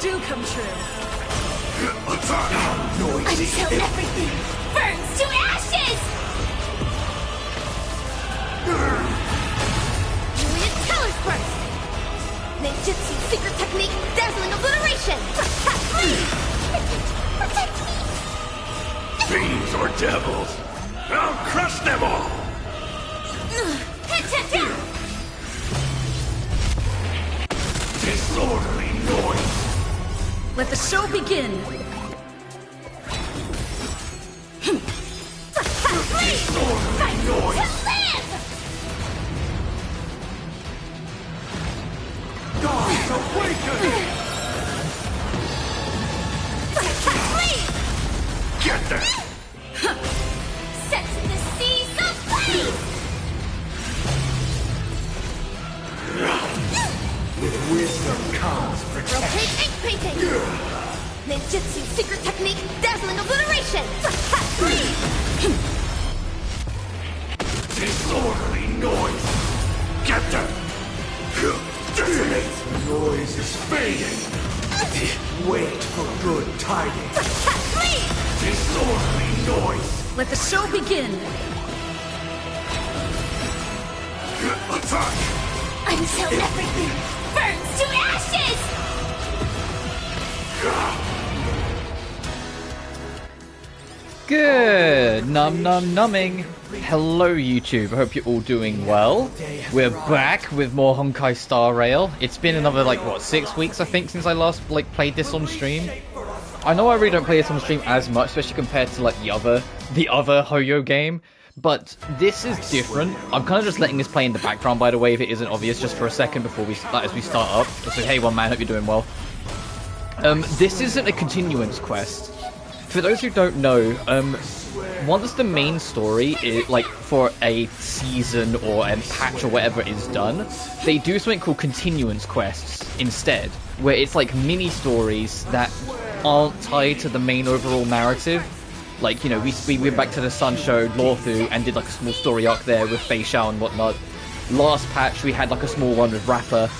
do come true. Until everything burns to ashes! Juliet colors burst! Ninjutsu secret technique, dazzling obliteration! Protect me! Fiends or devils, I'll crush them all! Disorderly noise! Let the show begin! Disorderly noise! Gods awaken! Get them! Set the seas aflame! With wisdom comes protection. Rotate ink painting! Ninjutsu secret technique, dazzling obliteration! Disorderly noise! Get them! Detonate! The noise is fading! Wait for good tidings! Disorderly noise! Let the show begin! Attack! Until everything burns to ashes! Good! Numbing! Hello YouTube, I hope you're all doing well. We're back with more Honkai Star Rail. It's been another, like, what, 6 weeks I think since I last, like, played this on stream. I know I really don't play this on stream as much, especially compared to, like, the other Hoyo game. But this is different. I'm kind of just letting this play in the background, by the way, if it isn't obvious, just for a second before we start, as we start up. Just like, hey, one man, hope you're doing well. This isn't a continuance quest. For those who don't know, once the main story, like, for a season or a patch or whatever is done, they do something called continuance quests instead, where it's like mini-stories that aren't tied to the main overall narrative. Like, you know, we went back to the Sun Show, Lorthu, and did like a small story arc there with Fei Xiao and whatnot. Last patch, we had like a small one with Rapper.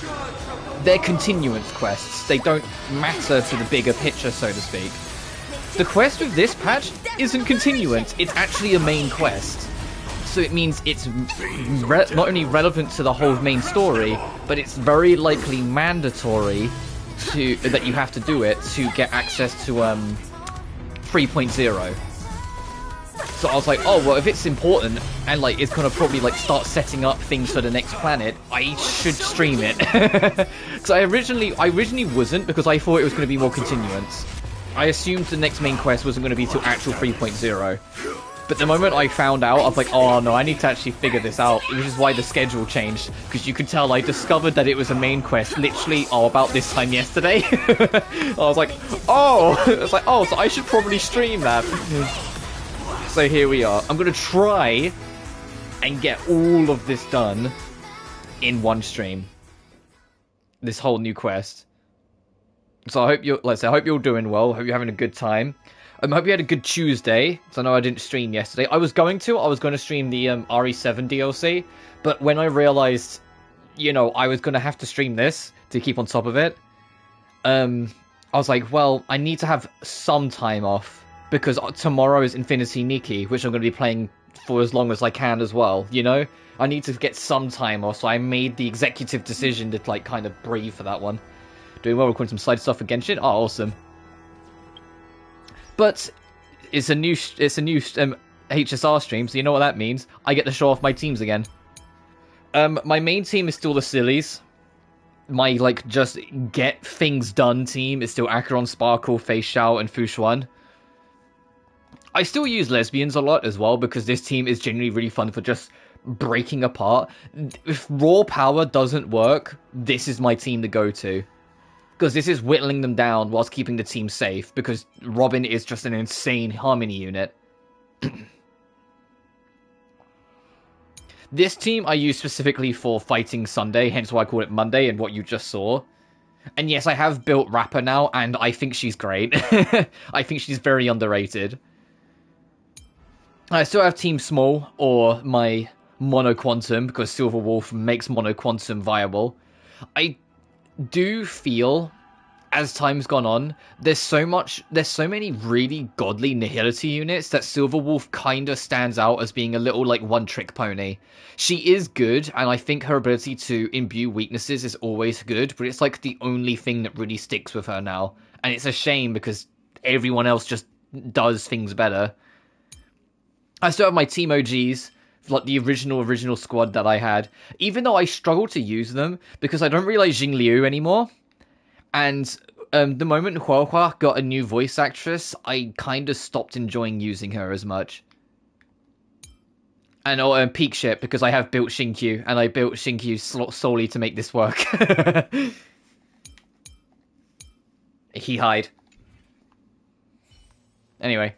They're continuance quests. They don't matter to the bigger picture, so to speak. The quest with this patch isn't continuance, it's actually a main quest. So it means it's not only relevant to the whole main story, but it's very likely mandatory that you have to do it to get access to 3.0. So I was like, oh, well, if it's important and like it's gonna probably like start setting up things for the next planet, I should stream it. So I originally wasn't, because I thought it was going to be more continuance. I assumed the next main quest wasn't going to be till actual 3.0. But the moment I found out, I was like, oh no, I need to actually figure this out, which is why the schedule changed. Because you could tell I discovered that it was a main quest literally, about this time yesterday. I was like, oh! It's like, oh, so I should probably stream that. So here we are. I'm going to try and get all of this done in one stream. This whole new quest. So I hope you're doing well. Hope you're having a good time. I hope you had a good Tuesday. So I know I didn't stream yesterday. I was going to stream the RE7 DLC, but when I realized, you know, I was going to have to stream this to keep on top of it, I was like, well, I need to have some time off, because tomorrow is Infinity Nikki, which I'm going to be playing for as long as I can as well, you know? I need to get some time off, so I made the executive decision to, like, kind of breathe for that one. Doing well, recording some side stuff for Genshin. Oh, awesome. But it's a new HSR stream, so you know what that means. I get to show off my teams again. My main team is still the Sillies. My, like, just get things done team is still Acheron, Sparkle, Fei Xiao, and Fushuan. I still use lesbians a lot as well, because this team is genuinely really fun for just breaking apart. If raw power doesn't work, this is my team to go to. Because this is whittling them down whilst keeping the team safe, because Robin is just an insane harmony unit. This team I use specifically for fighting Sunday, hence why I call it Monday, and what you just saw. And yes, I have built Rapper now, and I think she's great. I think she's very underrated. I still have Team Small, or my Mono Quantum, because Silver Wolf makes Mono Quantum viable. I do feel as time's gone on, there's so many really godly Nihility units that Silverwolf kind of stands out as being a little like one-trick pony. She is good, and I think her ability to imbue weaknesses is always good, but it's like the only thing that really sticks with her now. And it's a shame because everyone else just does things better. I still have my Team OGs, like the original squad that I had, even though I struggle to use them because I don't really like Jing Liu anymore. And the moment Hua Hua got a new voice actress, I kind of stopped enjoying using her as much. And Peak Ship, because I have built Shinkyu, and I built Shinkyu solely to make this work. He hide. Anyway.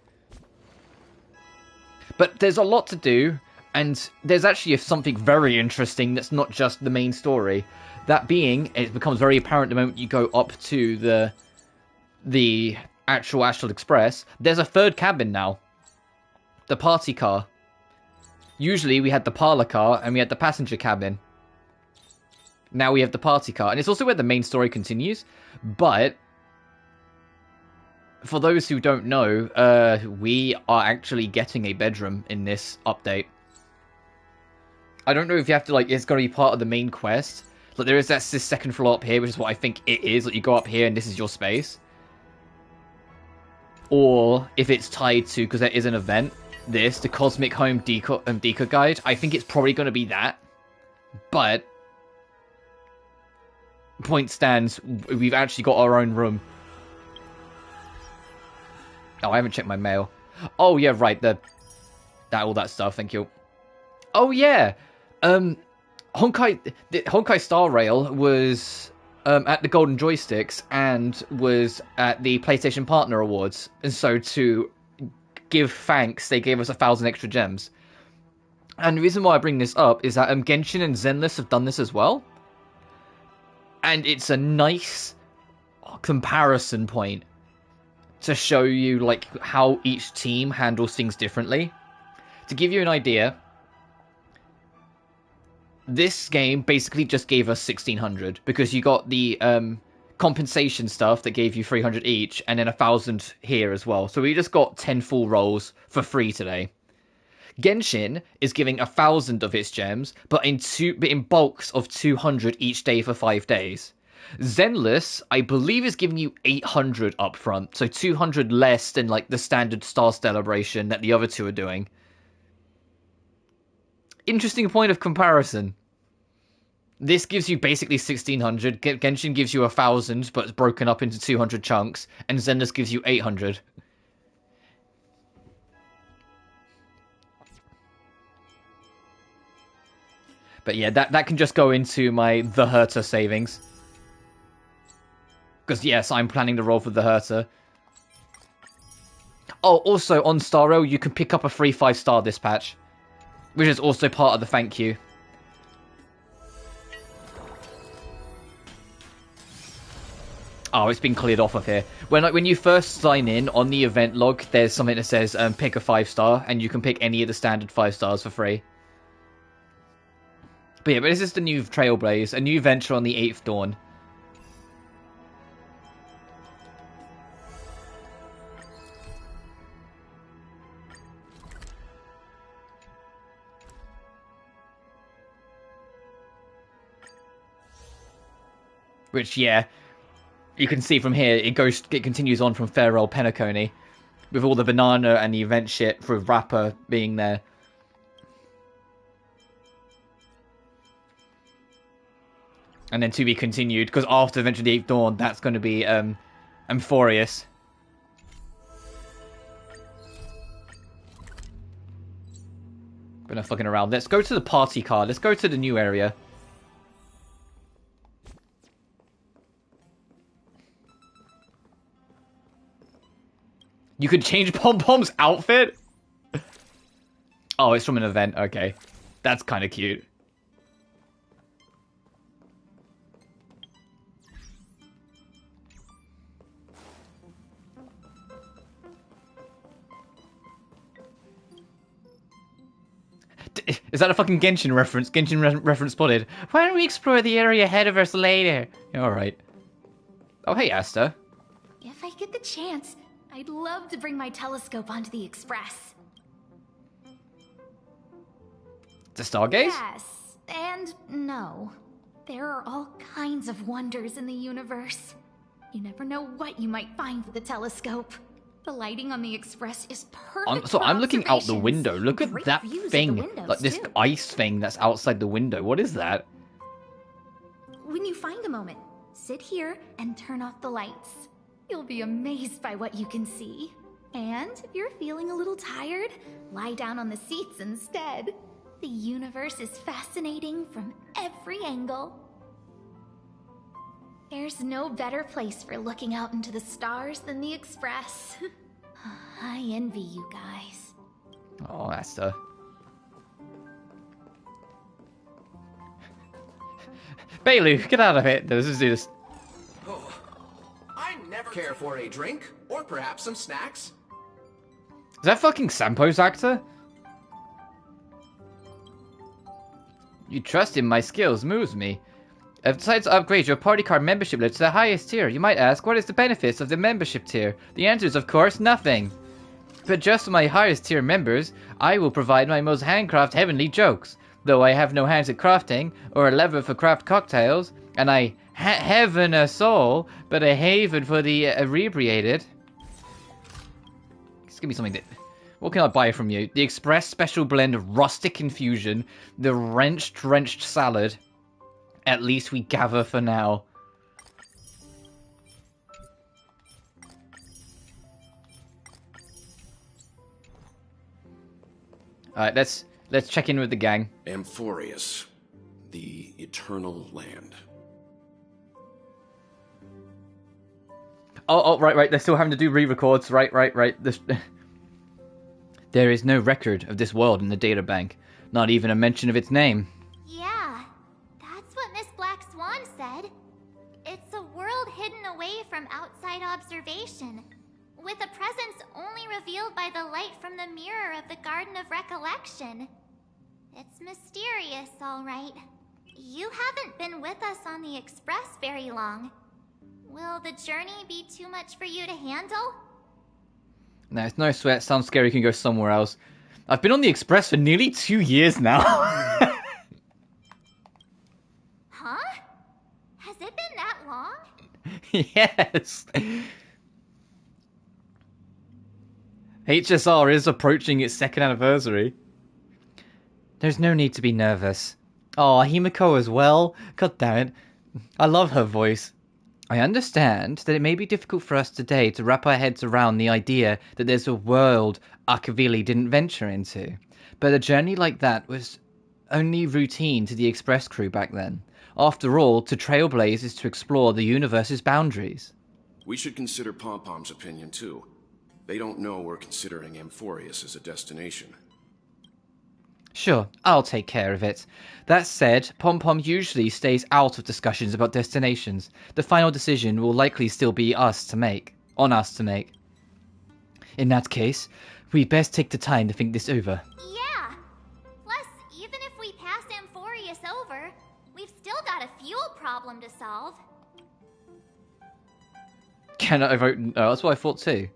But there's a lot to do, and there's actually something very interesting that's not just the main story. That being, it becomes very apparent the moment you go up to the actual Astral Express, there's a third cabin now. The party car. Usually we had the parlor car and we had the passenger cabin. Now we have the party car. And it's also where the main story continues. But for those who don't know, we are actually getting a bedroom in this update. I don't know if you have to, like, it's going to be part of the main quest. Like, there is this second floor up here, which is what I think it is. Like, you go up here and this is your space. Or if it's tied to, because there is an event, the Cosmic Home Decor Guide. I think it's probably going to be that. But point stands, we've actually got our own room. Oh, I haven't checked my mail. Oh, yeah, right, all that stuff, thank you. Oh, yeah, Honkai Star Rail was at the Golden Joysticks and was at the PlayStation Partner Awards. And so to give thanks, they gave us 1,000 extra gems. And the reason why I bring this up is that Genshin and Zenless have done this as well. And it's a nice comparison point to show you like how each team handles things differently. To give you an idea, this game basically just gave us 1,600 because you got the compensation stuff that gave you 300 each, and then 1,000 here as well. So we just got 10 full rolls for free today. Genshin is giving 1,000 of its gems, but in bulks of 200 each day for 5 days. Zenless, I believe, is giving you 800 up front, so 200 less than like the standard Star Celebration that the other two are doing. Interesting point of comparison. This gives you basically 1,600. Genshin gives you 1,000, but it's broken up into 200 chunks, and Zenless gives you 800. But yeah, that can just go into my The Herta savings. Because yes, I'm planning to roll for The Herta. Oh, also on Star Rail, you can pick up a free 5-star dispatch, which is also part of the thank you. Oh, it's been cleared off of here. When you first sign in on the event log, there's something that says pick a 5-star, and you can pick any of the standard 5 stars for free. But yeah, but this is the new Trailblaze, a new venture on the 8th Dawn. Which, yeah, you can see from here, it continues on from Farewell Penacony, with all the banana and the event shit for Rapper being there. And then to be continued, because after Adventure of the 8th Dawn, that's going to be Amphorius. But no fucking around. Let's go to the party car. Let's go to the new area. You could change Pom Pom's outfit? Oh, it's from an event. Okay. That's kind of cute. Is that a fucking Genshin reference? Genshin reference spotted. Why don't we explore the area ahead of us later? Alright. Oh, hey, Asta. If I get the chance, I'd love to bring my telescope onto the Express. The Stargaze? Yes, and no. There are all kinds of wonders in the universe. You never know what you might find with the telescope. The lighting on the Express is perfect. So I'm looking out the window. Look at Great that views of thing. the windows, Like this too. ice thing that's outside the window. What is that? When you find a moment, sit here and turn off the lights. You'll be amazed by what you can see. And if you're feeling a little tired, lie down on the seats instead. The universe is fascinating from every angle. There's no better place for looking out into the stars than the Express. I envy you guys. Oh, Asta. Bailu, get out of it. Let's just do this. Oh, I never care for a drink, or perhaps some snacks. Is that fucking Sampo's actor? You trust in my skills moves me. If you decide to upgrade your party card membership list to the highest tier, you might ask, what is the benefits of the membership tier? The answer is, of course, nothing. But just for my highest tier members, I will provide my most handcraft heavenly jokes. Though I have no hands at crafting, or a lever for craft cocktails, and I heaven a soul, but a haven for the inebriated. Just give me something that... What can I buy from you? The Express Special Blend Rustic Infusion, the Drenched Salad. At least we gather for now. Alright, let's check in with the gang. Amphorius, the eternal land. Oh, right. They're still having to do re-records. Right. There is no record of this world in the databank. Not even a mention of its name. Yeah, that's what Miss Black Swan said. It's a world hidden away from outside observation, with a presence only revealed by the light from the mirror of the Garden of Recollection. It's mysterious, all right. You haven't been with us on the Express very long. Will the journey be too much for you to handle? No, it's no sweat. Sounds scary. You can go somewhere else. I've been on the Express for nearly 2 years now. Huh? Has it been that long? Yes. HSR is approaching its 2nd anniversary. There's no need to be nervous. Oh, Himiko as well? God damn it. I love her voice. I understand that it may be difficult for us today to wrap our heads around the idea that there's a world Akavili didn't venture into. But a journey like that was only routine to the Express crew back then. After all, to trailblaze is to explore the universe's boundaries. We should consider Pom-Pom's opinion too. They don't know we're considering Amphorius as a destination. Sure, I'll take care of it. That said, Pom-Pom usually stays out of discussions about destinations. The final decision will likely still be on us to make. In that case, we'd best take the time to think this over. Yeah. Plus, even if we pass Amphorius over, we've still got a fuel problem to solve. Cannot vote? No, that's what I thought too.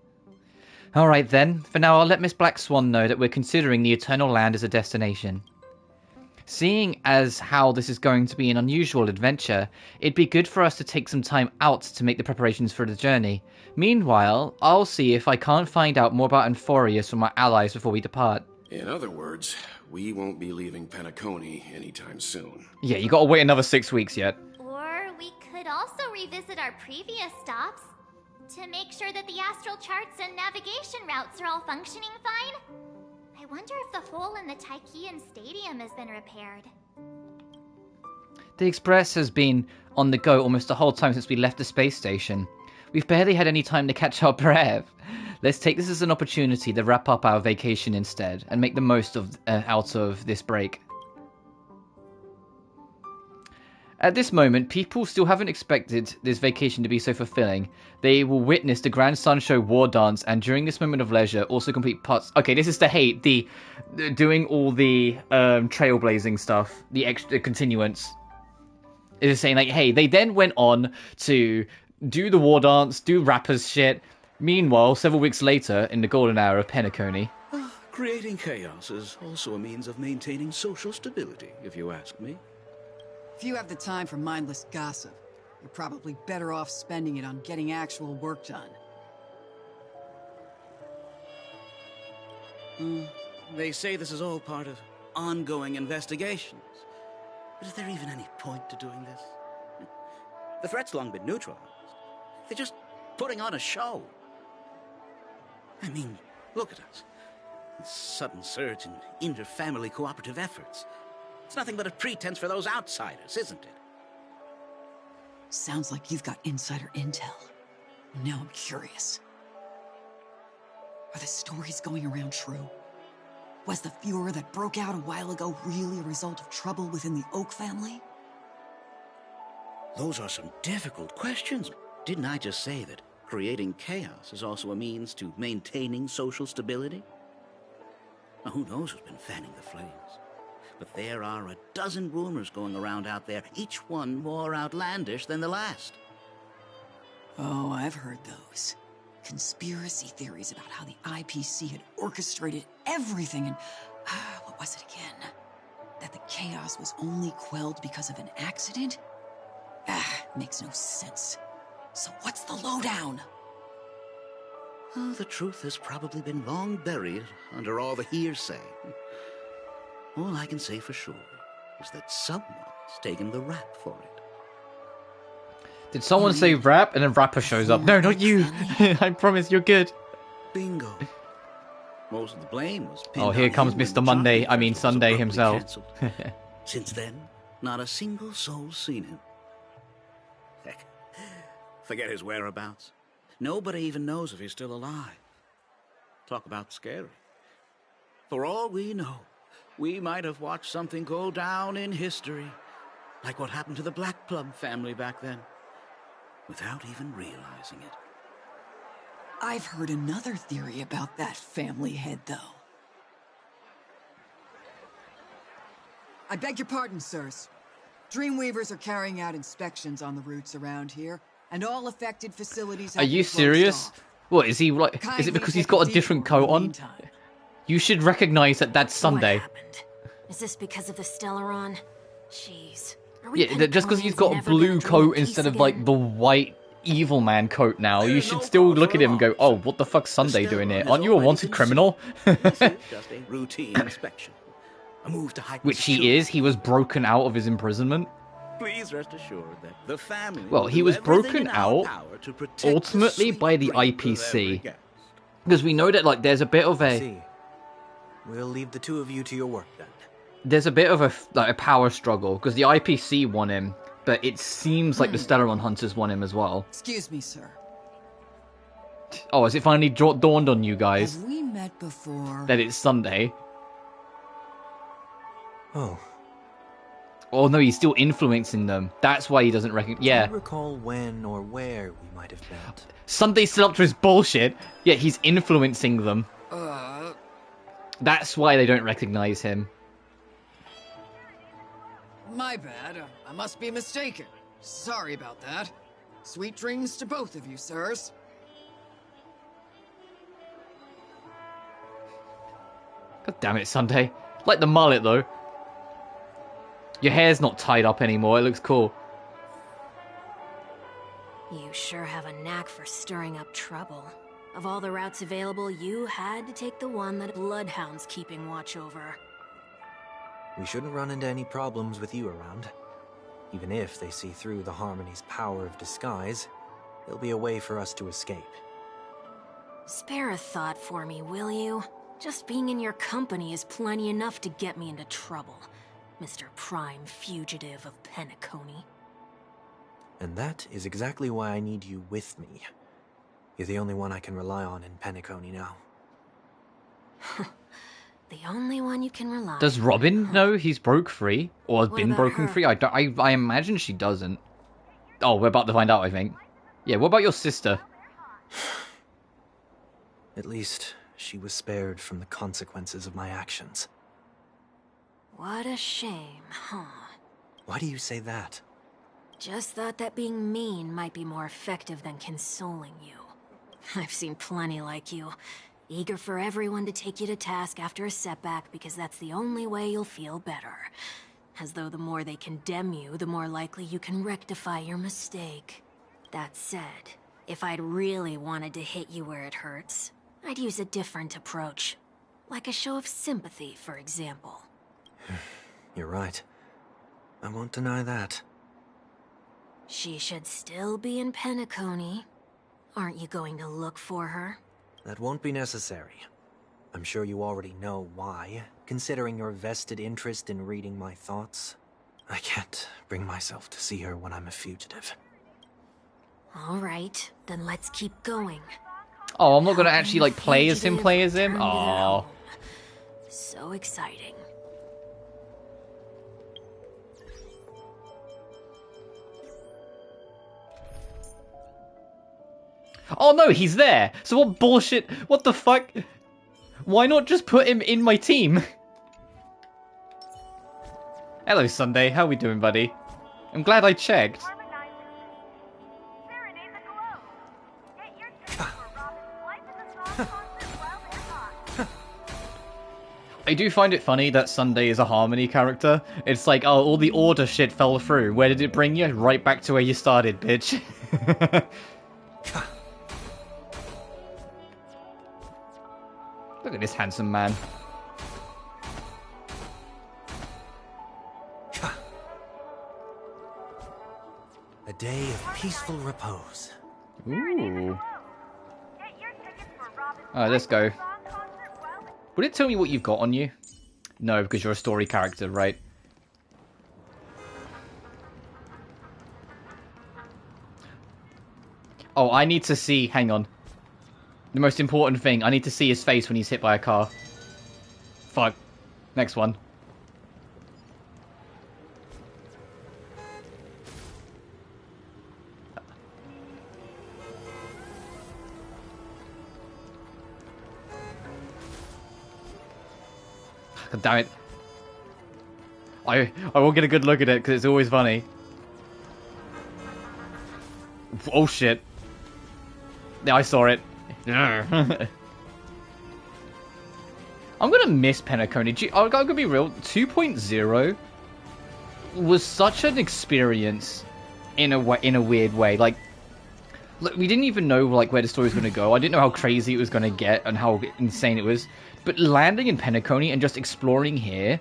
Alright then, for now I'll let Miss Black Swan know that we're considering the Eternal Land as a destination. Seeing as how this is going to be an unusual adventure, it'd be good for us to take some time out to make the preparations for the journey. Meanwhile, I'll see if I can't find out more about Amphorius from our allies before we depart. In other words, we won't be leaving Penacony anytime soon. Yeah, you gotta wait another 6 weeks yet. Or we could also revisit our previous stops to make sure that the astral charts and navigation routes are all functioning fine. I wonder if the hole in the Taikian Stadium has been repaired. The Express has been on the go almost the whole time since we left the space station. We've barely had any time to catch our breath. Let's take this as an opportunity to wrap up our vacation instead, and make the most of out of this break. At this moment, people still haven't expected this vacation to be so fulfilling. They will witness the Grand Sun Show War Dance, and during this moment of leisure, also complete parts... Okay, this is to hate the doing all the trailblazing stuff, the extra continuance. It is saying, like, hey, they then went on to do the war dance, do rappers shit. Meanwhile, several weeks later, in the golden hour of Penacony... Creating chaos is also a means of maintaining social stability, if you ask me. If you have the time for mindless gossip, you're probably better off spending it on getting actual work done. They say this is all part of ongoing investigations. But is there even any point to doing this? The threat's long been neutralized. They're just putting on a show. I mean, look at us. This sudden surge in inter-family cooperative efforts. It's nothing but a pretense for those outsiders, isn't it? Sounds like you've got insider intel. Now I'm curious. Are the stories going around true? Was the furor that broke out a while ago really a result of trouble within the Oak family? Those are some difficult questions. Didn't I just say that creating chaos is also a means to maintaining social stability? Now, who knows who's been fanning the flames? But there are a dozen rumors going around out there, each one more outlandish than the last. Oh, I've heard those. Conspiracy theories about how the IPC had orchestrated everything and... what was it again? That the chaos was only quelled because of an accident? Makes no sense. So what's the lowdown? Oh, the truth has probably been long buried under all the hearsay. All I can say for sure is that someone's taken the rap for it. Did someone say rap and then rapper shows up? No, not you. I promise you're good. Bingo. Most of the blame was pinned Oh, here on comes him when Mr. the Monday. chocolate I mean festival was Sunday abruptly himself. cancelled. Since then, not a single soul's seen him. Heck, forget his whereabouts. Nobody even knows if he's still alive. Talk about scary. For all we know, we might have watched something go down in history, like what happened to the Black Plum family back then, without even realizing it. I've heard another theory about that family head, though. I beg your pardon, sirs. Dreamweavers are carrying out inspections on the routes around here, and all affected facilities have Are you been closed serious? off. What, is he like... Is it because he's got a different coat on? You should recognize that that's Sunday. What happened? Is this because of the Stellaron? Jeez. Are we Yeah, just because he's Penaconians got a never blue gonna dream coat of peace instead of again? like the white evil man coat now, you should still look at him and go, oh, what the fuck's Sunday doing here? Aren't you a wanted criminal? This is just a routine inspection. A move to hyper Which he is. He was broken out of his imprisonment. Please rest assured that the family Well, will he do was everything broken in our out power to protect ultimately the by the sweet dreams of every IPC. guest. Because we know that like there's a bit of a... See. We'll leave the two of you to your work then. There's a bit of a power struggle, because the IPC want him, but it seems like the Stellaron Hunters want him as well. Excuse me, sir. Oh, has it finally dawned on you guys Have we met before? that it's Sunday? Oh. Oh no, he's still influencing them. That's why he doesn't recognize... Yeah. Do you recall when or where we might have met? Sunday's still up to his bullshit, yet he's influencing them. That's why they don't recognize him. My bad. I must be mistaken. Sorry about that. Sweet dreams to both of you, sirs. God damn it, Sunday. Like the mullet, though. Your hair's not tied up anymore. It looks cool. You sure have a knack for stirring up trouble. Of all the routes available, you had to take the one that Bloodhound's keeping watch over. We shouldn't run into any problems with you around. Even if they see through the Harmony's power of disguise, there'll be a way for us to escape. Spare a thought for me, will you? Just being in your company is plenty enough to get me into trouble, Mr. Prime Fugitive of Penacony. And that is exactly why I need you with me. You're the only one I can rely on in Penacony now. The only one you can rely on. Does Robin know he's broke free? Or has What been about broken her? free? I imagine she doesn't. Oh, we're about to find out, I think. Yeah, what about your sister? At least, she was spared from the consequences of my actions. What a shame, huh? Why do you say that? Just thought that being mean might be more effective than consoling you. I've seen plenty like you, eager for everyone to take you to task after a setback because that's the only way you'll feel better. As though the more they condemn you, the more likely you can rectify your mistake. That said, if I'd really wanted to hit you where it hurts, I'd use a different approach. Like a show of sympathy, for example. You're right. I won't deny that. She should still be in Penacony. Aren't you going to look for her? That won't be necessary. I'm sure you already know why, considering your vested interest in reading my thoughts. I can't bring myself to see her when I'm a fugitive. Alright, then let's keep going. Oh, I'm not gonna actually, like, play as him, Oh. So exciting. Oh no, he's there! So what bullshit? What the fuck? Why not just put him in my team? Hello, Sunday. How we doing, buddy? I'm glad I checked. I do find it funny that Sunday is a Harmony character. It's like, oh, all the order shit fell through. Where did it bring you? Right back to where you started, bitch. Look at this handsome man. A day of peaceful repose. Ooh. Alright, let's go. Would it tell me what you've got on you? No, because you're a story character, right? Oh, I need to see... Hang on. The most important thing, I need to see his face when he's hit by a car. Fuck. Next one. God damn it. I won't get a good look at it because it's always funny. Oh shit. Yeah, I saw it. I'm gonna miss Penacony. I'm gonna be real. 2.0 was such an experience in a weird way. Like, look, we didn't even know like where the story was gonna go. I didn't know how crazy it was gonna get and how insane it was. But landing in Penacony and just exploring here,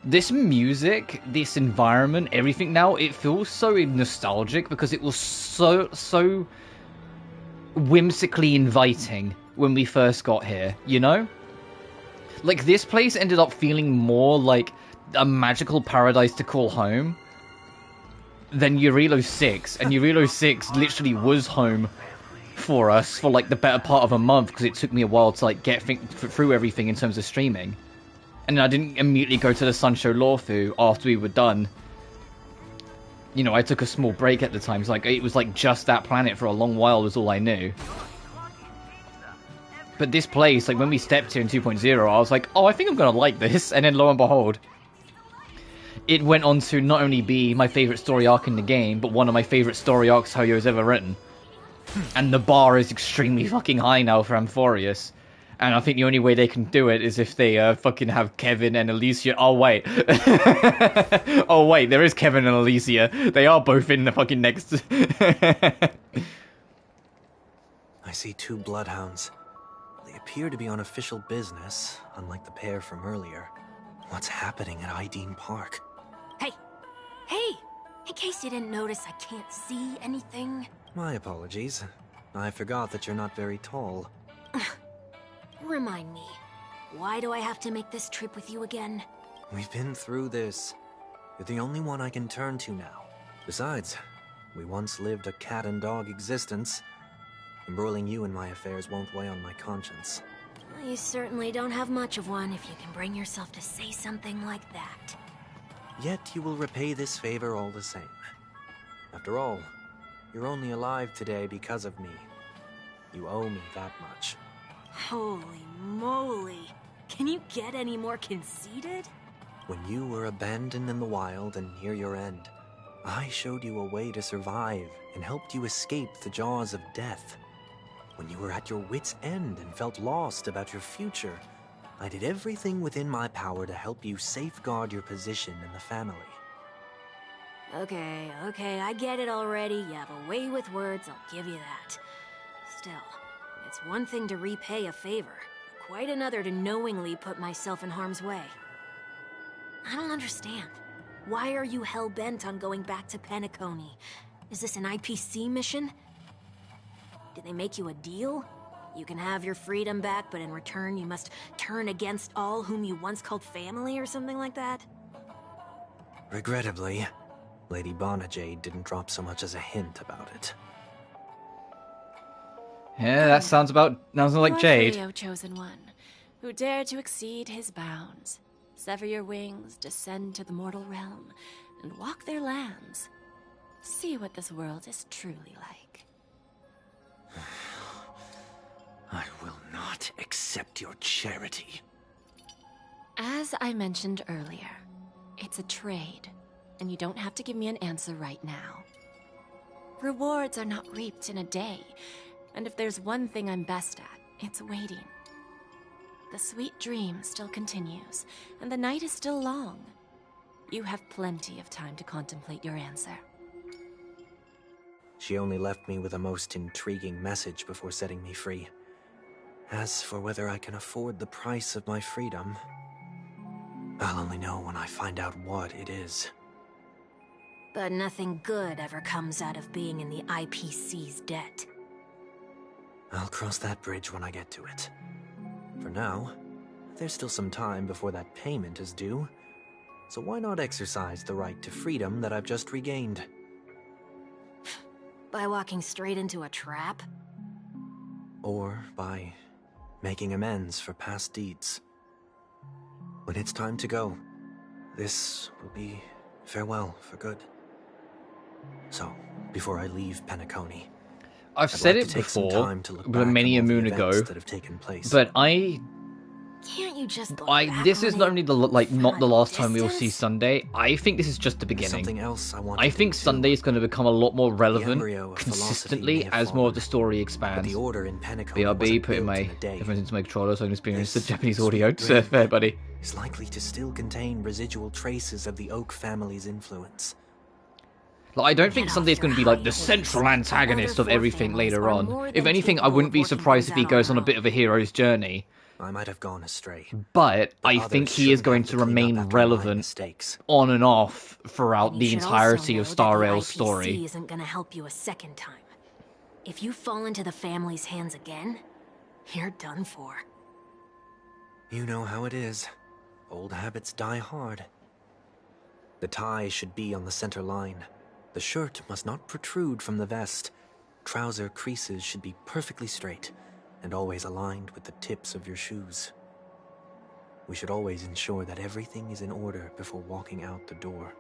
this music, this environment, everything now, it feels so nostalgic because it was so whimsically inviting when we first got here, you know? Like, this place ended up feeling more like a magical paradise to call home than Eurilo 6, and Eurilo 6 literally was home for us for like the better part of a month because it took me a while to like get through everything in terms of streaming, and then I didn't immediately go to the Sunshow Lawfu after we were done. You know, I took a small break at the time. So, like, it was like just that planet for a long while was all I knew. But this place, like when we stepped here in 2.0, I was like, oh, I think I'm gonna like this, and then lo and behold, it went on to not only be my favorite story arc in the game, but one of my favorite story arcs Hoyo's ever written. And the bar is extremely fucking high now for Amphorius. And I think the only way they can do it is if they fucking have Kevin and Alicia. Oh, wait. Oh, wait, there is Kevin and Alicia. They are both in the fucking next... I see 2 bloodhounds. They appear to be on official business, unlike the pair from earlier. What's happening at Ideen Park? Hey! Hey! In case you didn't notice, I can't see anything. My apologies. I forgot that you're not very tall. Remind me, why do I have to make this trip with you again? We've been through this. You're the only one I can turn to now. Besides, we once lived a cat and dog existence. Embroiling you in my affairs won't weigh on my conscience. You certainly don't have much of one if you can bring yourself to say something like that. Yet you will repay this favor all the same. After all, you're only alive today because of me. You owe me that much. Holy moly! Can you get any more conceited? When you were abandoned in the wild and near your end, I showed you a way to survive and helped you escape the jaws of death. When you were at your wit's end and felt lost about your future, I did everything within my power to help you safeguard your position in the family. Okay, I get it already. You have a way with words, I'll give you that. Still, it's one thing to repay a favor, quite another to knowingly put myself in harm's way. I don't understand. Why are you hell-bent on going back to Penacony? Is this an IPC mission? Did they make you a deal? You can have your freedom back, but in return you must turn against all whom you once called family or something like that? Regrettably, Lady Bonajade didn't drop so much as a hint about it. Yeah, that sounds like Jade. You are Frio, chosen one, who dare to exceed his bounds, sever your wings, descend to the mortal realm, and walk their lands. See what this world is truly like. I will not accept your charity. As I mentioned earlier, it's a trade, and you don't have to give me an answer right now. Rewards are not reaped in a day, and if there's one thing I'm best at, it's waiting. The sweet dream still continues, and the night is still long. You have plenty of time to contemplate your answer. She only left me with a most intriguing message before setting me free. As for whether I can afford the price of my freedom, I'll only know when I find out what it is. But nothing good ever comes out of being in the IPC's debt. I'll cross that bridge when I get to it. For now, there's still some time before that payment is due, so why not exercise the right to freedom that I've just regained? By walking straight into a trap? Or by making amends for past deeds. When it's time to go, this will be farewell for good. So, before I leave Penacony, I've said it before, but many a moon ago, but Can't you just this is not only not the last time we'll see Sunday. I think this is just the beginning. I think Sunday is going to become a lot more relevant consistently as more of the story expands. BRB, putting my headphones into my controller so I can experience the Japanese audio. So fair, buddy. Is likely to still contain residual traces of the Oak family's influence. I don't think Sunday is going to be the central antagonist of everything later on. If anything, I wouldn't be surprised if he goes on a bit of a hero's journey. I might have gone astray. But I think he is going to remain relevant on and off throughout the entirety of Star Rail's story. IPC isn't going to help you a second time. If you fall into the family's hands again, you're done for. You know how it is. Old habits die hard. The tie should be on the center line. The shirt must not protrude from the vest. Trouser creases should be perfectly straight, and always aligned with the tips of your shoes. We should always ensure that everything is in order before walking out the door.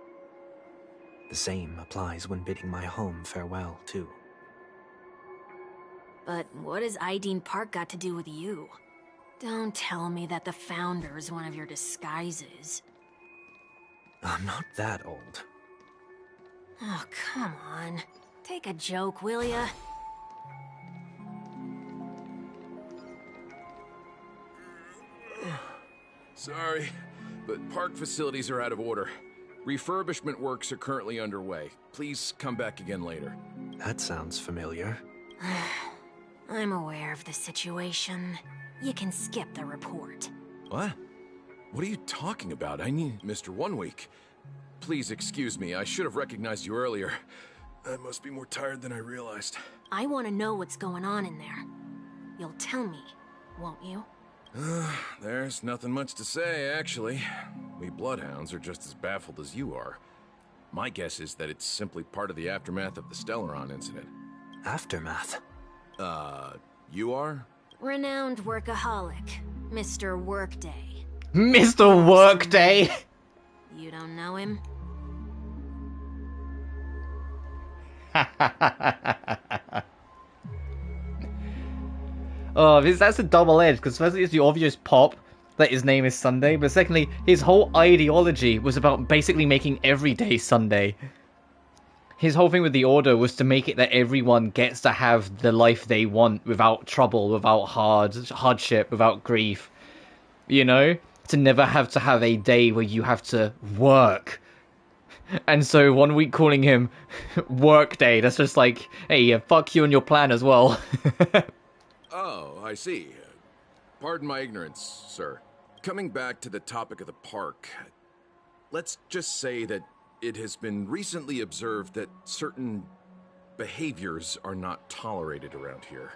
The same applies when bidding my home farewell, too. But what has Ideen Park got to do with you? Don't tell me that the Founder is one of your disguises. I'm not that old. Oh, come on. Take a joke, will ya? Sorry, but park facilities are out of order. Refurbishment works are currently underway. Please come back again later. That sounds familiar. I'm aware of the situation. You can skip the report. What? What are you talking about? I need Mr. 1 Week. Please excuse me, I should have recognized you earlier. I must be more tired than I realized. I want to know what's going on in there. You'll tell me, won't you? There's nothing much to say, actually. We Bloodhounds are just as baffled as you are. My guess is that it's simply part of the aftermath of the Stellaron incident. Aftermath? You are? Renowned workaholic, Mr. Workday. Mr. Workday! You don't know him? Oh, that's a double edge, because firstly it's the obvious pop that his name is Sunday, but secondly, his whole ideology was about basically making every day Sunday. his whole thing with the Order was to make it that everyone gets to have the life they want without trouble, without hardship, without grief. You know? To never have to have a day where you have to work. And so 1 week calling him work day, that's just like, hey, fuck you and your plan as well. Oh, I see. Pardon my ignorance, sir. Coming back to the topic of the park, let's just say that it has been recently observed that certain behaviors are not tolerated around here.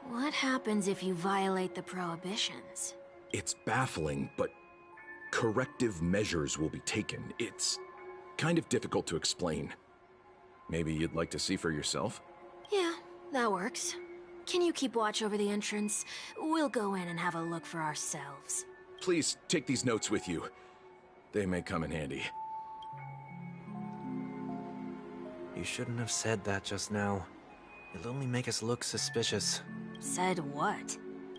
What happens if you violate the prohibitions? It's baffling, but corrective measures will be taken. It's kind of difficult to explain. Maybe you'd like to see for yourself? Yeah, that works. Can you keep watch over the entrance? We'll go in and have a look for ourselves. Please take these notes with you. They may come in handy. You shouldn't have said that just now. It'll only make us look suspicious. Said what?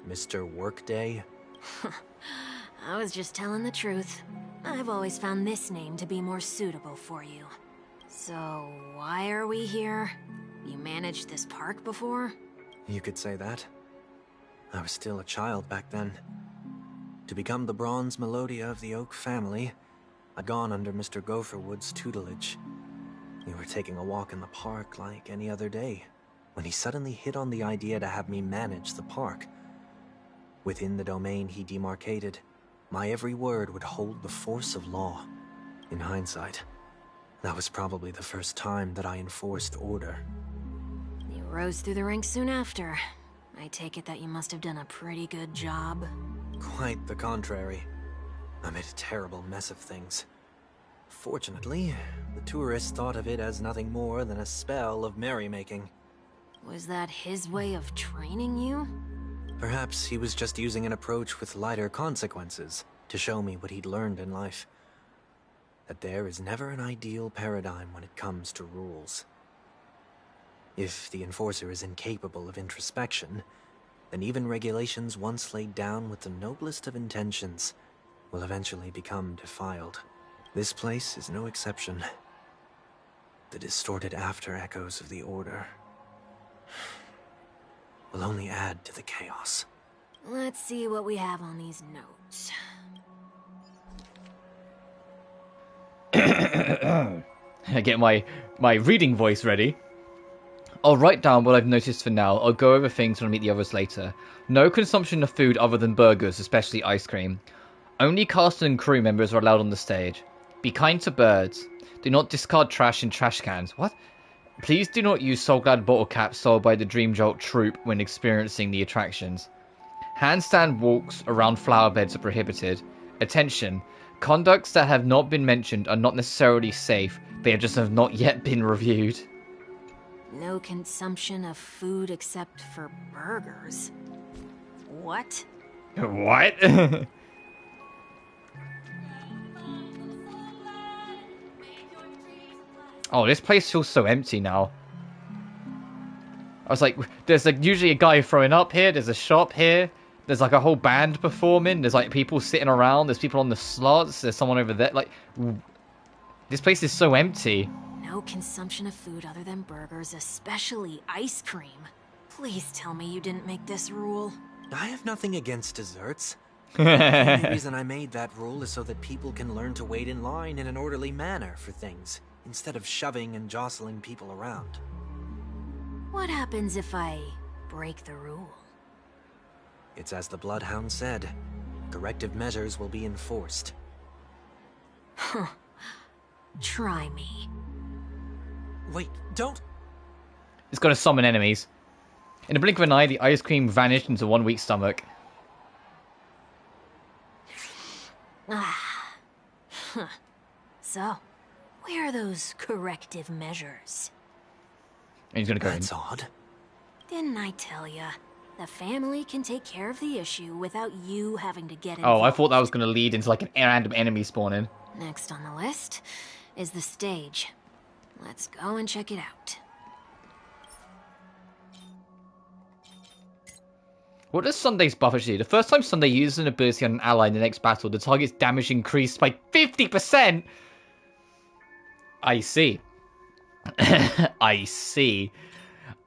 Mr. Workday? I was just telling the truth. I've always found this name to be more suitable for you. So, why are we here? You managed this park before? You could say that. I was still a child back then. To become the bronze Melodia of the Oak family, I'd gone under Mr. Gopherwood's tutelage. We were taking a walk in the park like any other day, when he suddenly hit on the idea to have me manage the park. Within the domain he demarcated, my every word would hold the force of law. In hindsight, that was probably the first time that I enforced order. You rose through the ranks soon after. I take it that you must have done a pretty good job. Quite the contrary. I made a terrible mess of things. Fortunately, the tourists thought of it as nothing more than a spell of merrymaking. Was that his way of training you? Perhaps he was just using an approach with lighter consequences to show me what he'd learned in life. That there is never an ideal paradigm when it comes to rules. If the enforcer is incapable of introspection, then even regulations once laid down with the noblest of intentions will eventually become defiled. This place is no exception. The distorted after-echoes of the Order will only add to the chaos. Let's see what we have on these notes. I get my reading voice ready. I'll write down what I've noticed for now. I'll go over things when I meet the others later. No consumption of food other than burgers, especially ice cream. Only cast and crew members are allowed on the stage. Be kind to birds. Do not discard trash in trash cans. What? Please do not use Soulglad bottle caps sold by the Dream Jolt troupe when experiencing the attractions. Handstand walks around flower beds are prohibited. Attention. Conducts that have not been mentioned are not necessarily safe. They just have not yet been reviewed. No consumption of food except for burgers. What? What? Oh, this place feels so empty now. I was like, there's like usually a guy throwing up here, there's a shop here, there's like a whole band performing, there's like people sitting around, there's people on the slots, there's someone over there, like... This place is so empty. No consumption of food other than burgers, especially ice cream. Please tell me you didn't make this rule. I have nothing against desserts. The only reason I made that rule is so that people can learn to wait in line in an orderly manner for things, instead of shoving and jostling people around. What happens if I break the rule? It's as the Bloodhound said. Corrective measures will be enforced. Huh. Try me. Wait, don't... It's gonna summon enemies. In a blink of an eye, the ice cream vanished into one weak stomach. Ah. Huh. So, where are those corrective measures? And he's gonna go That's in. odd. Didn't I tell ya? The family can take care of the issue without you having to get involved. Oh, I thought that was gonna lead into like an random enemy spawning. Next on the list is the stage. Let's go and check it out. What does Sunday's buff actually do? The first time Sunday uses an ability on an ally in the next battle, the target's damage increased by 50%! I see. I see.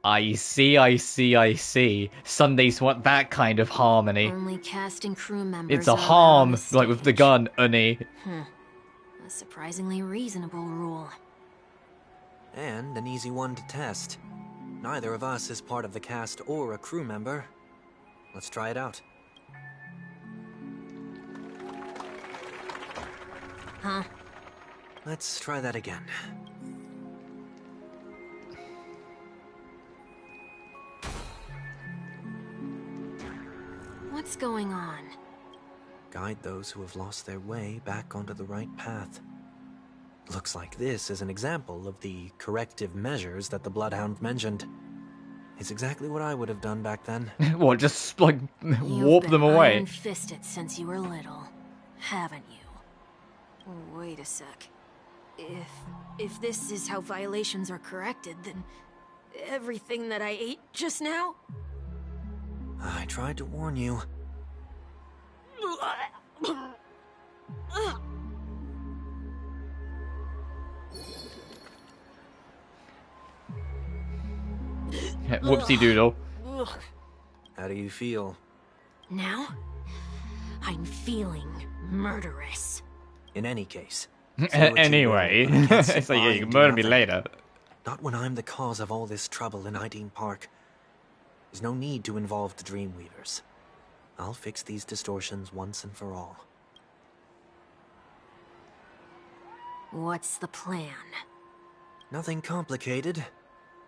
I see. Sundays want that kind of harmony. Only cast and crew members. It's a are allowed harm, on the like with the stage. gun, Uni. A surprisingly reasonable rule. And an easy one to test. Neither of us is part of the cast or a crew member. Let's try it out. Huh? Let's try that again. What's going on? Guide those who have lost their way back onto the right path. Looks like this is an example of the corrective measures that the Bloodhound mentioned. It's exactly what I would have done back then. What, just like warp them You've been away? iron-fisted since you were little, haven't you? Wait a sec. If this is how violations are corrected, then everything that I ate just now? I tried to warn you. Whoopsie doodle. How do you feel? Now, I'm feeling murderous. In any case. say what you Anyway, will, but I can't sit it's like, by yeah, you and can do murder me nothing. later. Not when I'm the cause of all this trouble in Ideen Park. There's no need to involve the Dreamweavers. I'll fix these distortions once and for all. What's the plan? Nothing complicated.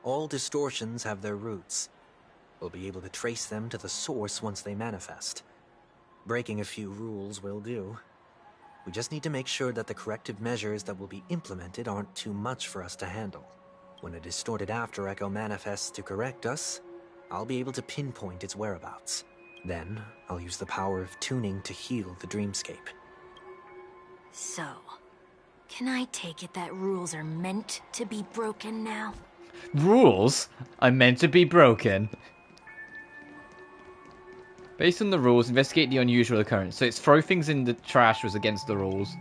All distortions have their roots. We'll be able to trace them to the source once they manifest. Breaking a few rules will do. We just need to make sure that the corrective measures that will be implemented aren't too much for us to handle. When a distorted after echo manifests to correct us, I'll be able to pinpoint its whereabouts. Then, I'll use the power of tuning to heal the dreamscape. So, can I take it that rules are meant to be broken now? Rules are meant to be broken. Based on the rules, investigate the unusual occurrence. So it's throw things in the trash was against the rules.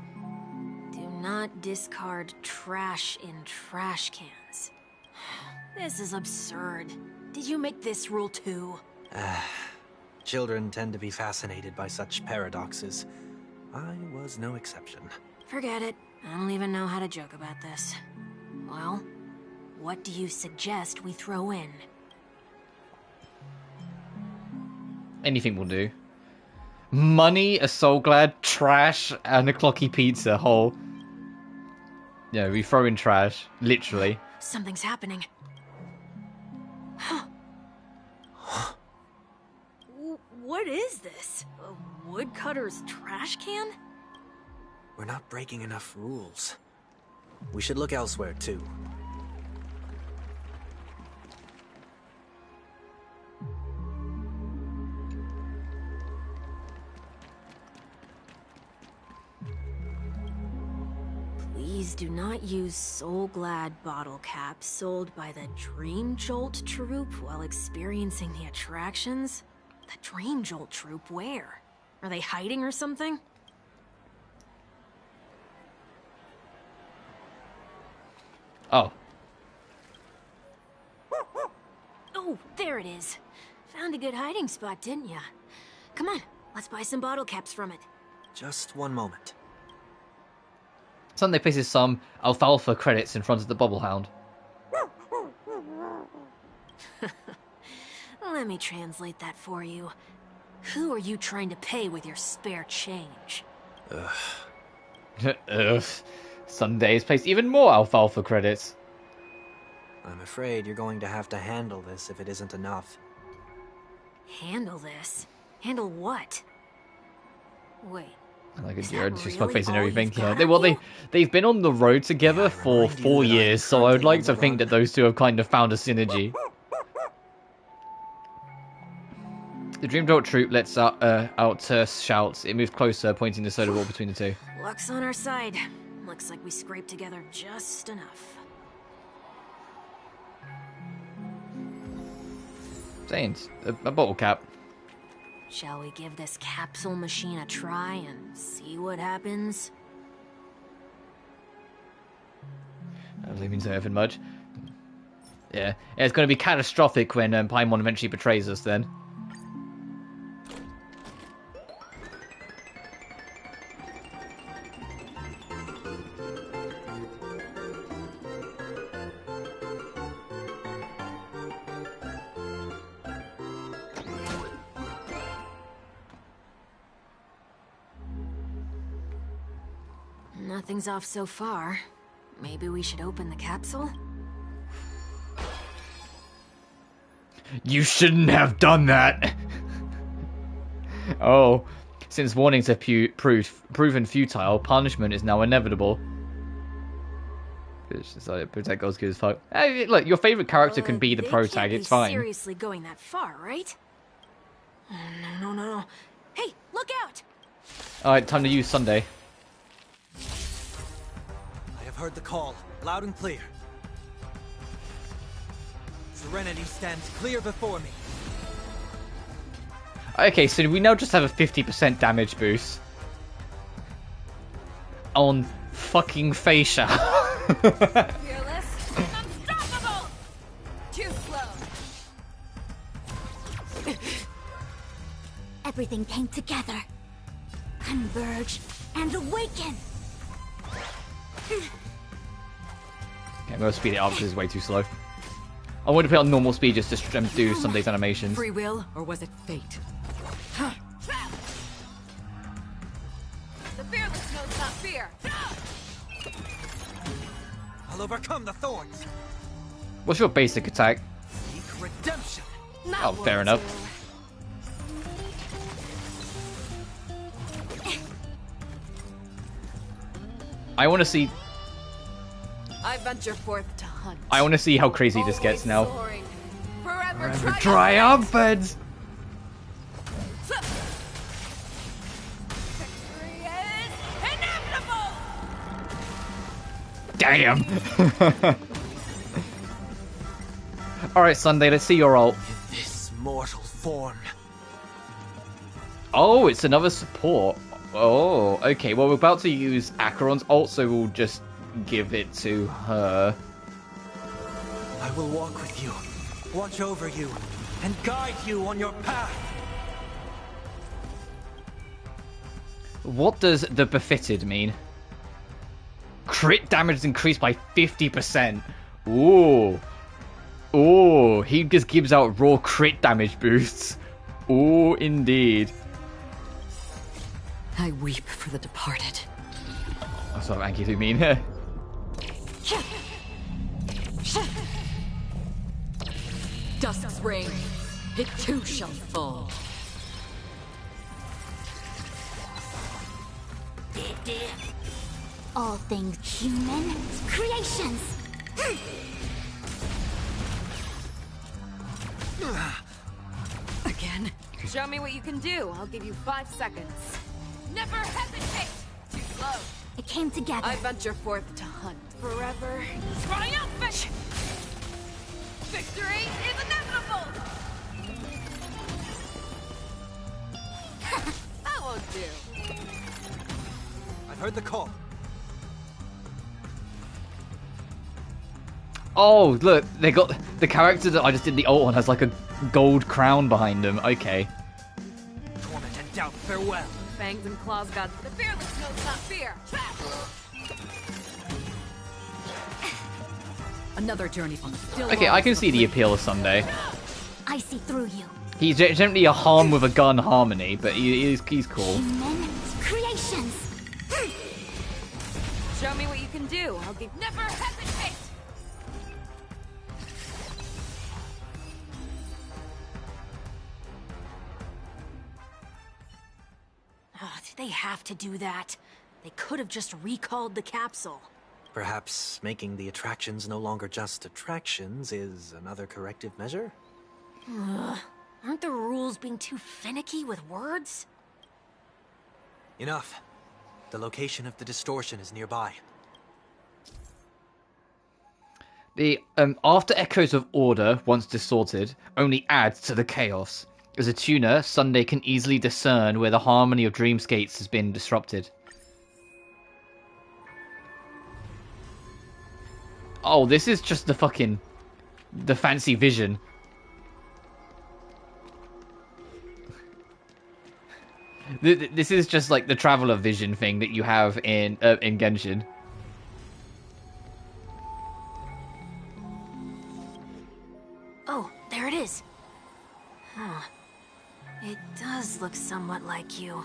Do not discard trash in trash cans. This is absurd. Did you make this rule too? Children tend to be fascinated by such paradoxes. I was no exception. Forget it. I don't even know how to joke about this. Well, what do you suggest we throw in? Anything will do. Money, a soul glad, trash, and a clocky pizza whole. Yeah, we throw in trash. Literally. Something's happening. What is this? A woodcutter's trash can? We're not breaking enough rules. We should look elsewhere, too. Please do not use Soul Glad bottle caps sold by the Dream Jolt troupe while experiencing the attractions. The Dream Jolt troupe, where? Are they hiding or something? Oh. Oh, there it is. Found a good hiding spot, didn't ya? Come on, let's buy some bottle caps from it. Just one moment. Sunday places some alfalfa credits in front of the Bubblehound. Let me translate that for you. Who are you trying to pay with your spare change? Ugh. Sunday's placed even more alfalfa credits. I'm afraid you're going to have to handle this if it isn't enough. Handle this? Handle what? Wait. Like a Is Jared, that just really my face and all everything. you've Yeah, got? they've been on the road together Yeah, I for remind you 4 that I'm years, so I would currently like on to the think run. that those two have kind of found a synergy. The Dream Jolt troop lets out shouts. It moves closer, pointing the soda wall between the two. Luck's on our side. Looks like we scraped together just enough. Zanes, a bottle cap. Shall we give this capsule machine a try and see what happens? I don't mean to anything much. Yeah, it's going to be catastrophic when Paimon eventually betrays us then. Nothing's off so far. Maybe we should open the capsule? You shouldn't have done that! Oh, since warnings have proven futile, punishment is now inevitable. Bitch decided to protect God's good as fuck. Hey, look, your favorite character can be the protag, it's fine. Seriously going that far, right? Oh, no. Hey, look out! Alright, time to use Sunday. I have heard the call, loud and clear. Serenity stands clear before me. Okay, so we now just have a 50% damage boost. On fucking Facia. Fearless, unstoppable! Too slow. Everything came together. Converge and awaken! Okay, I'm gonna speed it up because it's way too slow. I want to put it on normal speed just to do Sunday's animations. Free will, or was it fate? The fearless knows not fear. I'll overcome the thorns. What's your basic attack? Seek redemption. Oh, fair enough. I want to see. I venture forth to hunt. I want to see how crazy this gets now. Soaring. Forever Triumphant! Victory is inevitable! Damn! Alright, Sunday, let's see your ult. In this mortal form. Oh, it's another support. Oh, okay. Well, we're about to use Acheron's ult, so we'll just give it to her. I will walk with you, watch over you, and guide you on your path. What does the befitted mean? Crit damage increased by 50%. Ooh. Ooh, he just gives out raw crit damage boosts. Ooh, indeed. I weep for the departed. That's what Anki do mean. Dusk's reign, it too shall fall. All things human creations. Again? Show me what you can do. I'll give you 5 seconds. Never hesitate! Too slow. It came together. I venture forth to hunt. Forever triumphant! Victory is inevitable! That won't do. I've heard the call. Oh, look, they got the character that I just did the ult on has like a gold crown behind him. Okay. Torment and doubt, farewell. Fangs and claws got the fearless knows not fear. Another journey from still. Okay, I can see the appeal of Sunday. I see through you. He's generally a harm with a gun harmony, but he's cool. Human creations. Show me what you can do. I'll give. Never hesitate. Oh, did they have to do that? They could have just recalled the capsule. Perhaps making the attractions no longer just attractions is another corrective measure? Aren't the rules being too finicky with words? Enough. The location of the distortion is nearby. The after echoes of order, once distorted, only adds to the chaos. As a tuner, Sunday can easily discern where the harmony of dreamscapes has been disrupted. Oh, this is just the fucking... the fancy vision. This is just like the traveler vision thing that you have in Genshin. Oh, there it is. Huh. It does look somewhat like you.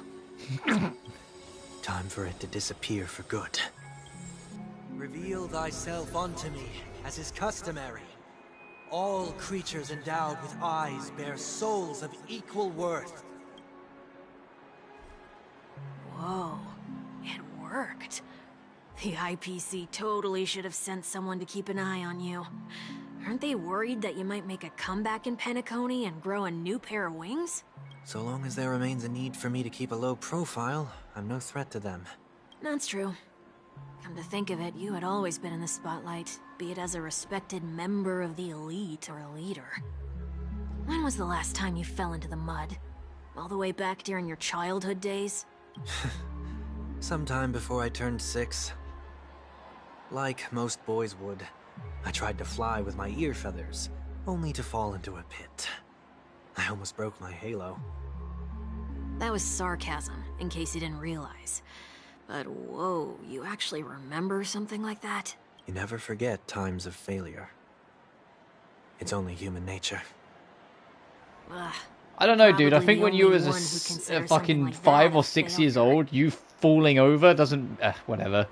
Time for it to disappear for good. Reveal thyself unto me, as is customary. All creatures endowed with eyes bear souls of equal worth. Whoa, it worked. The IPC totally should have sent someone to keep an eye on you. Aren't they worried that you might make a comeback in Penacony and grow a new pair of wings? So long as there remains a need for me to keep a low profile, I'm no threat to them. That's true. Come to think of it, you had always been in the spotlight, be it as a respected member of the elite or a leader. When was the last time you fell into the mud? All the way back during your childhood days? Sometime before I turned 6. Like most boys would, I tried to fly with my ear feathers, only to fall into a pit. I almost broke my halo. That was sarcasm, in case you didn't realize. But whoa, you actually remember something like that? You never forget times of failure. It's only human nature. Ugh. I don't know, dude. I Probably think the when you only was one who considers a something fucking like that 5 a or 6 failure. years old, you falling over doesn't... whatever.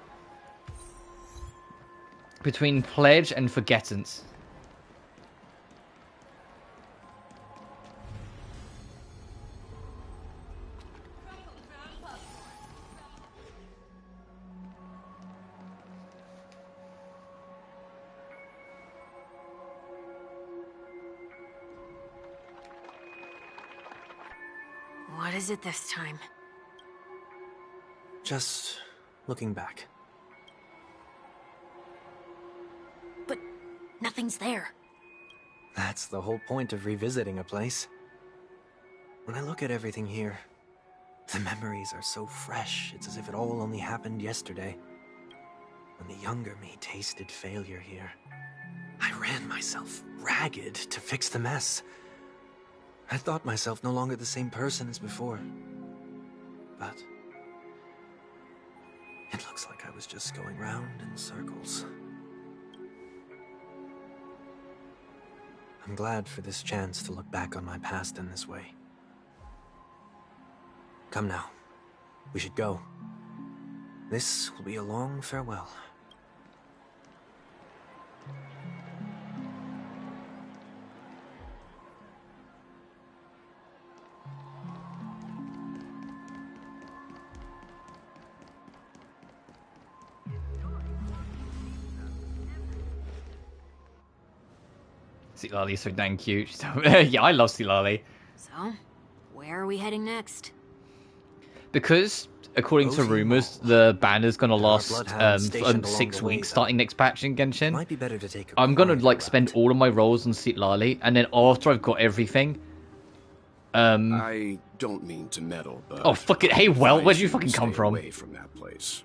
Between pledge and forgettance. What is it this time? Just looking back. But nothing's there. That's the whole point of revisiting a place. When I look at everything here, the memories are so fresh, it's as if it all only happened yesterday. When the younger me tasted failure here, I ran myself ragged to fix the mess. I thought myself no longer the same person as before. But it looks like I was just going round in circles. I'm glad for this chance to look back on my past in this way. Come now, we should go. This will be a long farewell. Silali's so dang cute. Yeah, I love Silali. So, where are we heading next? Because, according to rumors, the banner's gonna last 6 weeks, starting next patch in Genshin. Might be better to take a I'm gonna quiet like route. spend all of my rolls on Silali, and then after I've got everything, I don't mean to meddle, but oh fuck it! Hey, well, where'd you advise fucking to come stay from? Away from that place.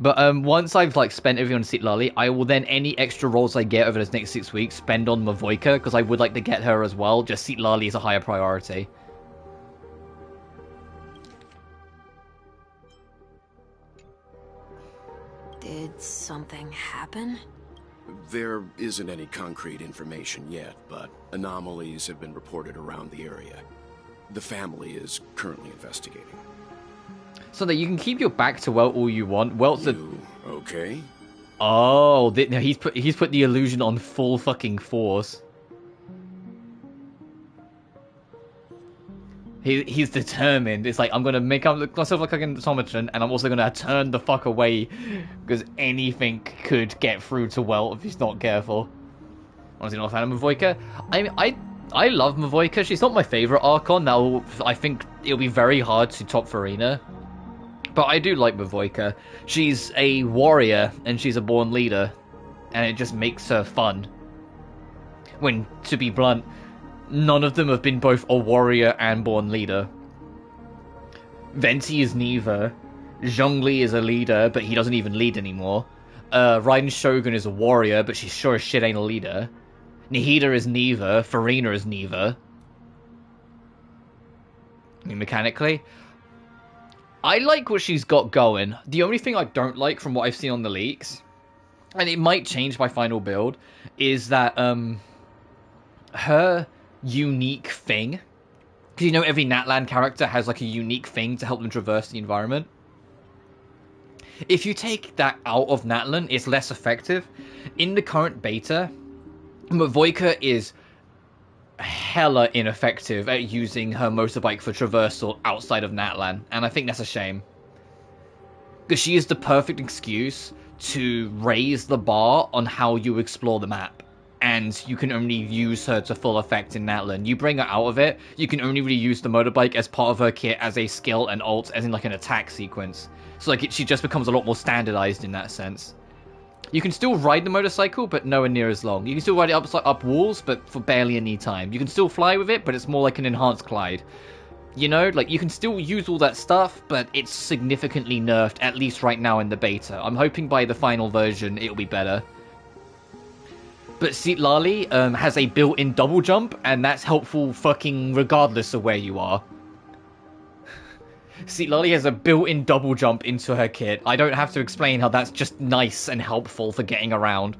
But once I've like spent everything on Silali, I will then any extra rolls I get over those next 6 weeks spend on Mavoika, because I would like to get her as well. Just Silali is a higher priority. Did something happen? There isn't any concrete information yet, but anomalies have been reported around the area. The family is currently investigating. So that you can keep your back to Welt all you want. Welt's a... Okay? Oh, no, he's put the illusion on full fucking force. He's determined. It's like, I'm gonna make myself like an automaton, and I'm also gonna turn the fuck away because anything could get through to Welt if he's not careful. Honestly, not a fan of Mavoika. I love Mavoika. She's not my favorite Archon. Now, I think it'll be very hard to top Furina. But I do like Mavoika. She's a warrior, and she's a born leader. And it just makes her fun. When, to be blunt, none of them have been both a warrior and born leader. Venti is neither. Zhongli is a leader, but he doesn't even lead anymore. Raiden Shogun is a warrior, but she sure as shit ain't a leader. Nihida is neither. Furina is neither. I mean, mechanically, I like what she's got going. The only thing I don't like from what I've seen on the leaks, and it might change my final build, is that her unique thing. Because you know every Natlan character has like a unique thing to help them traverse the environment. If you take that out of Natlan, it's less effective. In the current beta, Mavoika is hella ineffective at using her motorbike for traversal outside of Natlan, and I think that's a shame. Because she is the perfect excuse to raise the bar on how you explore the map, and you can only use her to full effect in Natlan. You bring her out of it, you can only really use the motorbike as part of her kit as a skill and ult, as in like an attack sequence. So like she just becomes a lot more standardized in that sense. You can still ride the motorcycle, but nowhere near as long. You can still ride it up walls, but for barely any time. You can still fly with it, but it's more like an enhanced glide. You know, like, you can still use all that stuff, but it's significantly nerfed, at least right now in the beta. I'm hoping by the final version it'll be better. But Citlali has a built-in double jump, and that's helpful fucking regardless of where you are. Citlali has a built-in double jump into her kit. I don't have to explain how that's just nice and helpful for getting around.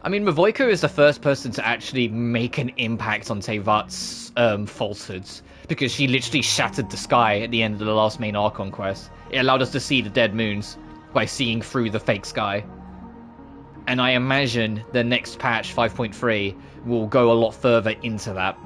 I mean, Mavoika is the first person to actually make an impact on Teyvat's falsehoods, because she literally shattered the sky at the end of the last main Archon quest. It allowed us to see the dead moons by seeing through the fake sky. And I imagine the next patch, 5.3, will go a lot further into that.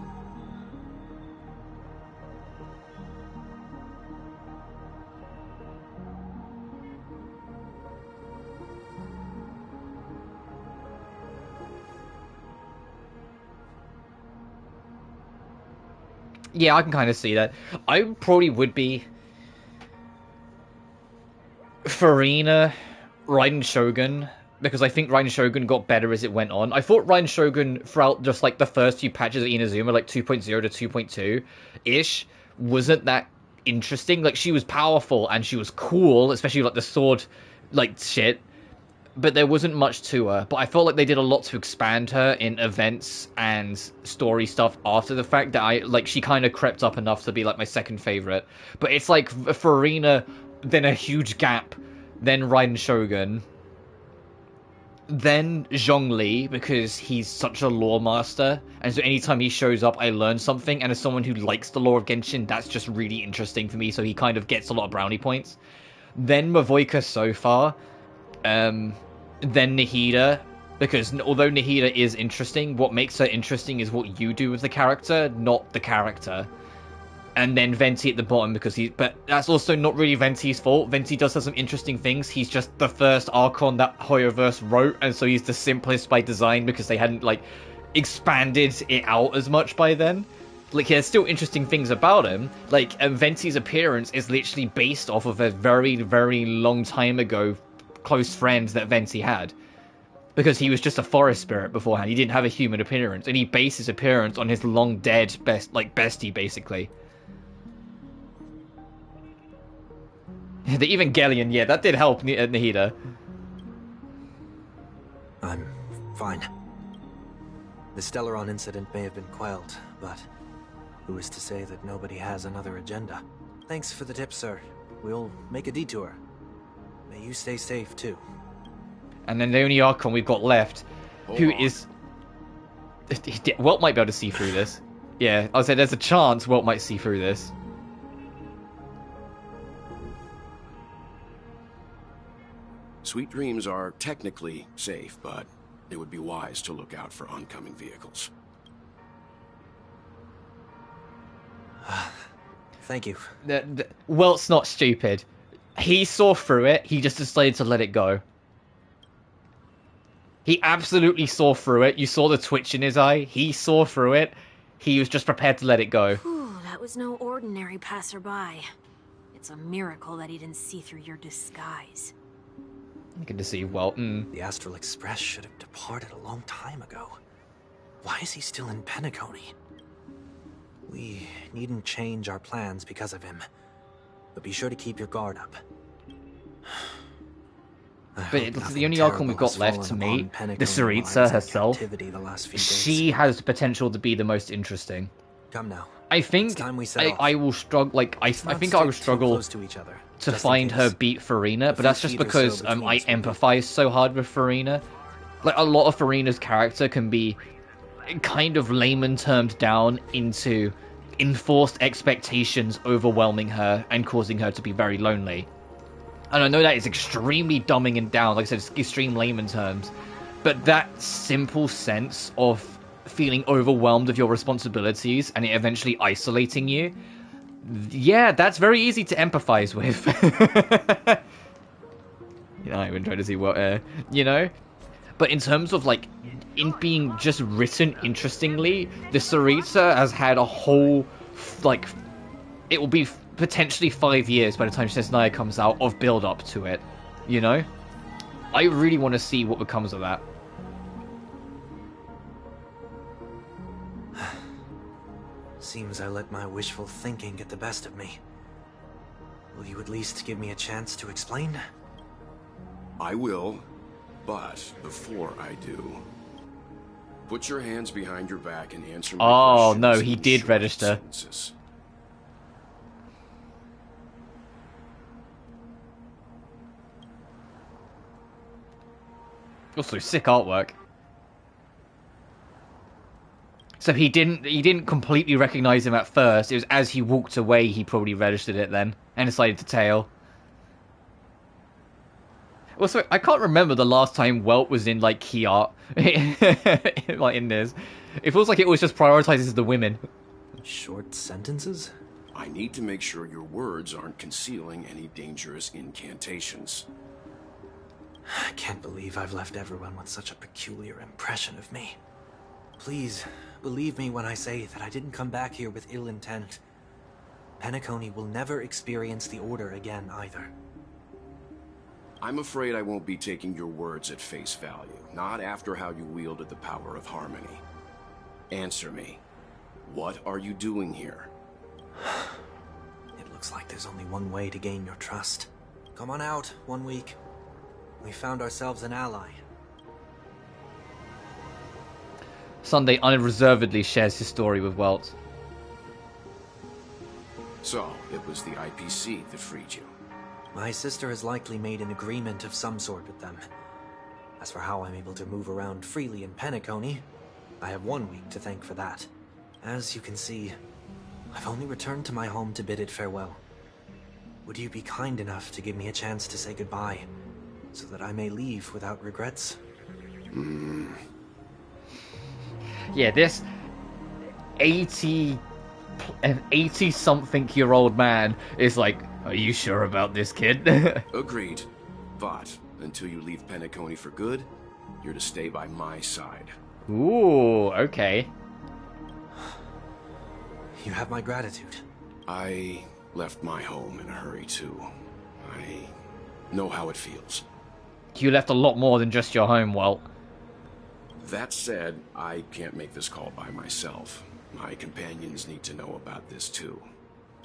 Yeah, I can kind of see that. I probably would be Furina, Raiden Shogun, because I think Raiden Shogun got better as it went on. I thought Raiden Shogun, throughout just like the first few patches of Inazuma, like 2.0 to 2.2-ish, wasn't that interesting. Like, she was powerful and she was cool, especially like the sword, like, shit. But there wasn't much to her. But I felt like they did a lot to expand her in events and story stuff after the fact that she kind of crept up enough to be like my second favorite. But it's like Furina, then a huge gap, then Raiden Shogun, then Zhongli, because he's such a lore master, and so anytime he shows up I learn something, and as someone who likes the lore of Genshin, that's just really interesting for me, so he kind of gets a lot of brownie points. Then Mavoika so far, then Nihida, because although Nihida is interesting, what makes her interesting is what you do with the character, not the character. And then Venti at the bottom, but that's also not really Venti's fault. Venti does have some interesting things. He's just the first Archon that Hoyoverse wrote, and so he's the simplest by design because they hadn't, like, expanded it out as much by then. Like, there's still interesting things about him. Like, Venti's appearance is literally based off of a very, very long time ago close friend that Venti had. Because he was just a forest spirit beforehand. He didn't have a human appearance, and he based his appearance on his long dead bestie, basically. The Evangelion, yeah, that did help Nihida. I'm fine. The Stellaron incident may have been quelled, but who is to say that nobody has another agenda? Thanks for the tip, sir. We'll make a detour. May you stay safe, too. And then the only Archon we've got left, who is... Welt might be able to see through this. Yeah, I would say there's a chance Welt might see through this. Sweet Dreams are technically safe, but it would be wise to look out for oncoming vehicles. Thank you. Welt's not stupid. He saw through it, he just decided to let it go. He absolutely saw through it. You saw the twitch in his eye. He saw through it. He was just prepared to let it go. Whew, that was no ordinary passerby. It's a miracle that he didn't see through your disguise. Good to see Welt. The Astral Express should have departed a long time ago. Why is he still in Penacony? We needn't change our plans because of him. But be sure to keep your guard up. But the only Archon we've got left to meet, the Tsaritsa herself, she has the potential to be the most interesting. Come now. I think I will struggle. Like I think I will struggle to find her beat Furina, but that's just because I empathize so hard with Furina. Like a lot of Furina's character can be kind of layman termed down into enforced expectations overwhelming her and causing her to be very lonely. And I know that is extremely dumbing it down, like I said, it's extreme layman terms, but that simple sense of feeling overwhelmed with your responsibilities and it eventually isolating you, yeah, that's very easy to empathize with. You know, I'm even trying to see what, you know? But in terms of, like, in being just written interestingly, the Tsaritsa has had a whole, like, it will be potentially 5 years by the time Shesnaya comes out of build-up to it, you know? I really want to see what becomes of that. Seems I let my wishful thinking get the best of me. Will you at least give me a chance to explain? I will, but before I do, put your hands behind your back and answer my questions. Oh, no, he did register. Sentences. Also, sick artwork. So he didn't completely recognize him at first. It was as he walked away he probably registered it then and decided to tail. Also, I can't remember the last time Welt was in like key art, like in this. It feels like it was just prioritizes the women. Short sentences? I need to make sure your words aren't concealing any dangerous incantations. I can't believe I've left everyone with such a peculiar impression of me. Please, believe me when I say that I didn't come back here with ill intent. Penacony will never experience the Order again, either. I'm afraid I won't be taking your words at face value, not after how you wielded the power of harmony. Answer me. What are you doing here? It looks like there's only one way to gain your trust. Come on out, 1 week. We found ourselves an ally. Sunday unreservedly shares his story with Welt. So, it was the IPC that freed you. My sister has likely made an agreement of some sort with them. As for how I'm able to move around freely in Penacony, I have 1 week to thank for that. As you can see, I've only returned to my home to bid it farewell. Would you be kind enough to give me a chance to say goodbye, so that I may leave without regrets? Yeah, this 80-something-year-old man is like, are you sure about this, kid? Agreed. But, until you leave Penacony for good, you're to stay by my side. Ooh, okay. You have my gratitude. I left my home in a hurry, too. I know how it feels. You left a lot more than just your home, Welt. That said, I can't make this call by myself. My companions need to know about this, too.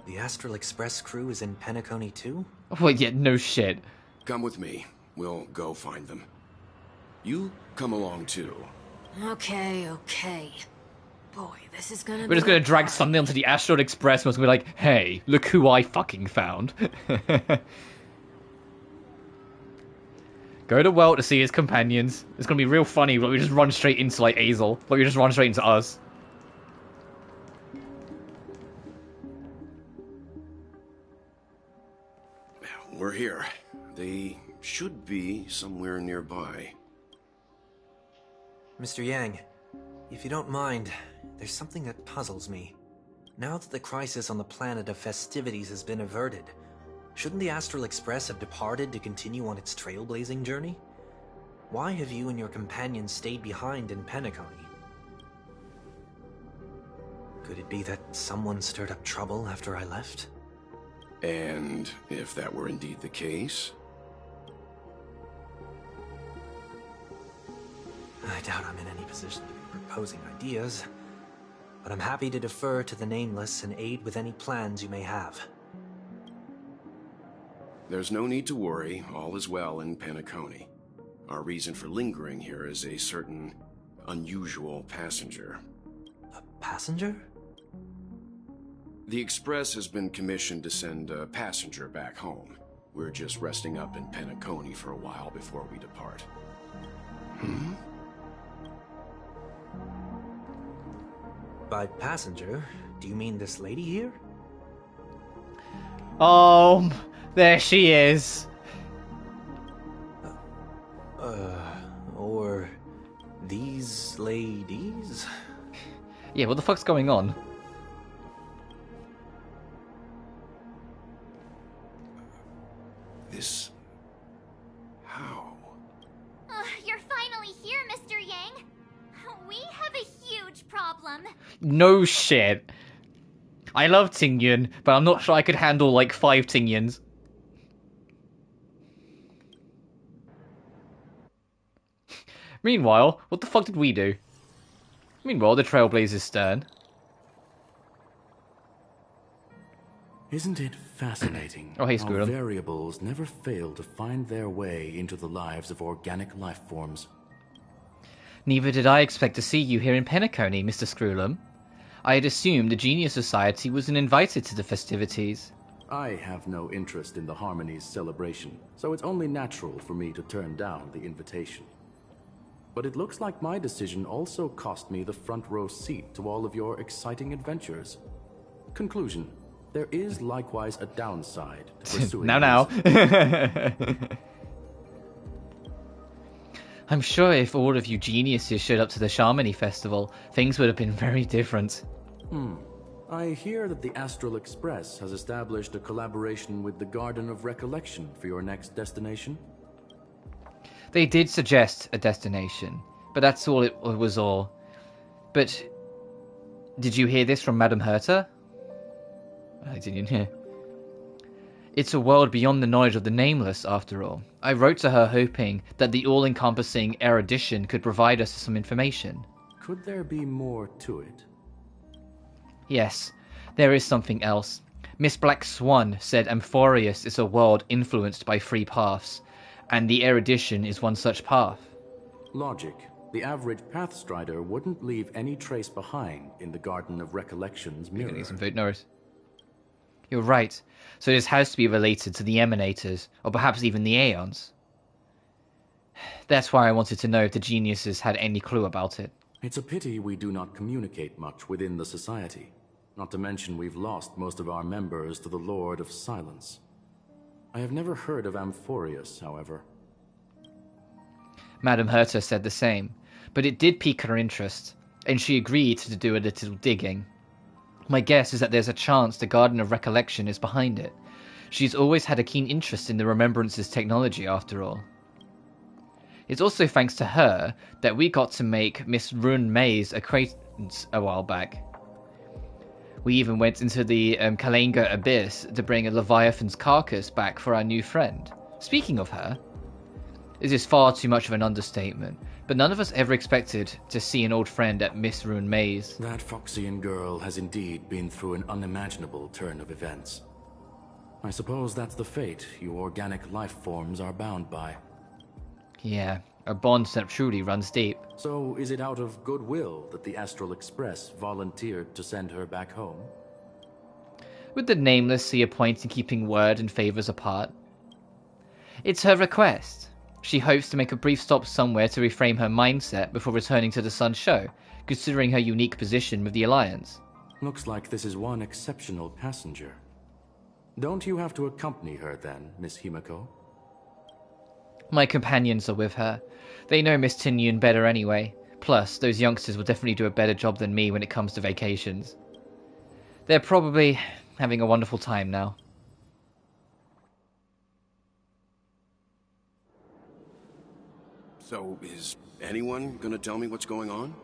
The Astral Express crew is in Penacony, too? Well, yeah, no shit. Come with me. We'll go find them. You come along, too. Okay. Boy, this is gonna be... We're just gonna drag something onto the Astral Express and we're gonna be like, hey, look who I fucking found. Go to Welt to see his companions. It's gonna be real funny, but we just run straight into, like, Azel. Like, we just run straight into us. We're here. They should be somewhere nearby. Mr. Yang, if you don't mind, there's something that puzzles me. Now that the crisis on the planet of festivities has been averted, shouldn't the Astral Express have departed to continue on its trailblazing journey? Why have you and your companions stayed behind in Penacony? Could it be that someone stirred up trouble after I left? And if that were indeed the case? I doubt I'm in any position to be proposing ideas. but I'm happy to defer to the Nameless and aid with any plans you may have. There's no need to worry. All is well in Penacony. Our reason for lingering here is a certain unusual passenger. A passenger? The Express has been commissioned to send a passenger back home. We're just resting up in Penacony for a while before we depart. Hmm? By passenger, do you mean this lady here? Oh, there she is. Or these ladies? Yeah, what the fuck's going on? This... how? You're finally here, Mr. Yang. We have a huge problem. No shit. I love Tingyun, but I'm not sure I could handle like 5 Tingyuns. Meanwhile, what the fuck did we do? Meanwhile, the Trailblazers stern. Isn't it fascinating Oh, hey, how Squirrel. variables never fail to find their way into the lives of organic life forms? Neither did I expect to see you here in Penacony, Mr. Screwlum. I had assumed the Genius Society wasn't invited to the festivities. I have no interest in the Harmony's celebration, so it's only natural for me to turn down the invitation. But it looks like my decision also cost me the front row seat to all of your exciting adventures. Conclusion. There is likewise a downside to pursuing now. I'm sure if all of you geniuses showed up to the Shamani Festival, things would have been very different. I hear that the Astral Express has established a collaboration with the Garden of Recollection for your next destination. They did suggest a destination, but that's all it was all. But did you hear this from Madame Herta? I didn't hear. It's a world beyond the knowledge of the Nameless, after all. I wrote to her hoping that the all-encompassing erudition could provide us some information. Could there be more to it? Yes, there is something else. Miss Black Swan said Amphorius is a world influenced by 3 paths, and the erudition is one such path. Logic. The average Pathstrider wouldn't leave any trace behind in the Garden of Recollection's mirror. Getting some food, Norris. You're right. So this has to be related to the Emanators, or perhaps even the Aeons. That's why I wanted to know if the geniuses had any clue about it. It's a pity we do not communicate much within the society. Not to mention we've lost most of our members to the Lord of Silence. I have never heard of Amphorius, however. Madame Herta said the same, but it did pique her interest, and she agreed to do a little digging. My guess is that there's a chance the Garden of Recollection is behind it. She's always had a keen interest in the Remembrance's technology, after all. It's also thanks to her that we got to make Miss Rune May's acquaintance a while back. We even went into the Kalenga Abyss to bring a Leviathan's carcass back for our new friend. Speaking of her, this is far too much of an understatement, but none of us ever expected to see an old friend at Miss Rune May's. That Foxian girl has indeed been through an unimaginable turn of events. I suppose that's the fate you organic life forms are bound by. Yeah, our bond truly runs deep. So is it out of goodwill that the Astral Express volunteered to send her back home? Would the Nameless see a point in keeping word and favours apart? It's her request. She hopes to make a brief stop somewhere to reframe her mindset before returning to the Sun Show, considering her unique position with the Alliance. Looks like this is one exceptional passenger. Don't you have to accompany her then, Miss Himiko? My companions are with her. They know Miss Tingyun better anyway. Plus, those youngsters will definitely do a better job than me when it comes to vacations. They're probably having a wonderful time now. So, is anyone gonna tell me what's going on?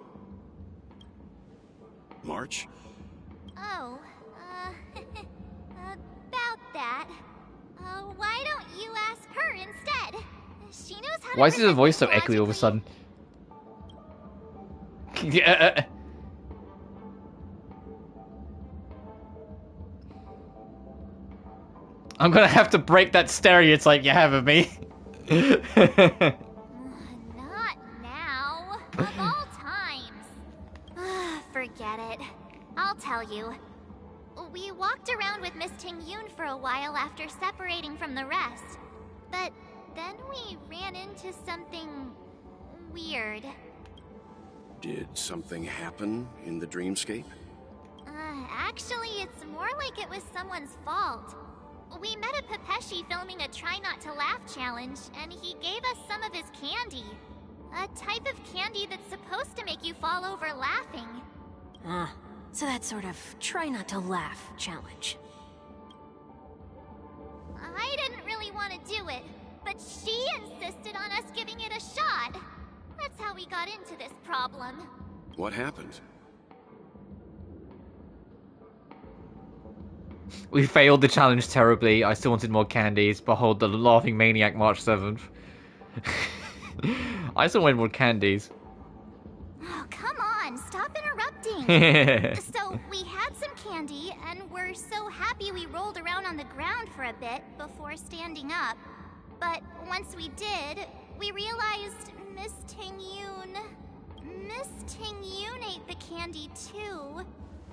March? Oh, about that. Why don't you ask her instead? She knows how to Why is his present voice so things echoey all of a logically. sudden? I'm gonna have to break that stereotype you have of me. Not now. Of all times. Forget it. I'll tell you. We walked around with Miss Tingyun for a while after separating from the rest. But then we ran into something weird. Did something happen in the dreamscape? Actually, it's more like it was someone's fault. We met a Pepeshi filming a Try Not to Laugh challenge, and he gave us some of his candy. A type of candy that's supposed to make you fall over laughing. So that sort of try not to laugh challenge. I didn't really want to do it, but she insisted on us giving it a shot. That's how we got into this problem. What happened? We failed the challenge terribly. I still wanted more candies. Behold the laughing maniac March 7th. I still wanted more candies. Oh, come on, stop interrupting. So we had some candy, and we're so happy we rolled around on the ground for a bit before standing up. But once we did, we realized Miss Tingyun ate the candy too.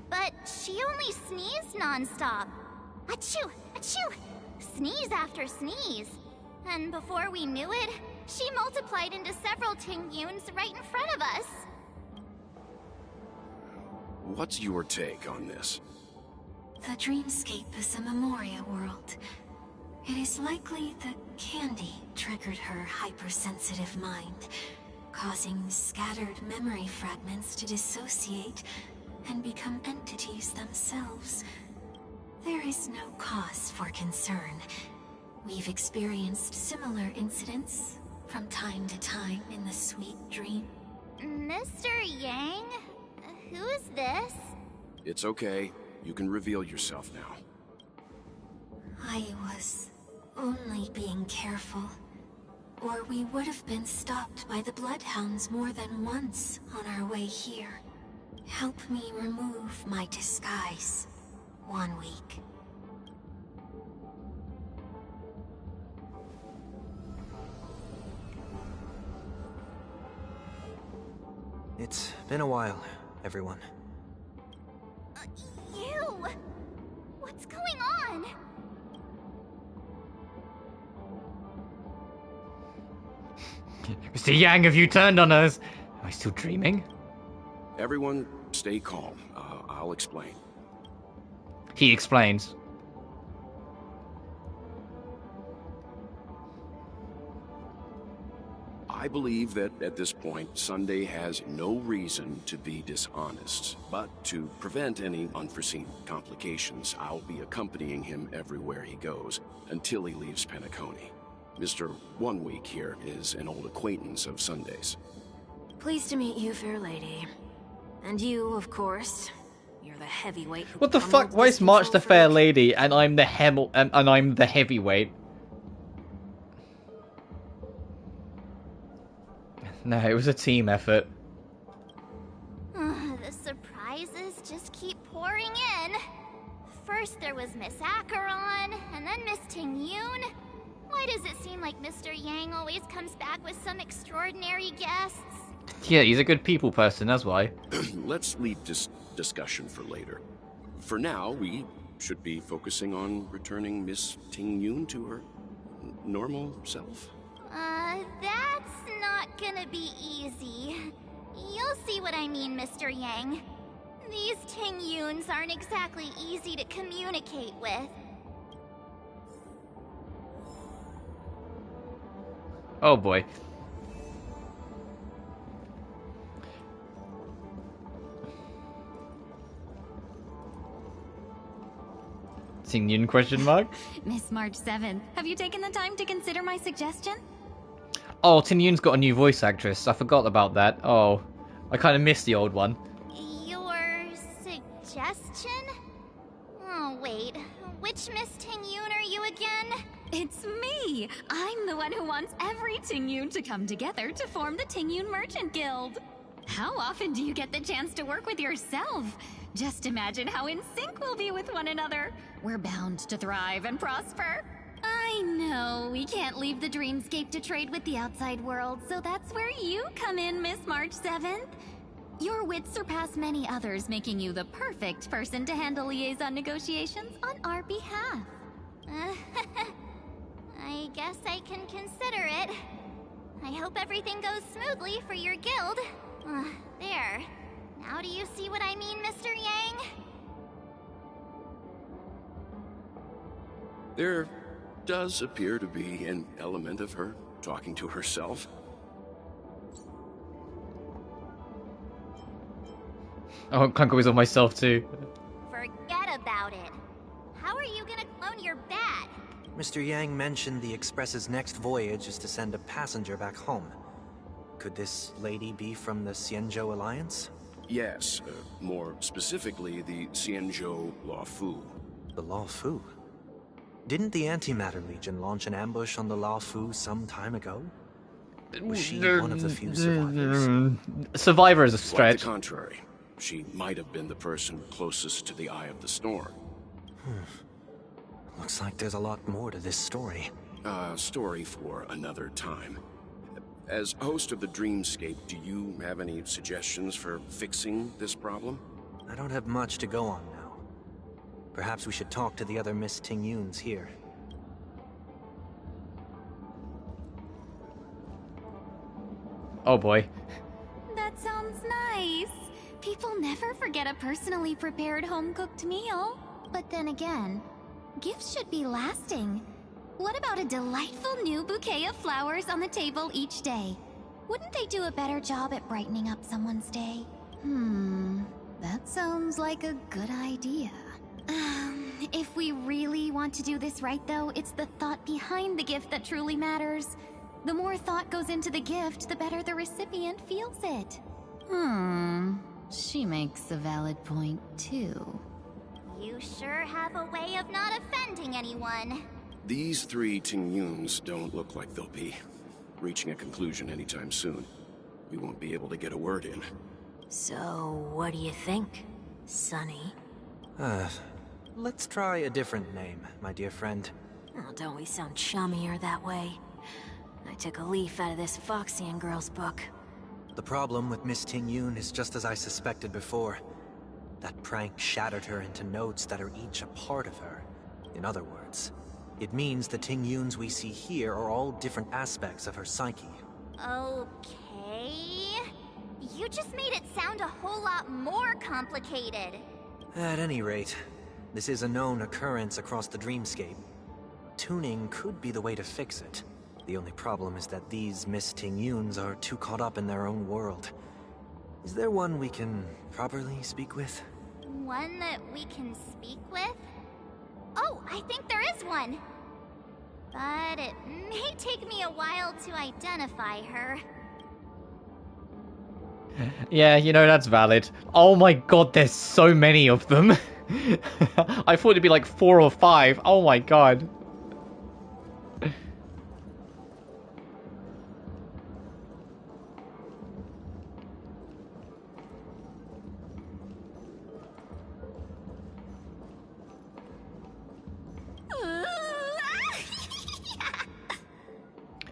But she only sneezed nonstop. Achoo! Achoo! Sneeze after sneeze. And before we knew it, she multiplied into several Tingyuns right in front of us. What's your take on this? The dreamscape is a Memoria world. It is likely the candy triggered her hypersensitive mind, causing scattered memory fragments to dissociate and become entities themselves. There is no cause for concern. We've experienced similar incidents from time to time in the sweet dream. Mr. Yang? Who's this? It's okay. You can reveal yourself now. I was only being careful, or we would have been stopped by the Bloodhounds more than once on our way here. Help me remove my disguise. 1 week. It's been a while, everyone. You! What's going on? Mr. Yang, have you turned on us? Am I still dreaming? Everyone, stay calm. I'll explain. He explains. I believe that at this point, Sunday has no reason to be dishonest. But to prevent any unforeseen complications, I'll be accompanying him everywhere he goes until he leaves Penacony. Mr. 1 Week here is an old acquaintance of Sunday's. Pleased to meet you, fair lady. And you, of course. You're the heavyweight. What the fuck? Why is March the fair lady and I'm the I'm the heavyweight? No, it was a team effort. The surprises just keep pouring in. First there was Miss Acheron, and then Miss Tingyun. Why does it seem like Mr. Yang always comes back with some extraordinary guests? Yeah, he's a good people person, that's why. Let's leave this discussion for later. For now, we should be focusing on returning Miss Tingyun to her normal self. That's not gonna be easy. You'll see what I mean, Mr. Yang. These Tingyuns aren't exactly easy to communicate with. Oh boy. Tingyun question mark? Miss March 7th, have you taken the time to consider my suggestion? Oh, Tingyun's got a new voice actress. I forgot about that. Oh, I kind of missed the old one. Your suggestion? Oh, wait. Which Miss Tingyun are you again? It's me! I'm the one who wants every Tingyun to come together to form the Tingyun Merchant Guild. How often do you get the chance to work with yourself? Just imagine how in sync we'll be with one another. We're bound to thrive and prosper. I know, we can't leave the dreamscape to trade with the outside world, so that's where you come in, Miss March 7th. Your wits surpass many others, making you the perfect person to handle liaison negotiations on our behalf. I guess I can consider it. I hope everything goes smoothly for your guild. There. Now do you see what I mean, Mr. Yang? There does appear to be an element of her talking to herself. Oh, I can't go with myself too. Forget about it. How are you gonna clone your bat? Mr. Yang mentioned the Express's next voyage is to send a passenger back home. Could this lady be from the Xianzhou Alliance? Yes, more specifically, the Xianzhou Luofu. The Luofu? Didn't the Antimatter Legion launch an ambush on the Luofu some time ago? Was she one of the few survivors? Survivor is a Quite stretch. the contrary. She might have been the person closest to the Eye of the Storm. Looks like there's a lot more to this story. Story for another time. As host of the Dreamscape, do you have any suggestions for fixing this problem? I don't have much to go on now. Perhaps we should talk to the other Miss Tingyuns here. Oh boy. That sounds nice. People never forget a personally prepared home-cooked meal. But then again, gifts should be lasting. What about a delightful new bouquet of flowers on the table each day? Wouldn't they do a better job at brightening up someone's day? That sounds like a good idea. If we really want to do this right though, it's the thought behind the gift that truly matters. The more thought goes into the gift, the better the recipient feels it. She makes a valid point too. You sure have a way of not offending anyone. These three Tingyuns don't look like they'll be reaching a conclusion anytime soon. We won't be able to get a word in. So, what do you think, Sonny? Let's try a different name, my dear friend. Oh, don't we sound chummier that way? I took a leaf out of this Foxian girl's book. The problem with Miss Tingyun is just as I suspected before. That prank shattered her into notes that are each a part of her. In other words, it means the Tingyuns we see here are all different aspects of her psyche. Okay... You just made it sound a whole lot more complicated. At any rate, this is a known occurrence across the Dreamscape. Tuning could be the way to fix it. The only problem is that these Miss Tingyuns are too caught up in their own world. Is there one we can properly speak with? One that we can speak with? Oh, I think there is one. But it may take me a while to identify her. Yeah, you know, that's valid. Oh my god, there's so many of them. I thought it'd be like 4 or 5. Oh my god.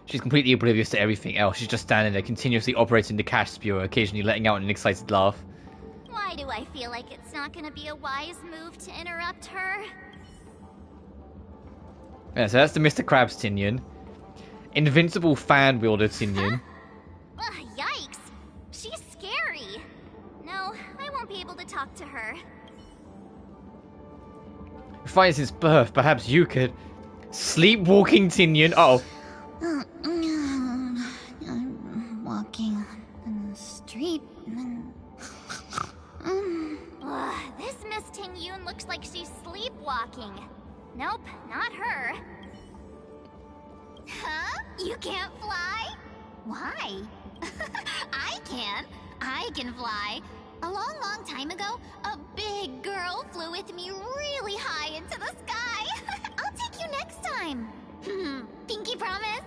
She's completely oblivious to everything else. She's just standing there, continuously operating the cash spewer, occasionally letting out an excited laugh. Why do I feel like it's not gonna be a wise move to interrupt her? Yeah, so that's the Mr. Krabs Tingyun. Invincible fan wielder Tingyun. Yikes! She's scary! No, I won't be able to talk to her. Fight since birth, perhaps you could. Sleepwalking Tingyun. Uh oh. I'm walking in the street and... This Miss Tingyun looks like she's sleepwalking. Nope, not her. Huh? You can't fly? Why? I can. I can fly. A long time ago, a big girl flew with me really high into the sky. I'll take you next time. Pinky promise?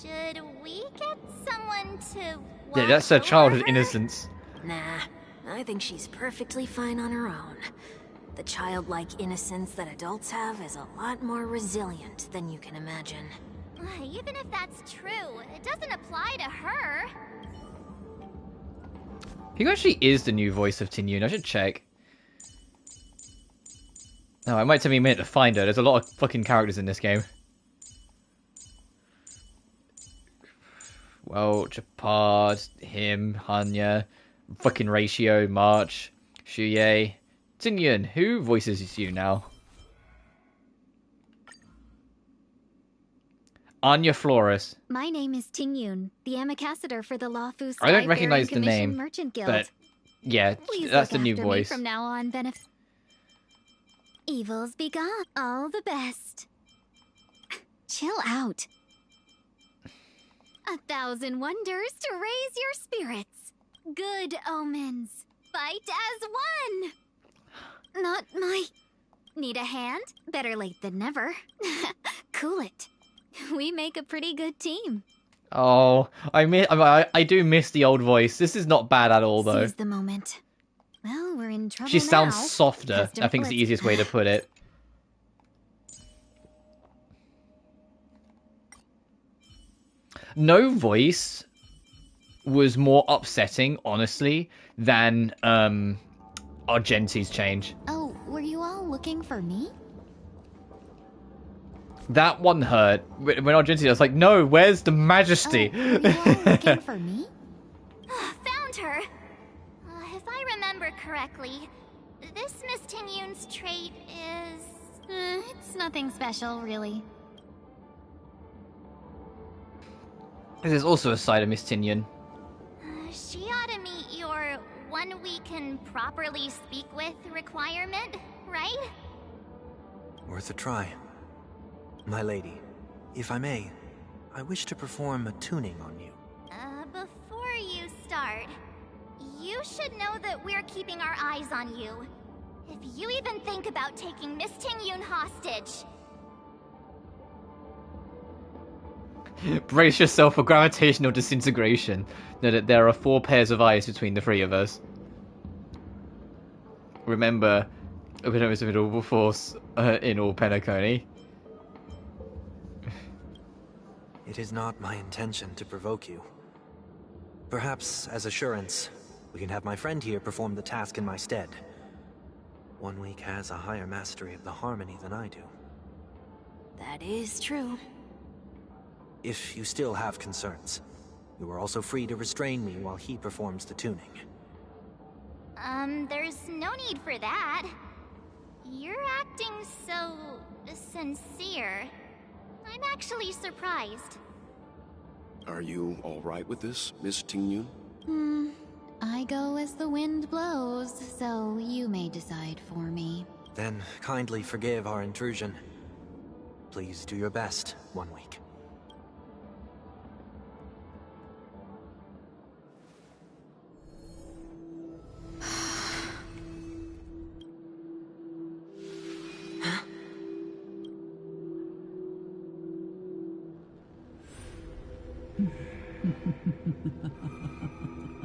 Should we get someone to Yeah, that's her childhood her? innocence. Nah, I think she's perfectly fine on her own. The childlike innocence that adults have is a lot more resilient than you can imagine. Even if that's true, it doesn't apply to her. Who actually is the new voice of Tingyun? I should check. No, it might take me a minute to find her. There's a lot of fucking characters in this game. Well, Chapard, him, Hanya, fucking Ratio, March, Shuye. Tingyun, who voices you now? Anya Flores. My name is Tingyun, the ambassador for the Lawfus. I don't recognize the name, Merchant Guild. but yeah, Please that's the look new after voice. Me from now on, Evils be gone. All the best. Chill out. 1,000 wonders to raise your spirits. Good omens. Fight as one. Not my... Need a hand? Better late than never. Cool it. We make a pretty good team. Oh, I do miss the old voice. This is not bad at all, though. Seize the moment. Well, we're in trouble She sounds now. softer, I think is the easiest way to put it. No voice was more upsetting, honestly, than Argenti's change. Oh, were you all looking for me? That one hurt. When Argenti was like, no, where's the majesty? Oh, were you all looking for me? Found her! If I remember correctly, this Miss Tingyun's trait is... It's nothing special, really. There's also a side of Miss Tingyun. She ought to meet your one we can properly speak with requirement, right? Worth a try. My lady, if I may, I wish to perform a tuning on you. Before you start, you should know that we're keeping our eyes on you. If you even think about taking Miss Tingyun hostage... Brace yourself for gravitational disintegration. Know that there are 4 pairs of eyes between the 3 of us. Remember, we don't miss a force in all Penacony. It is not my intention to provoke you. Perhaps, as assurance, we can have my friend here perform the task in my stead. 1 week has a higher mastery of the harmony than I do. That is true. If you still have concerns, you are also free to restrain me while he performs the tuning. There's no need for that. You're acting so... sincere. I'm actually surprised. Are you all right with this, Miss Tingyun? I go as the wind blows, so you may decide for me. Then kindly forgive our intrusion. Please do your best, 1 week.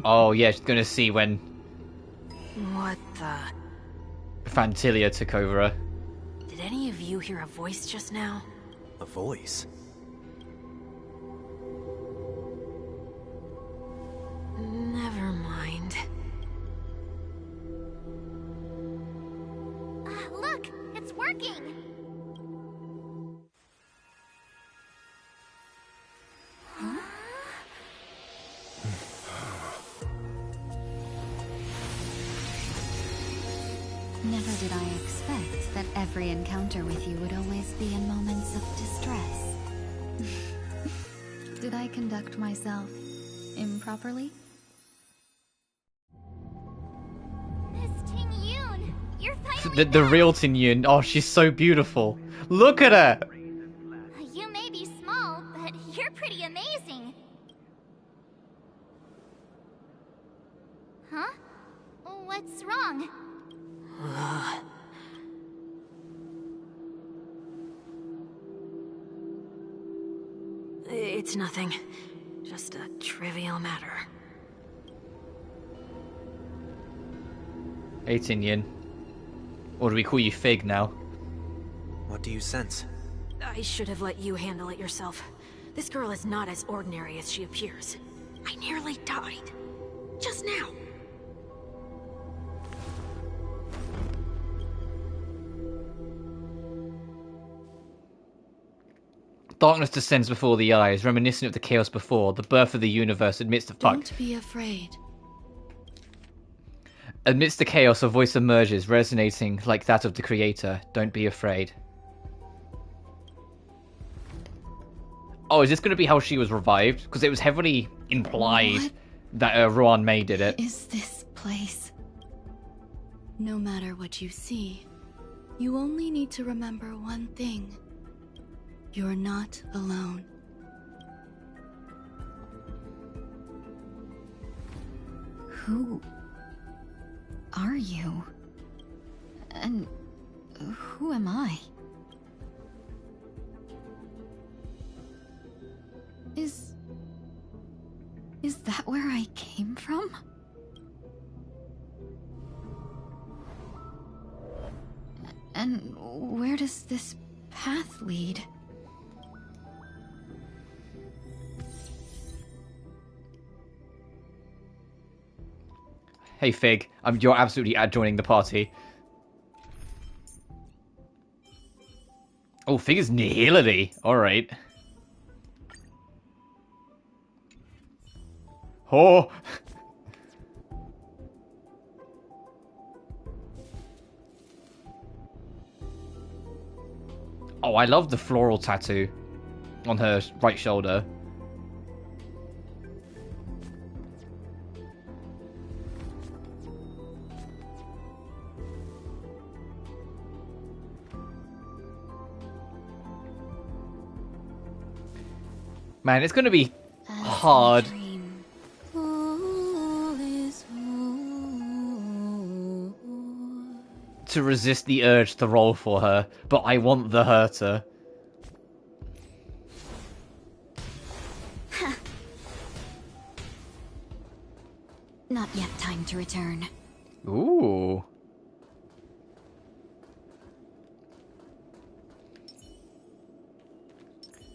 Oh yeah, she's gonna see when What the... Fantilia took over her. Did any of you hear a voice just now? A voice? Never mind. Look! It's working! Never did I expect that every encounter with you would always be in moments of distress. Did I conduct myself improperly? Miss Tingyun! You're finally The real Tingyun. Oh, she's so beautiful. Look at her! You may be small, but you're pretty amazing. Huh? What's wrong? It's nothing. Just a trivial matter. Hey, Tingyun. Or do we call you Fig now? What do you sense? I should have let you handle it yourself. This girl is not as ordinary as she appears. I nearly died. Just now. Darkness descends before the eyes, reminiscent of the chaos before, the birth of the universe amidst the fuck. Don't be afraid. Amidst the chaos, a voice emerges, resonating like that of the creator. Don't be afraid. Oh, is this going to be how she was revived? Because it was heavily implied that Ruan Mei did it. Is this place? No matter what you see, you only need to remember one thing. You're not alone. Who are you? And who am I? Is that where I came from? And where does this path lead? Hey Fig, you're absolutely joining the party. Oh, Fig is nihility. Alright. Oh! Oh, I love the floral tattoo on her right shoulder. Man, it's gonna be hard to resist the urge to roll for her, but I want the hurter. Not yet time to return. Ooh.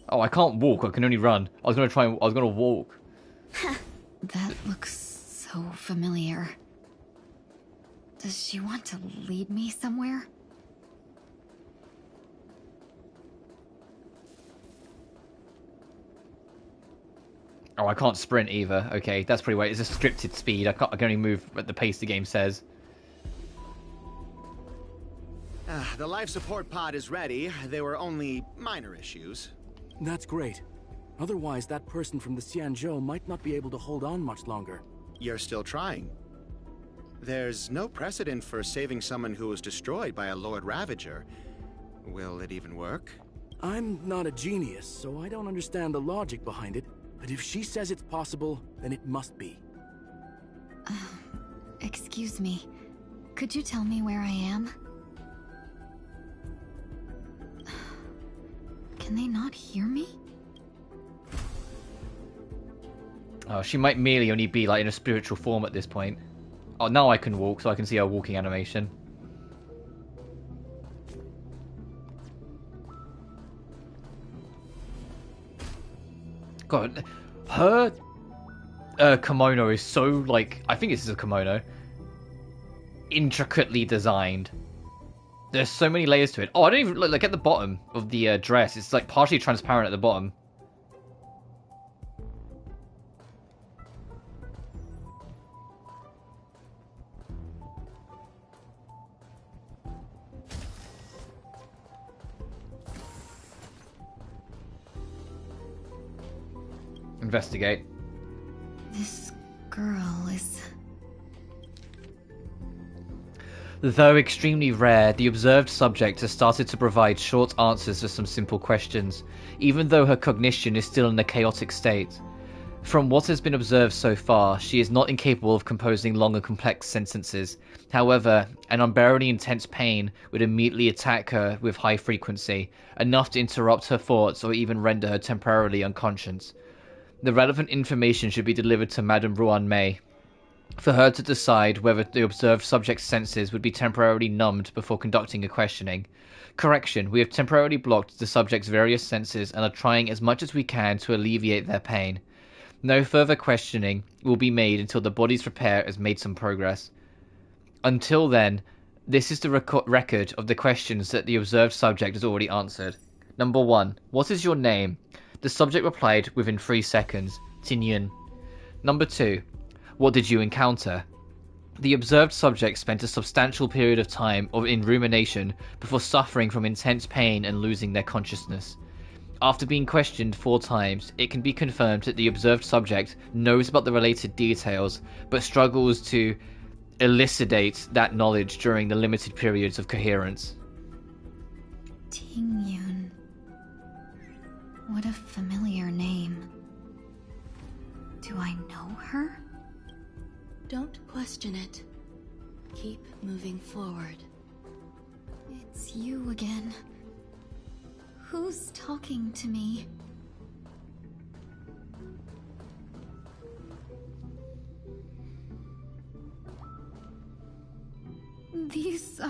Oh, I can't walk. I can only run. I was gonna walk. That looks so familiar. Does she want to lead me somewhere? Oh, I can't sprint either. Okay, that's pretty weird. It's a scripted speed. I can only move at the pace the game says. The life support pod is ready. There were only minor issues. That's great. Otherwise, that person from the Xianzhou might not be able to hold on much longer. You're still trying. There's no precedent for saving someone who was destroyed by a Lord Ravager. Will it even work? I'm not a genius, so I don't understand the logic behind it. But if she says it's possible, then it must be. Excuse me. Could you tell me where I am? Can they not hear me? Oh, she might merely only be like in a spiritual form at this point. Oh, now I can walk, so I can see her walking animation. God, her kimono is so, like, I think this is a kimono, intricately designed. There's so many layers to it. Oh, I don't even look, like at the bottom of the dress. It's like partially transparent at the bottom. Investigate. This girl is... Though extremely rare, the observed subject has started to provide short answers to some simple questions, even though her cognition is still in a chaotic state. From what has been observed so far, she is not incapable of composing long and complex sentences. However, an unbearably intense pain would immediately attack her with high frequency, enough to interrupt her thoughts or even render her temporarily unconscious. The relevant information should be delivered to Madame Ruan Mei. for her to decide whether the observed subject's senses would be temporarily numbed before conducting a questioning. Correction, we have temporarily blocked the subject's various senses and are trying as much as we can to alleviate their pain. No further questioning will be made until the body's repair has made some progress. Until then, this is the record of the questions that the observed subject has already answered. Number 1. What is your name? The subject replied within 3 seconds. Tingyun. Number 2. What did you encounter? The observed subject spent a substantial period of time in rumination before suffering from intense pain and losing their consciousness. After being questioned 4 times, it can be confirmed that the observed subject knows about the related details, but struggles to elucidate that knowledge during the limited periods of coherence. Tingyun. What a familiar name. Do I know her? Don't question it. Keep moving forward. It's you again. Who's talking to me? These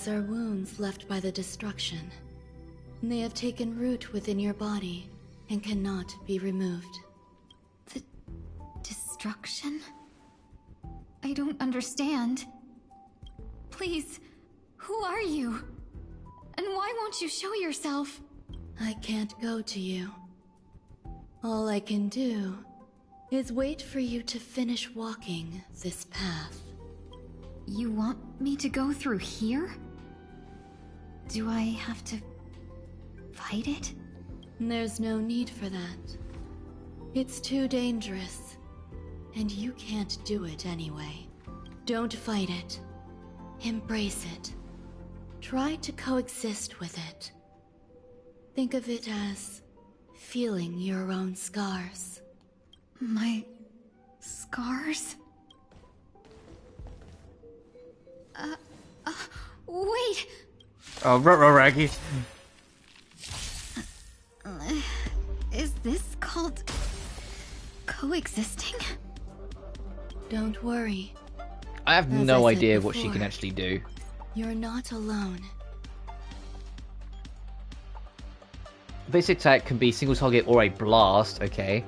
are wounds left by the destruction. They have taken root within your body and cannot be removed. The destruction? I don't understand. Please, who are you? And why won't you show yourself? I can't go to you. All I can do is wait for you to finish walking this path. You want me to go through here? Do I have to fight it? There's no need for that. It's too dangerous, and you can't do it anyway. Don't fight it. Embrace it. Try to coexist with it. Think of it as feeling your own scars. My scars? Wait! Oh, Raggy. Is this called coexisting? Don't worry. I have no idea what she can actually do. You're not alone. Basic attack can be single target or a blast, okay.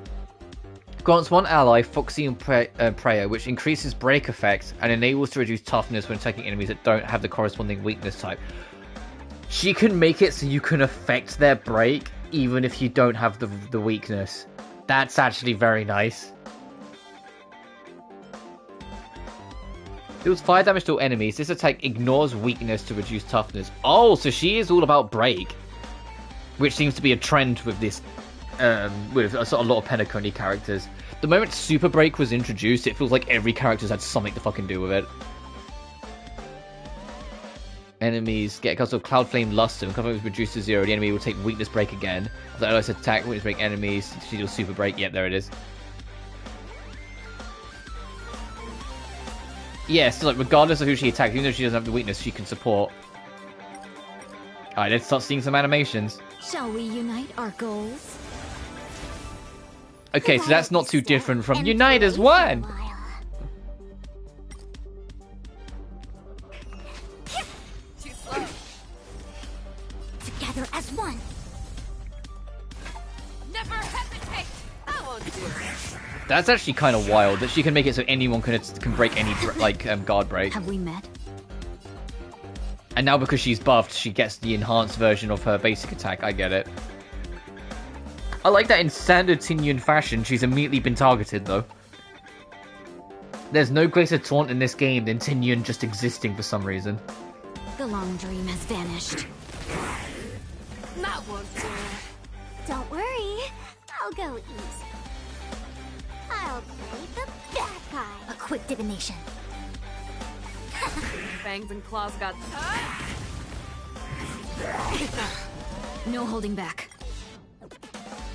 Grants one ally Foxy and Prayer, which increases break effect and enables to reduce toughness when attacking enemies that don't have the corresponding weakness type. She can make it so you can affect their break even if you don't have the weakness. That's actually very nice. Deals fire damage to all enemies. This attack ignores weakness to reduce toughness. Oh, so she is all about break, which seems to be a trend with this, with a lot of Penacony characters. The moment Super Break was introduced, it feels like every character's had something to fucking do with it. Enemies get a cast of Cloud Flame Luster. When cover is reduced to 0, the enemy will take Weakness Break again. The allies attack, Weakness Break enemies. She deals Super Break. Yep, there it is. Yeah, so like regardless of who she attacks, even though she doesn't have the weakness, she can support. Alright, let's start seeing some animations. Shall we unite our goals? Okay, so that's not too different from Unite as One! Together as one. Never hesitate! I won't do it. That's actually kind of wild, that she can make it so anyone can break any, guard break. Have we met? And now because she's buffed, she gets the enhanced version of her basic attack. I get it. I like that in standard Tingyun fashion, she's immediately been targeted, though. There's no greater taunt in this game than Tingyun just existing for some reason. The long dream has vanished. That won't do. Don't worry, I'll go easy. I'll play the bad guy. A quick divination. Fangs and claws got touched. No holding back.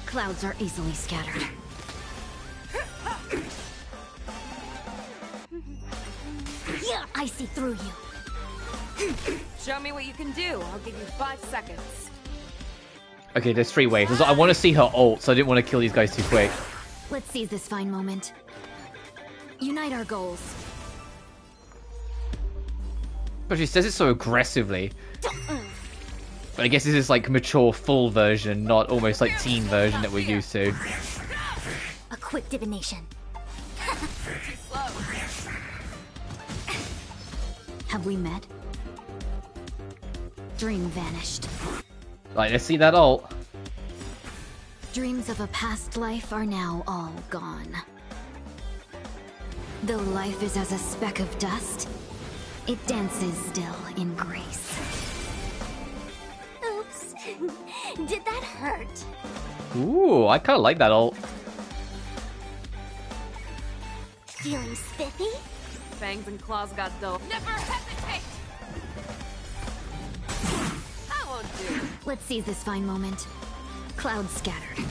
Clouds are easily scattered. Yeah, I see through you. Show me what you can do. I'll give you 5 seconds. Okay, there's 3 waves. I want to see her ult, so I didn't want to kill these guys too quick. Let's seize this fine moment. Unite our goals. But she says it so aggressively. But I guess this is like mature full version, not almost like teen version that we're used to. A quick divination. Have we met? Dream vanished. Right, let's see that ult. Dreams of a past life are now all gone. Though life is as a speck of dust, it dances still in grace. Oops. Did that hurt? Ooh, I kind of like that ult. Feeling spiffy? Fangs and claws got dull. Never hesitate! I won't do. Let's seize this fine moment. Clouds scattered.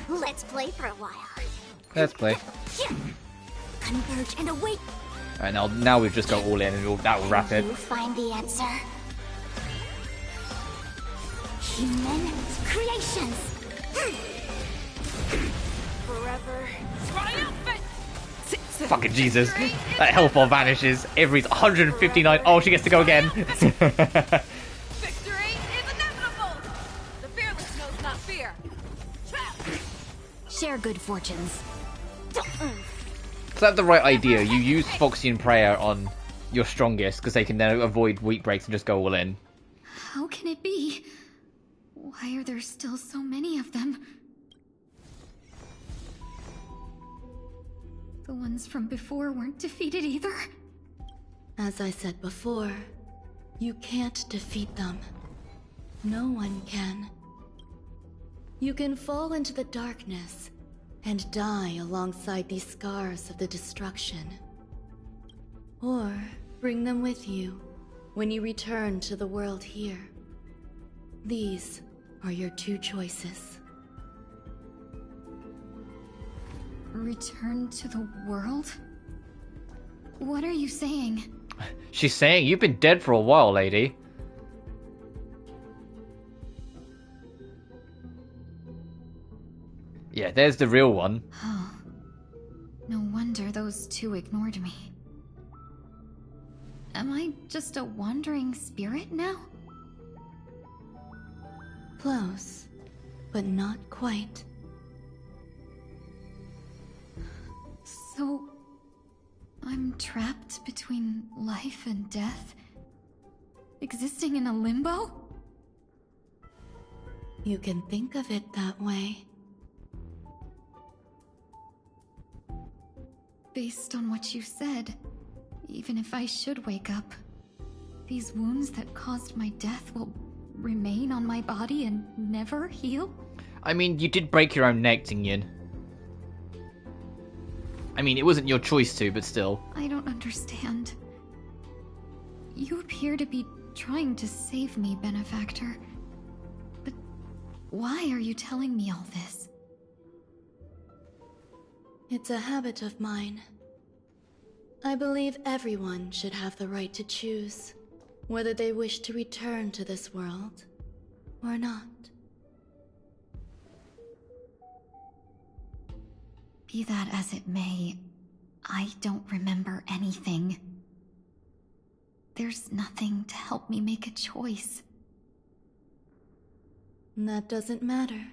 Let's play for a while. Let's play. Converge and await. Alright, now we've just got all in and that will wrap it. You find the answer. Human creations. Forever triumphant! Fucking Jesus. That health bar vanishes every 159. Oh, she gets to go again. Victory is inevitable! The fearless knows not fear. Share good fortunes. So I have the right idea. You use Foxian Prayer on your strongest because they can then avoid weak breaks and just go all in. How can it be? Why are there still so many of them? The ones from before weren't defeated either? As I said before, you can't defeat them. No one can. You can fall into the darkness and die alongside these scars of the destruction. Or bring them with you when you return to the world here. These are your two choices. Return to the world? What are you saying? She's saying you've been dead for a while, lady. Yeah, there's the real one. Oh. No wonder those two ignored me. Am I just a wandering spirit now? Close, but not quite. So, I'm trapped between life and death? Existing in a limbo? You can think of it that way. Based on what you said, even if I should wake up, these wounds that caused my death will remain on my body and never heal? I mean, you did break your own neck, Tingyun. I mean, it wasn't your choice to, but still. I don't understand. You appear to be trying to save me, Benefactor. But why are you telling me all this? It's a habit of mine. I believe everyone should have the right to choose whether they wish to return to this world or not. Be that as it may, I don't remember anything. There's nothing to help me make a choice. That doesn't matter.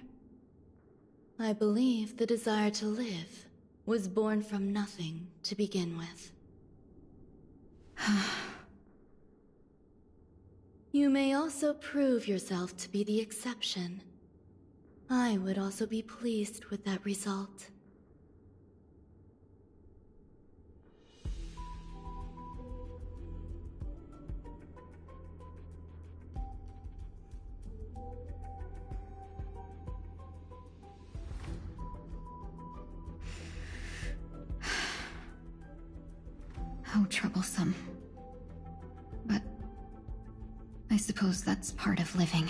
I believe the desire to live was born from nothing to begin with. You may also prove yourself to be the exception. I would also be pleased with that result. How troublesome. But I suppose that's part of living.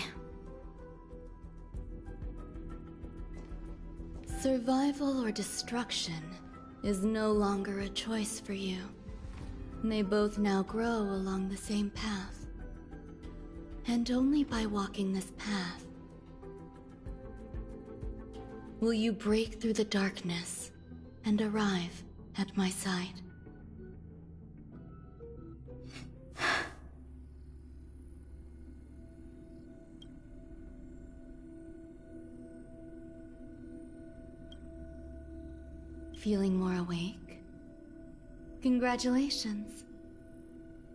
Survival or destruction is no longer a choice for you. They both now grow along the same path. And only by walking this path will you break through the darkness and arrive at my side. Feeling more awake? Congratulations.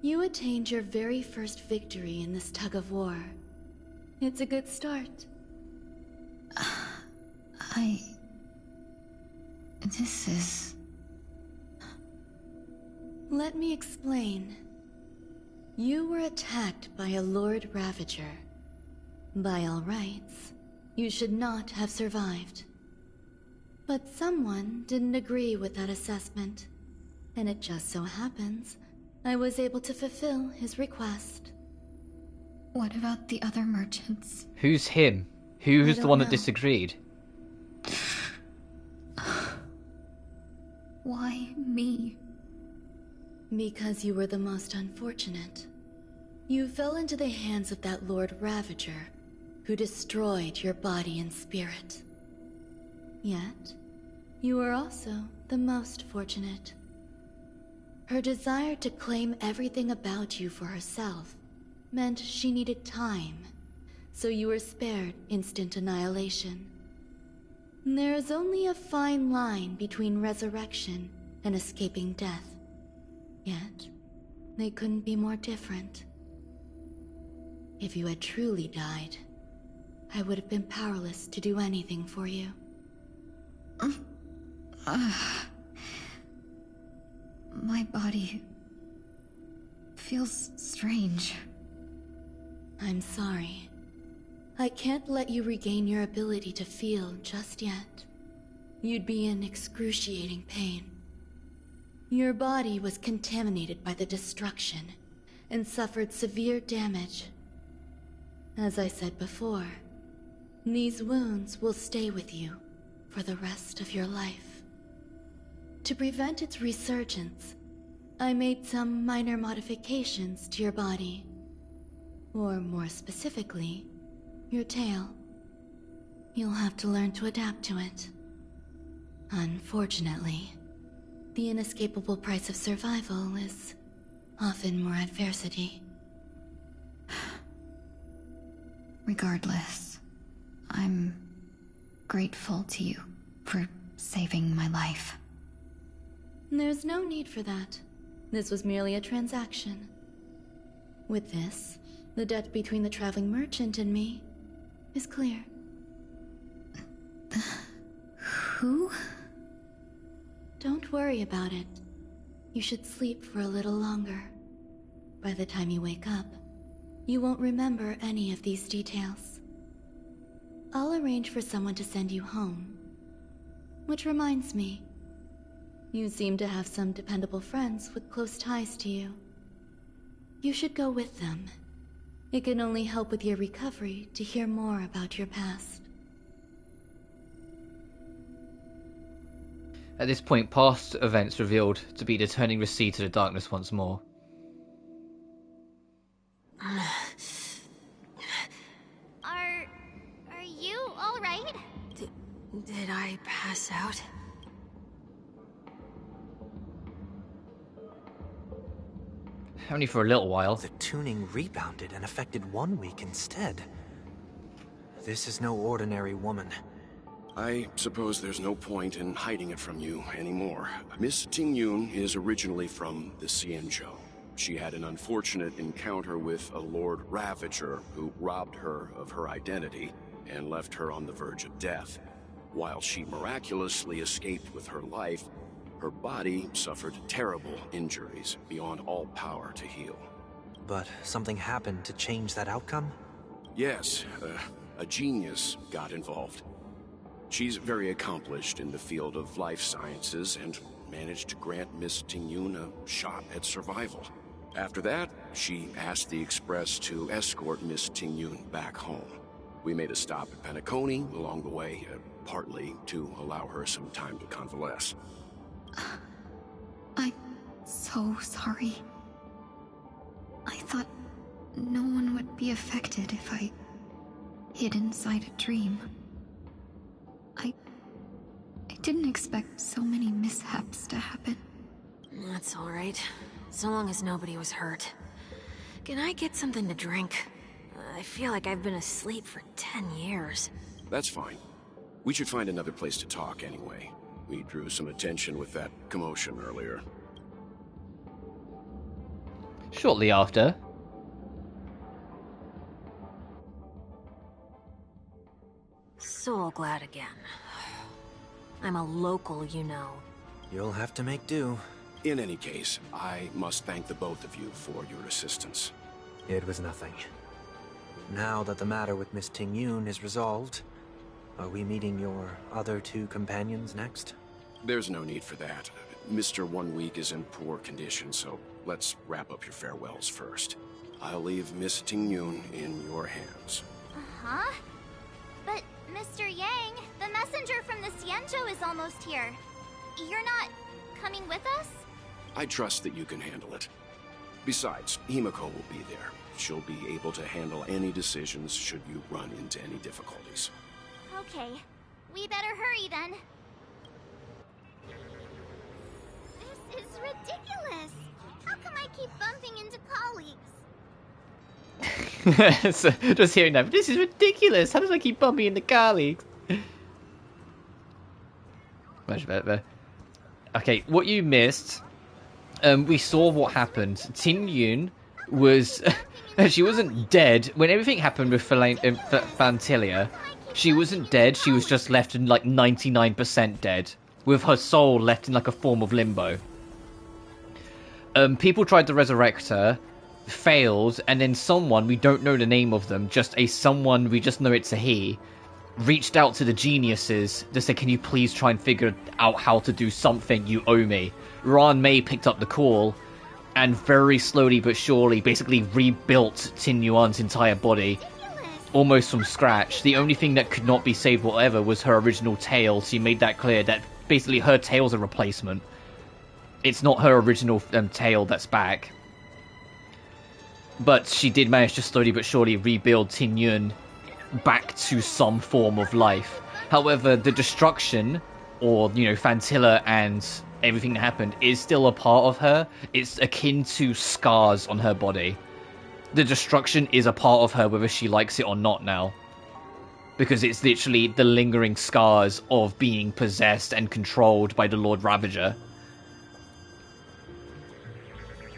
You attained your very first victory in this tug of war. It's a good start. This is... Let me explain. You were attacked by a Lord Ravager. By all rights, you should not have survived. But someone didn't agree with that assessment, and it just so happens I was able to fulfill his request. What about the other merchants? Who's him? Who's the one that know. disagreed? Why me? Because you were the most unfortunate. You fell into the hands of that Lord Ravager, who destroyed your body and spirit. Yet, you were also the most fortunate. Her desire to claim everything about you for herself meant she needed time, so you were spared instant annihilation. There is only a fine line between resurrection and escaping death. Yet, they couldn't be more different. If you had truly died, I would have been powerless to do anything for you. My body feels strange. I'm sorry. I can't let you regain your ability to feel just yet. You'd be in excruciating pain. Your body was contaminated by the destruction and suffered severe damage. As I said before, these wounds will stay with you for the rest of your life. To prevent its resurgence, I made some minor modifications to your body. Or more specifically, your tail. You'll have to learn to adapt to it. Unfortunately, the inescapable price of survival is often more adversity. Regardless, I'm grateful to you for saving my life. There's no need for that. This was merely a transaction. With this, the debt between the traveling merchant and me is clear. Who? Don't worry about it. You should sleep for a little longer. By the time you wake up, you won't remember any of these details. I'll arrange for someone to send you home. Which reminds me, you seem to have some dependable friends with close ties to you. You should go with them. It can only help with your recovery to hear more about your past. At this point, past events revealed to be the turning recede to the darkness once more. Are you all right? Did I pass out? Only for a little while. The tuning rebounded and affected 1 week instead. This is no ordinary woman. I suppose there's no point in hiding it from you anymore. Miss Tingyun is originally from the Xianzhou. She had an unfortunate encounter with a Lord Ravager who robbed her of her identity and left her on the verge of death. While she miraculously escaped with her life, her body suffered terrible injuries beyond all power to heal. But something happened to change that outcome? Yes, a genius got involved. She's very accomplished in the field of life sciences and managed to grant Miss Tingyun a shot at survival. After that, she asked the Express to escort Miss Tingyun back home. We made a stop at Penacony along the way, partly to allow her some time to convalesce. I'm so sorry. I thought no one would be affected if I hid inside a dream. I didn't expect so many mishaps to happen. That's alright. So long as nobody was hurt. Can I get something to drink? I feel like I've been asleep for 10 years. That's fine. We should find another place to talk anyway. We drew some attention with that commotion earlier. Shortly after. So glad again. I'm a local, you know. You'll have to make do. In any case, I must thank the both of you for your assistance. It was nothing. Now that the matter with Miss Tingyun is resolved, are we meeting your other two companions next? There's no need for that. Mr. 1 Week is in poor condition, so let's wrap up your farewells first. I'll leave Miss Tingyun in your hands. Uh-huh. But, Mr. Yang, the messenger from the Xianzhou is almost here. You're not coming with us? I trust that you can handle it. Besides, Himiko will be there. She'll be able to handle any decisions should you run into any difficulties. Okay. We better hurry then. This is ridiculous. How come I keep bumping into colleagues? So, just hearing that, this is ridiculous. How does I keep bumping into colleagues? Much better. Okay, what you missed, we saw what happened. Tingyun was... she wasn't dead. When everything happened with Fantilia, she wasn't dead. She was just left in like 99% dead. With her soul left in like a form of limbo. People tried to resurrect her, failed, and then someone, we don't know the name of them, just a someone, we just know it's a he, reached out to the geniuses to say, can you please try and figure out how to do something, you owe me. Ran Mei picked up the call, and very slowly but surely basically rebuilt Tingyun's entire body, almost from scratch. The only thing that could not be saved whatever was her original tail. She made that clear, that basically her tail's a replacement. It's not her original tail that's back. But she did manage to slowly but surely rebuild Tingyun back to some form of life. However, the destruction, or, you know, Fantilla and everything that happened, is still a part of her. It's akin to scars on her body. The destruction is a part of her whether she likes it or not now. Because it's literally the lingering scars of being possessed and controlled by the Lord Ravager.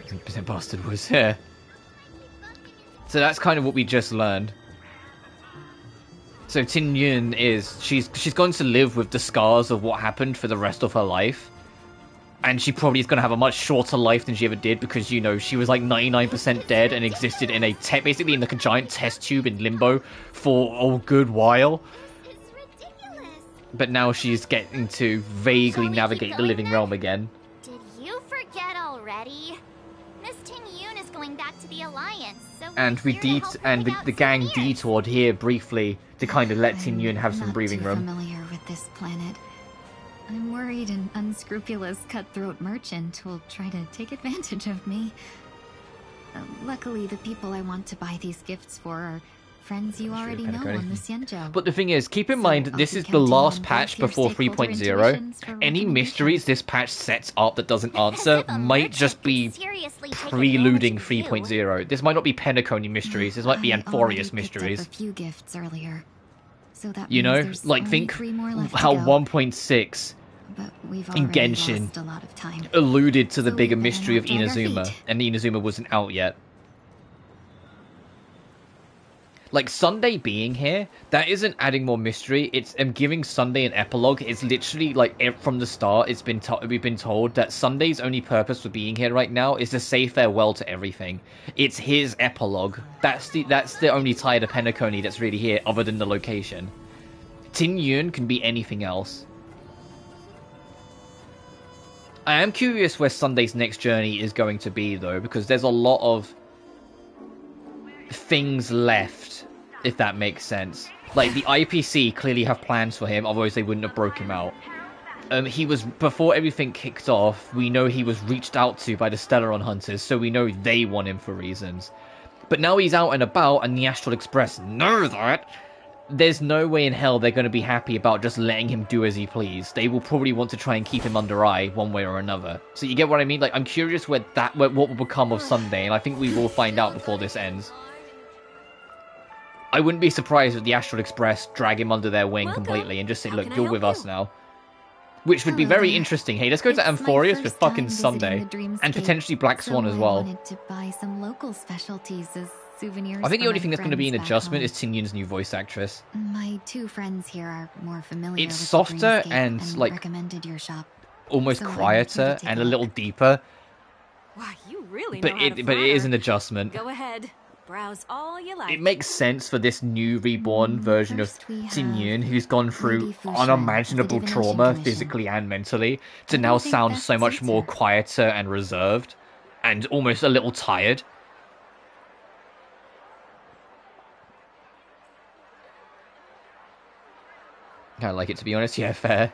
The bastard was here. So that's kind of what we just learned. So Tingyun is... She's going to live with the scars of what happened for the rest of her life. And she probably is going to have a much shorter life than she ever did because, you know, she was like 99% dead and existed in a... basically in like a giant test tube in limbo for a good while. But now she's getting to vaguely navigate the living realm again. Did you forget already? Miss Tingyun is going back to the Alliance, so And the gang detoured here briefly to kind of let Tingyun have some breathing room. Familiar with this planet. I'm worried an unscrupulous cutthroat merchant will try to take advantage of me. Luckily, the people I want to buy these gifts for are friends you already know on the Xianzhou. But the thing is, keep in mind, this is the last patch before 3.0. Any mysteries this patch sets up that doesn't answer might just be preluding 3.0. This might not be Penacony mysteries, this might be Amphorius mysteries. A few gifts earlier. So that you know, like think how 1.6 in Genshin alluded to the bigger mystery of Inazuma, and Inazuma wasn't out yet. Like, Sunday being here, that isn't adding more mystery, it's giving Sunday an epilogue. It's literally, like, from the start, we've been told that Sunday's only purpose for being here right now is to say farewell to everything. It's his epilogue. That's the only tie to Penacony that's really here, other than the location. Tingyun can be anything else. I am curious where Sunday's next journey is going to be, though, because there's a lot of things left, if that makes sense. Like, the IPC clearly have plans for him, otherwise they wouldn't have broke him out. He was, before everything kicked off, we know he was reached out to by the Stellaron Hunters, so we know they want him for reasons. But now he's out and about, and the Astral Express know that. there's no way in hell they're going to be happy about just letting him do as he please. They will probably want to try and keep him under eye one way or another. So you get what I mean? Like, I'm curious what will become of Sunday, and I think we will find out before this ends. I wouldn't be surprised if the Astral Express drag him under their wing completely and just say, look, you're with us now. Which would be very interesting. Hey, let's go to Amphorius with fucking Sunday. And potentially Black Swan as well. I wanted to buy some local specialties as souvenirs. I think the for only my thing that's going to be an friends back adjustment home. is Tingyun's new voice actress. My two friends here are more familiar It's with softer the dreamscape and, like, recommended your shop. Almost So I quieter wanted to take and a a little deeper. Wow, you really But know how to it is flatter. an adjustment. Go ahead. Browse all you like. It makes sense for this new reborn version of Tingyun, who's gone through unimaginable trauma physically and mentally, to now sound so much more quieter and reserved, and almost a little tired. I like it, to be honest. Yeah, fair.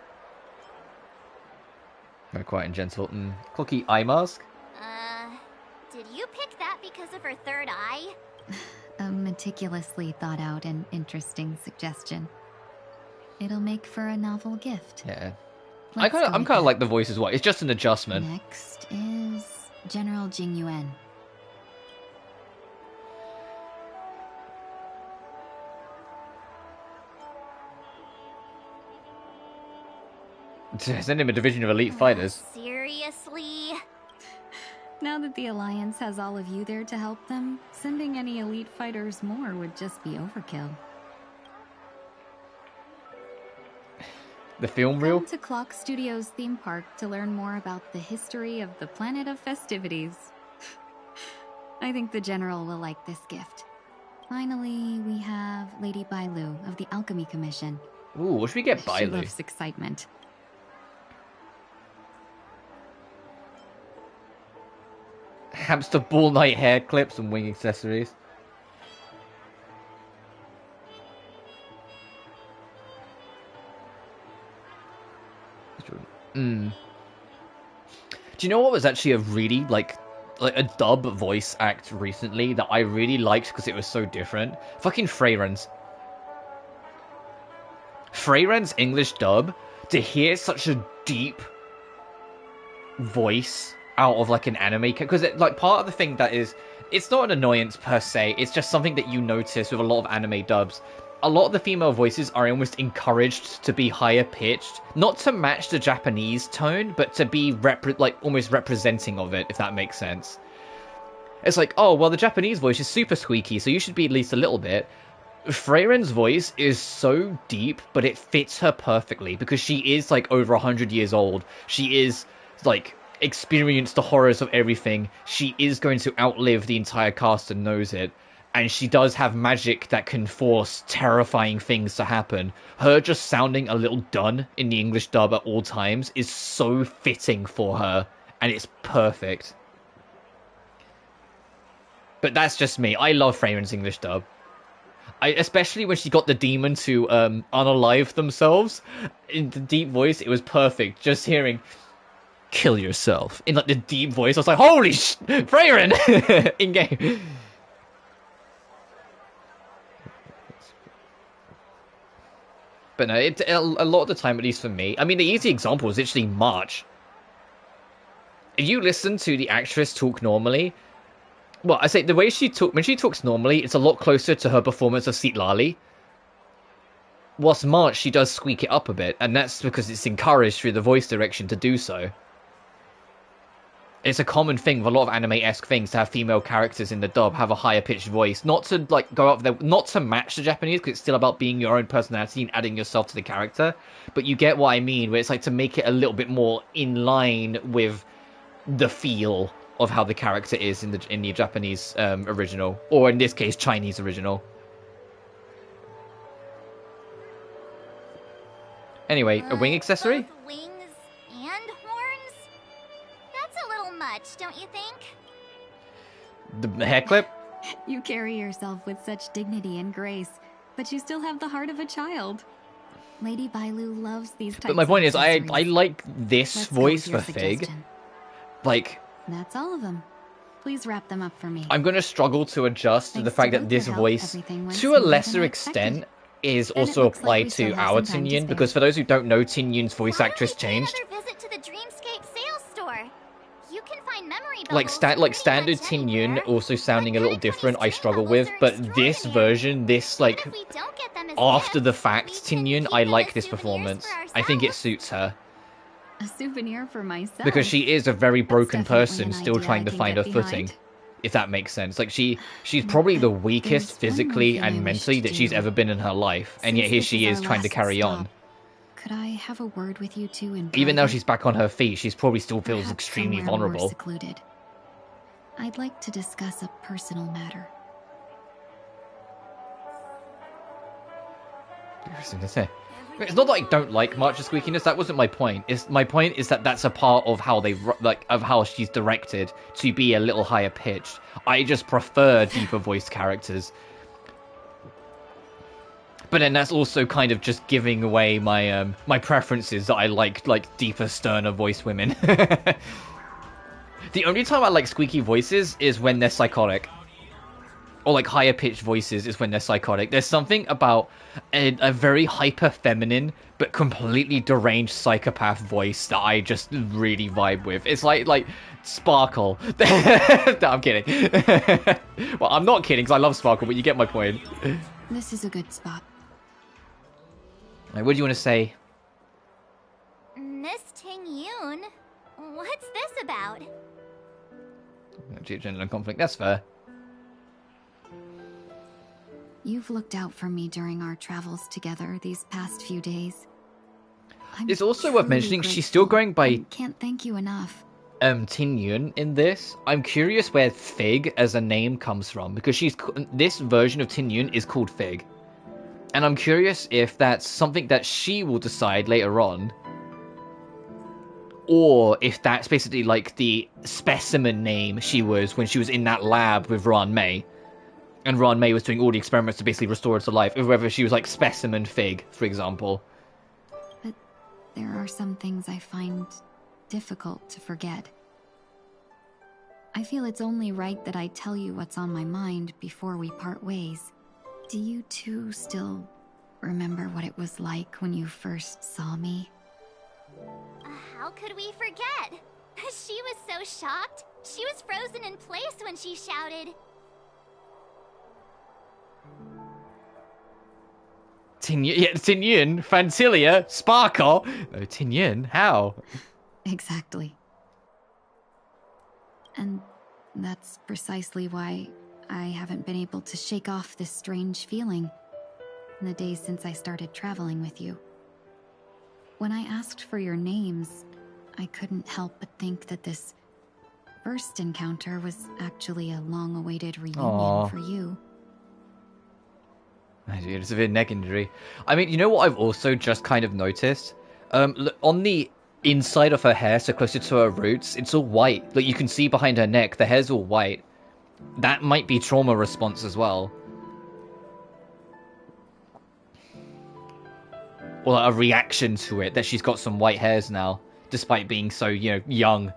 Very quiet and gentle. Clocky eye mask? Did you pick that because of her third eye? A meticulously thought out and interesting suggestion. It'll make for a novel gift. Yeah. Let's go I'm with kind of like the voice as well. It's just an adjustment. Next is General Jingyuan. Send him a division of elite fighters. Seriously? Now that the Alliance has all of you there to help them, sending any elite fighters more would just be overkill. The film reel? Come to Clock Studios theme park to learn more about the history of the planet of festivities. I think the General will like this gift. Finally, we have Lady Bailu of the Alchemy Commission. Ooh, what should we get She Bailu? loves excitement. Hamster ball night hair clips and wing accessories. Do you know what was actually a really like a dub voice act recently that I really liked because it was so different? Fucking Freyren's English dub. To hear such a deep voice out of like an anime, because like part of the thing that is, it's not an annoyance per se, it's just something that you notice with a lot of anime dubs. A lot of the female voices are almost encouraged to be higher pitched, not to match the Japanese tone, but to be almost representing of it, if that makes sense. It's like, oh well, the Japanese voice is super squeaky, so you should be at least a little bit. Freyren's voice is so deep, but it fits her perfectly because she is like over 100 years old. She is like experienced the horrors of everything. She is going to outlive the entire cast and knows it. And she does have magic that can force terrifying things to happen. Her just sounding a little done in the English dub at all times is so fitting for her. And it's perfect. But that's just me. I love Freyren's English dub. Especially when she got the demon to unalive themselves. In the deep voice, it was perfect. Just hearing, kill yourself, in like the deep voice. I was like, holy Freyren! In-game. But no, a lot of the time, at least for me, I mean, the easy example is literally March. If you listen to the actress talk normally, well, I say the way when she talks normally, it's a lot closer to her performance of Citlali. Whilst March, she does squeak it up a bit, and that's because it's encouraged through the voice direction to do so. It's a common thing with a lot of anime-esque things to have female characters in the dub have a higher pitched voice, not to like go up there, not to match the Japanese, because it's still about being your own personality and adding yourself to the character. But you get what I mean, where it's like to make it a little bit more in line with the feel of how the character is in the Japanese original, or in this case, Chinese original. Anyway, a wing accessory? Both wings and horns? That's a little much, don't you think? The hair clip? You carry yourself with such dignity and grace, but you still have the heart of a child. Lady Bailu loves these types of But my point is, I accessories. like this Let's go voice with your for Fig. suggestion. Like, That's all of them. Please wrap them up for me. I'm going to struggle to adjust to the fact that this voice, to a lesser extent, is Then it also looks like applied we still to have our some time to Tingyun, spare. because for those who don't know, Tingyun's voice actress changed. Another visit to the Dreamscape sales store. You can find memory Like bubbles standard Tingyun also sounding a little different, I struggle with, but this version, this like after the fact Tingyun, I like this performance. I think it suits her. A souvenir for myself. Because she is a very broken definitely person an still idea trying I to can find her get footing. behind. If that makes sense. Like she's probably the weakest there's one more physically thing I and wish mentally to that she's do. ever been in her life, and yet Since here this she is is our trying to last carry stop, on. Could I have a word with you two in Even though private? she's back on her feet, she's probably still feels Perhaps extremely somewhere more vulnerable. secluded. I'd like to discuss a personal matter. Interesting to say. It's not that I don't like March's squeakiness. That wasn't my point. My point is that that's a part of how of how she's directed to be a little higher pitched. I just prefer deeper voiced characters. But then that's also kind of just giving away my my preferences that I like deeper, sterner voiced women. The only time I like squeaky voices is when they're psychotic. Or like higher pitched voices is when they're psychotic. There's something about a very hyper feminine but completely deranged psychopath voice that I just really vibe with. It's like Sparkle. No, I'm kidding. Well, I'm not kidding because I love Sparkle, but you get my point. This is a good spot. Like, what do you want to say? Miss Tingyun, what's this about? Gender and conflict. That's fair. You've looked out for me during our travels together these past few days. It's also worth mentioning she's still going by Can't thank you enough. Tingyun in this. I'm curious where Fig as a name comes from, because this version of Tingyun is called Fig. And I'm curious if that's something that she will decide later on, or if that's basically like the specimen name she was when she was in that lab with Ron May. And Ron May was doing all the experiments to basically restore her to life, or whether she was like Specimen Fig, for example. But there are some things I find difficult to forget. I feel it's only right that I tell you what's on my mind before we part ways. Do you two still remember what it was like when you first saw me? How could we forget? She was so shocked. She was frozen in place when she shouted. Tingyun, Fantilia, Sparkle. Oh, Tingyun, how? Exactly. And that's precisely why I haven't been able to shake off this strange feeling in the days since I started traveling with you. When I asked for your names, I couldn't help but think that this first encounter was actually a long-awaited reunion for you. It's a bit neck injury. I mean, you know what I've also just kind of noticed? On the inside of her hair, so closer to her roots, it's all white. Like, you can see behind her neck, the hair's all white. That might be trauma response as well. Or like a reaction to it, that she's got some white hairs now, despite being so, young.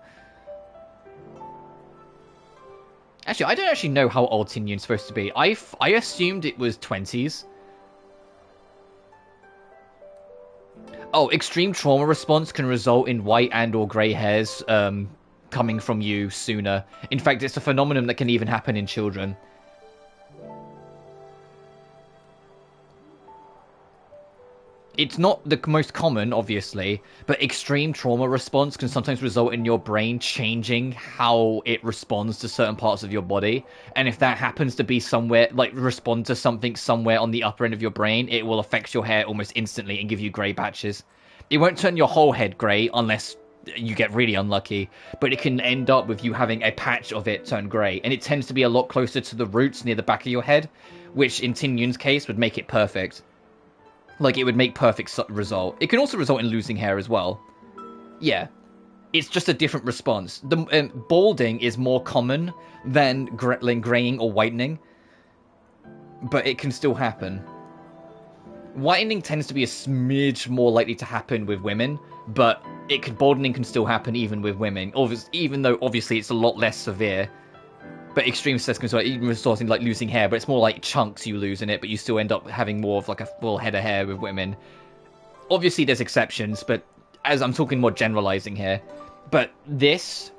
Actually, I don't actually know how old Tingyun's supposed to be. I assumed it was 20s. Oh, extreme trauma response can result in white and or grey hairs coming from you sooner. In fact, it's a phenomenon that can even happen in children. It's not the most common, obviously, but extreme trauma response can sometimes result in your brain changing how it responds to certain parts of your body. And if that happens to be somewhere, like respond to something somewhere on the upper end of your brain, it will affect your hair almost instantly and give you grey patches. It won't turn your whole head grey unless you get really unlucky, but it can end up with you having a patch of it turn grey. And it tends to be a lot closer to the roots near the back of your head, which in Tingyun's case would make it perfect. Like, it would make perfect result. It can also result in losing hair as well. Yeah. It's just a different response. The balding is more common than graying or whitening. But it can still happen. Whitening tends to be a smidge more likely to happen with women. But balding can still happen even with women. Even though, obviously, it's a lot less severe. But extreme stress can even result in like losing hair, but it's more like chunks you lose in it, but you still end up having more of like a full head of hair with women. Obviously there's exceptions, but as I'm talking more generalizing here. But this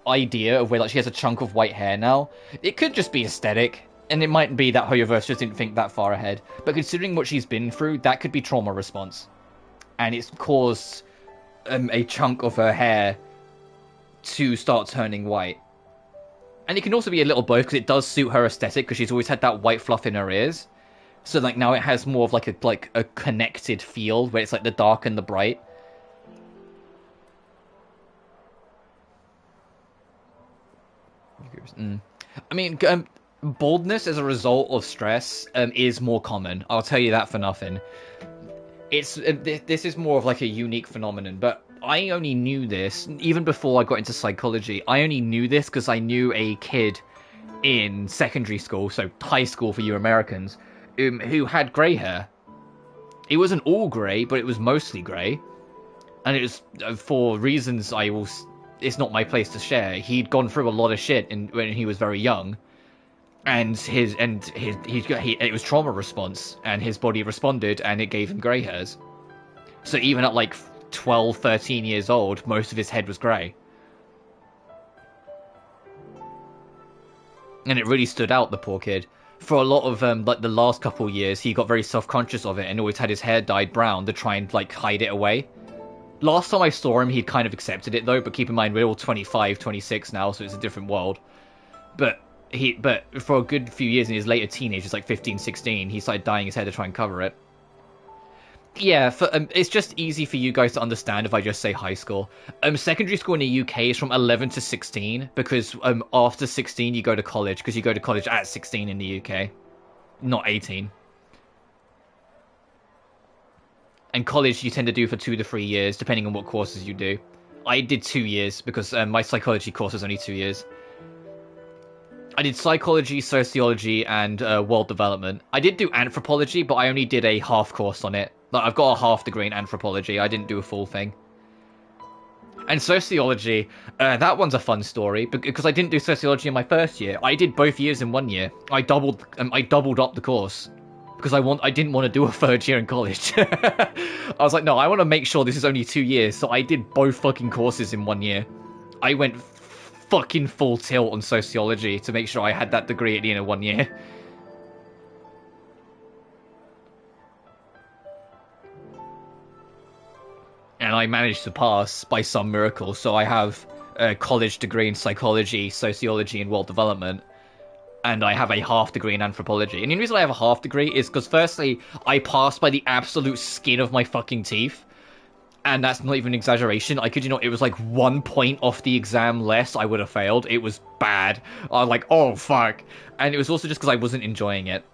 idea of where like she has a chunk of white hair now, it could just be aesthetic, and it might be that Hoyoverse just didn't think that far ahead. But considering what she's been through, that could be trauma response. And it's caused a chunk of her hair to start turning white. And it can also be a little both, because it does suit her aesthetic, because she's always had that white fluff in her ears. So like now it has more of like a connected feel, where it's like the dark and the bright. I mean, baldness as a result of stress is more common. I'll tell you that for nothing. It's this is more of like a unique phenomenon, but I only knew this even before I got into psychology. I only knew this because I knew a kid in secondary school, so high school for you Americans, who had grey hair. It wasn't all grey, but it was mostly grey, and it was for reasons it's not my place to share. He'd gone through a lot of shit when he was very young, and it was trauma response, and his body responded, and it gave him grey hairs. So even at like 12, 13 years old, most of his head was grey. And it really stood out, the poor kid. For a lot of like the last couple years, he got very self-conscious of it and always had his hair dyed brown to try and like hide it away. Last time I saw him, he'd kind of accepted it though, but keep in mind we're all 25, 26 now, so it's a different world. But for a good few years in his later teenagers, like 15, 16, he started dyeing his hair to try and cover it. Yeah, it's just easy for you guys to understand if I just say high school. Secondary school in the UK is from 11 to 16, because after 16 you go to college, because you go to college at 16 in the UK, not 18. And college you tend to do for 2 to 3 years, depending on what courses you do. I did 2 years, because my psychology course was only 2 years. I did psychology, sociology, and world development. I did do anthropology, but I only did a half course on it. Like, I've got a half degree in anthropology. I didn't do a full thing. And sociology, that one's a fun story, because I didn't do sociology in my first year. I did both years in 1 year. I doubled up the course, because I didn't want to do a third year in college. I was like, no, I want to make sure this is only 2 years, so I did both fucking courses in 1 year. I went fucking full tilt on sociology to make sure I had that degree at the end of 1 year. And I managed to pass by some miracle, so I have a college degree in psychology, sociology, and world development. And I have a half degree in anthropology. And the reason I have a half degree is because, firstly, I passed by the absolute skin of my fucking teeth. And that's not even an exaggeration. I kid you not, it was like 1 point off the exam less I would have failed. It was bad. I was like, oh, fuck. And it was also just because I wasn't enjoying it.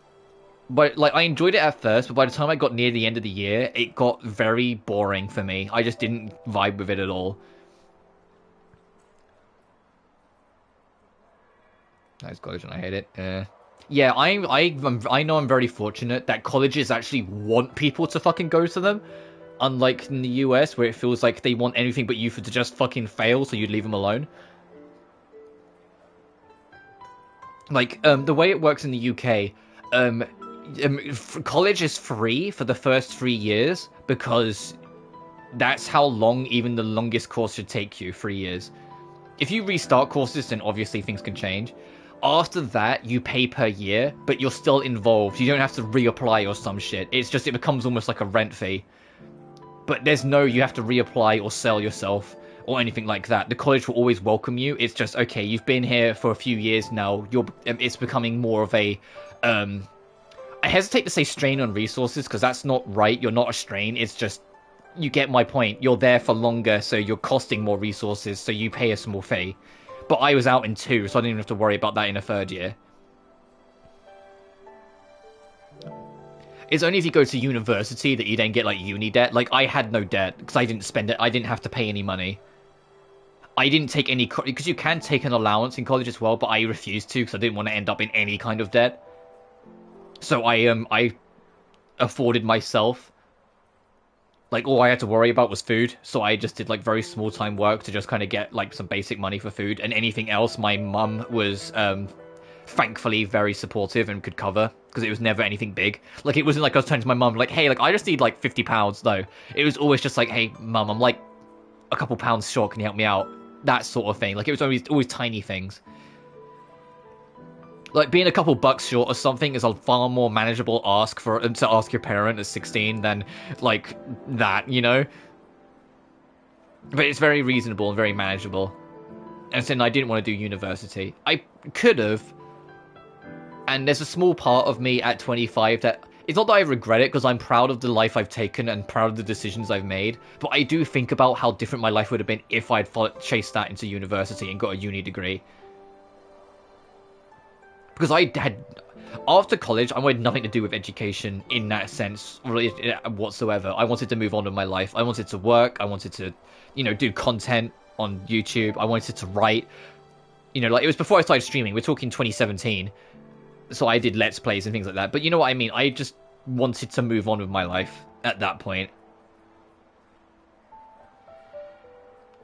But, like, I enjoyed it at first, but by the time I got near the end of the year, it got very boring for me. I just didn't vibe with it at all. Nice college, and I hate it. Yeah, I know I'm very fortunate that colleges actually want people to fucking go to them. Unlike in the US, where it feels like they want anything but you to just fucking fail, so you'd leave them alone. Like, the way it works in the UK, college is free for the first 3 years, because that's how long even the longest course should take you, 3 years. If you restart courses, then obviously things can change. After that, you pay per year, but you're still involved. You don't have to reapply or some shit. It's just, it becomes almost like a rent fee. But there's no, you have to reapply or sell yourself or anything like that. The college will always welcome you. It's just, okay, you've been here for a few years now. It's becoming more of a, I hesitate to say strain on resources, because that's not right. You're not a strain. It's just, you get my point. You're there for longer, so you're costing more resources, so you pay a small fee. But I was out in 2, so I didn't even have to worry about that in a third year. It's only if you go to university that you then get, like, uni debt. Like, I had no debt, because I didn't spend it. I didn't have to pay any money. I didn't take any... Because you can take an allowance in college as well, but I refused to, because I didn't want to end up in any kind of debt. So I afforded myself... Like, all I had to worry about was food, so I just did, like, very small-time work to just kind of get, like, some basic money for food, and anything else my mum was thankfully very supportive and could cover, because it was never anything big. Like, it wasn't like I was turning to my mum like, hey, like, I just need like £50. No, it was always just like, hey mum, I'm like a couple pounds short, can you help me out? That sort of thing. Like, it was always tiny things. Like, being a couple bucks short or something is a far more manageable ask to ask your parent at 16 than like that, you know. But it's very reasonable and very manageable. And so I didn't want to do university. I could have. And there's a small part of me at 25 that... It's not that I regret it, because I'm proud of the life I've taken and proud of the decisions I've made. But I do think about how different my life would have been if I'd chased that into university and got a uni degree. Because I had... After college, I wanted nothing to do with education in that sense whatsoever. I wanted to move on with my life. I wanted to work. I wanted to, you know, do content on YouTube. I wanted to write. You know, like, it was before I started streaming. We're talking 2017. So I did Let's Plays and things like that. But you know what I mean? I just wanted to move on with my life at that point.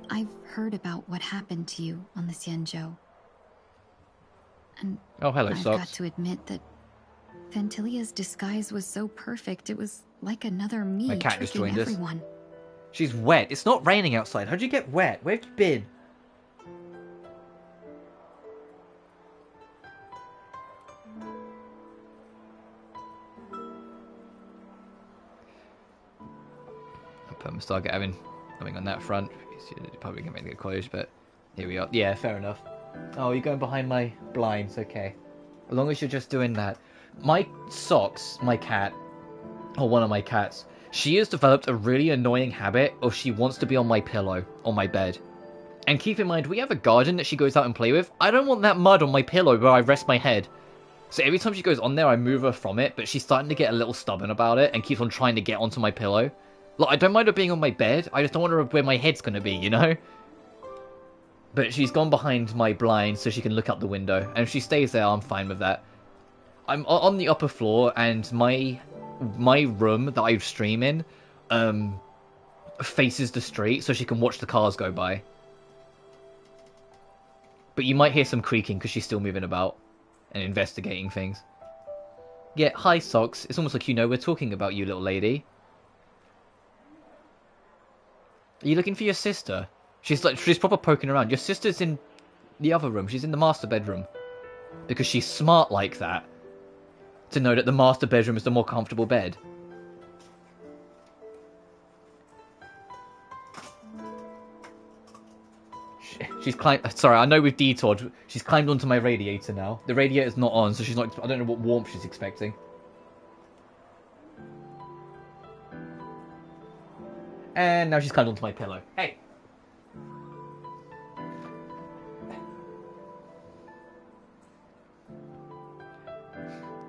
I've heard about what happened to you on the Xianzhou. And oh, hello, I've Socks. got to admit that Phantilia's disguise was so perfect. It was like another me My cat just tricking joined everyone. us. She's wet. It's not raining outside. How'd you get wet? Where have you been? I'll put my Stargate having nothing on that front. You're probably going to make it closed, but here we are. Yeah, fair enough. Oh, you're going behind my blinds. Okay. As long as you're just doing that. My Socks, my cat, or one of my cats, she has developed a really annoying habit of she wants to be on my pillow, on my bed. And keep in mind, we have a garden that she goes out and play with. I don't want that mud on my pillow where I rest my head. So every time she goes on there, I move her from it, but she's starting to get a little stubborn about it and keeps on trying to get onto my pillow. Like, I don't mind her being on my bed, I just don't want her where my head's going to be, you know? But she's gone behind my blind so she can look out the window. And if she stays there, I'm fine with that. I'm on the upper floor, and my room that I stream in faces the street so she can watch the cars go by. But you might hear some creaking because she's still moving about and investigating things. Yeah, hi Socks. It's almost like you know we're talking about you, little lady. Are you looking for your sister? She's proper poking around. Your sister's in the other room. She's in the master bedroom. Because she's smart like that. To know that the master bedroom is the more comfortable bed. She's climbed... Sorry, I know we've detoured. She's climbed onto my radiator now. The radiator's not on, so she's not... I don't know what warmth she's expecting. And now she's climbed onto my pillow. Hey!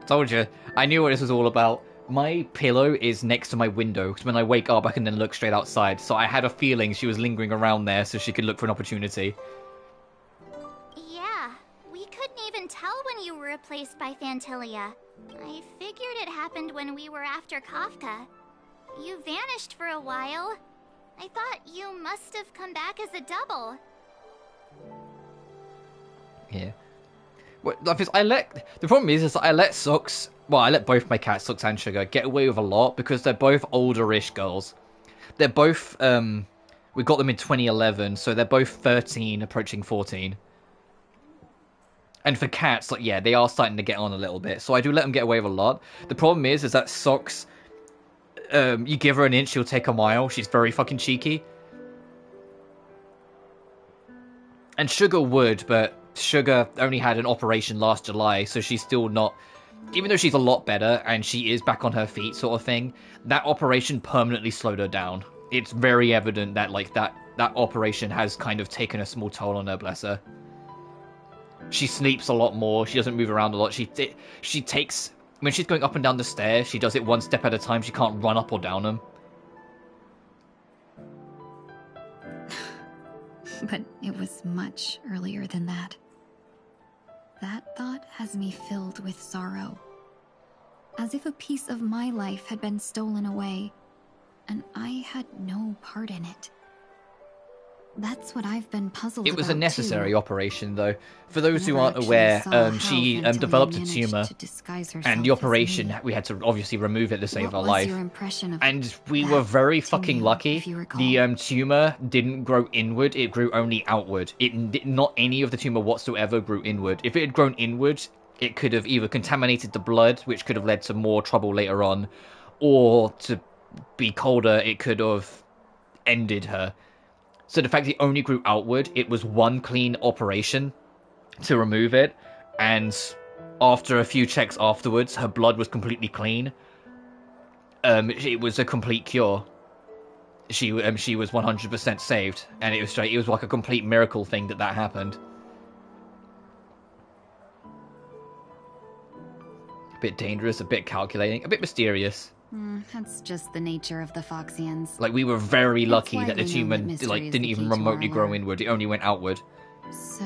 Told you. I knew what this was all about. My pillow is next to my window, because when I wake up, I can then look straight outside. So I had a feeling she was lingering around there so she could look for an opportunity. Yeah, we couldn't even tell when you were replaced by Phantilia. I figured it happened when we were after Kafka. You vanished for a while. I thought you must have come back as a double. Yeah. The problem is I let Socks, well, I let both my cats, Socks and Sugar, get away with a lot because they're both older-ish girls. They're both, we got them in 2011, so they're both 13, approaching 14. And for cats, like, yeah, they are starting to get on a little bit, so I do let them get away with a lot. The problem is that Socks, you give her an inch, she'll take a mile. She's very fucking cheeky. And Sugar would, but Sugar only had an operation last July, so she's still not... Even though she's a lot better, and she is back on her feet sort of thing, that operation permanently slowed her down. It's very evident that, like, that operation has kind of taken a small toll on her, bless her. She sleeps a lot more, she doesn't move around a lot, she takes... When she's going up and down the stairs, she does it one step at a time, she can't run up or down them. But it was much earlier than that. That thought has me filled with sorrow. As if a piece of my life had been stolen away, and I had no part in it. That's what I've been puzzled It was a about, necessary too. operation, though. For those who Never aren't actually aware, saw health she until developed a managed tumor, to disguise and herself the as operation, me. we had to obviously remove it to save What her was life. your impression of And we that were very fucking Tingyun, lucky. if you recall? The tumor didn't grow inward, it grew only outward. Not any of the tumor whatsoever grew inward. If it had grown inward, it could have either contaminated the blood, which could have led to more trouble later on, or, to be colder, it could have ended her. So the fact it only grew outward, it was one clean operation to remove it, and after a few checks afterwards, her blood was completely clean. It was a complete cure. She was 100% saved, and it was like a complete miracle thing that happened. A bit dangerous, a bit calculating, a bit mysterious. That's just the nature of the Foxians. Like, we were very lucky that the widely known tumor that mystery like is didn't the even key to remotely our grow lore. inward. It only went outward. So,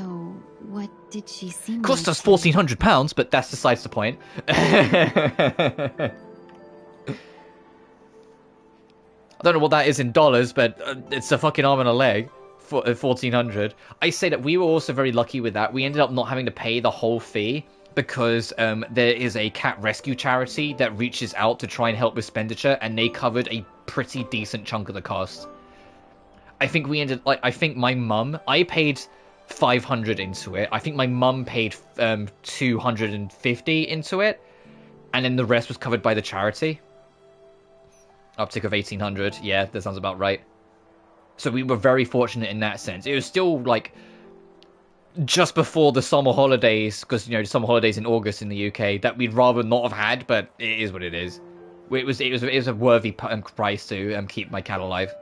what did she seem Cost like us to you? £1,400, but that's besides the point. I don't know what that is in dollars, but it's a fucking arm and a leg for 1,400. I say that we were also very lucky with that. We ended up not having to pay the whole fee because there is a cat rescue charity that reaches out to try and help with expenditure, and they covered a pretty decent chunk of the cost. I think we ended I think my mum, I paid 500 into it. I think my mum paid 250 into it, and then the rest was covered by the charity. Uptick of 1,800. Yeah, that sounds about right. So we were very fortunate in that sense. It was still like just before the summer holidays, because the summer holidays in August in the UK, that we'd rather not have had, but it is what it is. It was a worthy price to keep my cat alive.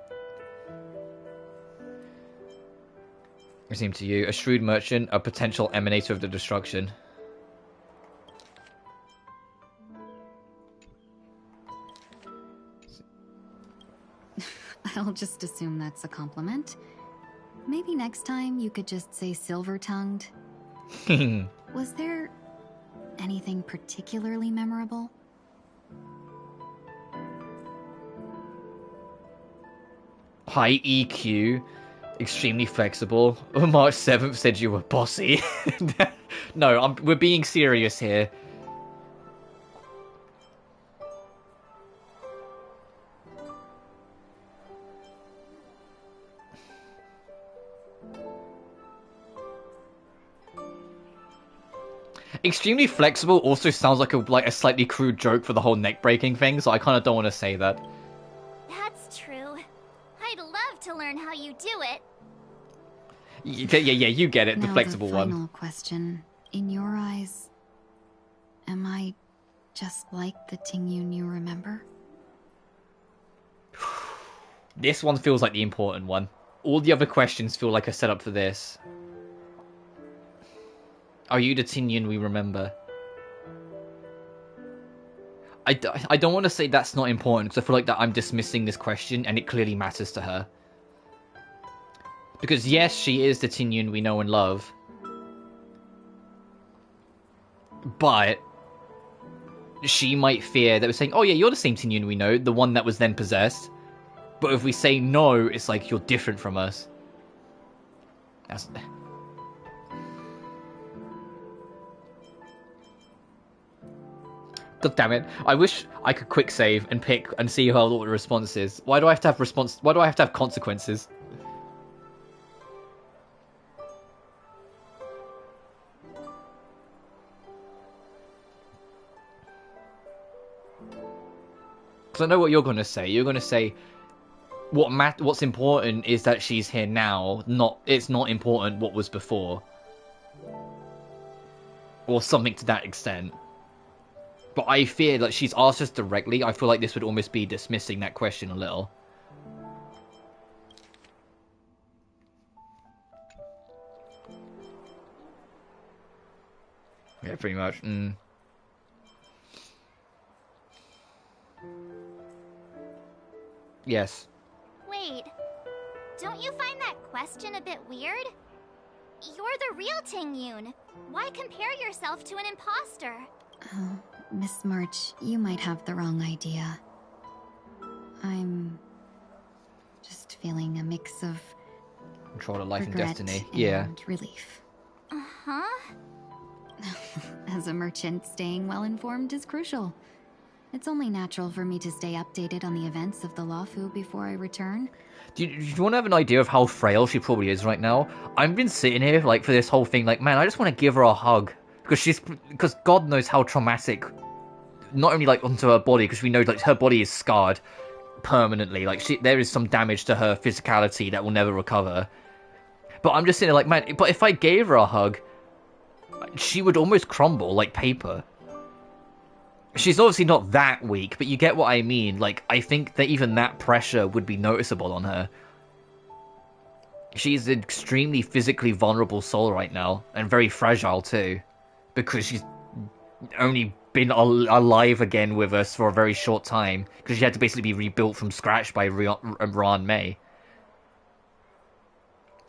It seemed to you, a shrewd merchant, a potential emanator of the destruction. I'll just assume that's a compliment. Maybe next time you could just say silver-tongued. Was there anything particularly memorable? High EQ, extremely flexible. March 7th said you were bossy. No, we're being serious here. Extremely flexible also sounds like a slightly crude joke for the whole neck breaking thing, so I kind of don't want to say that. That's true. I'd love to learn how you do it. Yeah, you get it, the Now, flexible the final one. question. In your eyes, am I just like the Tingyun you remember? This one feels like the important one. All the other questions feel like a setup for this. Are you the Tingyun we remember? I don't want to say that's not important, because I feel like that I'm dismissing this question, and it clearly matters to her. Because yes, she is the Tingyun we know and love. But she might fear that we're saying, oh yeah, you're the same Tingyun we know, the one that was then possessed. But if we say no, it's like, you're different from us. That's... God damn it. I wish I could quick save and pick and see how what the response is. Why do I have to have why do I have to have consequences? Because I know what you're going to say. You're going to say what's important is that she's here now, it's not important what was before. Or something to that extent. But I fear that she's asked us directly. I feel like this would almost be dismissing that question a little. Yeah, pretty much. Yes. Wait, don't you find that question a bit weird? You're the real Tingyun. Why compare yourself to an imposter? Oh, Miss March, you might have the wrong idea. I'm just feeling a mix of Control of life and Regret destiny. Yeah. and relief. Uh-huh. As a merchant, staying well informed is crucial. It's only natural for me to stay updated on the events of the Lawfu before I return. Do you want to have an idea of how frail she probably is right now? I've been sitting here, like, for this whole thing, like, man, I just want to give her a hug. Because God knows how traumatic, not only, like, onto her body, because we know, like, her body is scarred permanently. Like, there is some damage to her physicality that will never recover. But I'm just sitting there like, man, but if I gave her a hug, she would almost crumble like paper. She's obviously not that weak, but you get what I mean. Like, I think that even that pressure would be noticeable on her. She's an extremely physically vulnerable soul right now, and very fragile too, because she's only been alive again with us for a very short time, because she had to basically be rebuilt from scratch by Ran Mei.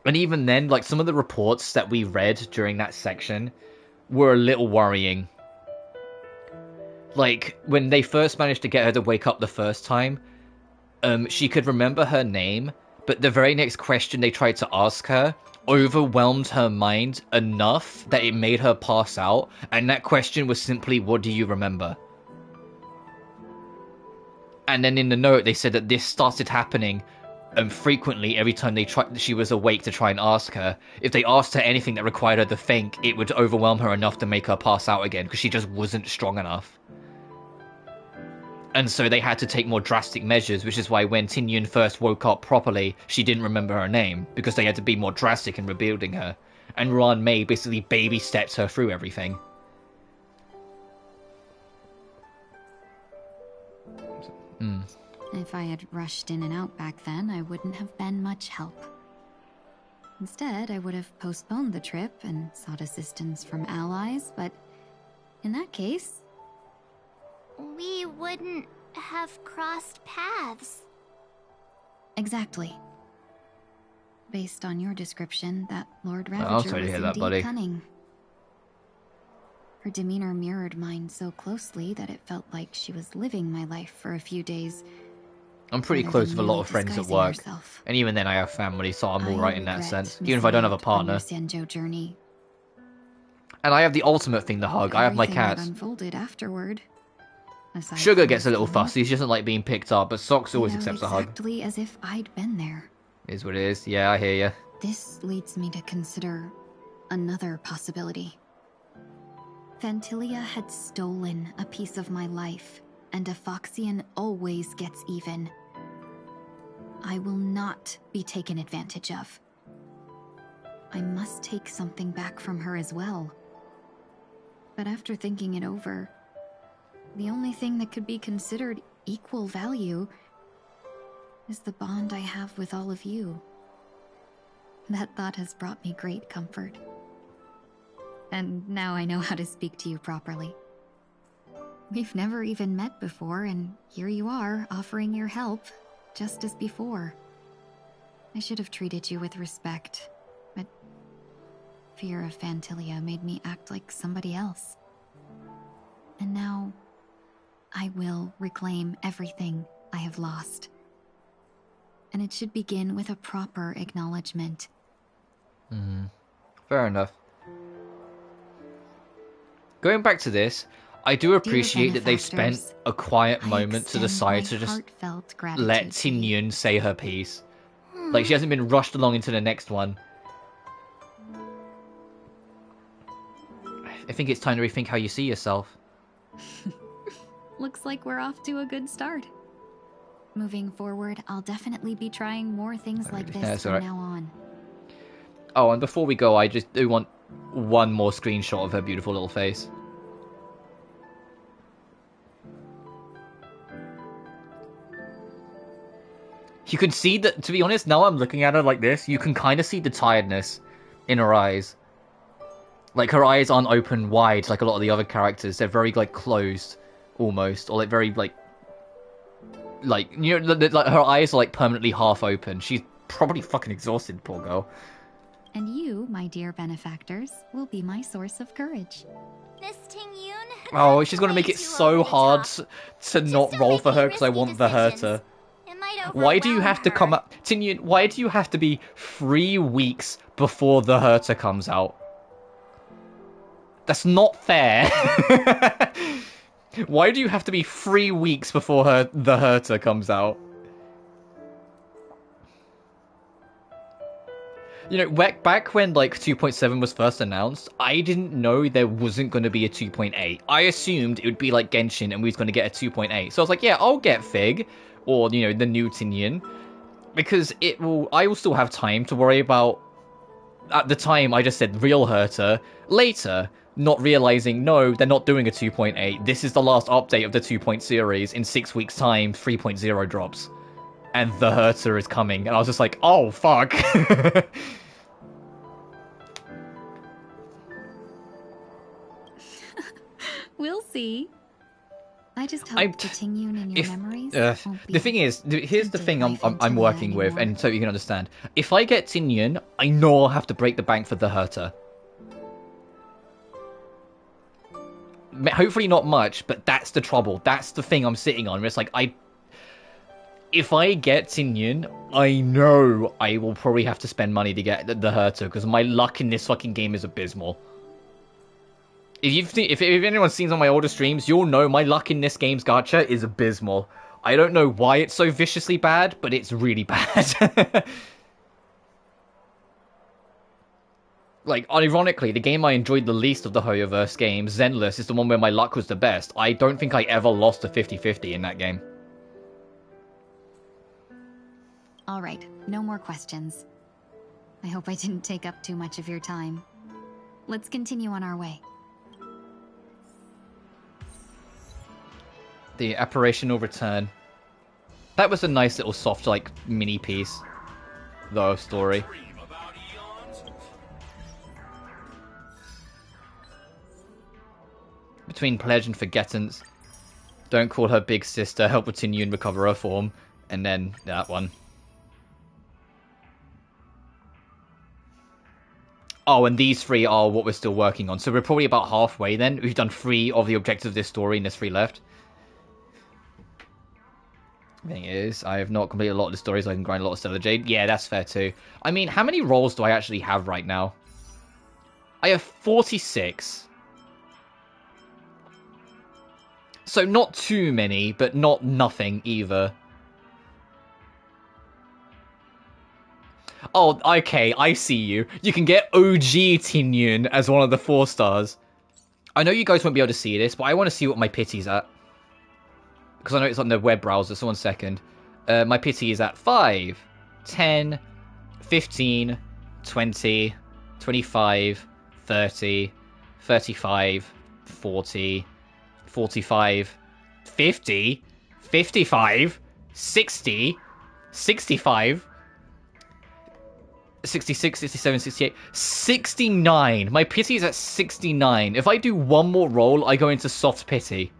And even then, like, some of the reports that we read during that section were a little worrying. Like, when they first managed to get her to wake up the first time, she could remember her name, but the very next question they tried to ask her overwhelmed her mind enough that it made her pass out, and that question was simply, what do you remember? And then in the note, they said that this started happening frequently every time she was awake to try and ask her. If they asked her anything that required her to think, it would overwhelm her enough to make her pass out again, because she just wasn't strong enough. And so they had to take more drastic measures, which is why when Tingyun first woke up properly, she didn't remember her name, because they had to be more drastic in rebuilding her. And Ran Mei basically baby stepped her through everything. If I had rushed in and out back then, I wouldn't have been much help. Instead, I would have postponed the trip and sought assistance from allies, but in that case... we wouldn't have crossed paths. Exactly. Based on your description, that Lord Ravager I'll try to was hear that, indeed buddy. cunning. Her demeanor mirrored mine so closely that it felt like she was living my life for a few days. I'm pretty close with a lot of friends at work, and even then I have family, so I'm alright in that sense, even if I don't have a partner. Journey. And I have the ultimate thing to hug, I have my Everything that cats. unfolded afterward. Aside Sugar from gets a little things, fussy, she doesn't like being picked up, but Socks always accepts a hug. Exactly as if I'd been there. Is what it is, yeah, I hear ya. This leads me to consider another possibility. Phantilia had stolen a piece of my life, and a Foxian always gets even. I will not be taken advantage of. I must take something back from her as well. But after thinking it over, the only thing that could be considered equal value is the bond I have with all of you. That thought has brought me great comfort. And now I know how to speak to you properly. We've never even met before, and here you are, offering your help, just as before. I should have treated you with respect, but fear of Phantilia made me act like somebody else. And now, I will reclaim everything I have lost. And it should begin with a proper acknowledgement. Fair enough. Going back to this, I do appreciate that they've spent a quiet moment to decide to just let Tingyun say her piece. Like, she hasn't been rushed along into the next one. I think it's time to rethink how you see yourself. Looks like we're off to a good start. Moving forward, I'll definitely be trying more things like this from now on. Oh, and before we go, I just do want one more screenshot of her beautiful little face. You can see that, to be honest, now I'm looking at her like this, you can kind of see the tiredness in her eyes. Like, her eyes aren't open wide like a lot of the other characters. They're very, like, closed, almost. Or, like, very, like, you know, like, her eyes are, like, permanently half open. She's probably fucking exhausted, poor girl. And you, my dear benefactors, will be my source of courage. Miss Tingyun, Oh, she's gonna make it so hard to not roll for her because I want the her to... it might why do you have to come up... Tingyun, why do you have to be 3 weeks before the Herta comes out? That's not fair. Why do you have to be 3 weeks before the Herta comes out? You know, back when, like, 2.7 was first announced, I didn't know there wasn't going to be a 2.8. I assumed it would be like Genshin and we was going to get a 2.8. So I was like, yeah, I'll get Fig, or, you know, the new Tingyun, because I will still have time to worry about... At the time, I just said real Herta. Later, not realizing, no, they're not doing a 2.8. This is the last update of the 2. Series. In 6 weeks' time, 3.0 drops. And the Herta is coming. And I was just like, oh, fuck. We'll see. I just hope the Tingyun in your memories the thing is, here's the thing I'm working with, and so you can understand. If I get Tingyun, I know I'll have to break the bank for the Herta. Hopefully not much, but that's the trouble. That's the thing I'm sitting on. It's like, if I get Tingyun, I know I will probably have to spend money to get the Herta, because my luck in this fucking game is abysmal. If anyone's seen on my older streams, you'll know my luck in this game's gacha is abysmal. I don't know why it's so viciously bad, but it's really bad. Like, ironically, the game I enjoyed the least of the Hoyoverse games, Zenless, is the one where my luck was the best. I don't think I ever lost a 50-50 in that game. Alright, no more questions. I hope I didn't take up too much of your time. Let's continue on our way. The apparitional return. That was a nice little soft, like, mini piece, though, story. Between pledge and forgettance. Don't call her big sister, help with Tingyun recover her form. And then that one. Oh, and these 3 are what we're still working on. So we're probably about halfway then. We've done 3 of the objectives of this story and there's 3 left. Thing is, I have not completed a lot of the stories, so I can grind a lot of Stellar Jade. Yeah, that's fair too. I mean, how many roles do I actually have right now? I have 46. So not too many, but not nothing either. Oh, okay, I see you. You can get OG Tingyun as one of the 4 stars. I know you guys won't be able to see this, but I want to see what my pity's at. Because I know it's on the web browser, so 1 second. My pity is at 5, 10, 15, 20, 25, 30, 35, 40, 45, 50, 55, 60, 65, 66, 67, 68, 69. My pity is at 69. If I do one more roll, I go into soft pity,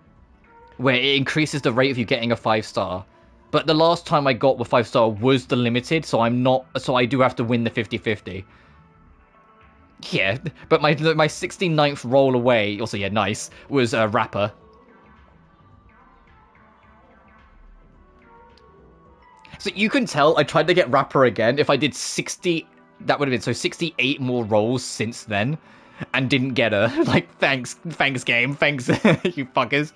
where it increases the rate of you getting a 5-star. But the last time I got the 5-star was the limited, so I do have to win the 50-50. Yeah, but my 69th roll away, also yeah, nice, was a Rapper. So you can tell I tried to get Rapper again. If I did 60, that would have been, so 68 more rolls since then, and didn't get her. Like, thanks game, thanks, you fuckers.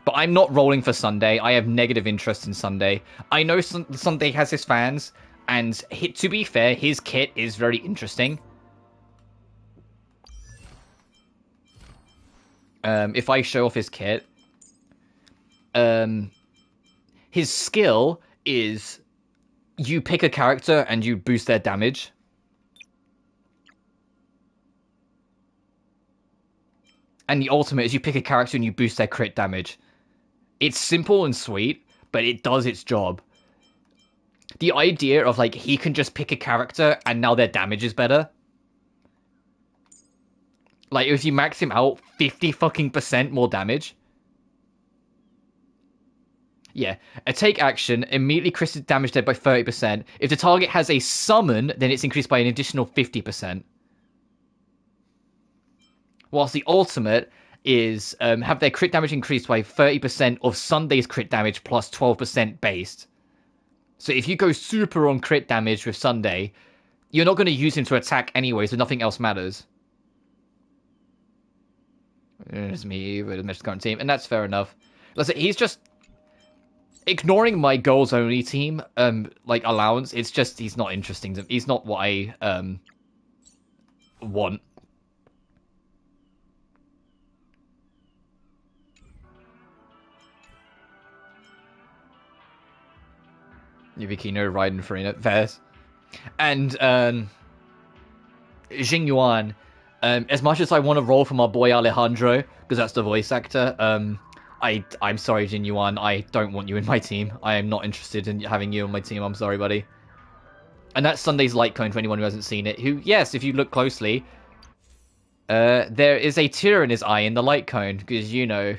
But I'm not rolling for Sunday. I have negative interest in Sunday. I know Sunday has his fans, and to be fair, his kit is very interesting. If I show off his kit, his skill is you pick a character and you boost their damage. And the ultimate is you pick a character and you boost their crit damage. It's simple and sweet, but it does its job. The idea of, like, he can just pick a character and now their damage is better. Like, if you max him out, 50% more damage. Yeah. A take action immediately increases damage dead by 30%. If the target has a summon, then it's increased by an additional 50%. Whilst the ultimate is have their crit damage increased by 30% of Sunday's crit damage plus 12% based. So if you go super on crit damage with Sunday, you're not going to use him to attack anyway, so nothing else matters. It's me with the current team, and that's fair enough. Listen, he's just ignoring my goals only team, like allowance. It's just he's not interesting to me. He's not what I want. Yukino riding Furina, fairs. And Jingyuan, as much as I want to roll for my boy Alejandro, because that's the voice actor, I'm sorry, Jingyuan, I don't want you in my team. I am not interested in having you on my team. I'm sorry, buddy. And that's Sunday's light cone for anyone who hasn't seen it. Who, yes, if you look closely, there is a tear in his eye in the light cone, because, you know,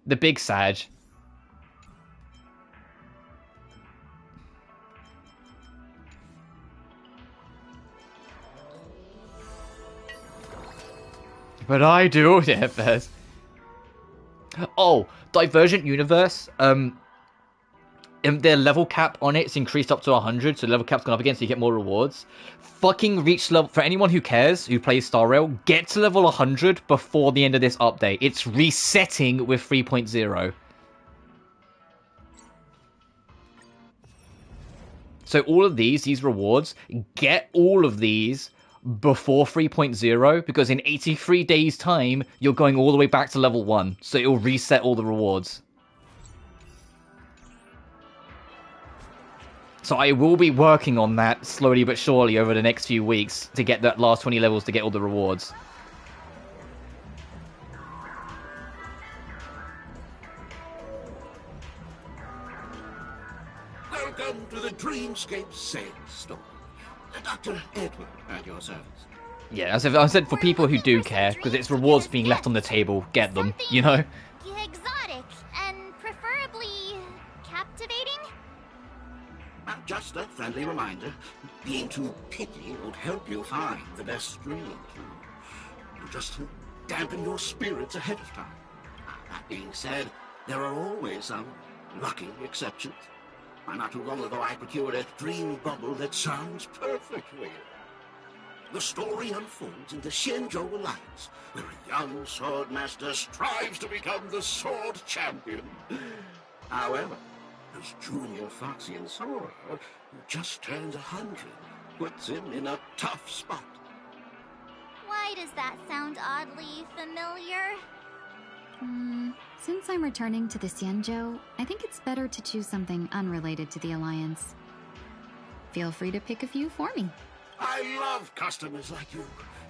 the big Sag. But I do, yeah, Fez. Oh, Divergent Universe. Their level cap on it's increased up to 100, so the level cap's gone up again, so you get more rewards. Fucking reach level, for anyone who cares, who plays Star Rail, get to level 100 before the end of this update. It's resetting with 3.0. So all of these rewards, get all of these before 3.0, because in 83 days time you're going all the way back to level 1, so it'll reset all the rewards. So I will be working on that slowly but surely over the next few weeks to get that last 20 levels to get all the rewards. Welcome to the Dreamscape Sandstorm. Dr. Edward at your service. Yeah, as I said, for people who do care, because it's rewards being left on the table, get them, you know? Exotic and preferably captivating? Just a friendly reminder, being too picky won't help you find the best dream. You just dampen your spirits ahead of time. That being said, there are always some lucky exceptions. Not too long ago, I procured a dream bubble that sounds perfectly. The story unfolds in the Shenzhou Alliance, where a young swordmaster strives to become the sword champion. However, his junior Foxian Sora, who just turned 100, puts him in a tough spot. Why does that sound oddly familiar? Since I'm returning to the Xianzhou, I think it's better to choose something unrelated to the Alliance. Feel free to pick a few for me. I love customers like you.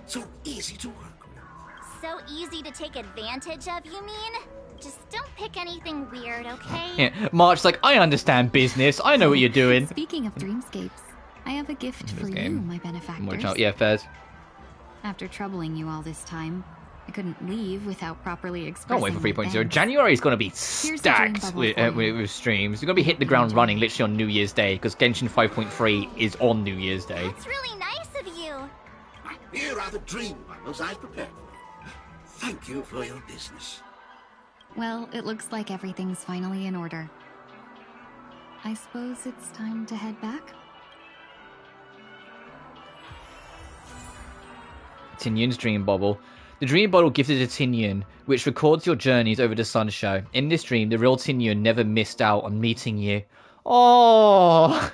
So easy to work with. So easy to take advantage of, you mean? Just don't pick anything weird, okay? Yeah, March's like, I understand business. I know what you're doing. Speaking of dreamscapes, I have a gift for you, my benefactors. Yeah, Fez. After troubling you all this time, I couldn't leave without properly expressing. Don't wait for 3.0. January is going to be stacked with streams. We're going to be hitting the ground running literally on New Year's Day, because Genshin 5.3 is on New Year's Day. That's really nice of you. Here are the dream bundles I've prepared for you. Thank you for your business. Well, it looks like everything's finally in order. I suppose it's time to head back? Tingyun's dream bubble. The dream bottle gifted to Tingyun, which records your journeys over the Sun Show. In this dream, the real Tingyun never missed out on meeting you. Oh!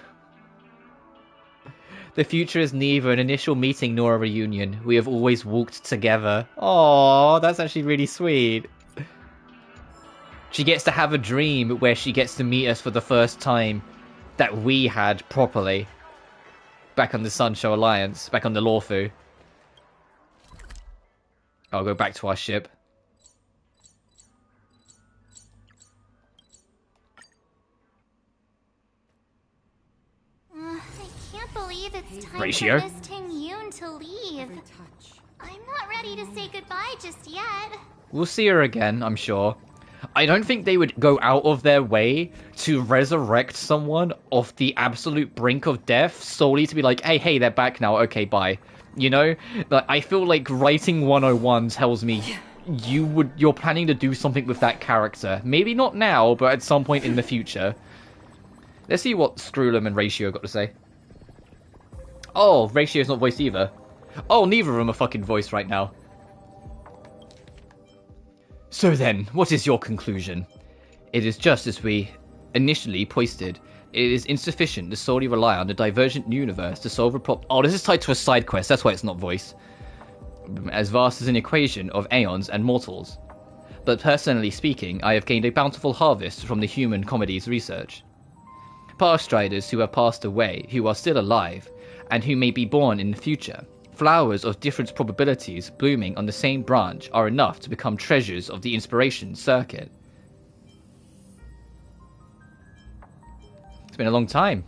The future is neither an initial meeting nor a reunion. We have always walked together. Oh, that's actually really sweet. She gets to have a dream where she gets to meet us for the first time that we had properly. Back on the Sun Show Alliance, back on the Lawfu. I'll go back to our ship. I can't believe it's time Ratio. for Miss Tingyun to leave. I'm not ready to say goodbye just yet. We'll see her again, I'm sure. I don't think they would go out of their way to resurrect someone off the absolute brink of death solely to be like, hey, they're back now, okay, bye. You know? Like, I feel like writing 101 tells me you're planning to do something with that character. Maybe not now, but at some point in the future. Let's see what Screwlum and Ratio got to say. Oh, Ratio's not voiced either. Oh, neither of them are fucking voiced right now. So then, what is your conclusion? It is just as we initially posted. It is insufficient to solely rely on the divergent universe to solve a problem. Oh, this is tied to a side quest, that's why it's not voiced. As vast as an equation of aeons and mortals. But personally speaking, I have gained a bountiful harvest from the human comedies research. Past striders who have passed away, who are still alive, and who may be born in the future. Flowers of different probabilities blooming on the same branch are enough to become treasures of the inspiration circuit. It's been a long time.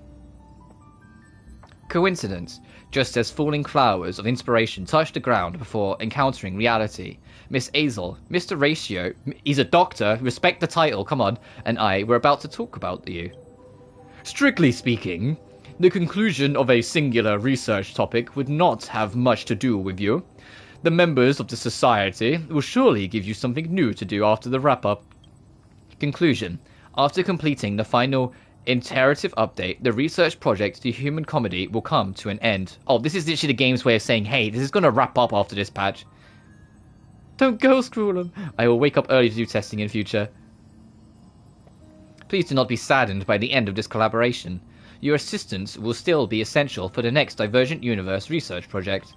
Coincidence. Just as falling flowers of inspiration touch the ground before encountering reality, Miss Azel, Mr. Ratio, he's a doctor, respect the title, come on, and I were about to talk about you. Strictly speaking, the conclusion of a singular research topic would not have much to do with you. The members of the society will surely give you something new to do after the wrap-up. Conclusion. After completing the final iterative update, the research project, the human comedy, will come to an end. Oh, this is literally the game's way of saying, hey, this is going to wrap up after this patch. Don't go, Screwlum. I will wake up early to do testing in future. Please do not be saddened by the end of this collaboration. Your assistance will still be essential for the next Divergent Universe research project.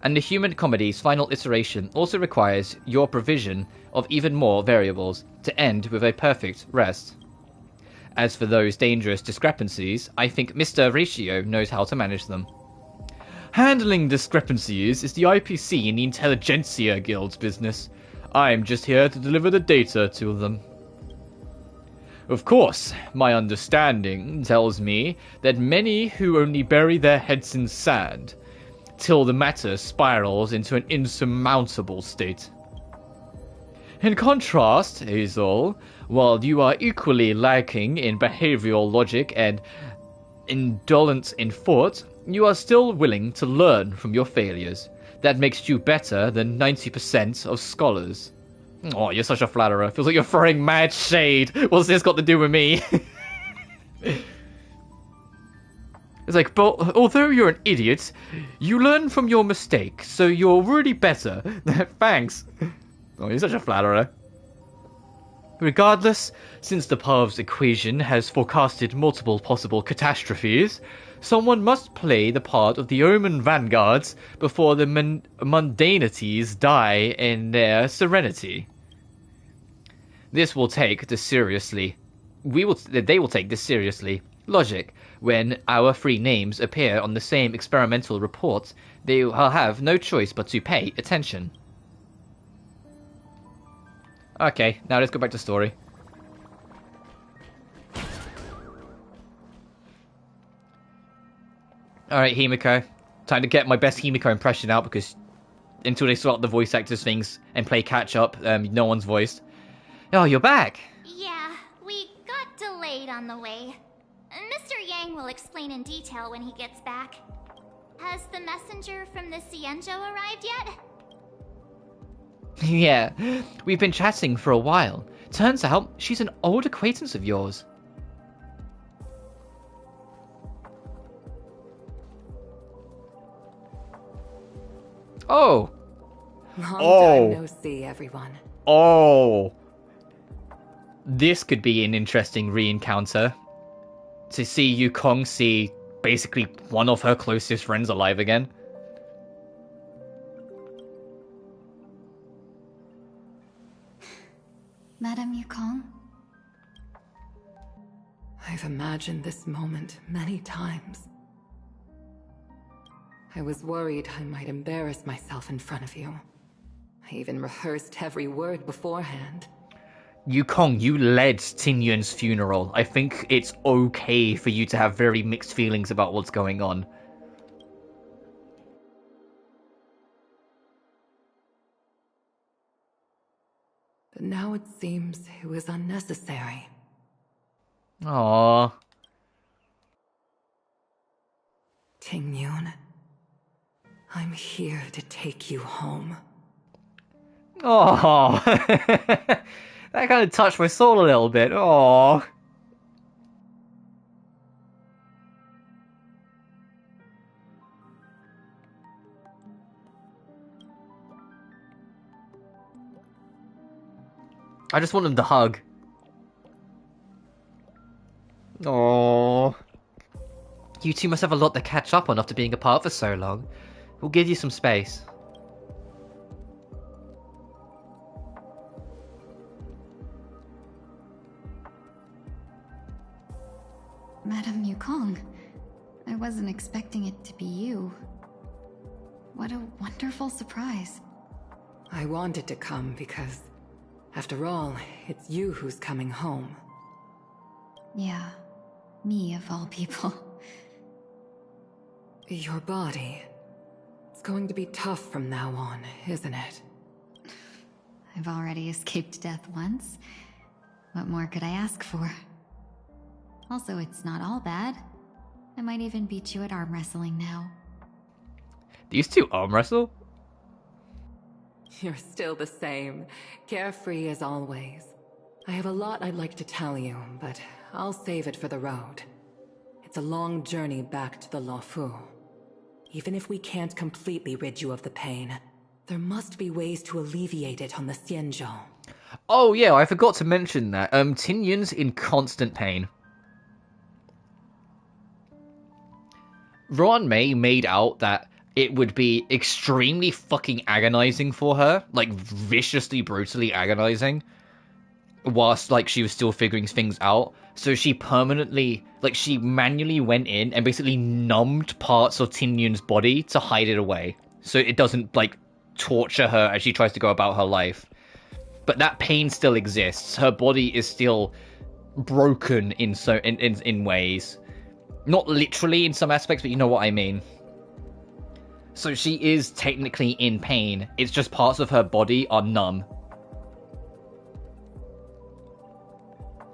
And the human comedy's final iteration also requires your provision of even more variables to end with a perfect rest. As for those dangerous discrepancies, I think Mr. Ratio knows how to manage them. Handling discrepancies is the IPC and the Intelligentsia Guild's business. I am just here to deliver the data to them. Of course, my understanding tells me that many who only bury their heads in sand, till the matter spirals into an insurmountable state. In contrast, Hazel, while you are equally lacking in behavioral logic and indolence in thought, you are still willing to learn from your failures. That makes you better than 90% of scholars. Oh, you're such a flatterer. Feels like you're throwing mad shade. What's this got to do with me? It's like, but although you're an idiot, you learn from your mistakes, so you're really better. Thanks. Oh, you're such a flatterer. Regardless, since the Parv's equation has forecasted multiple possible catastrophes, someone must play the part of the Omen Vanguards before the mundanities die in their serenity. This will take this seriously. They will take this seriously. Logic. When our three names appear on the same experimental report, they will have no choice but to pay attention. Okay, now let's go back to story. Alright, Himiko. Time to get my best Himiko impression out, because until they sort out the voice actors things and play catch up, no one's voiced. Oh, you're back! Yeah, we got delayed on the way. Mr. Yang will explain in detail when he gets back. Has the messenger from the Cienjo arrived yet? Yeah, we've been chatting for a while. Turns out, she's an old acquaintance of yours. Oh! Long time no see, everyone. Oh! This could be an interesting re-encounter. To see Yukong see basically one of her closest friends alive again. Madame Yukong? I've imagined this moment many times. I was worried I might embarrass myself in front of you. I even rehearsed every word beforehand. Yukong, you led Tingyun's funeral. I think it's okay for you to have very mixed feelings about what's going on. But now it seems it was unnecessary. Aww. Tingyun, I'm here to take you home. Oh, that kind of touched my soul a little bit. Oh. I just want them to hug. Oh. You two must have a lot to catch up on after being apart for so long. We'll give you some space. Madame Yukong, I wasn't expecting it to be you. What a wonderful surprise. I wanted to come because, after all, it's you who's coming home. Yeah, me of all people. Your body. It's going to be tough from now on, isn't it? I've already escaped death once. What more could I ask for? Also, it's not all bad. I might even beat you at arm wrestling now. These two arm wrestle? You're still the same, carefree as always. I have a lot I'd like to tell you, but I'll save it for the road. It's a long journey back to the Luofu. Even if we can't completely rid you of the pain, there must be ways to alleviate it on the Xianzhou. Oh yeah, I forgot to mention that. Tingyun's in constant pain. Ron May made out that it would be extremely fucking agonizing for her, like viciously, brutally agonizing, whilst like she was still figuring things out. So she permanently, like she manually went in and basically numbed parts of Tingyun's body to hide it away, so it doesn't like torture her as she tries to go about her life. But that pain still exists. Her body is still broken in ways. Not literally in some aspects, but you know what I mean. So she is technically in pain. It's just parts of her body are numb.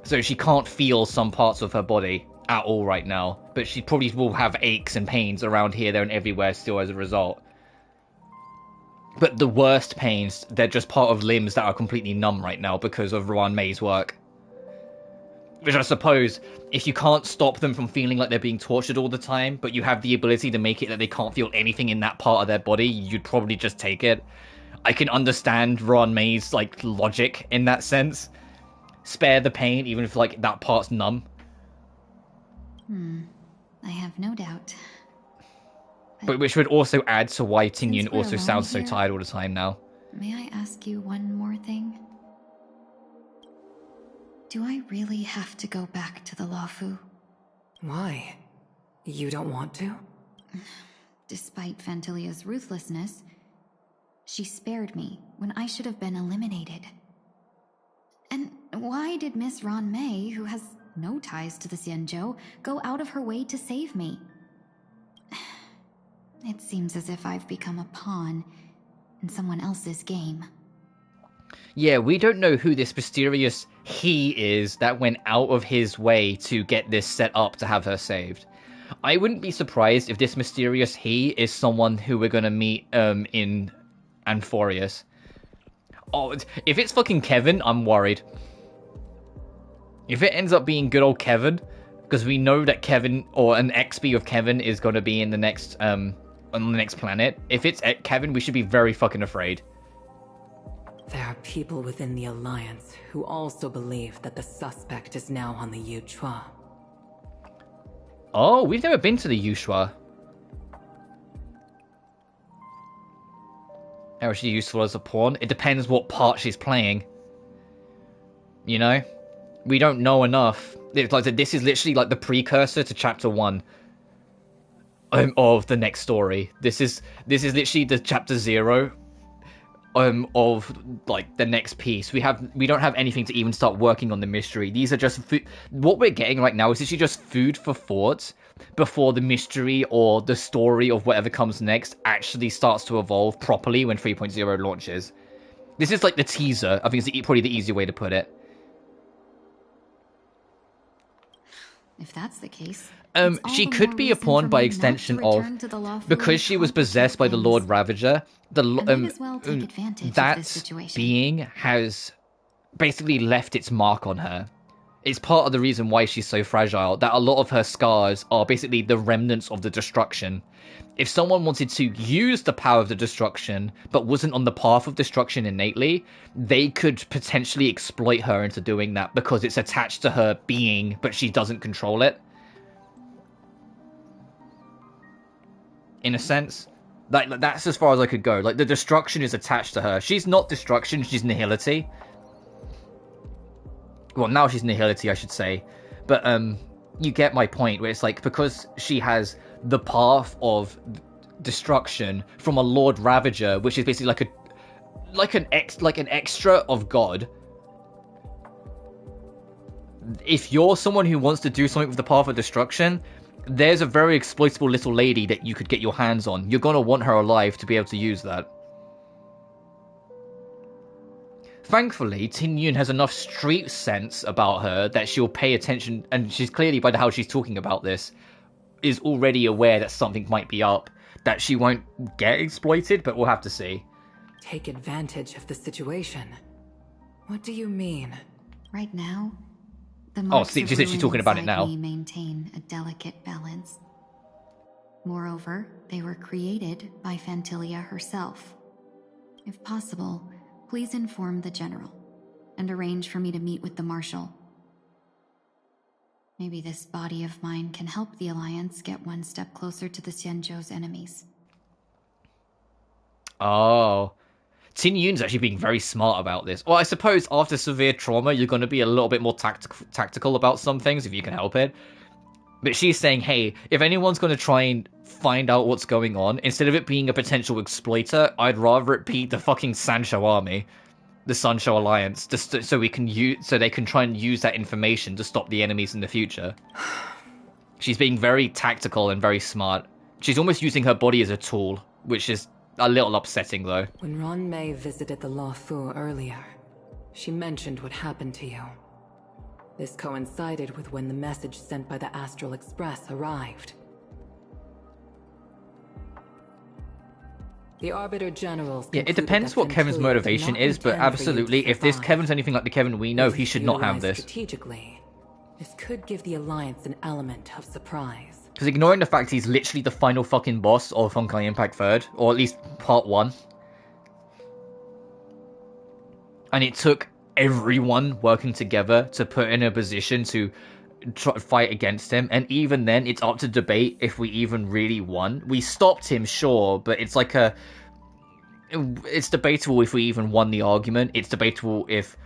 So she can't feel some parts of her body at all right now. But she probably will have aches and pains around here, there, and everywhere still as a result. But the worst pains, they're just part of limbs that are completely numb right now because of Ruan May's work. Which I suppose, if you can't stop them from feeling like they're being tortured all the time, but you have the ability to make it that they can't feel anything in that part of their body, you'd probably just take it. I can understand Ron May's, like, logic in that sense. Spare the pain, even if, like, that part's numb. I have no doubt. But which would also add to why Since Tingyun we're also alone sounds so here, tired all the time now. May I ask you one more thing? Do I really have to go back to the Luofu? Why? You don't want to? Despite Fantilia's ruthlessness, she spared me when I should have been eliminated. And why did Miss Ron May, who has no ties to the Xianzhou, go out of her way to save me? It seems as if I've become a pawn in someone else's game. Yeah, we don't know who this mysterious he is that went out of his way to get this set up to have her saved. I wouldn't be surprised if this mysterious he is someone who we're gonna meet in Amphorius. Oh, if it's fucking Kevin, I'm worried. If it ends up being good old Kevin, because we know that Kevin, or an XP of Kevin, is gonna be in the next on the next planet. If it's Kevin, we should be very fucking afraid. There are people within the Alliance who also believe that the suspect is now on the Yuchua. Oh, we've never been to the Yushua. How is she useful as a pawn? It depends what part she's playing. You know? We don't know enough. It's like this is literally like the precursor to chapter 1 of the next story. This is literally the chapter 0 of like the next piece. We don't have anything to even start working on the mystery. These are just what we're getting right now is literally just food for thought before the mystery or the story of whatever comes next actually starts to evolve properly when 3.0 launches. This is like the teaser. I think it's probably the easier way to put it. If that's the case, she could be a pawn by extension of, because she was possessed by the Lord Ravager. That being has basically left its mark on her. It's part of the reason why she's so fragile, that a lot of her scars are basically the remnants of the destruction. If someone wanted to use the power of the destruction, but wasn't on the path of destruction innately, they could potentially exploit her into doing that because it's attached to her being, but she doesn't control it. In a sense. Like, that's as far as I could go. Like, the destruction is attached to her. She's not destruction, she's nihility. Well, now she's nihility, I should say. But, you get my point, where it's like, because she has the path of destruction from a Lord Ravager, which is basically like an extra of God. If you're someone who wants to do something with the path of destruction, there's a very exploitable little lady that you could get your hands on. You're gonna want her alive to be able to use that. Thankfully, Tingyun has enough street sense about her that she'll pay attention, and she's clearly, by how she's talking about this, is already aware that something might be up, that she won't get exploited, but we'll have to see. Take advantage of the situation? What do you mean? Right now, the she's literally talking about it now. Maintain a delicate balance. Moreover, they were created by Phantilia herself. If possible, please inform the General, and arrange for me to meet with the Marshal. Maybe this body of mine can help the Alliance get one step closer to the Xianzhou's enemies. Oh. Tingyun's actually being very smart about this. Well, I suppose after severe trauma, you're going to be a little bit more tactical about some things, if you can help it. But she's saying, hey, if anyone's going to try and find out what's going on, instead of it being a potential exploiter, I'd rather it be the fucking Sanshou army, the Sanshou Alliance, just so we can so they can try and use that information to stop the enemies in the future. She's being very tactical and very smart. She's almost using her body as a tool, which is a little upsetting, though. When Ron Mei visited the Luofu earlier, she mentioned what happened to you. This coincided with when the message sent by the Astral Express arrived. The Arbiter Generals... Yeah, it depends what Kevin's motivation is, but absolutely, if this Kevin's anything like the Kevin we know, he should not have this. Strategically, this could give the Alliance an element of surprise. Because ignoring the fact he's literally the final fucking boss of Honkai Impact 3rd, or at least part 1. And it took everyone working together to put in a position to fight against him, and even then it's up to debate if we even really won. We stopped him, sure, but it's like it's debatable if we even won the argument. It's debatable if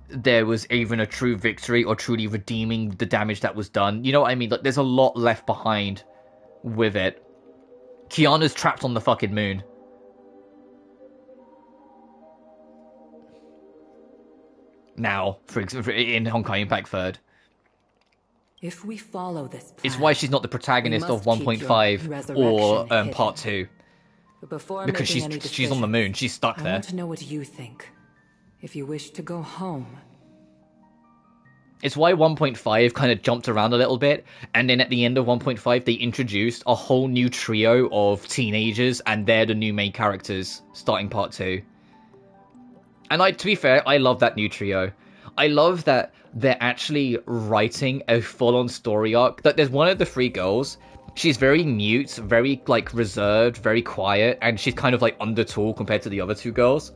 there was even a true victory or truly redeeming the damage that was done. You know what I mean? Like, there's a lot left behind with it. Kiana's trapped on the fucking moon. Now, for example, in Honkai Impact 3rd. If we follow this plan, it's why she's not the protagonist of 1.5 or Part 2. Because she's on the moon. She's stuck there. I want to know what you think. If you wish to go home. It's why 1.5 kind of jumped around a little bit, and then at the end of 1.5 they introduced a whole new trio of teenagers, and they're the new main characters starting Part 2. And to be fair, I love that new trio. I love that they're actually writing a full-on story arc. That there's one of the 3 girls. She's very mute, very like reserved, very quiet, and she's kind of like undertool compared to the other 2 girls.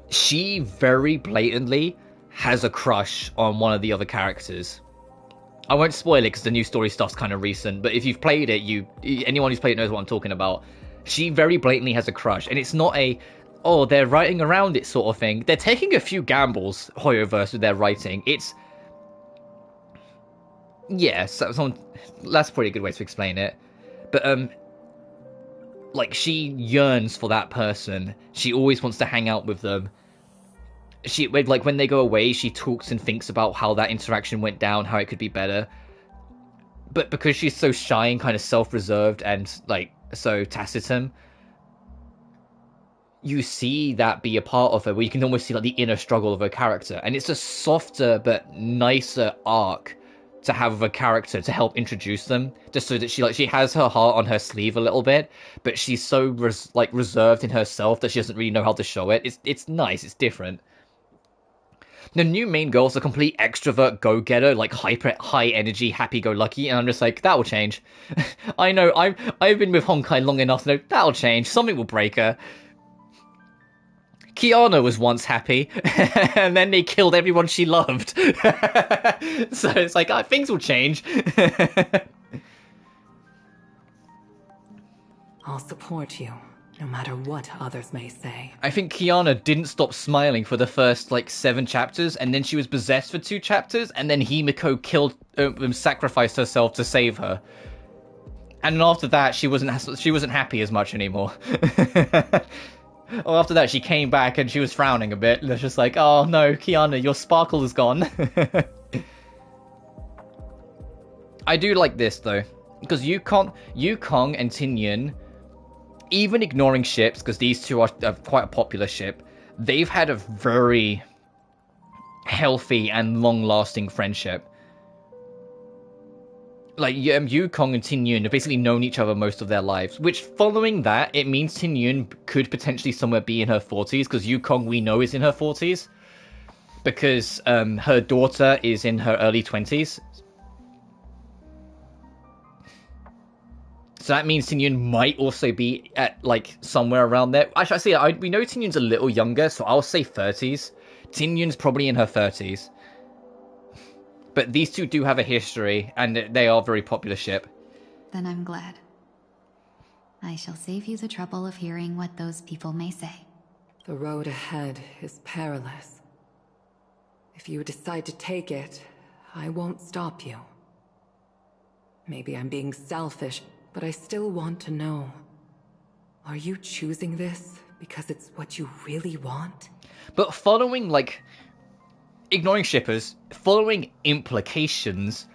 She very blatantly has a crush on one of the other characters. I won't spoil it because the new story stuff's kind of recent, but if you've played it, anyone who's played it knows what I'm talking about. She very blatantly has a crush, and it's not a oh, they're writing around it sort of thing. They're taking a few gambles, Hoyoverse, with their writing. It's... yeah, that's probably a good way to explain it. But, like, she yearns for that person. She always wants to hang out with them. Like, when they go away, she talks and thinks about how that interaction went down, how it could be better. But because she's so shy and kind of self-reserved and, like, so taciturn, you see that be a part of her, where you can almost see like the inner struggle of her character, and it's a softer but nicer arc to have with a character to help introduce them, just so that she has her heart on her sleeve a little bit, but she's so reserved in herself that she doesn't really know how to show it. It's nice, it's different. The new main girl's a complete extrovert go-getter, like hyper high energy, happy-go-lucky, and I'm just like, that'll change. I know, I've been with Honkai long enough to know that'll change. Something will break her. Kiana was once happy, and then they killed everyone she loved. So it's like, things will change. I'll support you, no matter what others may say. I think Kiana didn't stop smiling for the first, 7 chapters, and then she was possessed for 2 chapters, and then Himiko sacrificed herself to save her. And after that, she wasn't happy as much anymore. Well, after that, she came back and she was frowning a bit. And it's just like, oh no, Kiana, your sparkle is gone. I do like this, though. Because Yukong and Tingyun, even ignoring ships, because these two are quite a popular ship, they've had a very healthy and long-lasting friendship. Like, Yukong and Tingyun have basically known each other most of their lives, which, following that, it means Tingyun could potentially somewhere be in her 40s, because Yukong, we know, is in her 40s, because her daughter is in her early 20s. So that means Tingyun might also be at, somewhere around there. Actually, we know Tingyun's a little younger, so I'll say 30s. Tingyun's probably in her 30s. But these two do have a history, and they are a very popular ship. Then I'm glad. I shall save you the trouble of hearing what those people may say. The road ahead is perilous. If you decide to take it, I won't stop you. Maybe I'm being selfish, but I still want to know. Are you choosing this because it's what you really want? But following, ignoring shippers, following implications,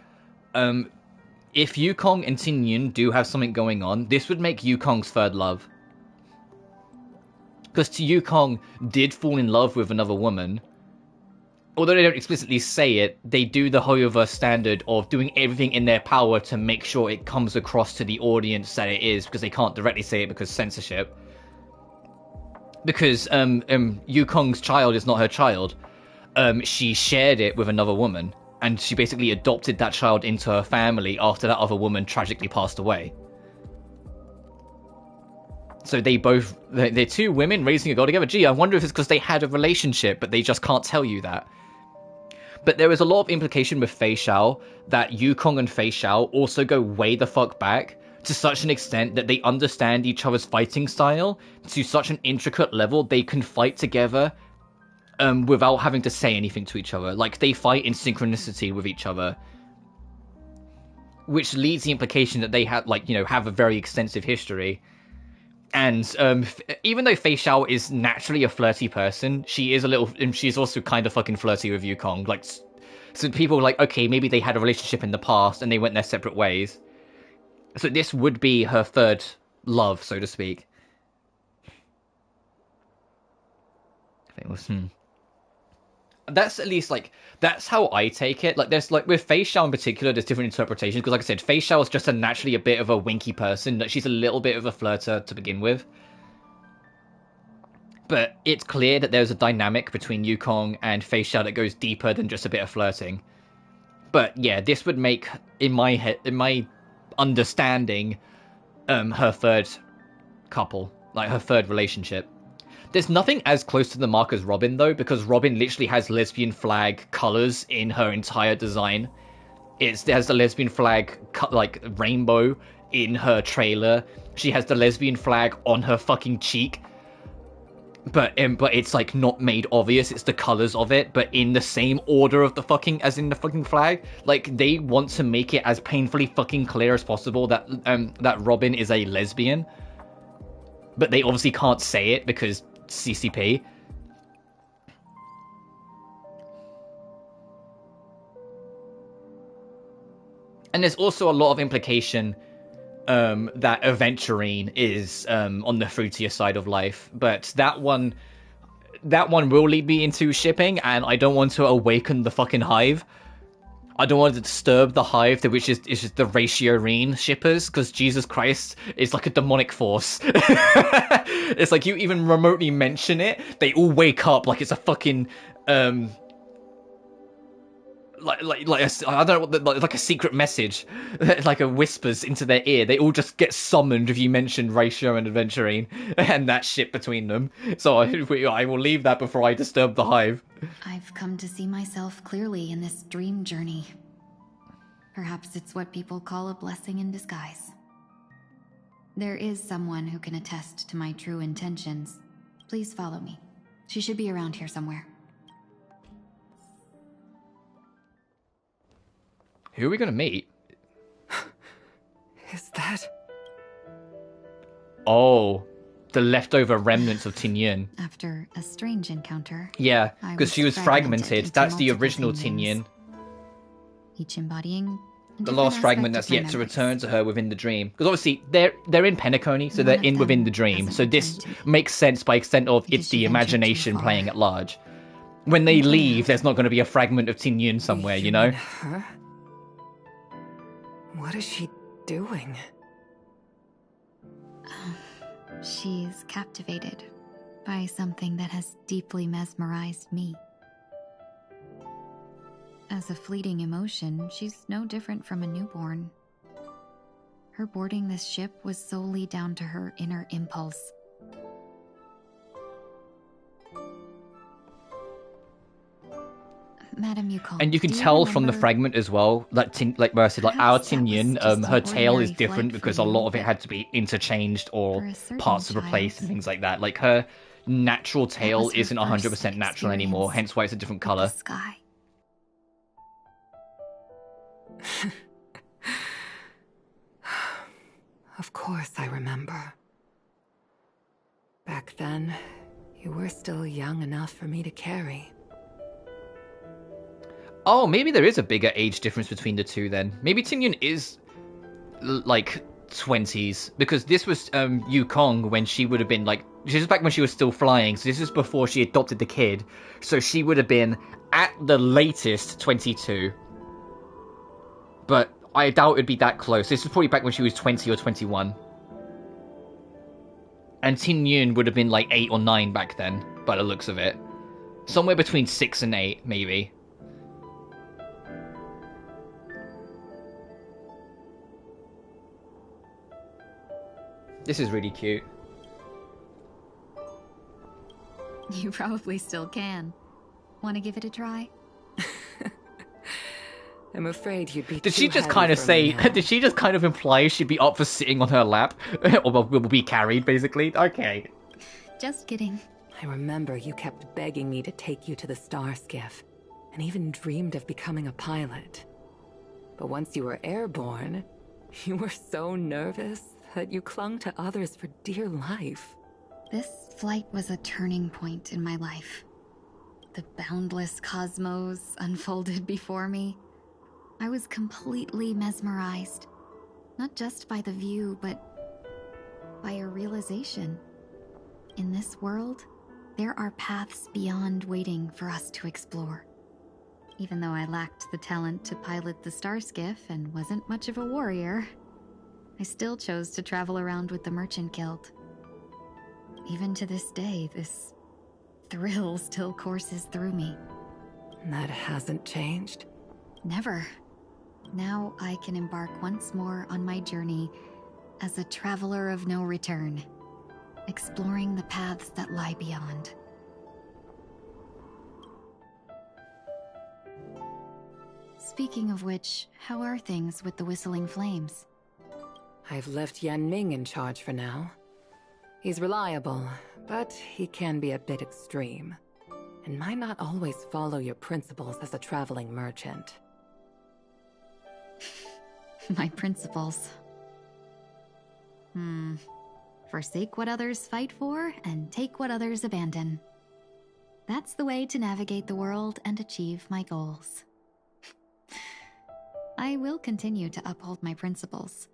if Yukong and Tingyun do have something going on, this would make Yukong's third love. Because Yukong did fall in love with another woman. Although they don't explicitly say it, they do the Hoyoverse standard of doing everything in their power to make sure it comes across to the audience that it is, because they can't directly say it because censorship. Because Yukong's child is not her child. She shared it with another woman, and she basically adopted that child into her family after that other woman tragically passed away. So they're two women raising a girl together. Gee, I wonder if it's because they had a relationship, but they just can't tell you that. But there is a lot of implication with Fei Xiao that Yukong and Fei Xiao also go way the fuck back, to such an extent that they understand each other's fighting style to such an intricate level they can fight together without having to say anything to each other. Like, they fight in synchronicity with each other, which leads the implication that they have a very extensive history. And even though Fei Xiao is naturally a flirty person, she's also kind of fucking flirty with Yukong. So people are like, okay, maybe they had a relationship in the past and they went their separate ways. So this would be her third love, so to speak. I think it was, That's at least, that's how I take it. There's, with Fei Xiao in particular, there's different interpretations, because, like I said, Fei Xiao is just naturally a bit of a winky person. She's a little bit of a flirter to begin with. But it's clear that there's a dynamic between Yukong and Fei Xiao that goes deeper than just a bit of flirting. But, yeah, this would make, in my understanding, her third couple. Her third relationship. There's nothing as close to the mark as Robin, though, because Robin literally has lesbian flag colors in her entire design. It has the lesbian flag, rainbow in her trailer. She has the lesbian flag on her fucking cheek. But it's, not made obvious. It's the colors of it, but in the same order of as in the fucking flag. They want to make it as painfully fucking clear as possible that Robin is a lesbian. But they obviously can't say it because CCP. And there's also a lot of implication that Aventurine is on the fruitier side of life, but that one will lead me into shipping, and I don't want to awaken the fucking hive. I don't want to disturb the hive, which is just the Ratio-Reen shippers, because Jesus Christ is like a demonic force. It's like you even remotely mention it, they all wake up like it's a fucking I don't know what like a secret message, like a whispers into their ear. They all just get summoned if you mention Ratio and Adventurine and that shit between them. So I will leave that before I disturb the hive. I've come to see myself clearly in this dream journey. Perhaps it's what people call a blessing in disguise. There is someone who can attest to my true intentions. Please follow me. She should be around here somewhere. Who are we gonna meet? Is that... Oh, the leftover remnants of Tingyun. After a strange encounter. Yeah, because she was fragmented. That's the original Tingyun. Each embodying the last fragment that's yet to return to her within the dream. Because obviously they're in Penacony, so they're in within the dream. So this makes sense by extent of it's the imagination playing at large. When they leave, there's not going to be a fragment of Tingyun somewhere, you know? Her? What is she doing? She's captivated by something that has deeply mesmerized me. As a fleeting emotion, she's no different from a newborn. Her boarding this ship was solely down to her inner impulse. Madam Yukon, and you can tell from the fragment as well, like where I said, like our Tingyun, her tail is different because a lot of it had to be interchanged or parts replaced and things like that. Like her natural tail isn't 100% natural anymore, hence why it's a different color. Sky. Of course I remember. Back then, you were still young enough for me to carry. Oh, maybe there is a bigger age difference between the two then. Maybe Tingyun is, like, 20s. Because this was Yukong when she would have been, like... This is back when she was still flying. So this is before she adopted the kid. So she would have been, at the latest, 22. But I doubt it'd be that close. This is probably back when she was 20 or 21. And Tingyun would have been, like, 8 or 9 back then, by the looks of it. Somewhere between 6 and 8, maybe. This is really cute. You probably still can. Want to give it a try? I'm afraid you'd be Did she just kind of say... Did she just kind of imply she'd be up for sitting on her lap? Or will be carried, basically? Okay. Just kidding. I remember you kept begging me to take you to the star skiff, and even dreamed of becoming a pilot. But once you were airborne, you were so nervous that you clung to others for dear life. This flight was a turning point in my life. The boundless cosmos unfolded before me. I was completely mesmerized, not just by the view, but by a realization. In this world, there are paths beyond waiting for us to explore. Even though I lacked the talent to pilot the star skiff and wasn't much of a warrior, I still chose to travel around with the Merchant Guild. Even to this day, this thrill still courses through me. That hasn't changed? Never. Now I can embark once more on my journey as a traveler of no return, exploring the paths that lie beyond. Speaking of which, how are things with the Whistling Flames? I've left Yan Ming in charge for now. He's reliable, but he can be a bit extreme, and might not always follow your principles as a traveling merchant. My principles. Forsake what others fight for, and take what others abandon. That's the way to navigate the world and achieve my goals. I will continue to uphold my principles.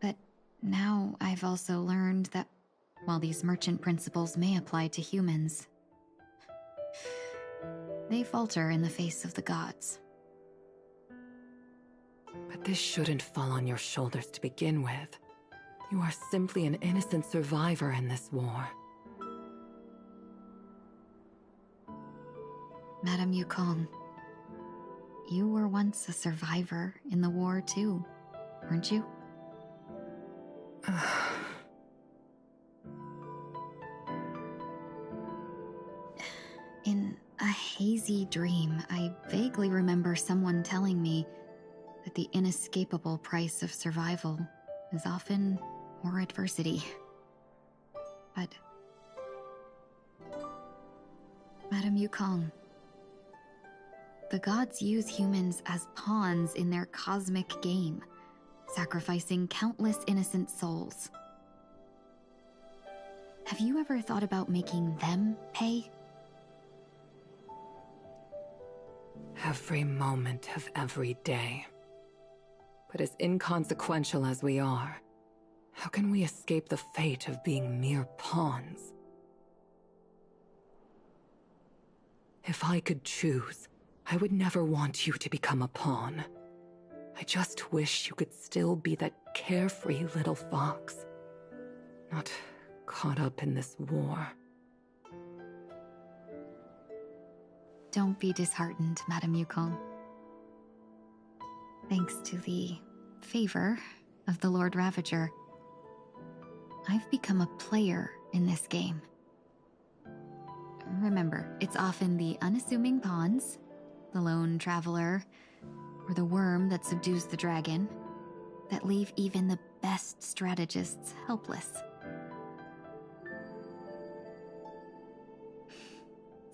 But now I've also learned that while these merchant principles may apply to humans, they falter in the face of the gods. But this shouldn't fall on your shoulders to begin with. You are simply an innocent survivor in this war. Madame Yukong, you were once a survivor in the war too, weren't you? In a hazy dream, I vaguely remember someone telling me that the inescapable price of survival is often more adversity. But Madame Yukong, the gods use humans as pawns in their cosmic game, sacrificing countless innocent souls. Have you ever thought about making them pay? Every moment of every day. But as inconsequential as we are, how can we escape the fate of being mere pawns? If I could choose, I would never want you to become a pawn. I just wish you could still be that carefree little fox, not caught up in this war. Don't be disheartened, Madame Yukong. Thanks to the favor of the Lord Ravager, I've become a player in this game. Remember, it's often the unassuming pawns, the lone traveler, or the worm that subdues the dragon, that leave even the best strategists helpless.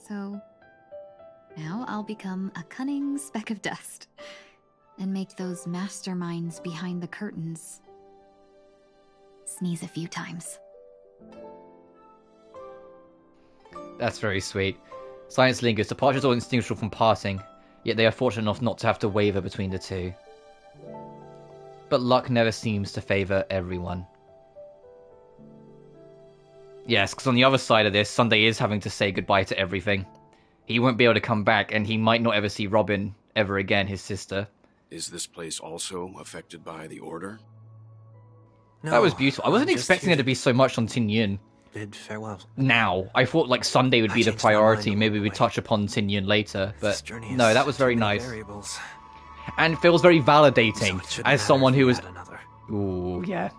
So, now I'll become a cunning speck of dust, and make those masterminds behind the curtains sneeze a few times. That's very sweet. Science lingers. Departures are indistinguishable from parting, yet they are fortunate enough not to have to waver between the two. But luck never seems to favor everyone. Yes, because on the other side of this, Sunday is having to say goodbye to everything. He won't be able to come back, and he might not ever see Robin ever again, his sister. Is this place also affected by the Order? No, That was beautiful. I wasn't expecting there to be so much on Tingyun. Bid farewell. Now, I thought like Sunday would be the priority. Maybe we'd touch upon Tingyun later, but no, that was very nice. Variables. And feels very validating So as someone who was... another. Ooh, yeah.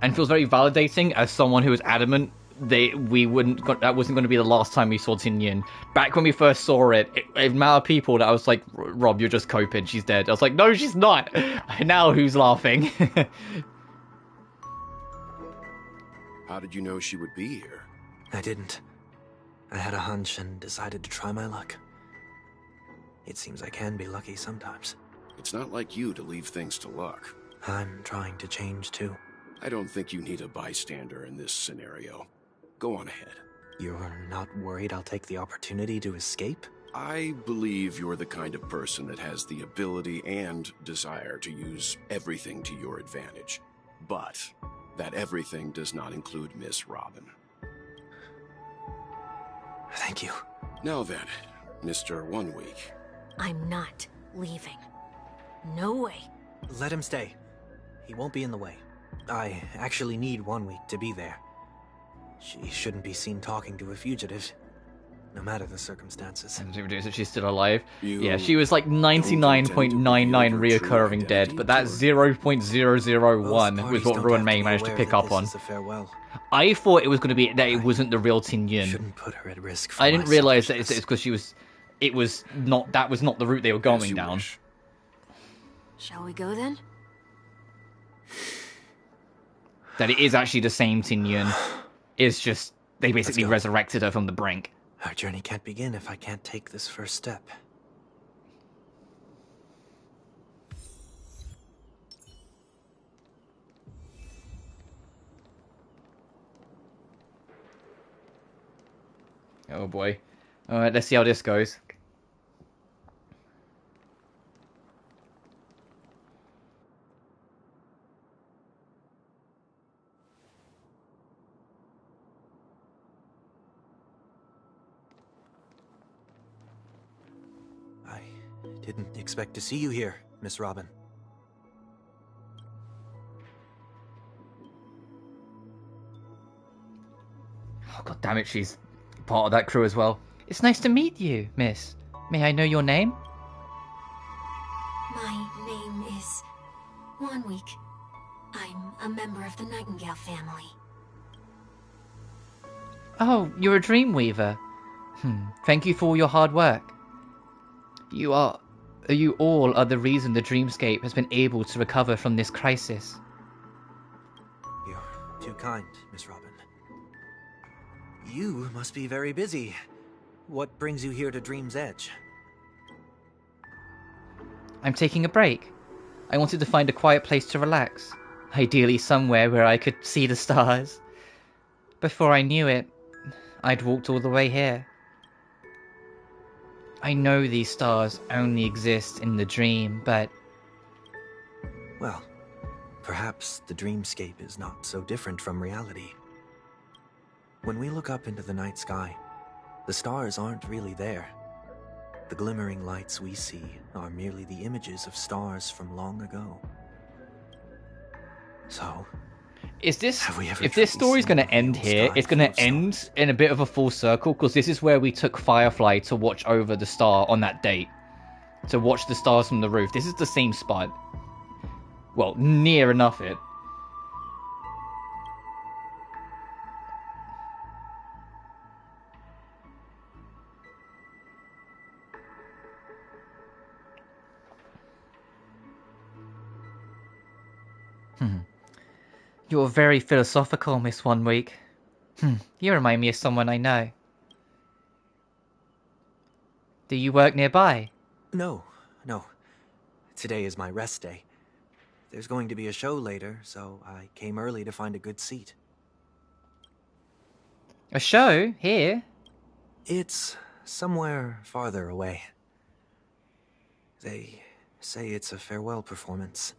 And feels very validating as someone who was adamant that wasn't going to be the last time we saw Tingyun. Back when we first saw it amount of people that I was like, Rob, you're just coping, she's dead. I was like, no, she's not. Now who's laughing? How did you know she would be here? I didn't. I had a hunch and decided to try my luck. It seems I can be lucky sometimes. It's not like you to leave things to luck. I'm trying to change too. I don't think you need a bystander in this scenario. Go on ahead. You're not worried I'll take the opportunity to escape? I believe you're the kind of person that has the ability and desire to use everything to your advantage. But that everything does not include Miss Robin. Thank you. Now then, Mr. 1 Week. I'm not leaving. No way. Let him stay. He won't be in the way. I actually need 1 week to be there. She shouldn't be seen talking to a fugitive, no matter the circumstances. She's still alive. Yeah, she was like 99.99 reoccurring dead, but that 0.001 was what Ruin May managed to pick up on. I thought it was going to be that it wasn't the real Tingyun. Shouldn't put her at risk. I didn't realize that it's because she was. It was not. That was not the route they were going down. Shall we go then? That it is actually the same Tingyun. It's just they basically resurrected her from the brink. Our journey can't begin if I can't take this first step. Oh boy. Alright, let's see how this goes. Didn't expect to see you here, Miss Robin. Oh, god damn it, she's part of that crew as well. It's nice to meet you, miss. May I know your name? My name is 1 Week. I'm a member of the Nightingale family. Oh, you're a Dreamweaver. Thank you for all your hard work. You all are the reason the Dreamscape has been able to recover from this crisis. You're too kind, Miss Robin. You must be very busy. What brings you here to Dream's Edge? I'm taking a break. I wanted to find a quiet place to relax. Ideally somewhere where I could see the stars. Before I knew it, I'd walked all the way here. I know these stars only exist in the dream, but... Well, perhaps the dreamscape is not so different from reality. When we look up into the night sky, the stars aren't really there. The glimmering lights we see are merely the images of stars from long ago. So... if this story's going to end here, it's going to end in a bit of a full circle, because this is where we took Firefly to watch over the star on that date. To watch the stars from the roof. This is the same spot. Well, near enough it. You're very philosophical, Miss 1 Week. You remind me of someone I know. Do you work nearby? No. Today is my rest day. There's going to be a show later, so I came early to find a good seat. A show? Here? It's somewhere farther away. They say it's a farewell performance.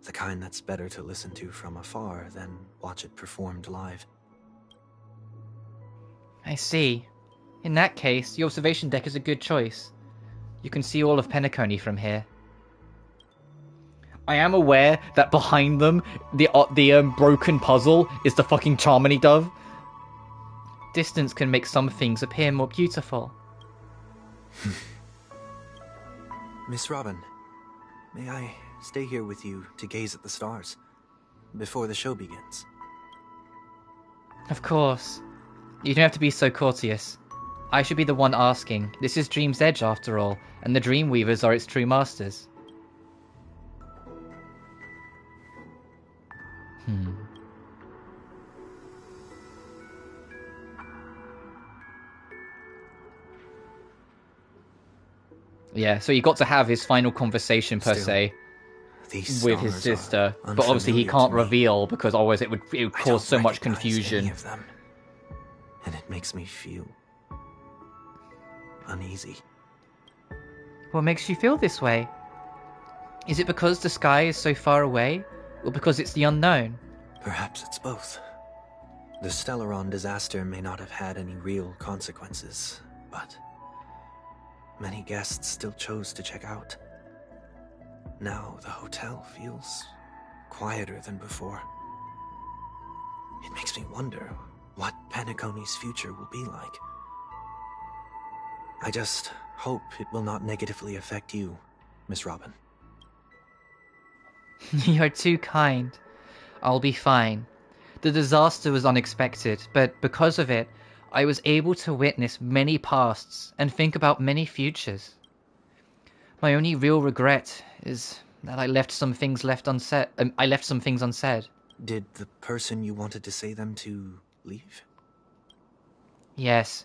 The kind that's better to listen to from afar than watch it performed live. I see. In that case, the observation deck is a good choice. You can see all of Penacony from here. I am aware that behind them, the broken puzzle is the fucking Charmony Dove. Distance can make some things appear more beautiful. Miss Robin, may I stay here with you to gaze at the stars before the show begins? Of course. You don't have to be so courteous. I should be the one asking. This is Dream's Edge after all, and the Dreamweavers are its true masters. Yeah, so he got to have his final conversation per se with his sister, but obviously he can't reveal because otherwise it would cause so much confusion. And it makes me feel uneasy. What makes you feel this way? Is it because the sky is so far away, or because it's the unknown? Perhaps it's both. The Stellaron disaster may not have had any real consequences, but many guests still chose to check out. Now the hotel feels quieter than before. It makes me wonder what Penacony's future will be like. I just hope it will not negatively affect you, Miss Robin. You're too kind. I'll be fine. The disaster was unexpected, but because of it, I was able to witness many pasts and think about many futures. My only real regret is that I left some things unsaid. Did the person you wanted to say them to leave? Yes.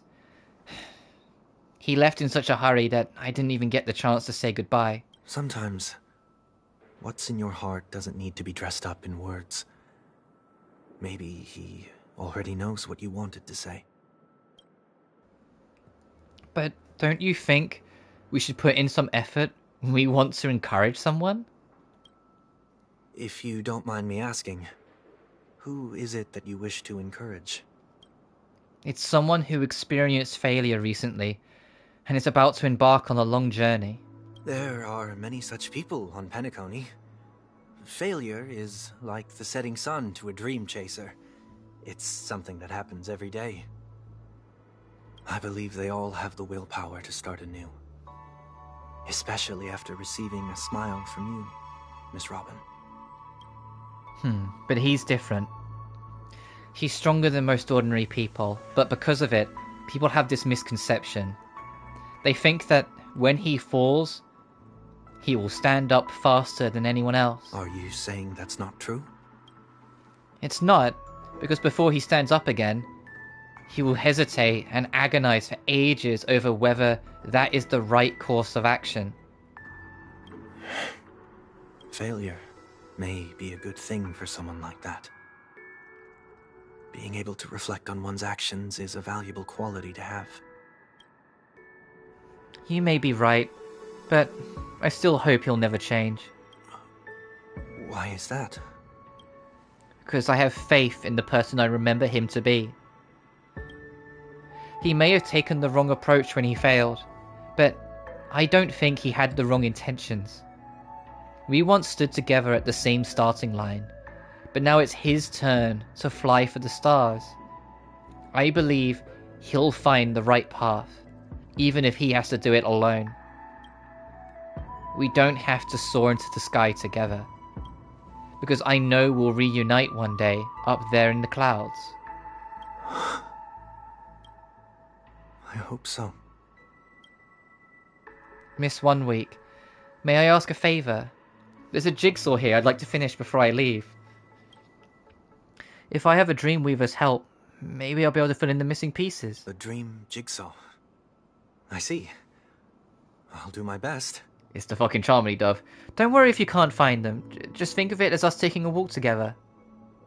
He left in such a hurry that I didn't even get the chance to say goodbye. Sometimes, what's in your heart doesn't need to be dressed up in words. Maybe he already knows what you wanted to say. But don't you think we should put in some effort when we want to encourage someone? If you don't mind me asking, who is it that you wish to encourage? It's someone who experienced failure recently, and is about to embark on a long journey. There are many such people on Penacony. Failure is like the setting sun to a dream chaser. It's something that happens every day. I believe they all have the willpower to start anew. Especially after receiving a smile from you, Miss Robin. But he's different. He's stronger than most ordinary people, but because of it, people have this misconception. They think that when he falls, he will stand up faster than anyone else. Are you saying that's not true? It's not, because before he stands up again, he will hesitate and agonize for ages over whether that is the right course of action. Failure may be a good thing for someone like that. Being able to reflect on one's actions is a valuable quality to have. You may be right, but I still hope he'll never change. Why is that? Because I have faith in the person I remember him to be. He may have taken the wrong approach when he failed, but I don't think he had the wrong intentions. We once stood together at the same starting line, but now it's his turn to fly for the stars. I believe he'll find the right path, even if he has to do it alone. We don't have to soar into the sky together, because I know we'll reunite one day up there in the clouds. I hope so. Miss 1 week, may I ask a favour? There's a jigsaw here I'd like to finish before I leave. If I have a Dreamweaver's help, maybe I'll be able to fill in the missing pieces. The dream jigsaw. I see. I'll do my best. It's the fucking Charmony Dove. Don't worry if you can't find them. Just think of it as us taking a walk together.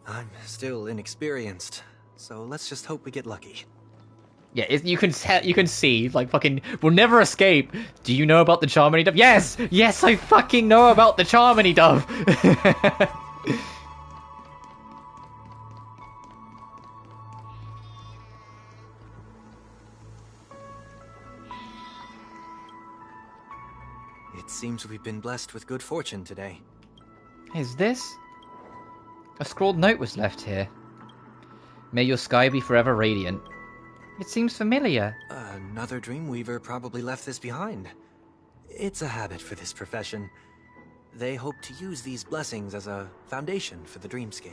I'm still inexperienced, so let's just hope we get lucky. Yeah, you can see, like, fucking, we'll never escape. Do you know about the Charmony Dove? Yes! Yes, I fucking know about the Charmony Dove! It seems we've been blessed with good fortune today. Is this? A scrawled note was left here. May your sky be forever radiant. It seems familiar. Another Dreamweaver probably left this behind. It's a habit for this profession. They hope to use these blessings as a foundation for the dreamscape.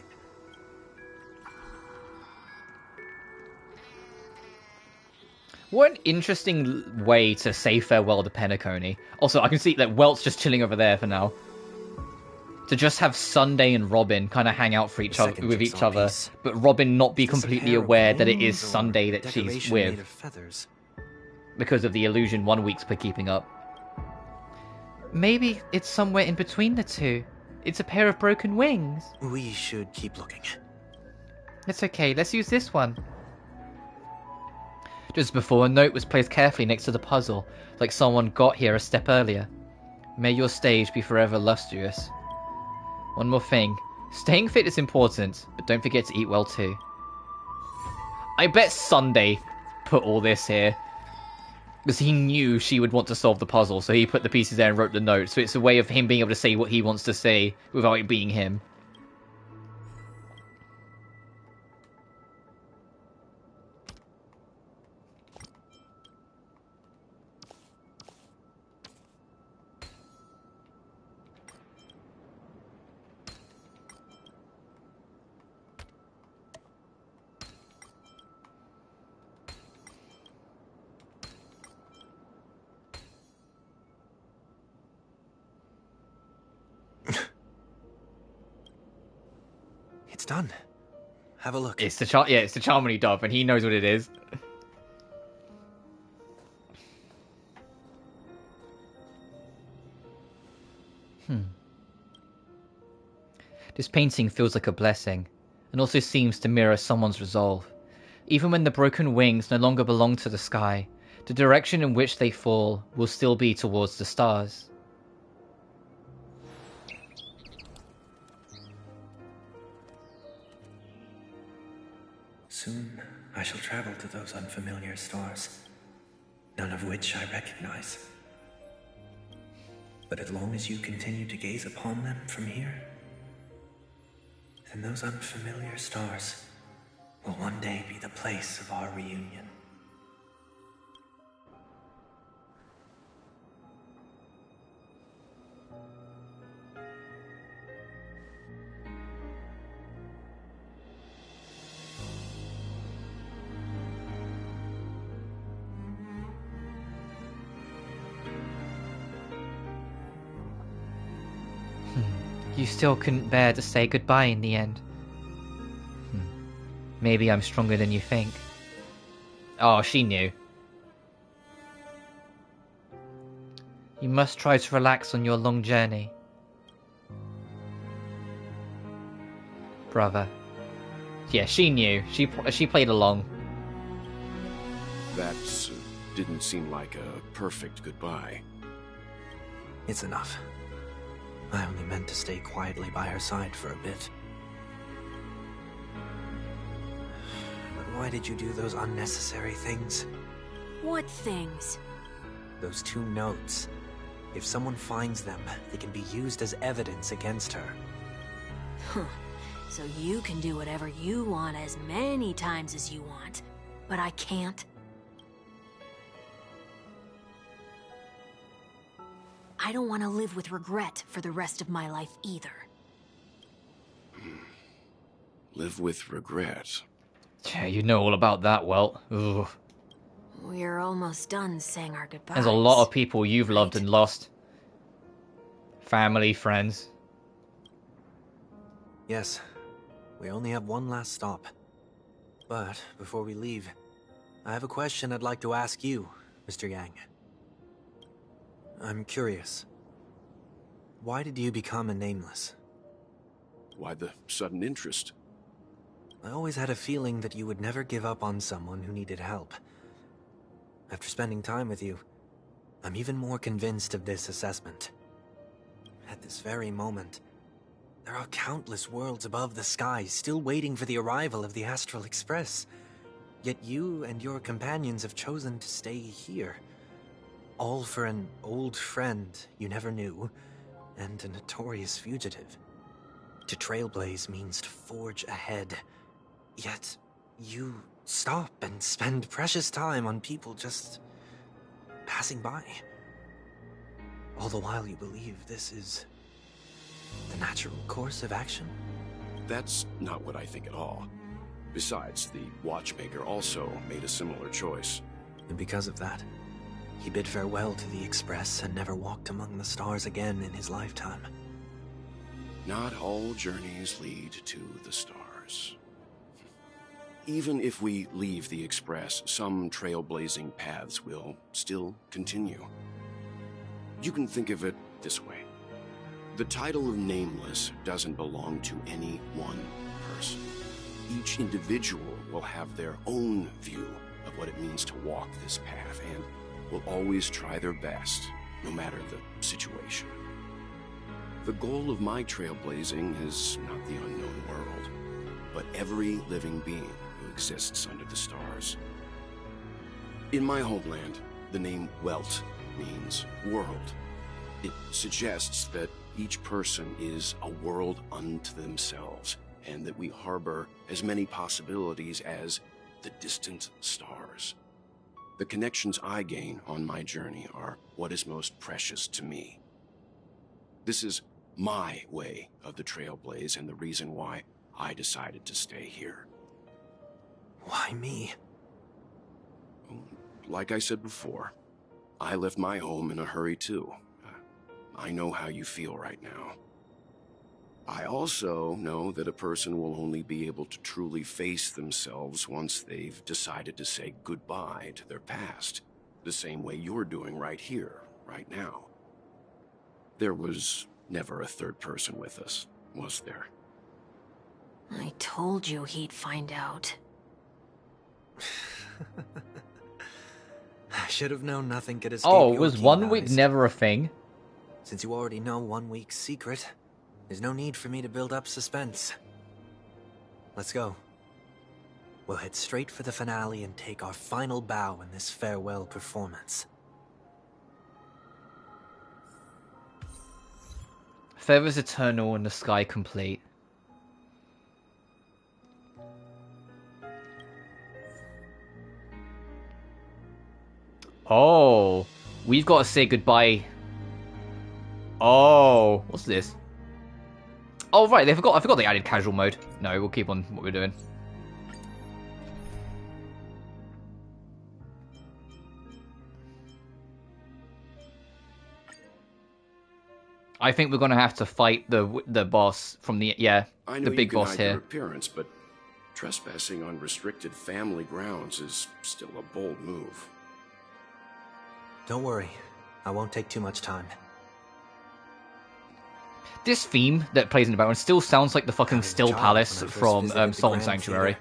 What an interesting way to say farewell to Penacony. Also, I can see that Welt's just chilling over there for now. To just have Sunday and Robin kind of hang out for each other with each other, but Robin not be completely aware that it is Sunday that she's with, because of the illusion 1 week's been keeping up. Maybe it's somewhere in between the two. It's a pair of broken wings. We should keep looking. It's okay, let's use this one. Just before, a note was placed carefully next to the puzzle, like someone got here a step earlier. May your stage be forever lustrous. One more thing. Staying fit is important, but don't forget to eat well too. I bet Sunday put all this here, because he knew she would want to solve the puzzle, so he put the pieces there and wrote the note, so it's a way of him being able to say what he wants to say without it being him. It's done. Have a look. It's the Charmony Dove, and he knows what it is. This painting feels like a blessing, and also seems to mirror someone's resolve. Even when the broken wings no longer belong to the sky, the direction in which they fall will still be towards the stars. Soon I shall travel to those unfamiliar stars, none of which I recognize. But as long as you continue to gaze upon them from here, then those unfamiliar stars will one day be the place of our reunion. You still couldn't bear to say goodbye in the end. Maybe I'm stronger than you think. Oh, she knew. You must try to relax on your long journey. Brother. Yeah, she knew. She played along. That didn't seem like a perfect goodbye. It's enough. I only meant to stay quietly by her side for a bit. But why did you do those unnecessary things? What things? Those 2 notes. If someone finds them, they can be used as evidence against her. Huh. So you can do whatever you want as many times as you want, but I can't? I don't want to live with regret for the rest of my life either. Live with regret. Yeah, you know all about that, well. Ugh. We're almost done saying our goodbyes. There's a lot of people you've loved and lost. Family, friends. Yes. We only have one last stop. But before we leave, I have a question I'd like to ask you, Mr. Yang. I'm curious. Why did you become a nameless? Why the sudden interest? I always had a feeling that you would never give up on someone who needed help. After spending time with you, I'm even more convinced of this assessment. At this very moment, there are countless worlds above the sky still waiting for the arrival of the Astral Express. Yet you and your companions have chosen to stay here. All for an old friend you never knew, and a notorious fugitive. To trailblaze means to forge ahead. Yet, you stop and spend precious time on people just passing by. All the while you believe this is the natural course of action? That's not what I think at all. Besides, the watchmaker also made a similar choice. And because of that, he bid farewell to the Express and never walked among the stars again in his lifetime. Not all journeys lead to the stars. Even if we leave the Express, some trailblazing paths will still continue. You can think of it this way. The title of Nameless doesn't belong to any one person. Each individual will have their own view of what it means to walk this path and will always try their best, no matter the situation. The goal of my trailblazing is not the unknown world, but every living being who exists under the stars. In my homeland, the name Welt means world. It suggests that each person is a world unto themselves, and that we harbor as many possibilities as the distant stars. The connections I gain on my journey are what is most precious to me. This is my way of the trailblaze and the reason why I decided to stay here. Why me? Like I said before, I left my home in a hurry too. I know how you feel right now. I also know that a person will only be able to truly face themselves once they've decided to say goodbye to their past, the same way you're doing right here, right now. There was never a third person with us, was there? I told you he'd find out. I should have known nothing could escape Oh, your was keen 1 week eyes. never a thing? Since you already know 1 week's secret, there's no need for me to build up suspense. Let's go. We'll head straight for the finale and take our final bow in this farewell performance. Feathers eternal and the sky complete. Oh, we've got to say goodbye. Oh, what's this? Oh right, I forgot they added casual mode. No, we'll keep on what we're doing. I think we're gonna have to fight the boss from the I know the big you can boss hide here. your appearance, but trespassing on restricted family grounds is still a bold move. Don't worry, I won't take too much time. This theme that plays in the background still sounds like the fucking Still Palace from Solemn Sanctuary.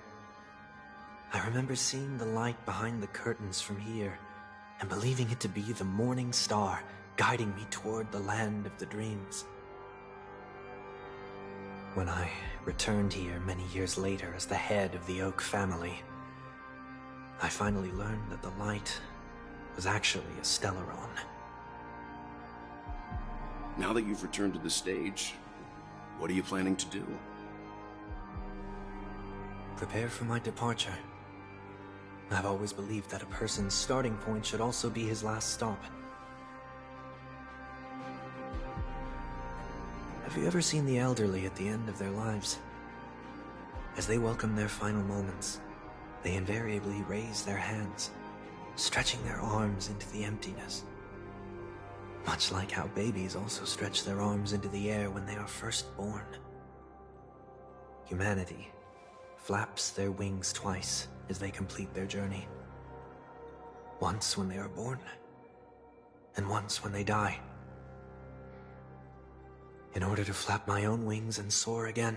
I remember seeing the light behind the curtains from here, and believing it to be the morning star guiding me toward the land of the dreams. When I returned here many years later as the head of the Oak family, I finally learned that the light was actually a Stellaron. Now that you've returned to the stage, what are you planning to do? Prepare for my departure. I've always believed that a person's starting point should also be his last stop. Have you ever seen the elderly at the end of their lives? As they welcome their final moments, they invariably raise their hands, stretching their arms into the emptiness. Much like how babies also stretch their arms into the air when they are first born. Humanity flaps their wings twice as they complete their journey. Once when they are born, and once when they die. In order to flap my own wings and soar again.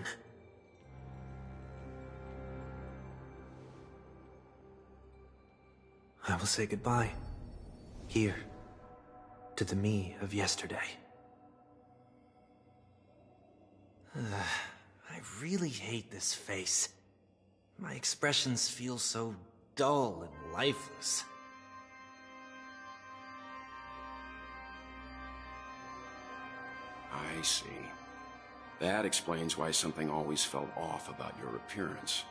I will say goodbye, here, to the me of yesterday. I really hate this face. My expressions feel so dull and lifeless. I see. That explains why something always felt off about your appearance.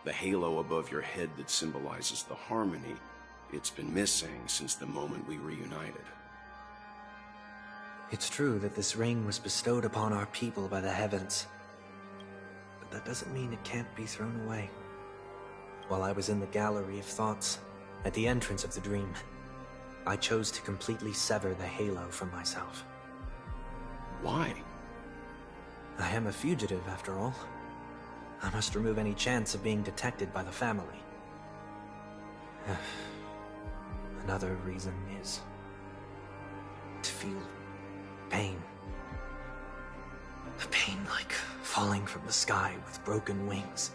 The halo above your head that symbolizes the harmony, it's been missing since the moment we reunited. It's true that this ring was bestowed upon our people by the heavens. But that doesn't mean it can't be thrown away. While I was in the gallery of thoughts, at the entrance of the dream, I chose to completely sever the halo from myself. Why? I am a fugitive, after all. I must remove any chance of being detected by the family. Another reason is to feel pain. A pain like falling from the sky with broken wings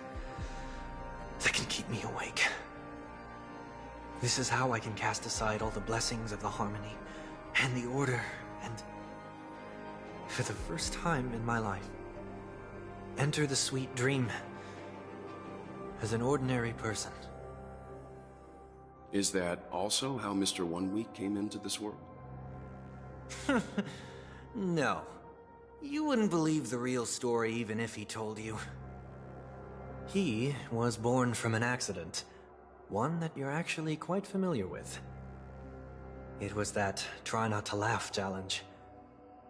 that can keep me awake. This is how I can cast aside all the blessings of the harmony and the order and, for the first time in my life, enter the sweet dream as an ordinary person. Is that also how Mr. 1 Week came into this world? No. You wouldn't believe the real story even if he told you. He was born from an accident. One that you're actually quite familiar with. It was that try not to laugh challenge.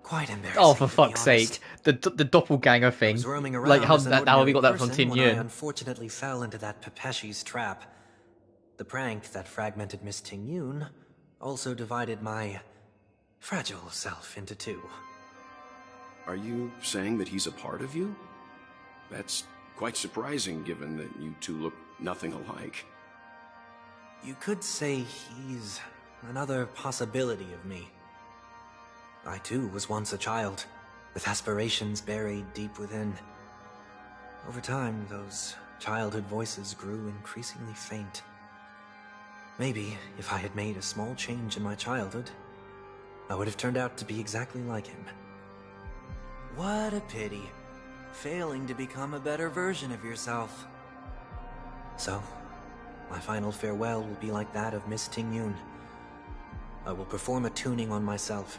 Quite embarrassing. Oh, for fuck's sake. The doppelganger thing. Like how we got that from Tingyun. I unfortunately fell into that Pepeshi's trap. The prank that fragmented Miss Tingyun also divided my fragile self into two. Are you saying that he's a part of you? That's quite surprising given that you two look nothing alike. You could say he's another possibility of me. I too was once a child, with aspirations buried deep within. Over time, those childhood voices grew increasingly faint. Maybe, if I had made a small change in my childhood, I would have turned out to be exactly like him. What a pity, failing to become a better version of yourself. So, my final farewell will be like that of Miss Tingyun. I will perform a tuning on myself,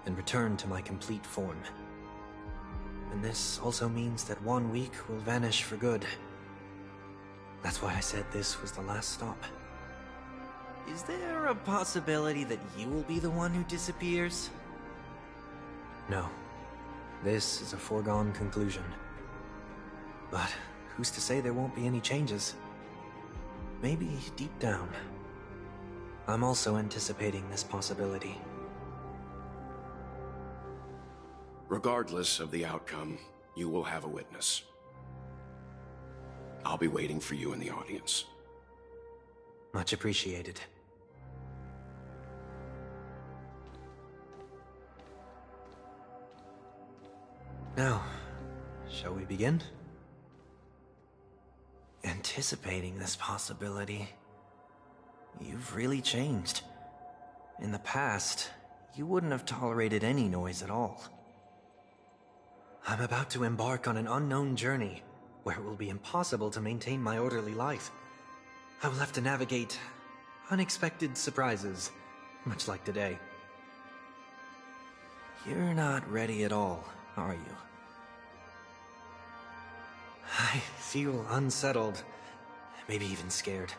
and return to my complete form. And this also means that 1 week will vanish for good. That's why I said this was the last stop. Is there a possibility that you will be the one who disappears? No. This is a foregone conclusion. But who's to say there won't be any changes? Maybe deep down, I'm also anticipating this possibility. Regardless of the outcome, you will have a witness. I'll be waiting for you in the audience. Much appreciated. Now, shall we begin? Anticipating this possibility. You've really changed. In the past, you wouldn't have tolerated any noise at all. I'm about to embark on an unknown journey, where it will be impossible to maintain my orderly life. I will have to navigate unexpected surprises, much like today. You're not ready at all, are you? I feel unsettled, maybe even scared.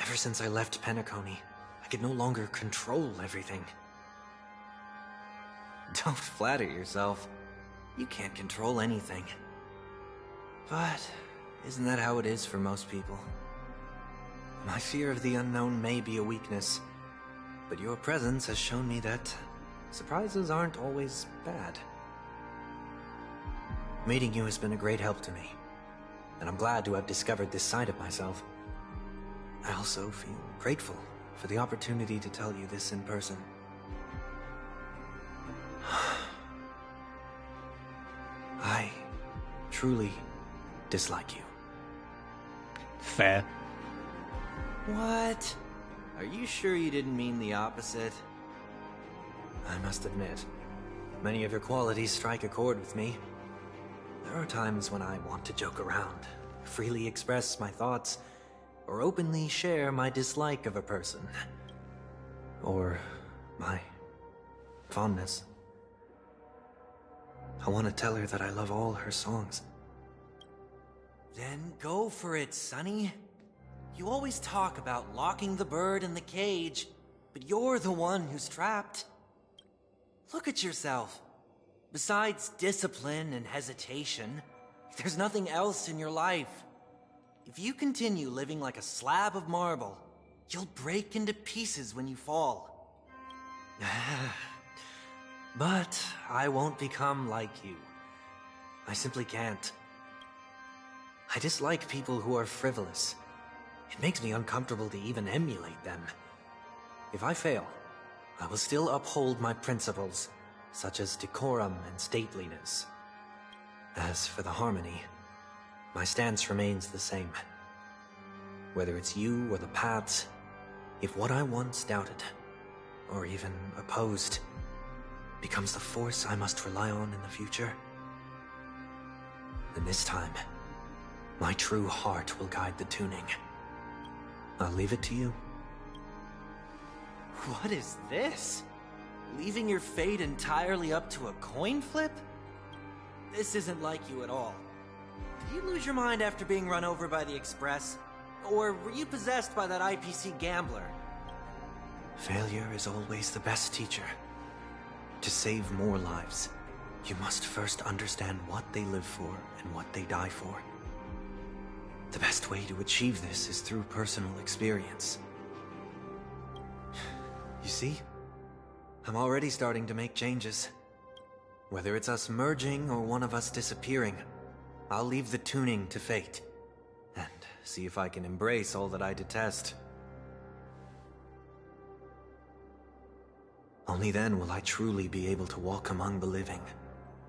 Ever since I left Penacony, I could no longer control everything. Don't flatter yourself. You can't control anything. But isn't that how it is for most people? My fear of the unknown may be a weakness, but your presence has shown me that surprises aren't always bad. Meeting you has been a great help to me, and I'm glad to have discovered this side of myself. I also feel grateful for the opportunity to tell you this in person. I truly dislike you. Fair. What? Are you sure you didn't mean the opposite? I must admit, many of your qualities strike a chord with me. There are times when I want to joke around, freely express my thoughts, or openly share my dislike of a person. Or my fondness. I want to tell her that I love all her songs. Then go for it, Sonny. You always talk about locking the bird in the cage, but you're the one who's trapped. Look at yourself. Besides discipline and hesitation, there's nothing else in your life. If you continue living like a slab of marble, you'll break into pieces when you fall. But I won't become like you. I simply can't. I dislike people who are frivolous. It makes me uncomfortable to even emulate them. If I fail, I will still uphold my principles, such as decorum and stateliness. As for the harmony, my stance remains the same. Whether it's you or the paths, if what I once doubted, or even opposed, becomes the force I must rely on in the future, then this time, my true heart will guide the tuning. I'll leave it to you. What is this? Leaving your fate entirely up to a coin flip? This isn't like you at all. Did you lose your mind after being run over by the Express? Or were you possessed by that IPC gambler? Failure is always the best teacher. To save more lives, you must first understand what they live for and what they die for. The best way to achieve this is through personal experience. You see? I'm already starting to make changes. Whether it's us merging or one of us disappearing, I'll leave the tuning to fate, and see if I can embrace all that I detest. Only then will I truly be able to walk among the living,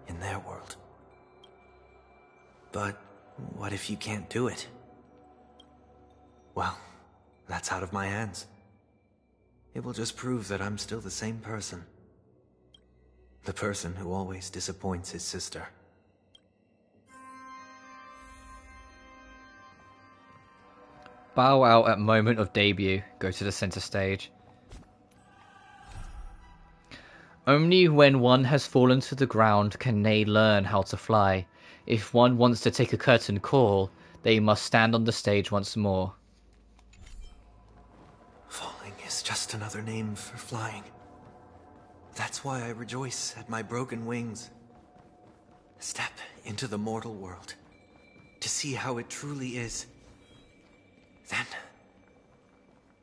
in their world. But what if you can't do it? Well, that's out of my hands. It will just prove that I'm still the same person. The person who always disappoints his sister. Bow out at moment of debut. Go to the center stage. Only when one has fallen to the ground can they learn how to fly. If one wants to take a curtain call, they must stand on the stage once more. Falling is just another name for flying. That's why I rejoice at my broken wings. Step into the mortal world to see how it truly is. Then,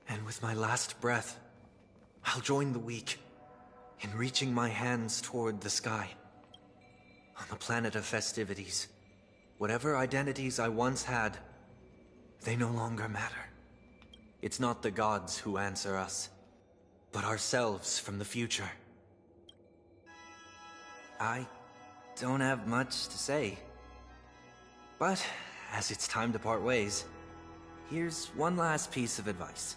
and with my last breath, I'll join the weak in reaching my hands toward the sky. On the planet of festivities, whatever identities I once had, they no longer matter. It's not the gods who answer us, but ourselves from the future. I don't have much to say. But, as it's time to part ways, here's one last piece of advice.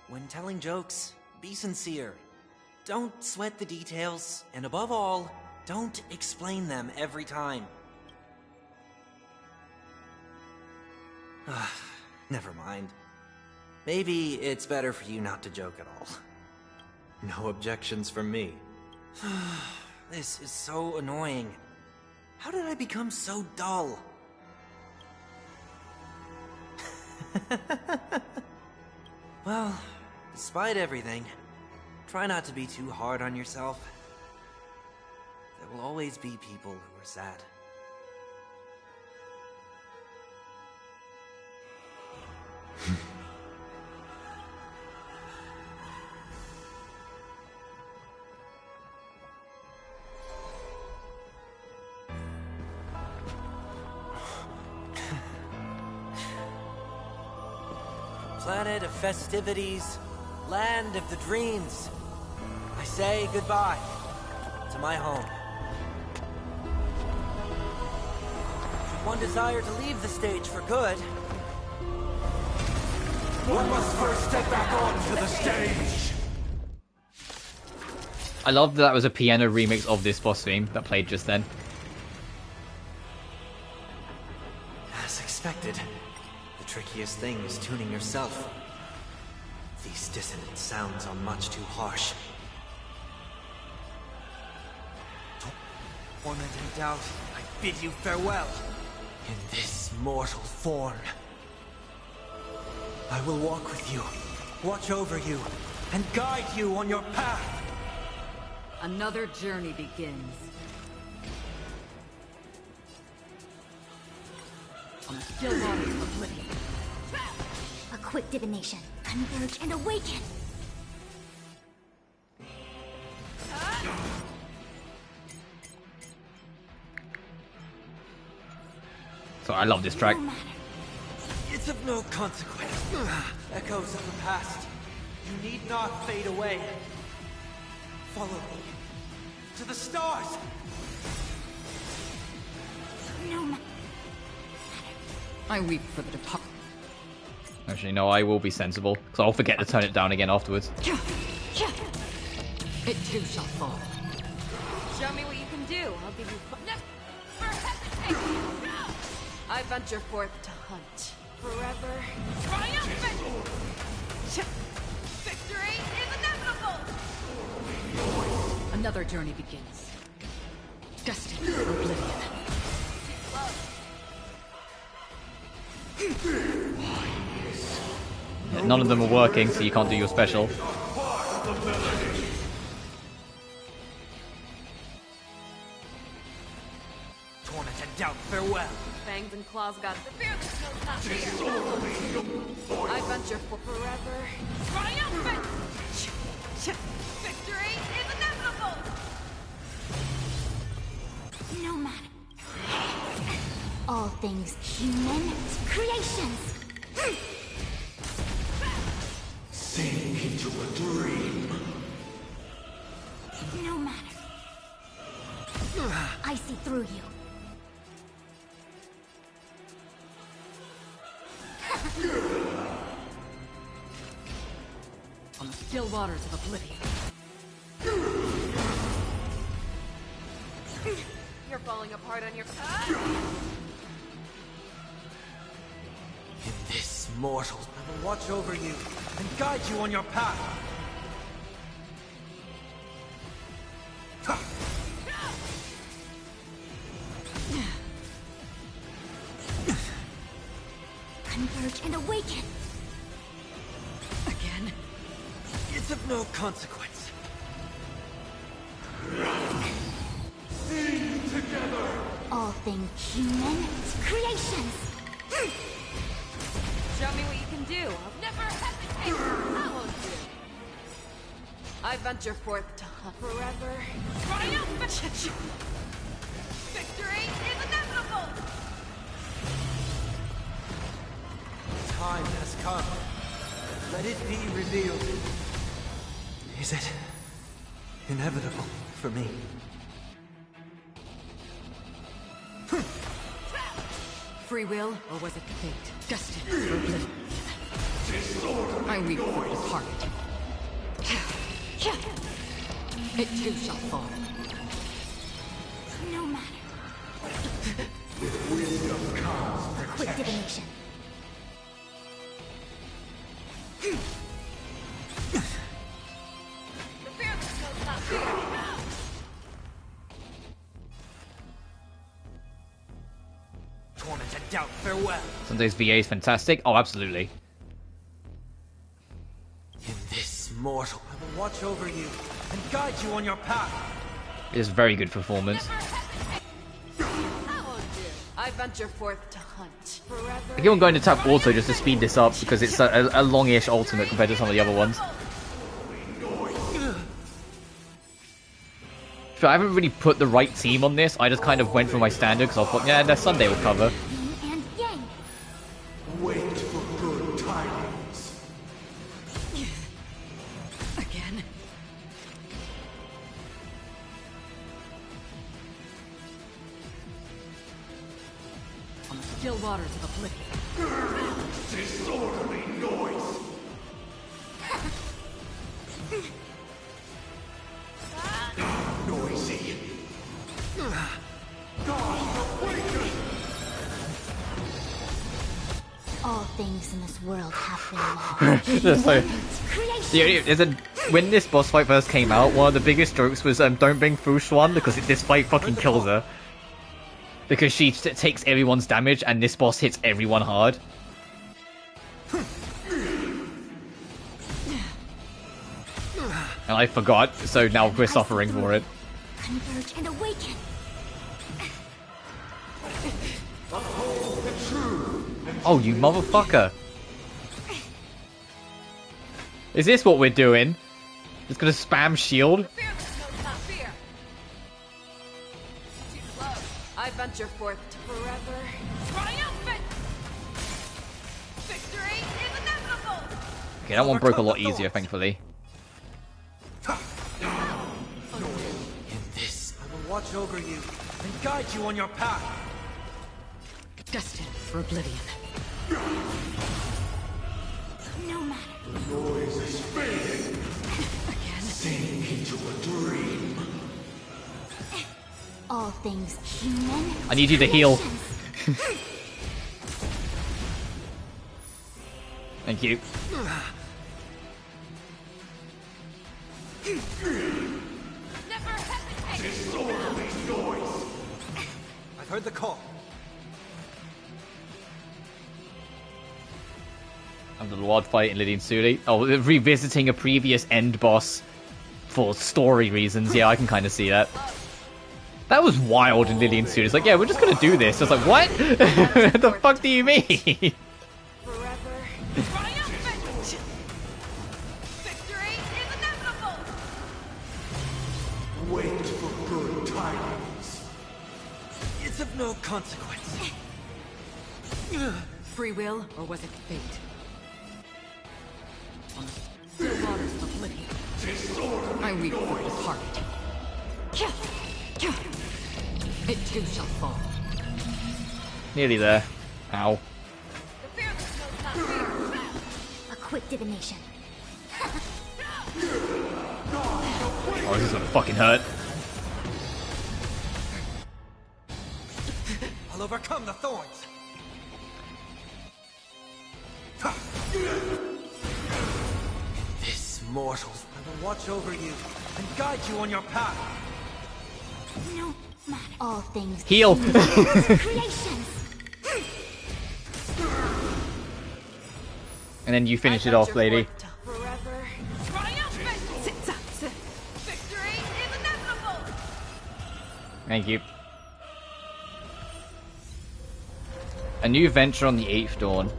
When telling jokes, be sincere. Don't sweat the details, and above all, don't explain them every time. Never mind. Maybe it's better for you not to joke at all. No objections from me. This is so annoying. How did I become so dull? Well, despite everything, try not to be too hard on yourself. There will always be people who are sad. Planet of festivities, land of the dreams. I say goodbye to my home. Should one desire to leave the stage for good, one must first step back onto the stage. I love that was a piano remix of this boss theme that played just then. As expected, the trickiest thing is tuning yourself. These dissonant sounds are much too harsh. Torment and doubt, I bid you farewell. In this mortal form, I will walk with you, watch over you, and guide you on your path. Another journey begins. On the still waters of oblivion. A quick divination. Converge and awaken. So I love this track. It's of no consequence. Echoes of the past. You need not fade away. Follow me. To the stars! No matter. I weep for the departed. Actually, no, I will be sensible, because I'll forget to turn it down again afterwards. It too shall fall. Show me what you can do. I'll give you... Never hesitate! I venture forth to hunt. Forever. Triumphant! Victory is inevitable! Another journey begins. Destined for oblivion. Yeah, none of them are working, so you can't do your special. Torment and doubt, farewell. Fangs and claws got the fearless knows not fear. I venture for forever. Triumphant! Victory is inevitable! No matter. All things human creations. Sink into a dream. No matter. I see through you. On the still waters of oblivion. You're falling apart on your... In this mortal, I will watch over you and guide you on your path. Emerge and awaken. Again? It's of no consequence. Sing together. All things human creations. Show me what you can do. I'll never hesitate. I won't do. I venture forth to hunt forever. Triumphant! Victory is inevitable! Time has come. Let it be revealed. Is it inevitable for me? Free will, or was it fate? Destined for oblivion. I weep for his heart. It too shall fall. No matter. With wisdom comes Quick divination. Torment and doubt, farewell. Sunday's VA is fantastic. Oh, absolutely. In this mortal, I will watch over you and guide you on your path. It is very good performance. I venture forth to hunt forever. I keep on going to tap auto just to speed this up because it's a longish ultimate compared to some of the other ones. So I haven't really put the right team on this. I just kind of went for my standard because I thought, yeah, that Sunday will cover. And yang. Wait for good tidings. Again? On the still waters of oblivion. Disorderly noise. Noisy. God awaken. All things in this world have been lost. So, when this boss fight first came out, one of the biggest jokes was don't bring Fushuan because this fight fucking kills her. Because she takes everyone's damage and this boss hits everyone hard. And I forgot, so now we're suffering for it. Converge and awaken. Oh, you motherfucker! Is this what we're doing? Just gonna spam shield? I venture forth to forever. Triumphant! Victory is inevitable! Okay, that one broke a lot easier, thankfully. In this, I will watch over you and guide you on your path. Destined for oblivion. No matter. The noise is fading. Again? Sink into a dream. All things human. I need you to heal. Thank you. Never hesitate! Disorderly noise. I've heard the call. And the Lord fight in Lydian Suri. Oh, revisiting a previous end boss for story reasons. Yeah, I can kind of see that. That was wild in Lydian Suri. It's like, yeah, we're just gonna do this. I was like, what? What the fuck do you mean? Forever. Triumphant! Victory is inevitable! Wait for good tidings. It's of no consequence. Free will, or was it fate? On the still waters of oblivion. I weep for his heart. It too shall fall. Nearly there. Ow. A quick divination. Oh, this is gonna fucking hurt. I'll overcome the thorns. This, mortals, I will watch over you and guide you on your path. No matter. All things Heal. creations. And then you finish it off, lady. Forever triumphant. Victory is inevitable. Thank you. A new venture on the 8th dawn.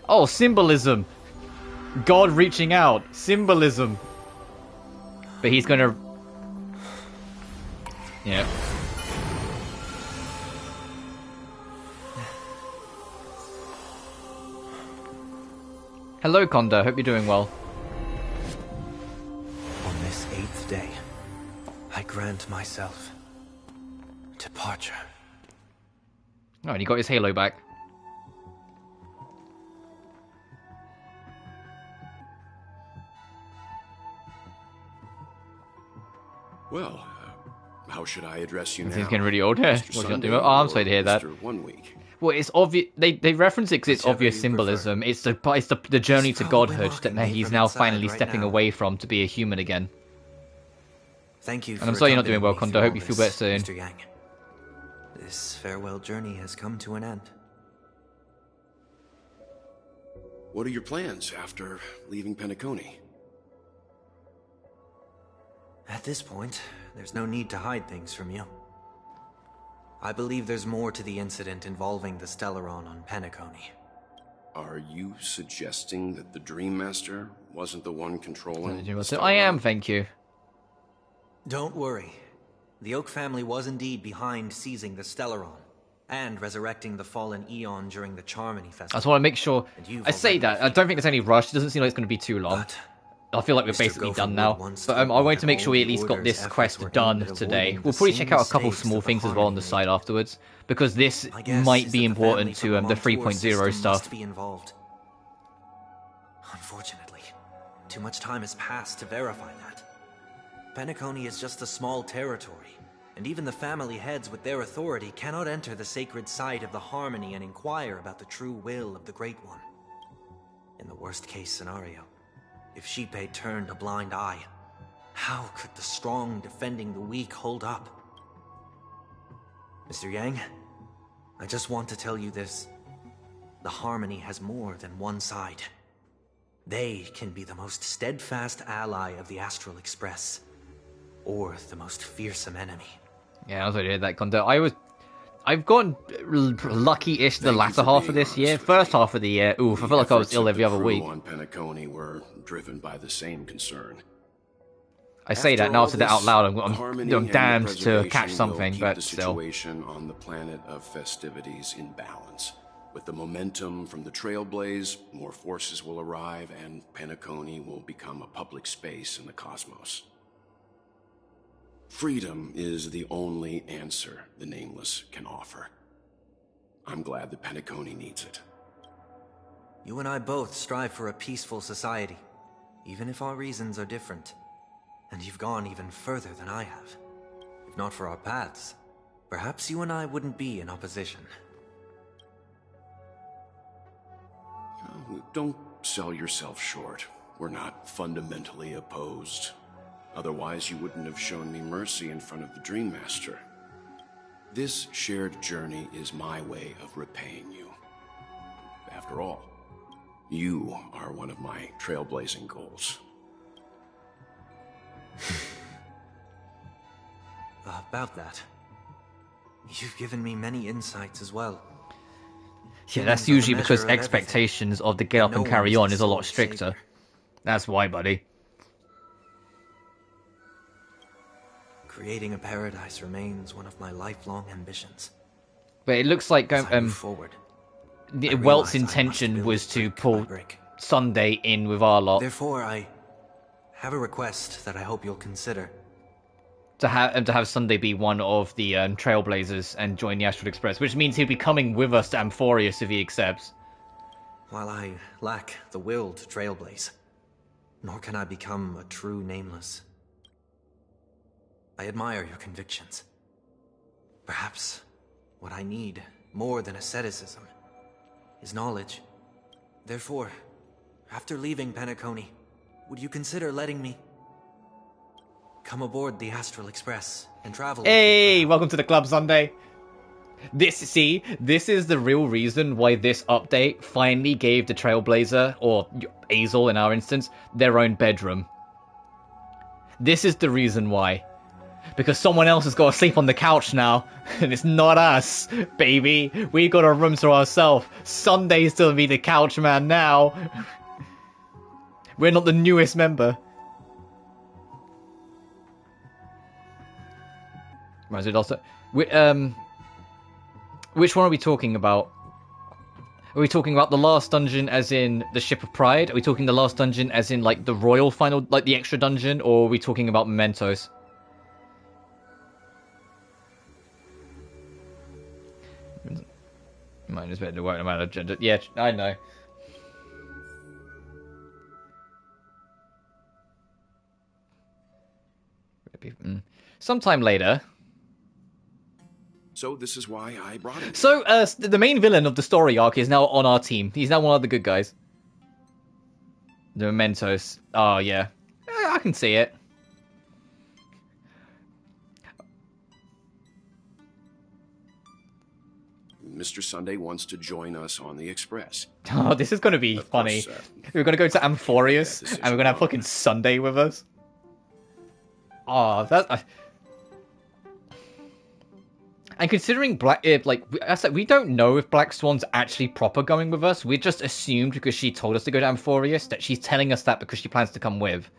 Oh, symbolism. God reaching out. Symbolism. But he's gonna... Yeah. Hello, Kondo. Hope you're doing well. On this 8th day, I grant myself departure. Oh, and he got his halo back. Well, how should I address you now? He's getting really old. Yeah. Mr. What's he not Sunday doing? Oh, I'm sorry to hear that. Mr. 1 week. Well, it's obvious. They reference it because it's obvious symbolism. It's the journey to godhood that he's now finally stepping away from to be a human again. Thank you. And I'm sorry you're not doing well, Kondo. I hope you feel better soon. Mr. Yang. This farewell journey has come to an end. What are your plans after leaving Penacony? At this point, there's no need to hide things from you. I believe there's more to the incident involving the Stellaron on Penacony. Are you suggesting that the Dream Master wasn't the one controlling the I am, thank you. Don't worry. The Oak family was indeed behind seizing the Stellaron and resurrecting the fallen Eon during the Charmony Festival. I just want to make sure. I say that. I don't think there's any rush. It doesn't seem like it's going to be too long. I feel like we're basically done now. But I wanted to make sure we at least got this quest done today. We'll probably check out a couple small things as well on the side afterwards, because this might be important to the 3.0 stuff. Unfortunately, too much time has passed to verify that. Penacony is just a small territory, and even the family heads with their authority cannot enter the sacred site of the Harmony and inquire about the true will of the Great One. In the worst case scenario, if Shippei turned a blind eye, how could the strong defending the weak hold up? Mr. Yang, I just want to tell you this. The Harmony has more than one side. They can be the most steadfast ally of the Astral Express, or the most fearsome enemy. Yeah, I was already heard that, Kondo. I've gotten lucky-ish the latter half of this year. First half of the year, oof, I feel like I was ill every other week. On Penacony were driven by the same concern. I say that now, I said that out loud. I'm damned to catch something, but the still. Situation on the planet of festivities in balance. With the momentum from the Trailblaze, more forces will arrive, and Penacony will become a public space in the cosmos. Freedom is the only answer the Nameless can offer. I'm glad that Penacony needs it. You and I both strive for a peaceful society, even if our reasons are different. And you've gone even further than I have. If not for our paths, perhaps you and I wouldn't be in opposition. Don't sell yourself short. We're not fundamentally opposed. Otherwise, you wouldn't have shown me mercy in front of the Dream Master. This shared journey is my way of repaying you. After all, you are one of my trailblazing goals. About that, you've given me many insights as well. Yeah, that's usually because expectations of the get up and carry on is a lot stricter. That's why, buddy. Creating a paradise remains one of my lifelong ambitions. But it looks like forward, Welt's intention was to pull Sunday in with our lot. Therefore, I have a request that I hope you'll consider. To have Sunday be one of the Trailblazers and join the Astral Express, which means he'll be coming with us to Amphorius if he accepts. While I lack the will to trailblaze, nor can I become a true Nameless. I admire your convictions. Perhaps what I need, more than asceticism, is knowledge. Therefore, after leaving Penacony, would you consider letting me... come aboard the Astral Express and travel. Hey, welcome to the club, Sunday. This is the real reason why this update finally gave the Trailblazer, or Azel in our instance, their own bedroom. This is the reason why. Because someone else has got to sleep on the couch now, and it's not us, baby. We got a room to ourselves. Sunday's still be the couch man now. We're not the newest member. Right, it also... Which one are we talking about? Are we talking about the last dungeon as in the Ship of Pride? Are we talking the last dungeon as in, like, the royal final, like, the extra dungeon? Or are we talking about mementos? Mine is better to work no matter gender. Yeah, I know. Sometime later... So this is why I brought him. So, the main villain of the story arc is now on our team. He's now one of the good guys. The mementos. Oh, yeah. I can see it. Mr. Sunday wants to join us on the Express. Oh, this is going to be funny. Course, we're going to go to Amphorius, and we're going to have fucking Sunday with us. Oh, that... And considering we don't know if Black Swan's actually proper going with us. We just assumed because she told us to go to Amphorius that she's telling us that because she plans to come with.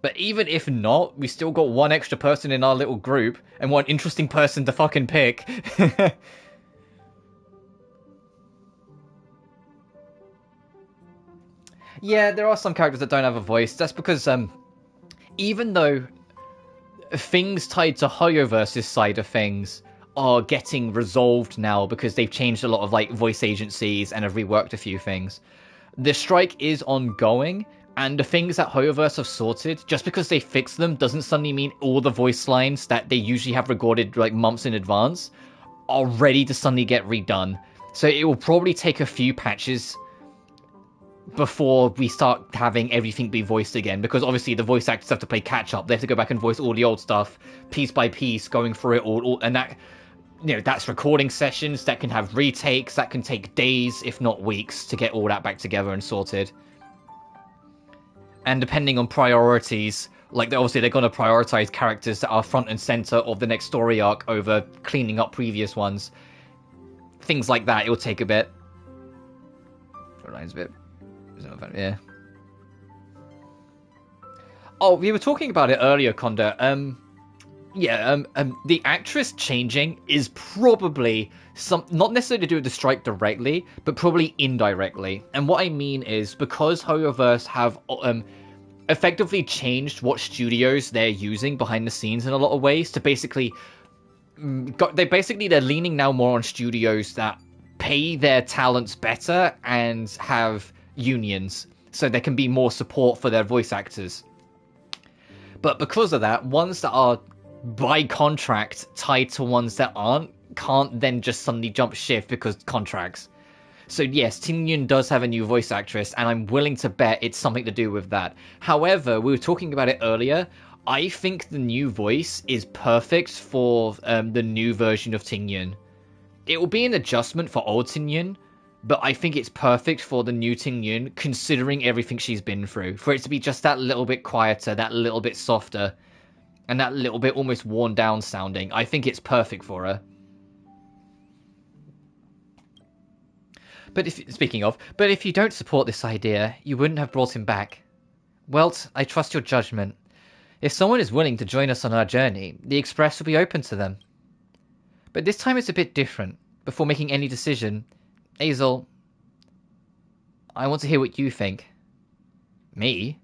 But even if not, we still got one extra person in our little group and one interesting person to fucking pick. Yeah, there are some characters that don't have a voice. That's because even though things tied to Hoyoverse's side of things are getting resolved now because they've changed a lot of like voice agencies and have reworked a few things. The strike is ongoing, and the things that Hoyoverse have sorted, just because they fix them doesn't suddenly mean all the voice lines that they usually have recorded like months in advance are ready to suddenly get redone. So it will probably take a few patches before we start having everything be voiced again, because obviously the voice actors have to play catch up. They have to go back and voice all the old stuff piece by piece, going through it all, and that, you know, that's recording sessions that can have retakes that can take days if not weeks to get all that back together and sorted. And depending on priorities, like obviously they're going to prioritize characters that are front and center of the next story arc over cleaning up previous ones, things like that. It will take a bit. Reminds a bit. Yeah. Oh, we were talking about it earlier, Conda. The actress changing is probably not necessarily to do with the strike directly, but probably indirectly. And what I mean is because Hoyoverse have effectively changed what studios they're using behind the scenes in a lot of ways to basically they're leaning now more on studios that pay their talents better and have unions, so there can be more support for their voice actors. But because of that, ones that are by contract tied to ones that aren't can't then just suddenly jump shift because contracts. So yes, Tingyun does have a new voice actress, and I'm willing to bet it's something to do with that. However, we were talking about it earlier. I think the new voice is perfect for the new version of Tingyun. It will be an adjustment for old Tingyun, but I think it's perfect for the new Tingyun, considering everything she's been through. For it to be just that little bit quieter, that little bit softer, and that little bit almost worn down sounding. I think it's perfect for her. But if you don't support this idea, you wouldn't have brought him back. Welt, I trust your judgment. If someone is willing to join us on our journey, the Express will be open to them. But this time it's a bit different. Before making any decision, Azel, I want to hear what you think. Me?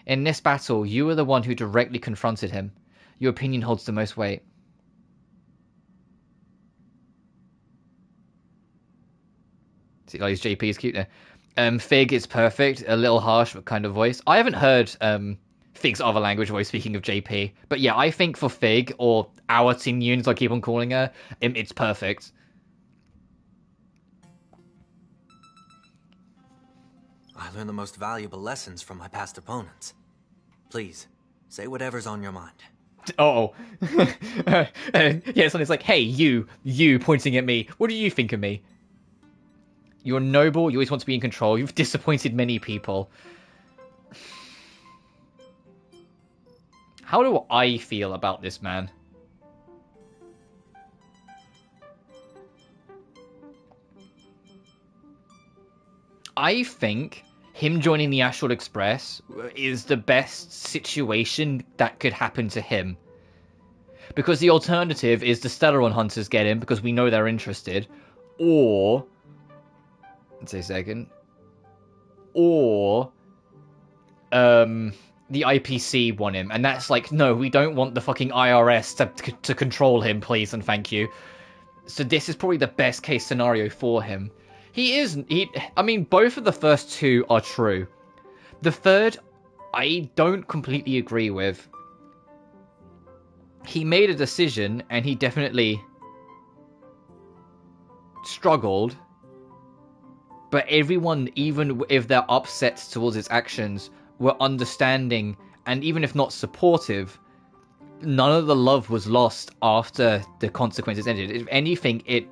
In this battle, you were the one who directly confronted him. Your opinion holds the most weight. See, like, JP is cute there. Fig is perfect, a little harsh, but kind of voice. I haven't heard Fig's other language voice, speaking of JP. But yeah, I think for Fig, or our Tingyun, as I keep on calling her, it's perfect. I learned the most valuable lessons from my past opponents. Please, Say whatever's on your mind. Oh. Yeah, something's like, hey, you pointing at me. What do you think of me? You're noble, you always want to be in control, you've disappointed many people. How do I feel about this man? I think him joining the Astral Express is the best situation that could happen to him. Because the alternative is the Stellaron Hunters get him because we know they're interested. Or... let's say a second. Or... the IPC want him. And that's like, no, we don't want the fucking IRS to control him, please and thank you. So this is probably the best case scenario for him. I mean, both of the first two are true. The third, I don't completely agree with. He made a decision, and he definitely struggled. But everyone, even if they're upset towards his actions, were understanding, and even if not supportive, none of the love was lost after the consequences ended. If anything, it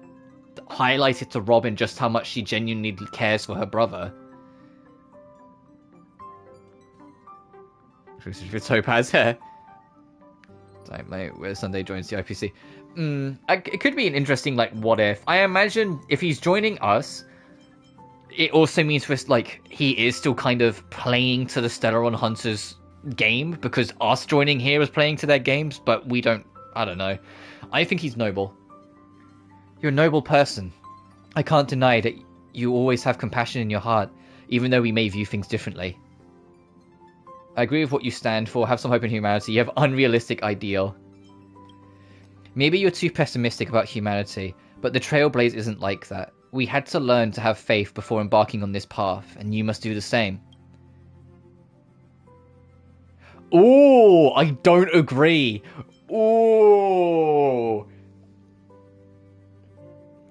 highlighted to Robin just how much she genuinely cares for her brother. For Topaz hair. Time late where Sunday joins the IPC. It could be an interesting, like, what if. I imagine if he's joining us, it also means for, like, he is still kind of playing to the Stellaron Hunters game, because us joining here is playing to their games, but we don't, I don't know. I think he's noble. You're a noble person. I can't deny that you always have compassion in your heart, even though we may view things differently. I agree with what you stand for, have some hope in humanity, you have unrealistic ideal. Maybe you're too pessimistic about humanity, but the Trailblaze isn't like that. We had to learn to have faith before embarking on this path, and you must do the same. Ooh, I don't agree. Ooh.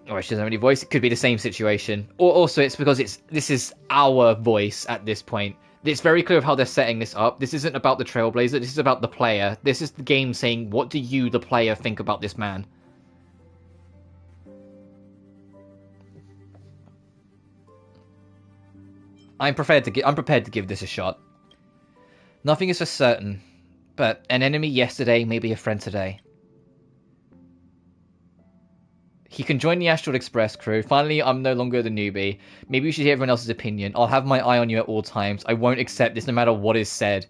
Or she doesn't have any voice. It could be the same situation. Or also, it's because this is our voice at this point. It's very clear of how they're setting this up. This isn't about the Trailblazer. This is about the player. This is the game saying, what do you, the player, think about this man? I'm prepared to give this a shot. Nothing is for certain, but an enemy yesterday may be a friend today. He can join the Astral Express crew. Finally, I'm no longer the newbie. Maybe you should hear everyone else's opinion. I'll have my eye on you at all times. I won't accept this no matter what is said.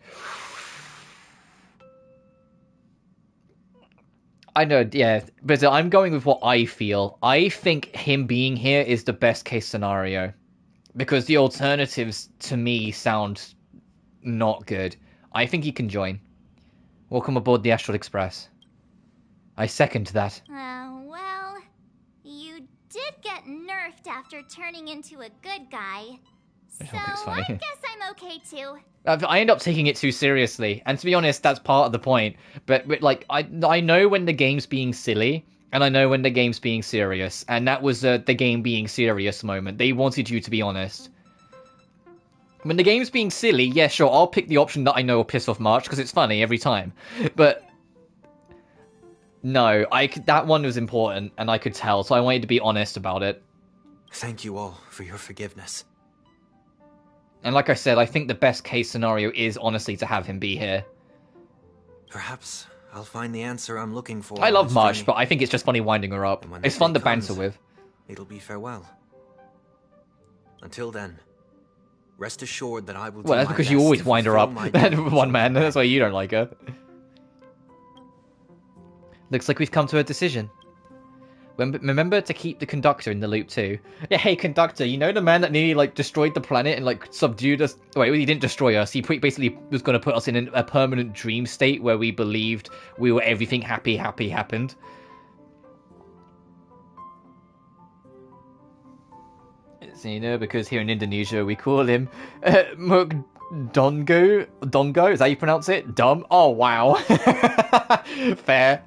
I know, yeah, but I'm going with what I feel. I think him being here is the best case scenario. Because the alternatives, to me, sound not good. I think he can join. Welcome aboard the Astral Express. I second that. Well, you did get nerfed after turning into a good guy. So I guess I'm okay too. I end up taking it too seriously. And to be honest, that's part of the point. But like, I know when the game's being silly. And I know when the game's being serious. And that was the game being serious moment. They wanted you to be honest. When the game's being silly, yeah, sure, I'll pick the option that I know will piss off March, because it's funny every time. But no, that one was important, and I could tell, so I wanted to be honest about it. Thank you all for your forgiveness. And like I said, I think the best case scenario is, honestly, to have him be here. Perhaps I'll find the answer I'm looking for. I love March, but I think it's just funny winding her up. It's fun to banter with. It'll be farewell. Until then, rest assured that I will do Well, that's because you always wind her up. One man, that's why you don't like her. Looks like we've come to a decision. Remember to keep the conductor in the loop too. Yeah, hey conductor, you know the man that nearly like destroyed the planet and like subdued us? Wait, he didn't destroy us. He basically was going to put us in a permanent dream state where we believed we were everything happy happened. So, you know, because here in Indonesia we call him Dongo. Dongo, is that how you pronounce it? Dumb? Oh wow. Fair.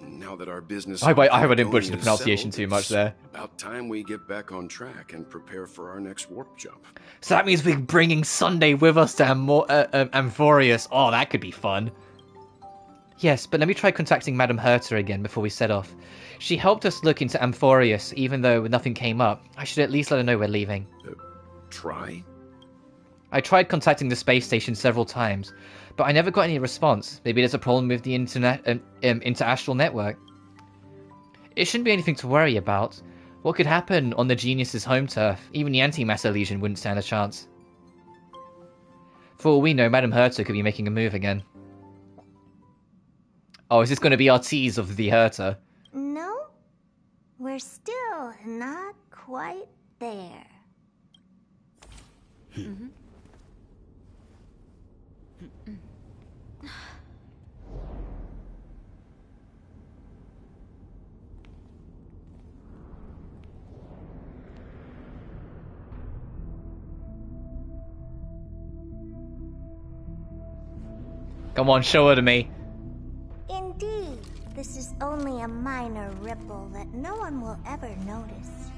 Now now that our business... I hope I didn't butcher the pronunciation too much there. About time we get back on track and prepare for our next warp jump. So that means we're bringing Sunday with us to Amphorius. Oh, that could be fun. Yes, but let me try contacting Madame Herta again before we set off. She helped us look into Amphorius, even though nothing came up. I should at least let her know we're leaving. Try? I tried contacting the space station several times, but I never got any response. Maybe there's a problem with the inter-astral network. It shouldn't be anything to worry about. What could happen on the Genius's home turf? Even the Antimatter Legion wouldn't stand a chance. For all we know, Madame Herta could be making a move again. Oh, is this going to be our tease of the Herta? No, we're still not quite there. Come on, show her to me. Indeed, this is only a minor ripple that no one will ever notice.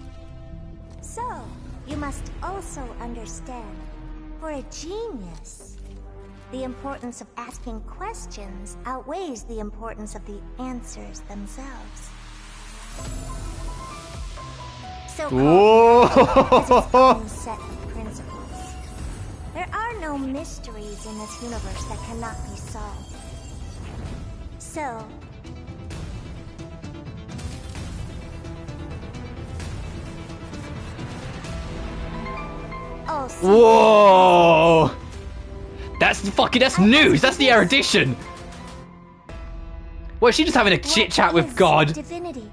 So, you must also understand, for a genius, the importance of asking questions outweighs the importance of the answers themselves. So has its own set of principles. There are no mysteries in this universe that cannot be solved. So, whoa! That's news. That's the erudition. Well, is she just having a chit chat with God? Divinity.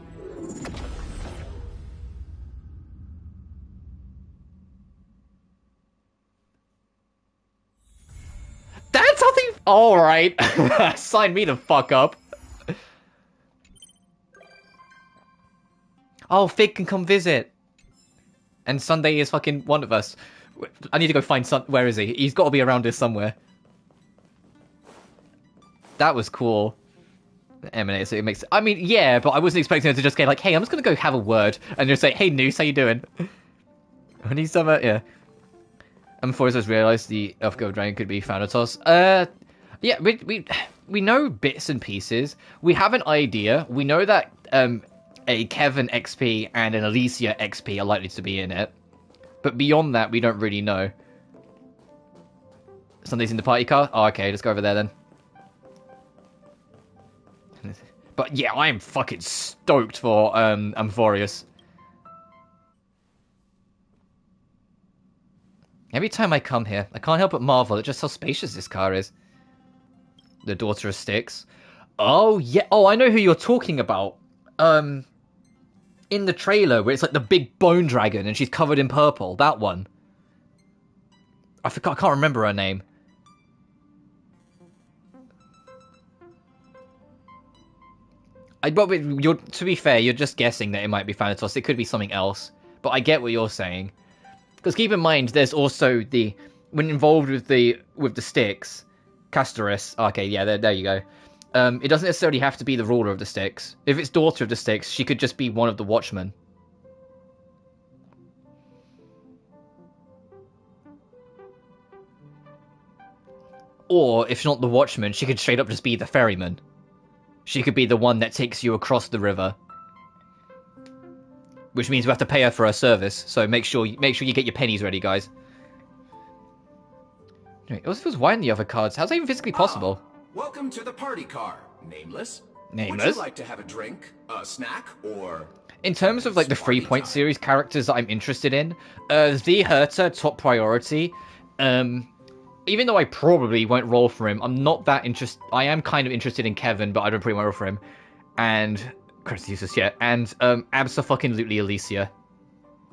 That's something. All right, sign me the fuck up. Oh, Fig can come visit, and Sunday is fucking one of us. I need to go find Where is he? He's got to be around here somewhere. That was cool. Emanate, so it makes. I mean, yeah, but I wasn't expecting her to just get like, "Hey, I'm just gonna go have a word," and just say, "Hey, Noose, how you doing?" I need some. Yeah. And before us realised the Elf-Girl Dragon could be Thanatos. Yeah, we know bits and pieces. We have an idea. We know that a Kevin XP and an Alicia XP are likely to be in it. But beyond that, we don't really know. Sunday's in the party car? Oh, okay, let's go over there then. But yeah, I am fucking stoked for Amphorius. Every time I come here, I can't help but marvel at just how spacious this car is. The daughter of Styx. Oh, yeah. Oh, I know who you're talking about. In the trailer, where it's like the big bone dragon and she's covered in purple. That one. I can't remember her name. To be fair, you're just guessing that it might be Thanatos. It could be something else. But I get what you're saying. Because keep in mind, there's also when involved with the Styx, Castoris. Okay, yeah, there you go. It doesn't necessarily have to be the ruler of the Styx. If it's daughter of the Styx, she could just be one of the Watchmen. Or, if not the Watchman, she could straight up just be the ferryman. She could be the one that takes you across the river. Which means we have to pay her for her service, so make sure you get your pennies ready, guys. Wait, what if it was wine in the other cards? How's that even physically possible? Welcome to the party car, Nameless. Nameless? Would you like to have a drink, a snack, or... In terms of like the 3-point series characters that I'm interested in, the Herta top priority. Even though I probably won't roll for him, I'm not that interested. I am kind of interested in Kevin, but I don't pretty well roll for him. And Chris uses yet, and abso-fucking-lutely Alicia,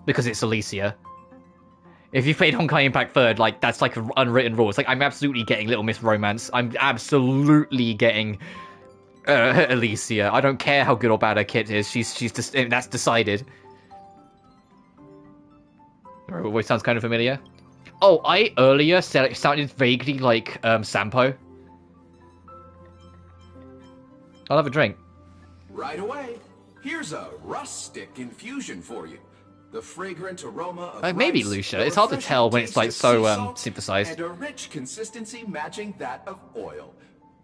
because it's Alicia. If you played Honkai Impact Third, like that's like an unwritten rule. It's like I'm absolutely getting Little Miss Romance. I'm absolutely getting Alicia. I don't care how good or bad her kit is. She's just that's decided. Her voice sounds kind of familiar. Oh, I earlier said it sounded vaguely like Sampo. I'll have a drink. Right away. Here's a rustic infusion for you. The fragrant aroma of Maybe rice, Lucia. the It's hard to refreshing tell when it's taste like of so sea salt, synthesized. and a rich consistency matching that of oil.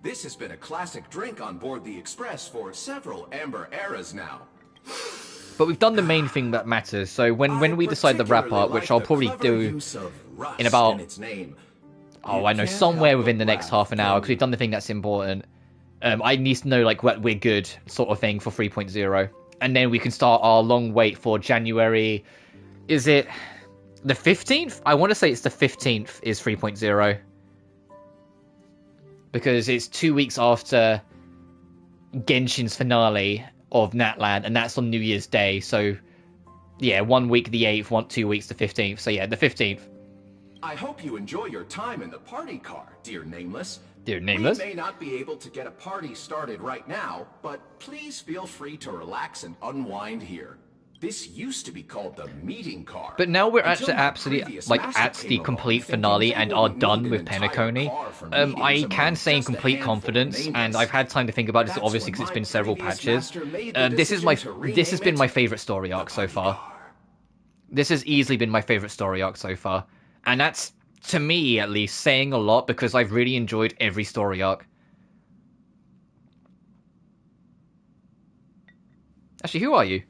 This has been a classic drink on board the Express for several Amber eras now. But we've done the main thing that matters. So when we decide the wrap up, which I'll probably do in about I know, somewhere within the next half an hour, because we've done the thing that's important. I need to know like what we're good sort of thing for 3.0. And then we can start our long wait for January. Is it the 15th? I want to say it's the 15th is 3.0. Because it's 2 weeks after Genshin's finale of Natland, and that's on New Year's Day. So, yeah, 1 week the 8th, 2 weeks the 15th. So, yeah, the 15th. I hope you enjoy your time in the party car, dear Nameless. Dear Nameless? We may not be able to get a party started right now, but please feel free to relax and unwind here. This used to be called the meeting car. But now we're actually absolutely like at the complete finale and are done with Penacony. I can say in complete confidence, and I've had time to think about this obviously because it's been several patches. This has been my favorite story arc so far. This has easily been my favorite story arc so far, and that's, to me at least, saying a lot because I've really enjoyed every story arc. Actually, who are you?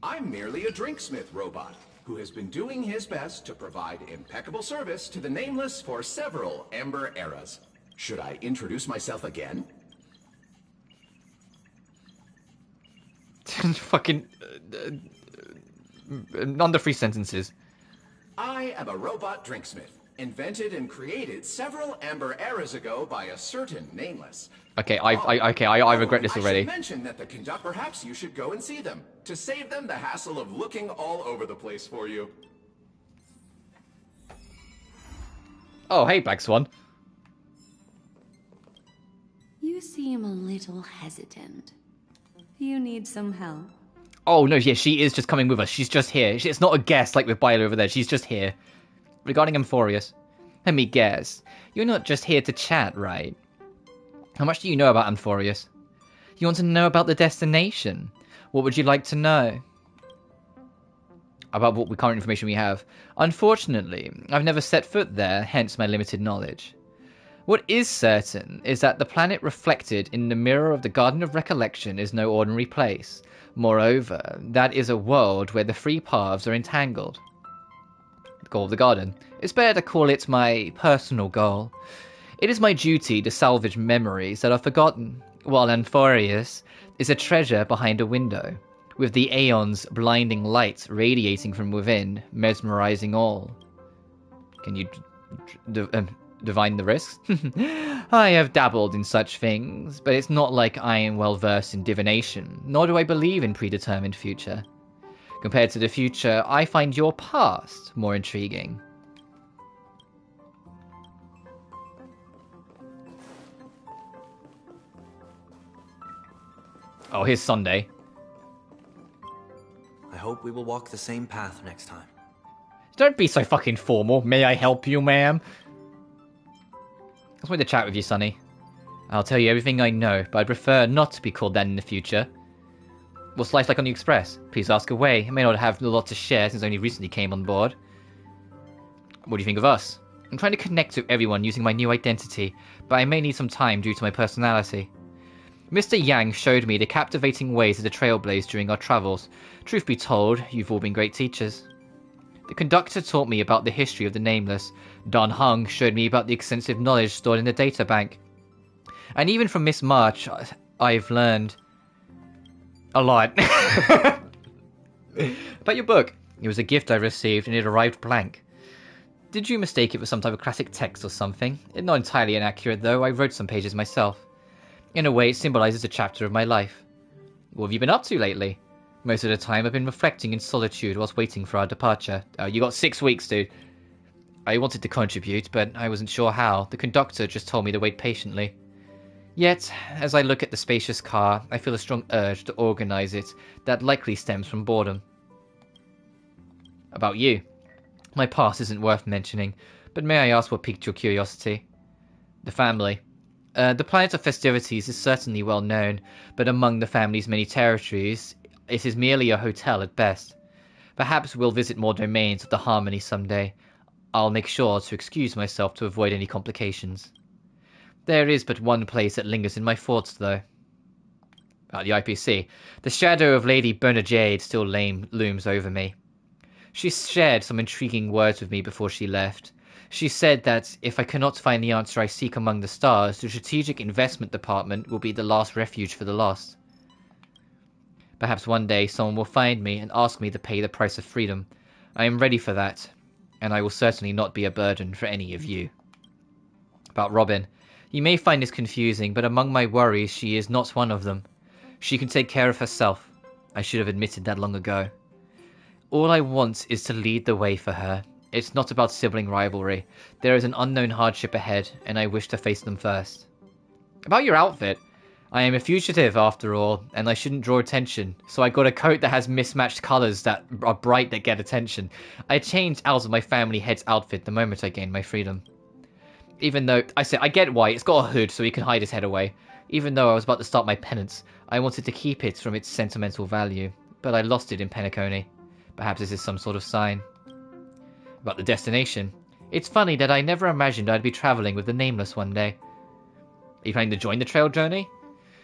I'm merely a drinksmith robot who has been doing his best to provide impeccable service to the Nameless for several Amber eras. Should I introduce myself again? Fucking under 3 sentences. I am a robot drinksmith, invented and created several Amber eras ago by a certain Nameless. Okay, I regret this already. I should mention that the conduct. Perhaps you should go and see them to save them the hassle of looking all over the place for you. Oh, hey, Black Swan. You seem a little hesitant. You need some help. Oh no, yeah, she is just coming with us. She's just here. It's not a guest like with Byler over there. She's just here. Regarding Amphorius, let me guess. You're not just here to chat, right? How much do you know about Amphorius? You want to know about the destination? What would you like to know? About what current information we have. Unfortunately, I've never set foot there, hence my limited knowledge. What is certain is that the planet reflected in the mirror of the Garden of Recollection is no ordinary place. Moreover, that is a world where the three paths are entangled. The goal of the garden. It's better to call it my personal goal. It is my duty to salvage memories that are forgotten, while Amphorius is a treasure behind a window, with the Aeon's blinding light radiating from within, mesmerizing all. Can you divine the risks? I have dabbled in such things, but it's not like I am well versed in divination, nor do I believe in predetermined future. Compared to the future, I find your past more intriguing. Oh, here's Sunday. I hope we will walk the same path next time. Don't be so fucking formal. May I help you, ma'am? I just wanted to chat with you, Sonny. I'll tell you everything I know, but I'd prefer not to be called that in the future. What's life like on the Express? Please ask away. I may not have a lot to share since I only recently came on board. What do you think of us? I'm trying to connect with everyone using my new identity, but I may need some time due to my personality. Mr. Yang showed me the captivating ways of the Trailblaze during our travels. Truth be told, you've all been great teachers. The conductor taught me about the history of the Nameless. Don Hung showed me about the extensive knowledge stored in the data bank. And even from Miss March, I've learned a lot. About your book. It was a gift I received and it arrived blank. Did you mistake it for some type of classic text or something? It's not entirely inaccurate though, I wrote some pages myself. In a way, it symbolizes a chapter of my life. What have you been up to lately? Most of the time, I've been reflecting in solitude whilst waiting for our departure. You got 6 weeks, dude. I wanted to contribute, but I wasn't sure how. The conductor just told me to wait patiently. Yet, as I look at the spacious car, I feel a strong urge to organize it that likely stems from boredom. About you. My past isn't worth mentioning, but may I ask what piqued your curiosity? The family. The planet of festivities is certainly well known, but among the family's many territories, it is merely a hotel at best. Perhaps we'll visit more domains of the Harmony someday. I'll make sure to excuse myself to avoid any complications. There is but one place that lingers in my thoughts, though. About the IPC, the shadow of Lady Bernajade still looms over me. She shared some intriguing words with me before she left. She said that if I cannot find the answer I seek among the stars, the Strategic Investment Department will be the last refuge for the lost. Perhaps one day someone will find me and ask me to pay the price of freedom. I am ready for that, and I will certainly not be a burden for any of you. About Robin, you may find this confusing, but among my worries she is not one of them. She can take care of herself. I should have admitted that long ago. All I want is to lead the way for her. It's not about sibling rivalry. There is an unknown hardship ahead, and I wish to face them first. About your outfit, I am a fugitive after all, and I shouldn't draw attention, so I got a coat that has mismatched colours that are bright that get attention. I changed out of my family head's outfit the moment I gained my freedom. Even though, I get why, it's got a hood so he can hide his head away. Even though I was about to start my penance, I wanted to keep it from its sentimental value, but I lost it in Penacony. Perhaps this is some sort of sign. About the destination, it's funny that I never imagined I'd be travelling with the Nameless one day. Are you planning to join the trail journey?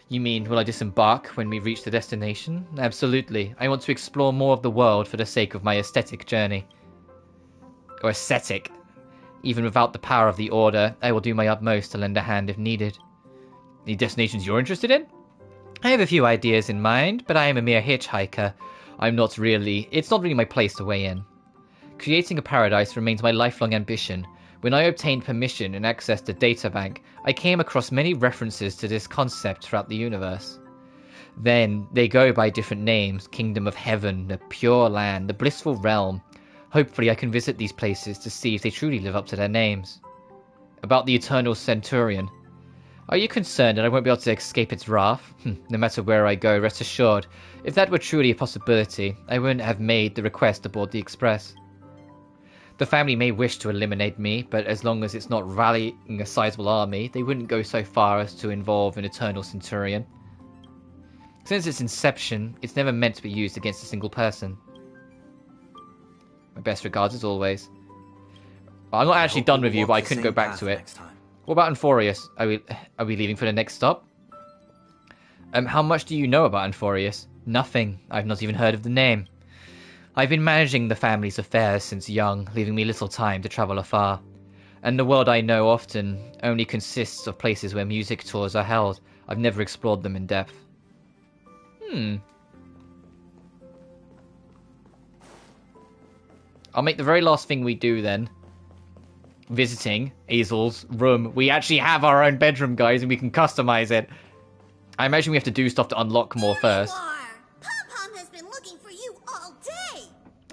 You mean, will I disembark when we reach the destination? Absolutely. I want to explore more of the world for the sake of my aesthetic journey. Or ascetic. Even without the power of the Order, I will do my utmost to lend a hand if needed. Any destinations you're interested in? I have a few ideas in mind, but I am a mere hitchhiker. It's not really my place to weigh in. Creating a paradise remains my lifelong ambition. When I obtained permission and access to Databank, I came across many references to this concept throughout the universe. Then, they go by different names: Kingdom of Heaven, the Pure Land, the Blissful Realm. Hopefully I can visit these places to see if they truly live up to their names. About the Eternal Centurion. Are you concerned that I won't be able to escape its wrath? No matter where I go, rest assured, if that were truly a possibility, I wouldn't have made the request aboard the Express. The family may wish to eliminate me, but as long as it's not rallying a sizable army, they wouldn't go so far as to involve an Eternal Centurion. Since its inception, it's never meant to be used against a single person. My best regards as always. Well, I'm not actually done with you, but I couldn't go back to it. What about Anforius? Are we leaving for the next stop? How much do you know about Anforius? Nothing. I've not even heard of the name. I've been managing the family's affairs since young, leaving me little time to travel afar. And the world I know often only consists of places where music tours are held. I've never explored them in depth. I'll make the very last thing we do then. Visiting Azel's room. We actually have our own bedroom, guys, and we can customize it. I imagine we have to do stuff to unlock more first. Pom-Pom has been looking for you all day.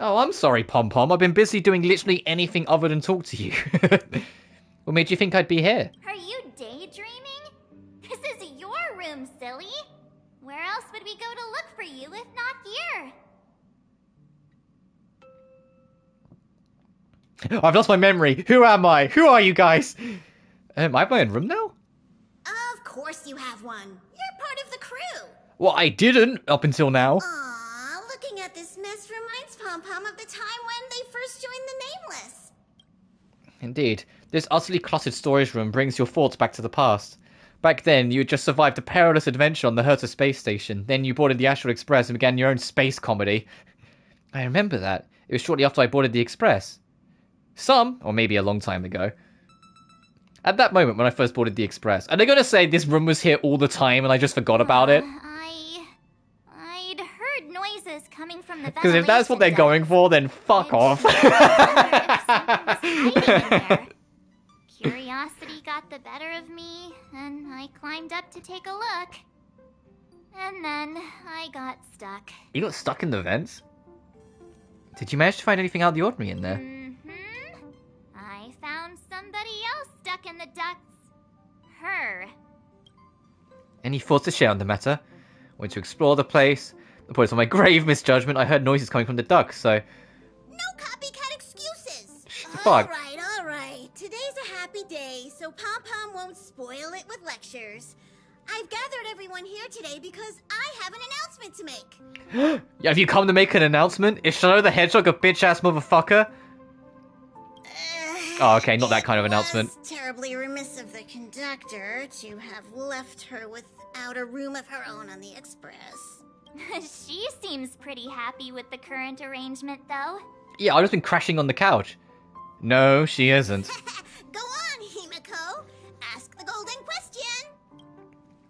Oh, I'm sorry, Pom-Pom. I've been busy doing literally anything other than talk to you. What made you think I'd be here? Are you daydreaming? This is your room, silly. Where else would we go to look for you if not here? I've lost my memory. Who am I? Who are you guys? I have my own room now? Of course you have one. You're part of the crew. Well, I didn't up until now. Aw, looking at this mess reminds Pom-Pom of the time when they first joined the Nameless. Indeed. This utterly cluttered storage room brings your thoughts back to the past. Back then, you had just survived a perilous adventure on the Herta space station. Then you boarded the Astral Express and began your own space comedy. I remember that. It was shortly after I boarded the Express. Or maybe a long time ago. At that moment when I first boarded the Express. Are they going to say this room was here all the time and I just forgot about it? I'd heard noises coming from the Because if that's what they're going for, then fuck off. Curiosity got the better of me, and I climbed up to take a look. And then I got stuck. You got stuck in the vents? Did you manage to find anything out of the ordinary in there? I found somebody else stuck in the ducts. Her. Any thoughts to share on the matter? Went to explore the place. The point of my grave misjudgment, I heard noises coming from the ducts, so... No copycat excuses! Fuck. All right. Today's a happy day, so Pom-Pom won't spoil it with lectures. I've gathered everyone here today because I have an announcement to make. Yeah, have you come to make an announcement? Is Shadow the Hedgehog a bitch-ass motherfucker? Oh, okay, not that kind of announcement. It's terribly remiss of the conductor to have left her without a room of her own on the express. She seems pretty happy with the current arrangement, though. Yeah, I've just been crashing on the couch. No, she isn't. Go on, Himiko. Ask the golden question.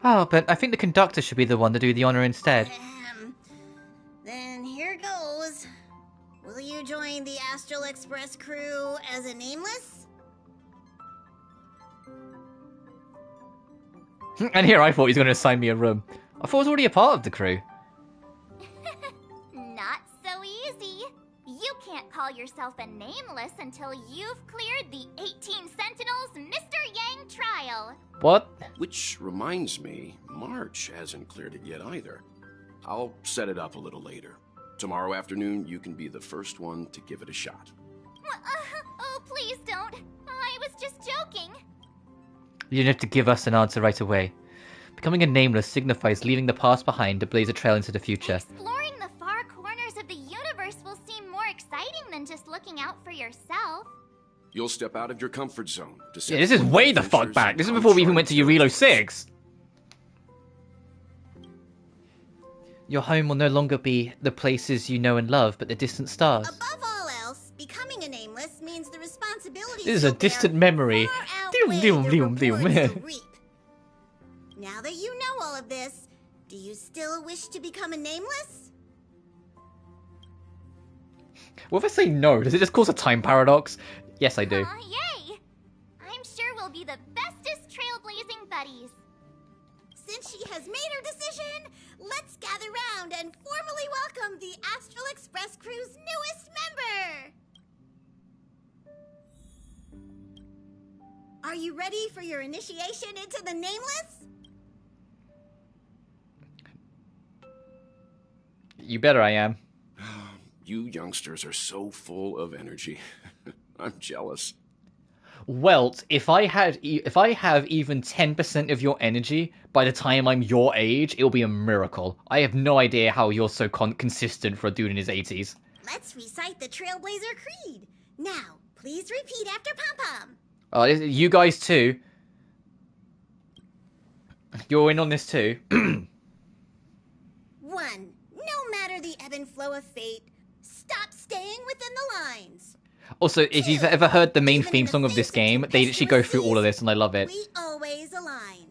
Oh, but I think the conductor should be the one to do the honor instead. Then here goes. Will you join the Astral Express crew as a nameless? And here I thought he was going to assign me a room. I thought I was already a part of the crew. Not so easy. You can't call yourself a nameless until you've cleared the 18 Sentinels Mr. Yang trial. What? Which reminds me, March hasn't cleared it yet either. I'll set it up a little later. Tomorrow afternoon, you can be the first one to give it a shot. Oh, please don't. I was just joking. You don't have to give us an answer right away. Becoming a nameless signifies leaving the past behind to blaze a trail into the future. Exploring the far corners of the universe will seem more exciting than just looking out for yourself. You'll step out of your comfort zone to Yeah, this is way the fuck back. This is before we even went to Eurilo 6. Your home will no longer be the places you know and love, but the distant stars. Above all else, becoming a nameless means the responsibilities This is a distant memory. Now that you know all of this, do you still wish to become a nameless? What if I say no? Does it just cause a time paradox? Yes, I do. Yay! I'm sure we'll be the bestest trailblazing buddies. Since she has made her decision, let's gather round and formally welcome the Astral Express crew's newest member! Are you ready for your initiation into the Nameless? You better I am. You youngsters are so full of energy. I'm jealous. Welt, if I have even 10% of your energy by the time I'm your age, it'll be a miracle. I have no idea how you're so consistent for a dude in his 80s. Let's recite the Trailblazer Creed. Now, please repeat after Pom Pom. You guys too. You're in on this too. 1. No matter the ebb and flow of fate, stop staying within the lines. Also, if you've ever heard the main theme song of this game, they actually go through all of this and I love it. We always align.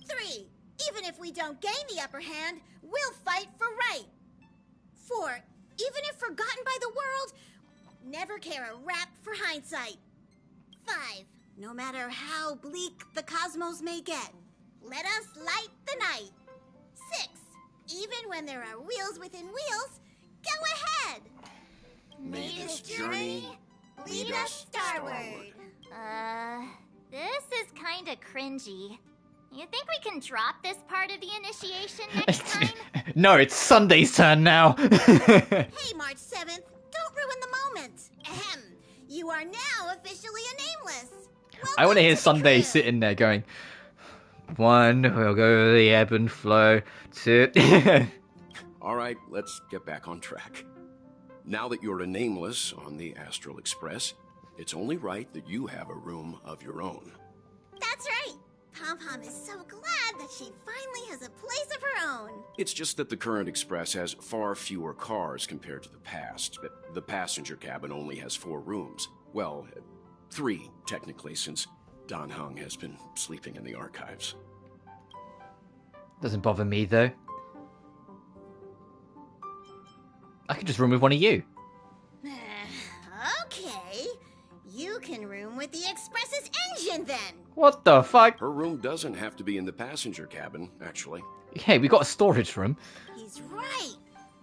3. Even if we don't gain the upper hand, we'll fight for right. 4. Even if forgotten by the world, never care a rap for hindsight. 5. No matter how bleak the cosmos may get, let us light the night. 6. Even when there are wheels within wheels, go ahead. May this journey lead us starward. This is kinda cringy. You think we can drop this part of the initiation next time? No, it's Sunday's turn now. Hey, March 7th, don't ruin the moment. Ahem. You are now officially a nameless. I want to hear Sunday sitting there going, 1, we'll go the ebb and flow. 2. All right, let's get back on track. Now that you're a nameless on the Astral Express, it's only right that you have a room of your own. That's right. Pom Pom is so glad that she finally has a place of her own. It's just that the current express has far fewer cars compared to the past. The passenger cabin only has 4 rooms. Well, 3, technically, since Dan Heng has been sleeping in the archives. Doesn't bother me, though. I could just room with one of you. Okay. You can room with the Express's engine, then. What the fuck? Her room doesn't have to be in the passenger cabin, actually. Hey, we got a storage room. He's right.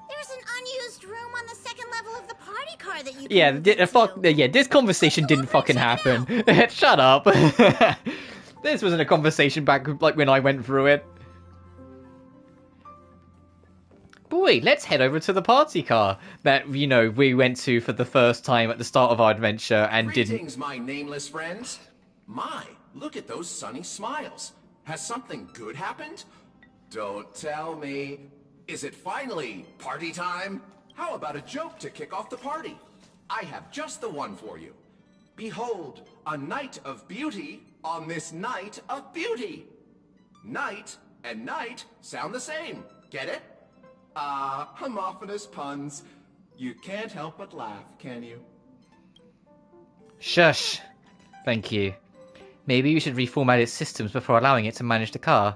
There's an unused room on the second level of the party car that you can Yeah, this conversation didn't fucking happen. Shut up. This wasn't a conversation back like when I went through it. Boy, let's head over to the party car that, we went to for the first time at the start of our adventure and Greetings, my nameless friends. My, look at those sunny smiles. Has something good happened? Don't tell me. Is it finally party time? How about a joke to kick off the party? I have just the one for you. Behold, a night of beauty on this night of beauty. Night and night sound the same. Get it? Ah, homophonous puns. You can't help but laugh, can you? Shush. Thank you. Maybe you should reformat its systems before allowing it to manage the car.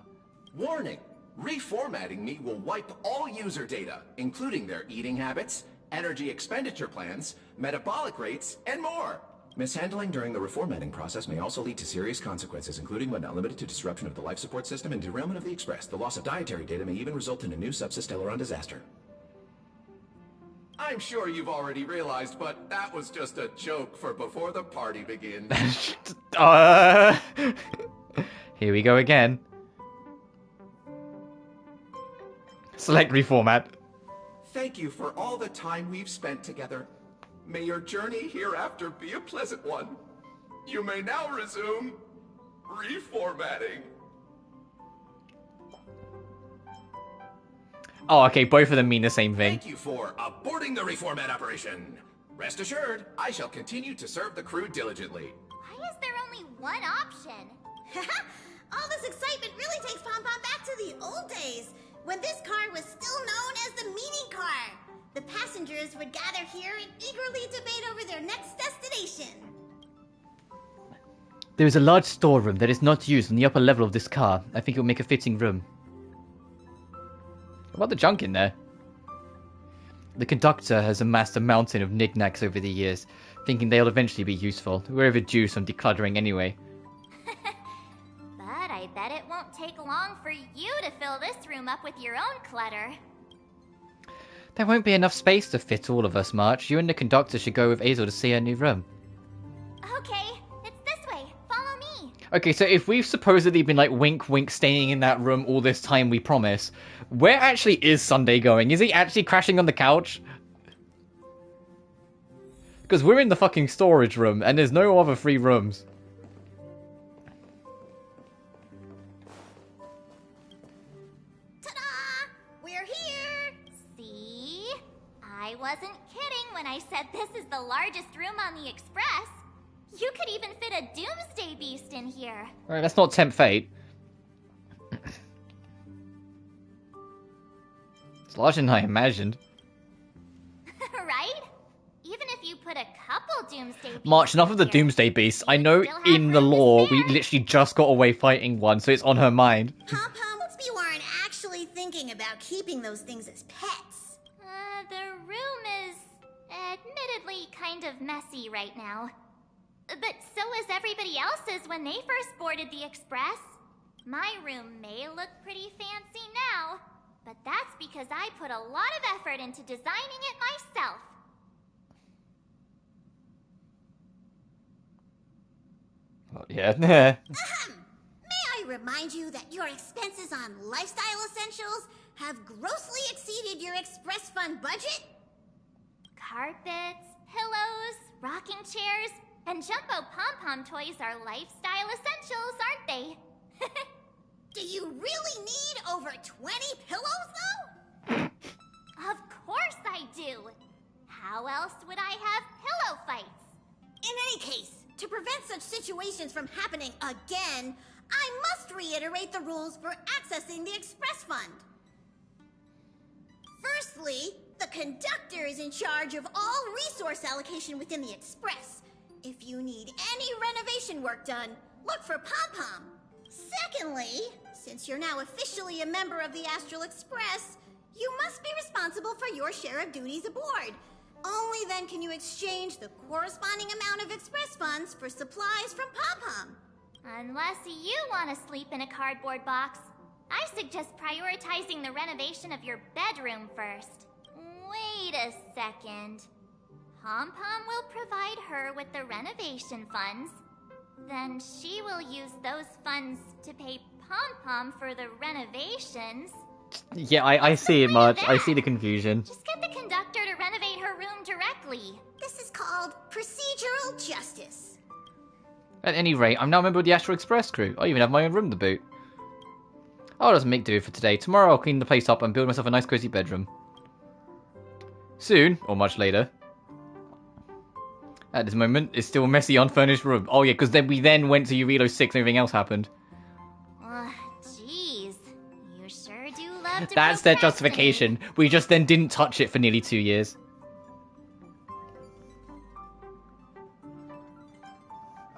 Warning! Reformatting me will wipe all user data, including their eating habits, energy expenditure plans, metabolic rates, and more. Mishandling during the reformatting process may also lead to serious consequences, including but not limited to disruption of the life support system and derailment of the Express. The loss of dietary data may even result in a new subsysteleron disaster. I'm sure you've already realized, but that was just a joke for before the party begins. Here we go again. Select reformat. Thank you for all the time we've spent together. May your journey hereafter be a pleasant one. You may now resume reformatting. Oh, okay, both of them mean the same thing. Thank you for aborting the reformat operation. Rest assured, I shall continue to serve the crew diligently. Why is there only one option? All this excitement really takes Pom Pom back to the old days, when this car was still known as the meeting car. The passengers would gather here and eagerly debate over their next destination. There is a large storeroom that is not used on the upper level of this car. I think it will make a fitting room. What about the junk in there? The conductor has amassed a mountain of knickknacks over the years, thinking they'll eventually be useful. We're overdue some decluttering anyway. But I bet it won't take long for you to fill this room up with your own clutter. There won't be enough space to fit all of us, March. You and the conductor should go with Azel to see her new room. Okay, it's this way. Follow me. Okay, so if we've supposedly been like wink wink staying in that room all this time, we promise, where actually is Sunday going? Is he actually crashing on the couch? Because we're in the fucking storage room and there's no other free rooms. We're here! See? I wasn't kidding when I said this is the largest room on the Express. You could even fit a Doomsday Beast in here. Alright, let's not tempt fate. It's larger than I imagined. Right? Even if you put a couple Doomsday Beasts March, enough of the here, Doomsday Beasts. I know in the lore we literally just got away fighting one, so it's on her mind. Pom Pom, you aren't actually thinking about keeping those things as pets. The room is admittedly kind of messy right now. But so is everybody else's when they first boarded the Express. My room may look pretty fancy now, but that's because I put a lot of effort into designing it myself. Oh, yeah. May I remind you that your expenses on lifestyle essentials have grossly exceeded your Express Fund budget? Carpets, pillows, rocking chairs, and jumbo pom-pom toys are lifestyle essentials, aren't they? Do you really need over 20 pillows, though? Of course I do! How else would I have pillow fights? In any case, to prevent such situations from happening again, I must reiterate the rules for accessing the Express Fund. Firstly, the conductor is in charge of all resource allocation within the Express. If you need any renovation work done, look for Pom Pom. Secondly, since you're now officially a member of the Astral Express, you must be responsible for your share of duties aboard. Only then can you exchange the corresponding amount of Express funds for supplies from Pom Pom. Unless you want to sleep in a cardboard box, I suggest prioritizing the renovation of your bedroom first. Wait a second. Pom Pom will provide her with the renovation funds. Then she will use those funds to pay Pom Pom for the renovations. Yeah, I see it, March. I see the confusion. Just get the conductor to renovate her room directly. This is called procedural justice. At any rate, I'm now a member of the Astral Express crew. I even have my own room to boot. I'll just make do for today. Tomorrow I'll clean the place up and build myself a nice cozy bedroom. Soon, or much later. At this moment, it's still a messy, unfurnished room. Oh yeah, because then we went to Eurilo 6 and everything else happened. Jeez. You sure do love to That's their justification. We just then didn't touch it for nearly 2 years.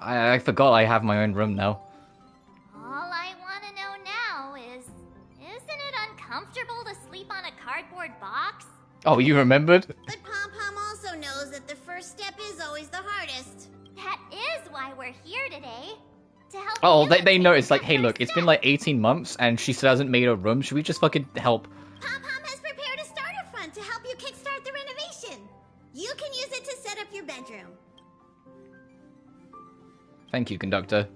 I forgot I have my own room now. All I want to know now is, isn't it uncomfortable to sleep on a cardboard box? Oh, you remembered? But Pom-Pom also knows that the first step is always the hardest. That is why we're here today. To help Oh, you they noticed, like, hey, look, it's been like 18 months and she still hasn't made a room. Should we just fucking help? Pom-Pom has prepared a starter fund to help you kickstart the renovation. You can use it to set up your bedroom. Thank you, conductor.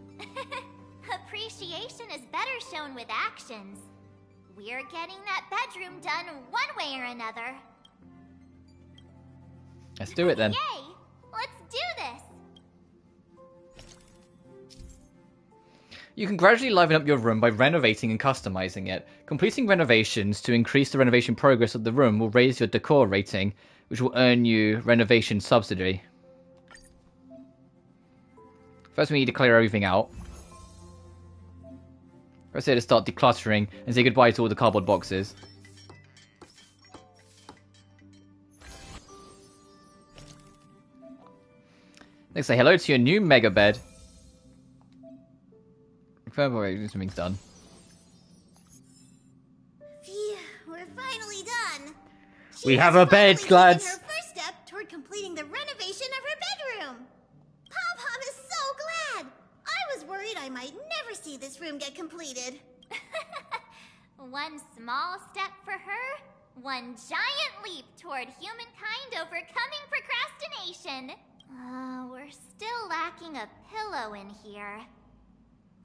Appreciation is better shown with actions. We're getting that bedroom done one way or another. Let's do it then. Yay! Let's do this! You can gradually liven up your room by renovating and customizing it. Completing renovations to increase the renovation progress of the room will raise your decor rating, which will earn you renovation subsidy. First we need to clear everything out. First we need to start decluttering and say goodbye to all the cardboard boxes. Next say hello to your new mega bed. Something's done. Phew, we're finally done. We have a bed, lads. Her first step toward completing the renovation of her bedroom. Pom-Pom is so glad. I was worried I might never see this room get completed. One small step for her, one giant leap toward humankind overcoming procrastination. We're still lacking a pillow in here.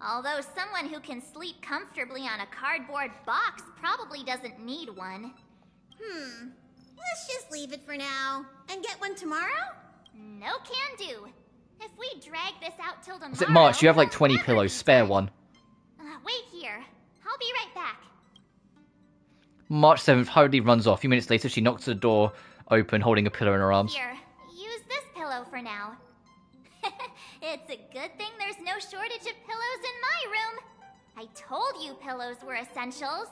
Although someone who can sleep comfortably on a cardboard box probably doesn't need one. Let's just leave it for now. And get one tomorrow? No can do. If we drag this out till tomorrow... Is it March? You have like 20 pillows. Spare one. Wait here. I'll be right back. March 7th hurriedly runs off. A few minutes later, she knocks the door open, holding a pillow in her arms. Here, use this pillow for now. It's a good thing there's no shortage of pillows in my room. I told you pillows were essentials.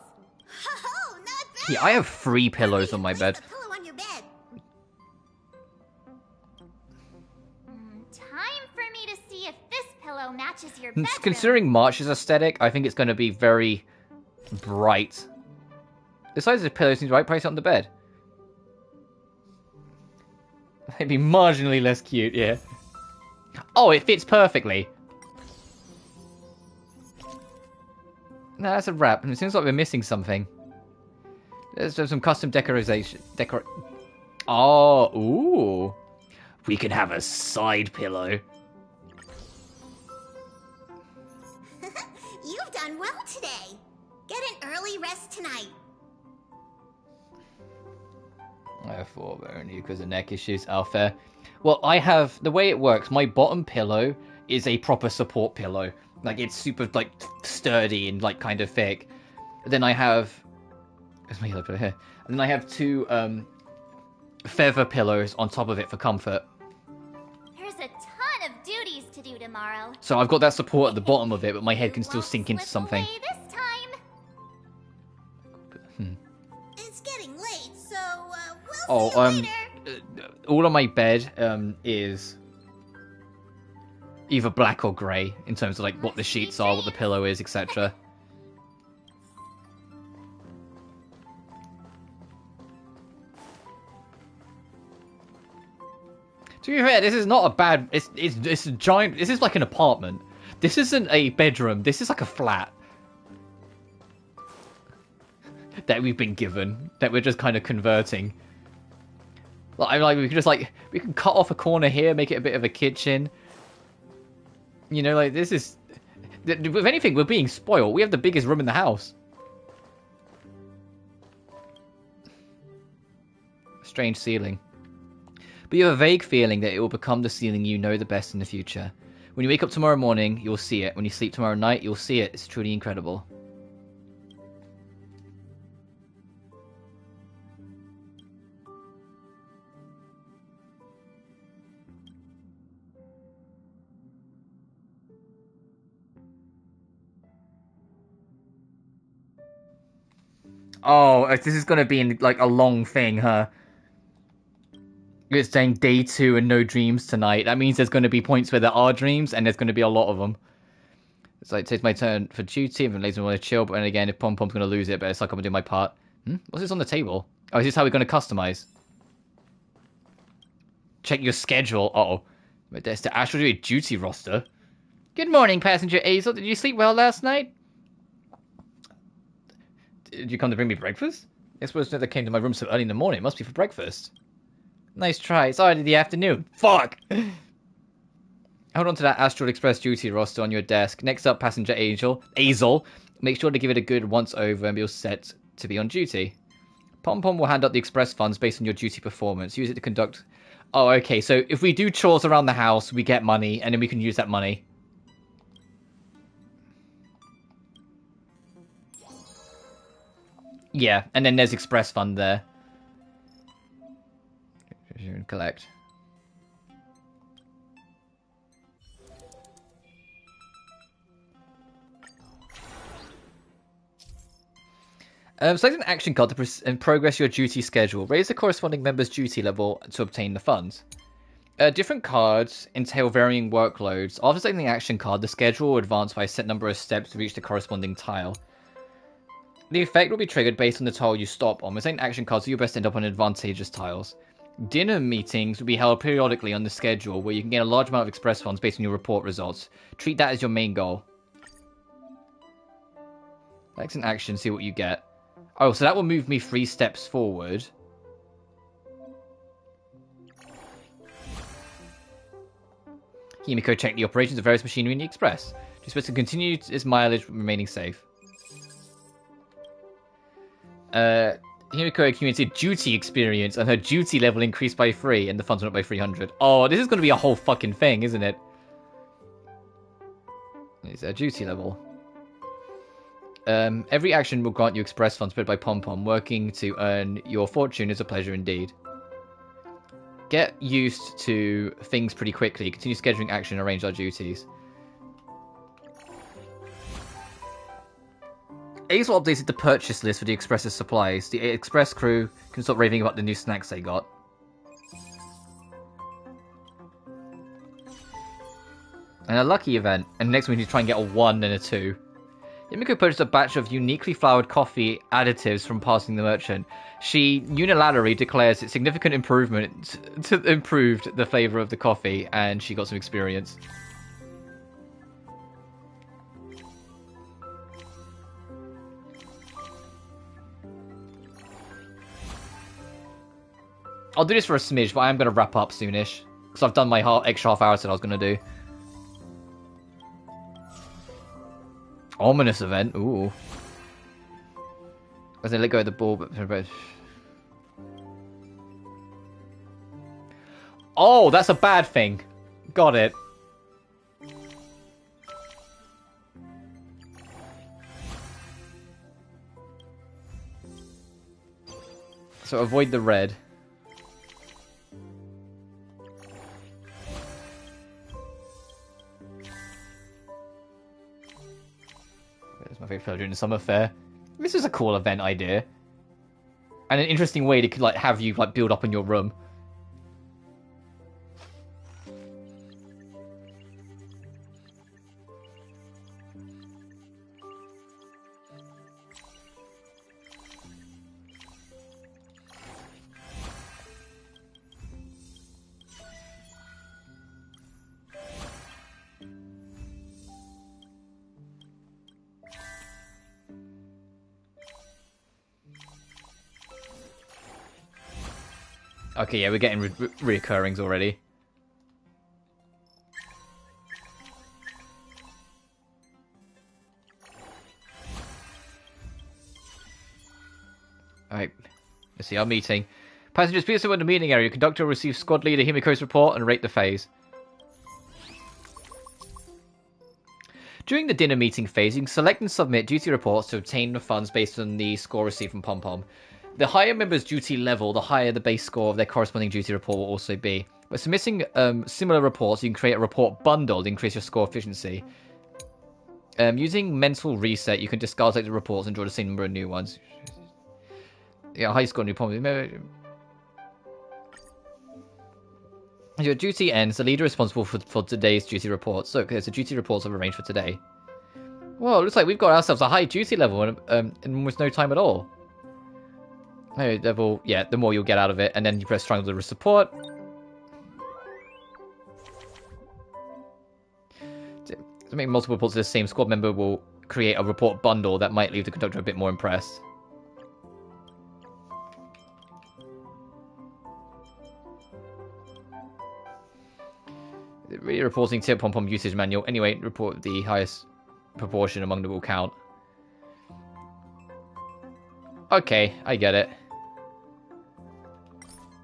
Oh, not bad. Yeah, I have 3 pillows on my bed. Pillow on your bed. Time for me to see if this pillow matches your bedroom. Considering March's aesthetic, I think it's going to be very bright. The size of the pillow seems right. Place it on the bed. It'd be marginally less cute, yeah. Oh, it fits perfectly. No, that's a wrap, and it seems like we're missing something. There's some custom decoration. Oh, ooh. We can have a side pillow. You've done well today. Get an early rest tonight. I thought only because of neck issues. Oh, fair. Well, I have... The way it works, my bottom pillow is a proper support pillow. Like, it's super, like, sturdy and, like, kind of thick. Then I have... Where's my yellow pillow here? And then I have 2, feather pillows on top of it for comfort. There's a ton of duties to do tomorrow. So I've got that support at the bottom of it, but my head can still sink into something. This time. It's getting late, so we'll see you later. All on my bed is either black or grey in terms of like what the sheets are, what the pillow is, etc. To be fair, this is not a bad. It's a giant. This is like an apartment. This isn't a bedroom. This is like a flat that we've been given that we're just kind of converting. Like we can cut off a corner here, make it a bit of a kitchen. You know, like this is. If anything, we're being spoiled. We have the biggest room in the house. Strange ceiling. But you have a vague feeling that it will become the ceiling you know the best in the future. When you wake up tomorrow morning, you'll see it. When you sleep tomorrow night, you'll see it. It's truly incredible. Oh, this is gonna be like a long thing, huh? It's saying day 2 and no dreams tonight. That means there's going to be points where there are dreams, and there's going to be a lot of them. It's like, it's my turn for duty, if I'm lazy, I want to chill, but then again, if Pom Pom's going to lose it, but it's like I'm going to do my part. What's this on the table? Oh, is this how we're going to customize? Check your schedule. Uh-oh. There's the Astral duty roster. Good morning, Passenger Azel. Did you sleep well last night? Did you come to bring me breakfast? I suppose that came to my room so early in the morning. It must be for breakfast. Nice try. It's already the afternoon. Fuck! Hold on to that Astral Express duty roster on your desk. Next up, Passenger Azel. Make sure to give it a good once over and be all set to be on duty. Pom Pom will hand out the express funds based on your duty performance. Use it to conduct... Oh, okay. So if we do chores around the house, we get money, and then we can use that money. Yeah, and then there's express fund there. Collect. Select an action card to progress your duty schedule. Raise the corresponding member's duty level to obtain the funds. Different cards entail varying workloads. After selecting the action card, the schedule will advance by a set number of steps to reach the corresponding tile. The effect will be triggered based on the tile you stop on. With selecting action cards, you best end up on advantageous tiles. Dinner meetings will be held periodically on the schedule, where you can gain a large amount of express funds based on your report results. Treat that as your main goal. Select an action, see what you get. Oh, so that will move me 3 steps forward. Himiko checked the operations of various machinery in the express. She's supposed to continue its mileage, remaining safe. Himiko accumulated duty experience, and her duty level increased by 3, and the funds went up by 300. Oh, this is going to be a whole fucking thing, isn't it? It's a duty level. Every action will grant you express funds paid by Pom Pom. Working to earn your fortune is a pleasure indeed. Get used to things pretty quickly. Continue scheduling action and arrange our duties. Azel updated the purchase list for the Express's supplies. The Express crew can stop raving about the new snacks they got. And a lucky event. And next we need to try and get a 1 and a 2. Himiko purchased a batch of uniquely flowered coffee additives from passing the merchant. She unilaterally declares it significant improvement to improved the flavor of the coffee, and she got some experience. I'll do this for a smidge, but I am going to wrap up soonish. Because I've done my extra half hour that I was going to do. Ominous event. Ooh. As they let go of the ball, but... Oh, that's a bad thing. Got it. So avoid the red. My favorite fellow during the summer fair. This is a cool event idea, and an interesting way to like have you like build up in your room. Okay, yeah, we're getting reoccurrings already. Alright, let's see our meeting. Passengers, please in the meeting area. Conductor will receive squad leader Himiko's report and rate the phase. During the dinner meeting phase, you can select and submit duty reports to obtain the funds based on the score received from Pom-Pom. The higher member's duty level, the higher the base score of their corresponding duty report will also be. By submitting similar reports, you can create a report bundle to increase your score efficiency. Using mental reset, you can discard the reports and draw the same number of new ones. Yeah, high score new Pom-Pom. Your duty ends. The leader is responsible for today's duty reports. So, okay, so duty reports are arranged for today. Well, it looks like we've got ourselves a high duty level in almost no time at all. High level, yeah, the more you'll get out of it, and then you press triangle to support. To make multiple reports to the same squad member will create a report bundle that might leave the conductor a bit more impressed. Really reporting tip Pom-Pom usage manual. Anyway, report the highest proportion among them will count. Okay, I get it.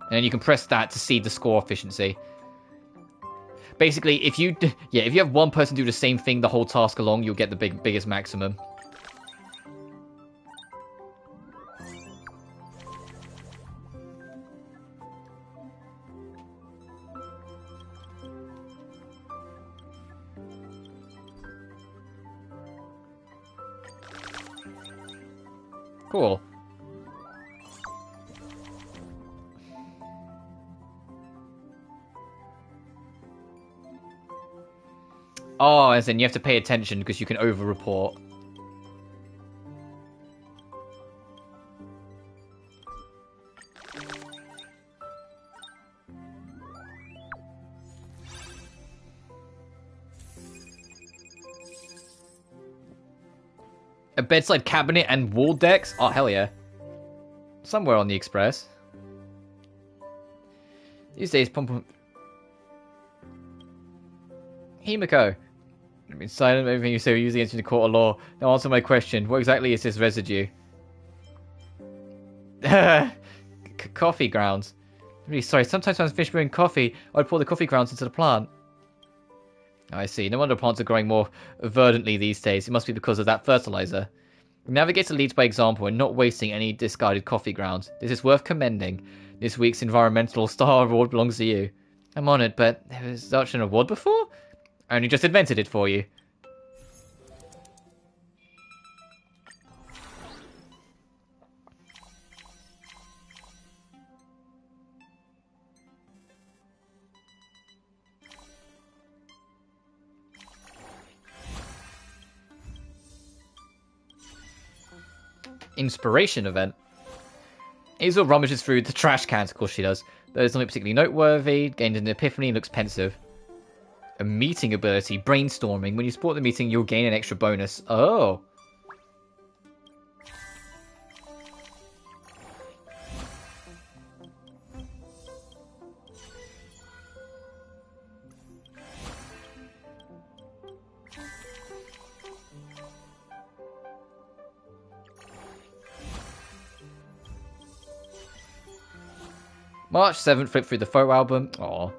And then you can press that to see the score efficiency. Basically, if you have one person do the same thing the whole task along, you'll get the biggest maximum. Cool. Oh, as in you have to pay attention because you can over-report. A bedside cabinet and wall decks? Oh, hell yeah. Somewhere on the express. These days, Pom-Pom... Himiko. I've been silent about everything you say. We're using it in the court of law. Now answer my question. What exactly is this residue? Coffee grounds. I'm really sorry. Sometimes when I finish brewing coffee, I'd pour the coffee grounds into the plant. I see. No wonder plants are growing more verdantly these days. It must be because of that fertilizer. Navigate the leads by example and not wasting any discarded coffee grounds. This is worth commending. This week's Environmental Star Award belongs to you. I'm honoured, but there was such an award before? I only just invented it for you. Inspiration event. Hazel rummages through the trash cans, of course she does. There's nothing particularly noteworthy. Gained an epiphany and looks pensive. A meeting ability, brainstorming. When you support the meeting, you'll gain an extra bonus. Oh. March 7th, flip through the photo album. Aww.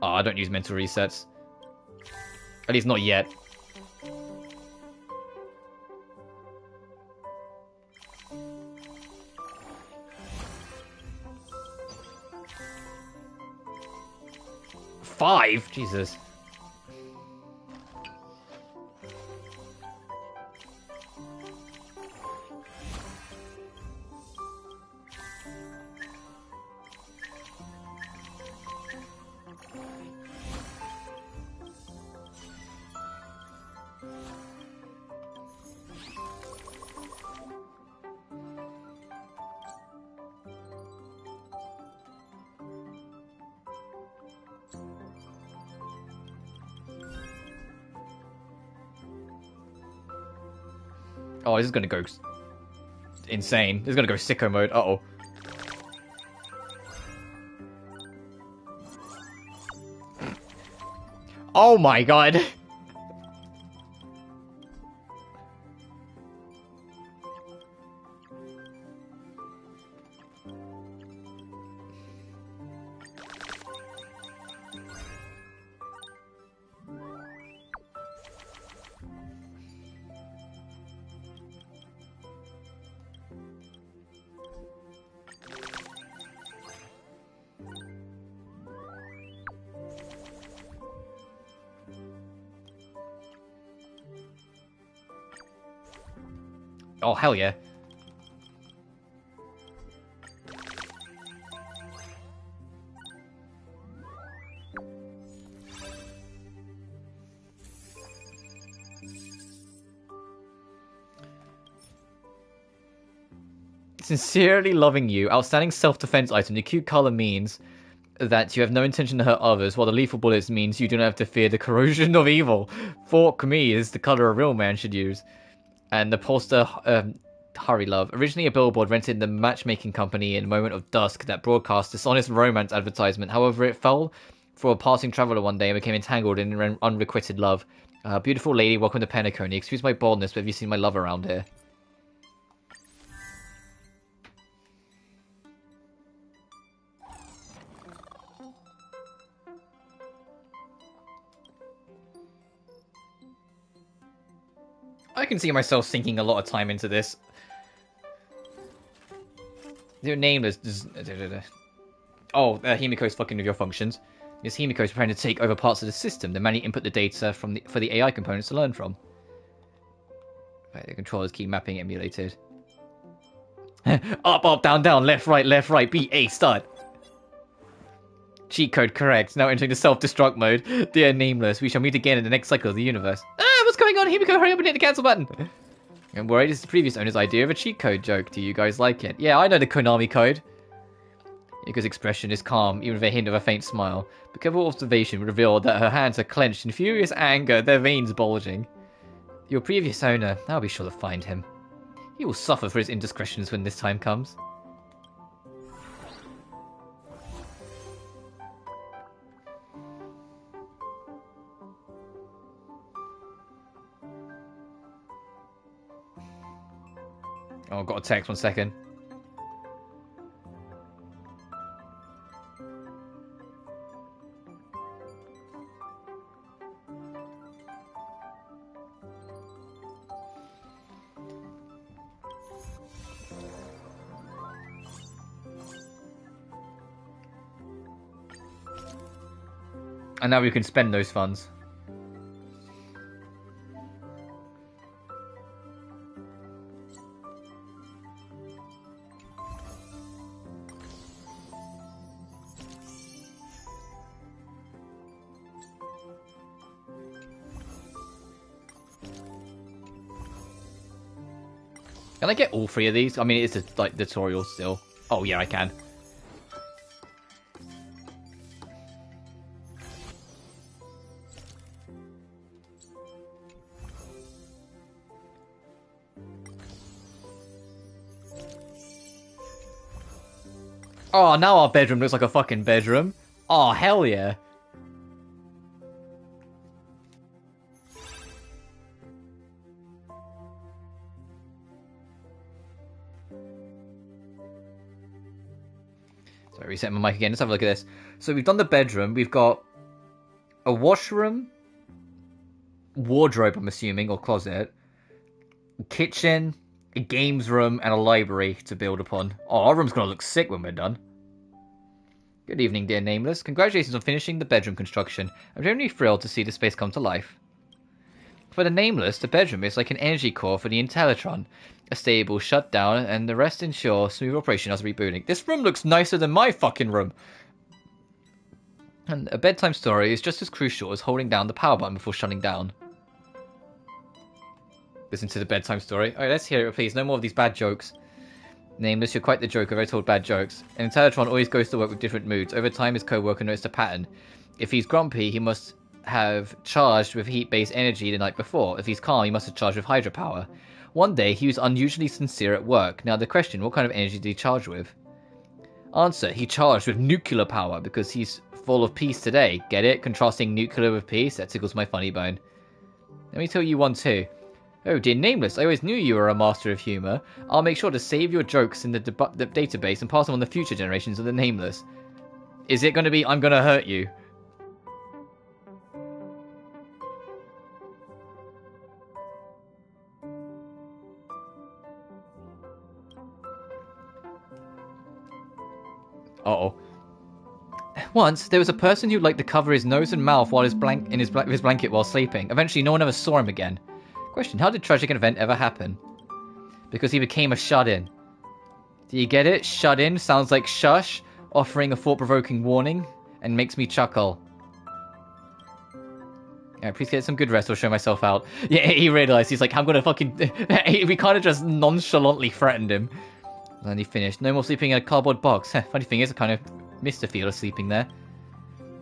Oh, I don't use mental resets. At least not yet. Five? Jesus. Oh, this is gonna go insane. This is gonna go sicko mode. Uh-oh. Oh my god. Oh, hell yeah. Sincerely loving you. Outstanding self-defense item. The cute color means that you have no intention to hurt others, while the lethal bullets means you do not have to fear the corrosion of evil. Fork me is the color a real man should use. And the poster, Hurry Love. Originally a billboard rented in the matchmaking company in a moment of dusk that broadcast dishonest romance advertisement. However, it fell for a passing traveler one day and became entangled in unrequited love. Beautiful lady, welcome to Penacony. Excuse my boldness, but have you seen my love around here? I can see myself sinking a lot of time into this. Your name is... Oh, Himiko's fucking with your functions. Miss Himiko's preparing to take over parts of the system. The manually input the data for the AI components to learn from. Right, the controllers keep mapping emulated. Up, up, down, down, left, right, B, A, start. Cheat code correct. Now entering the self-destruct mode. Dear Nameless, we shall meet again in the next cycle of the universe. What's going on? Himiko, hurry up and hit the cancel button. I'm worried it's the previous owner's idea of a cheat code joke. Do you guys like it? Yeah, I know the Konami code. Himiko's expression is calm, even with a hint of a faint smile. But careful observation revealed that her hands are clenched in furious anger, their veins bulging. Your previous owner, I'll be sure to find him. He will suffer for his indiscretions when this time comes. Oh, I've got a text, 1 second. And now we can spend those funds. Can I get all three of these? I mean, it's a like tutorial still. Oh yeah, I can. Oh, now our bedroom looks like a fucking bedroom. Oh, hell yeah. Sorry, reset my mic again. Let's have a look at this. So we've done the bedroom. We've got a washroom, wardrobe, I'm assuming, or closet, kitchen, a games room, and a library to build upon. Oh, our room's gonna look sick when we're done. Good evening, dear Nameless. Congratulations on finishing the bedroom construction. I'm genuinely thrilled to see the space come to life. For the Nameless, the bedroom is like an energy core for the Intellitron. A stable shut down, and the rest ensure smooth operation as rebooting. This room looks nicer than my fucking room. And a bedtime story is just as crucial as holding down the power button before shutting down. Listen to the bedtime story. Alright, let's hear it, please. No more of these bad jokes. Nameless, you're quite the joker. I've told bad jokes. And Intellitron always goes to work with different moods. Over time, his co-worker noticed a pattern. If he's grumpy, he must have charged with heat-based energy the night before. If he's calm, he must have charged with hydropower. One day, he was unusually sincere at work. Now the question, what kind of energy did he charge with? Answer, he charged with nuclear power because he's full of peace today. Get it? Contrasting nuclear with peace? That tickles my funny bone. Let me tell you one too. Oh dear Nameless, I always knew you were a master of humour. I'll make sure to save your jokes in the database and pass them on to future generations of the Nameless. Is it going to be, I'm going to hurt you? Uh-oh. Once, there was a person who liked to cover his nose and mouth while his blanket while sleeping. Eventually, no one ever saw him again. Question, how did tragic an event ever happen? Because he became a shut-in. Do you get it? Shut-in sounds like shush, offering a thought-provoking warning, and makes me chuckle. Alright, please get some good rest or show myself out. Yeah, he realized, he's like, I'm gonna fucking... we kind of just nonchalantly threatened him. And then he finished. No more sleeping in a cardboard box. Funny thing is, I kind of missed the feel of sleeping there.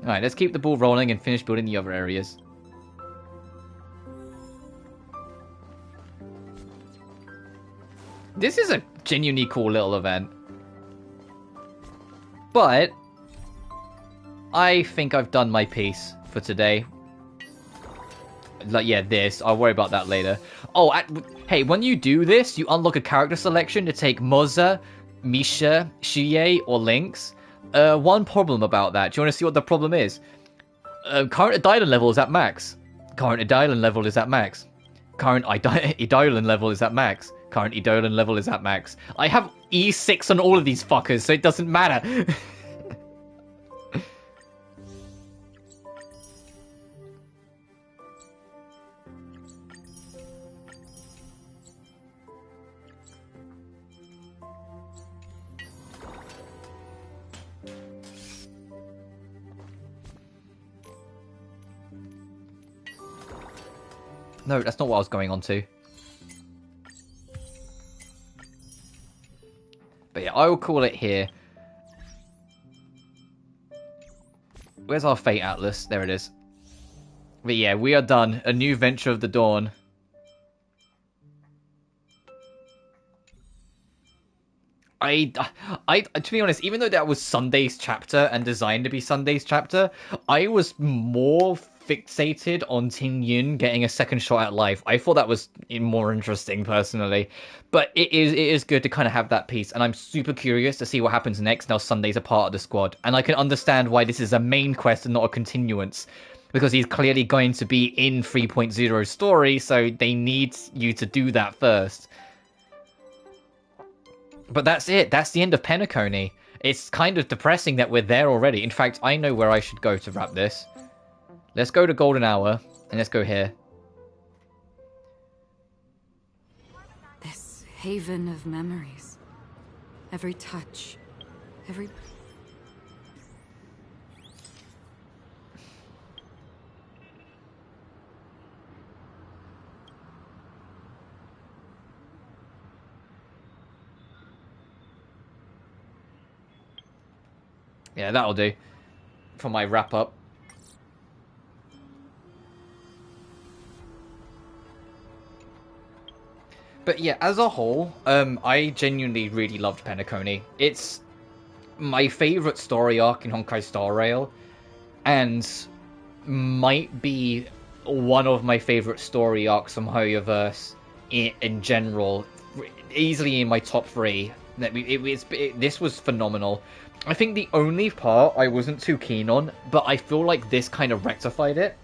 Alright, let's keep the ball rolling and finish building the other areas. This is a genuinely cool little event. But I think I've done my piece for today. Like, yeah, this. I'll worry about that later. Oh, hey, when you do this, you unlock a character selection to take Moza, Misha, Shie, or Lynx. One problem about that. Do you want to see what the problem is? Current Idylon level is at max. Current Idylon level is at max. Current Idylon level is at max. Current Idolin level is at max. I have E6 on all of these fuckers, so it doesn't matter. No, that's not what I was going on to. But yeah, I will call it here. Where's our Fate Atlas? There it is. But yeah, we are done. A new venture of the dawn. To be honest, even though that was Sunday's chapter and designed to be Sunday's chapter, I was more fixated on Tingyun getting a second shot at life. I thought that was more interesting, personally. But it is good to kind of have that piece, and I'm super curious to see what happens next now Sunday's a part of the squad. And I can understand why this is a main quest and not a continuance, because he's clearly going to be in 3.0's story, so they need you to do that first. But that's it. That's the end of Penacony. It's kind of depressing that we're there already. In fact, I know where I should go to wrap this. Let's go to Golden Hour, and let's go here. This haven of memories. Every touch, every... Yeah, that'll do for my wrap-up. But yeah, as a whole, I genuinely really loved Penacony. It's my favourite story arc in Honkai Star Rail, and might be one of my favourite story arcs from Hoyoverse in general. Easily in my top 3. This was phenomenal. I think the only part I wasn't too keen on, but I feel like this kind of rectified it,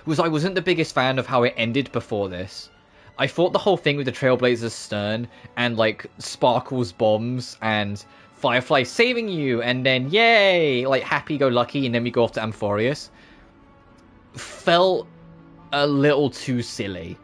was I wasn't the biggest fan of how it ended before this. I thought the whole thing with the Trailblazers Stern, and like Sparkle's bombs, and Firefly saving you, and then yay, like happy-go-lucky, and then we go off to Amphorius, felt a little too silly.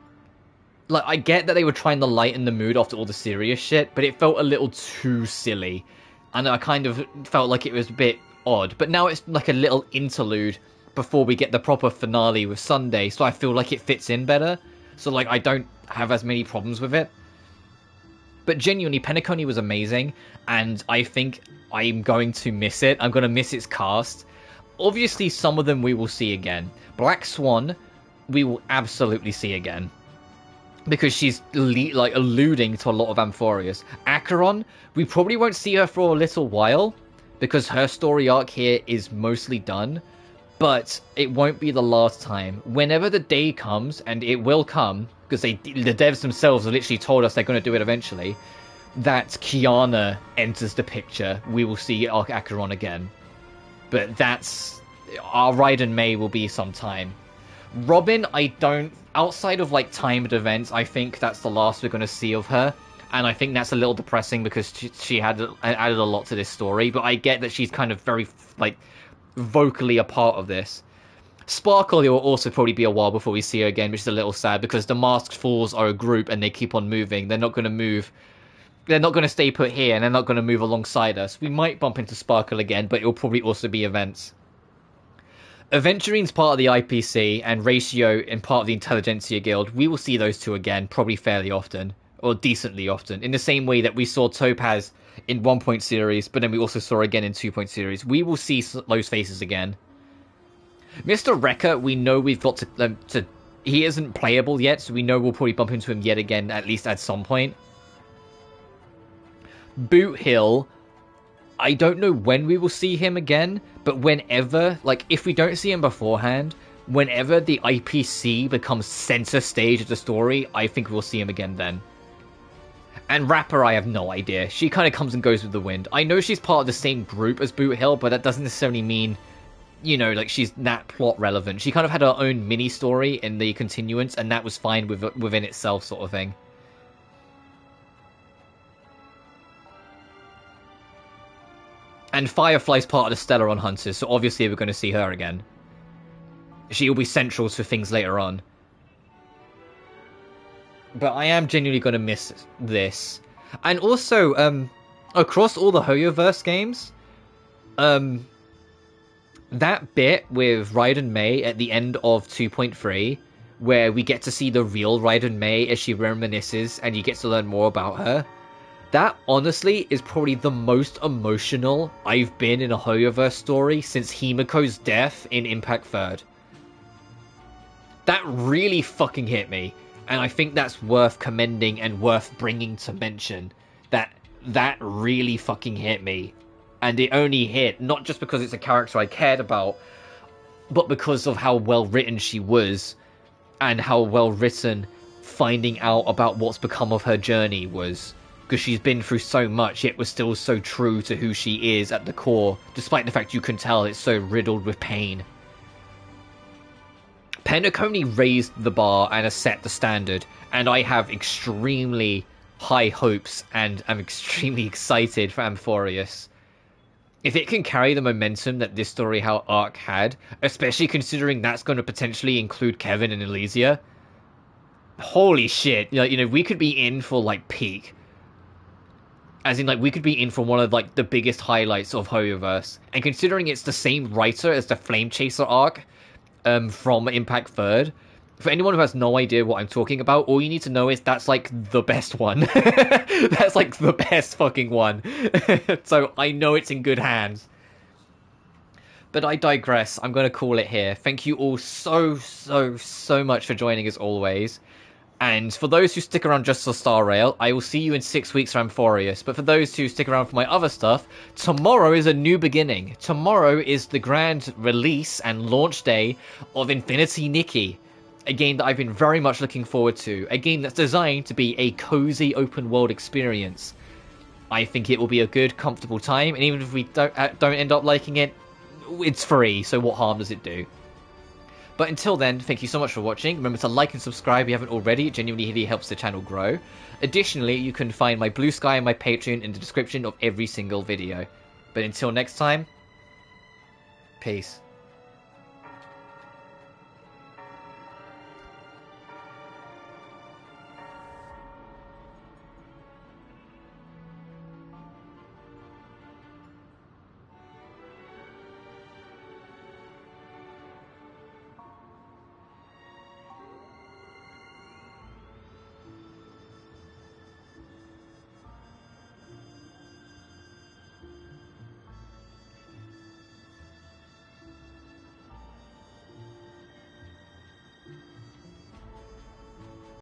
Like, I get that they were trying to lighten the mood after all the serious shit, but it felt a little too silly. And I kind of felt like it was a bit odd. But now it's like a little interlude before we get the proper finale with Sunday, so I feel like it fits in better. So, like, I don't have as many problems with it. But genuinely, Penacony was amazing, and I think I'm going to miss it. I'm going to miss its cast. Obviously, some of them we will see again. Black Swan, we will absolutely see again, because she's like alluding to a lot of Amphorius. Acheron, we probably won't see her for a little while, because her story arc here is mostly done, but it won't be the last time. Whenever the day comes, and it will come, because the devs themselves have literally told us they're going to do it eventually, that Kiana enters the picture, we will see Acheron again. But that's... our Raiden May will be some time. Robin, I don't... outside of, like, timed events, I think that's the last we're going to see of her. And I think that's a little depressing, because she added a lot to this story. But I get that she's kind of very, like, vocally a part of this. Sparkle, it will also probably be a while before we see her again, which is a little sad because the Masked Fools are a group and they keep on moving. They're not going to move. They're not going to stay put here, and they're not going to move alongside us. We might bump into Sparkle again, but it will probably also be events. Aventurine's part of the IPC, and Ratio in part of the Intelligentsia Guild. We will see those two again, probably fairly often, or decently often, in the same way that we saw Topaz in 1 point series, but then we also saw again in 2 point series. We will see those faces again. Mr. Wrecker, we know we've got to he isn't playable yet, so we know we'll probably bump into him yet again, at least at some point. Boot Hill, I don't know when we will see him again, but whenever, like, if we don't see him beforehand, whenever the IPC becomes center stage of the story, I think we'll see him again then. And Rapper, I have no idea. She kind of comes and goes with the wind. I know she's part of the same group as Boot Hill, but that doesn't necessarily mean, you know, like, she's that plot relevant. She kind of had her own mini-story in the continuance, and that was fine within itself, sort of thing. And Firefly's part of the Stellaron Hunters, so obviously we're going to see her again. She'll be central to things later on. But I am genuinely going to miss this. And also, across all the Hoyoverse games, that bit with Raiden Mei at the end of 2.3, where we get to see the real Raiden Mei as she reminisces, and you get to learn more about her, that, honestly, is probably the most emotional I've been in a Hoyoverse story since Himiko's death in Impact 3rd. That really fucking hit me, and I think that's worth commending and worth bringing to mention. That really fucking hit me. And it only hit, not just because it's a character I cared about, but because of how well written she was, and how well written finding out about what's become of her journey was. Because she's been through so much, yet was still so true to who she is at the core, despite the fact you can tell it's so riddled with pain. Penacony raised the bar and has set the standard, and I have extremely high hopes, and I'm extremely excited for Amphorius. If it can carry the momentum that this story arc had, especially considering that's going to potentially include Kevin and Elysia, holy shit, you know, we could be in for, like, peak. As in, like, we could be in for one of, like, the biggest highlights of Hoyoverse. And considering it's the same writer as the Flame Chaser arc from Impact 3rd, for anyone who has no idea what I'm talking about, all you need to know is that's, like, the best one. That's, like, the best fucking one. So I know it's in good hands. But I digress. I'm going to call it here. Thank you all so much for joining as always. And for those who stick around just for Star Rail, I will see you in 6 weeks for Amphorius. But for those who stick around for my other stuff, tomorrow is a new beginning. Tomorrow is the grand release and launch day of Infinity Nikki, a game that I've been very much looking forward to. A game that's designed to be a cozy open world experience. I think it will be a good, comfortable time, and even if we don't end up liking it, it's free, so what harm does it do? But until then, thank you so much for watching. Remember to like and subscribe if you haven't already. It genuinely really helps the channel grow. Additionally, you can find my BlueSky and my Patreon in the description of every single video. But until next time, peace.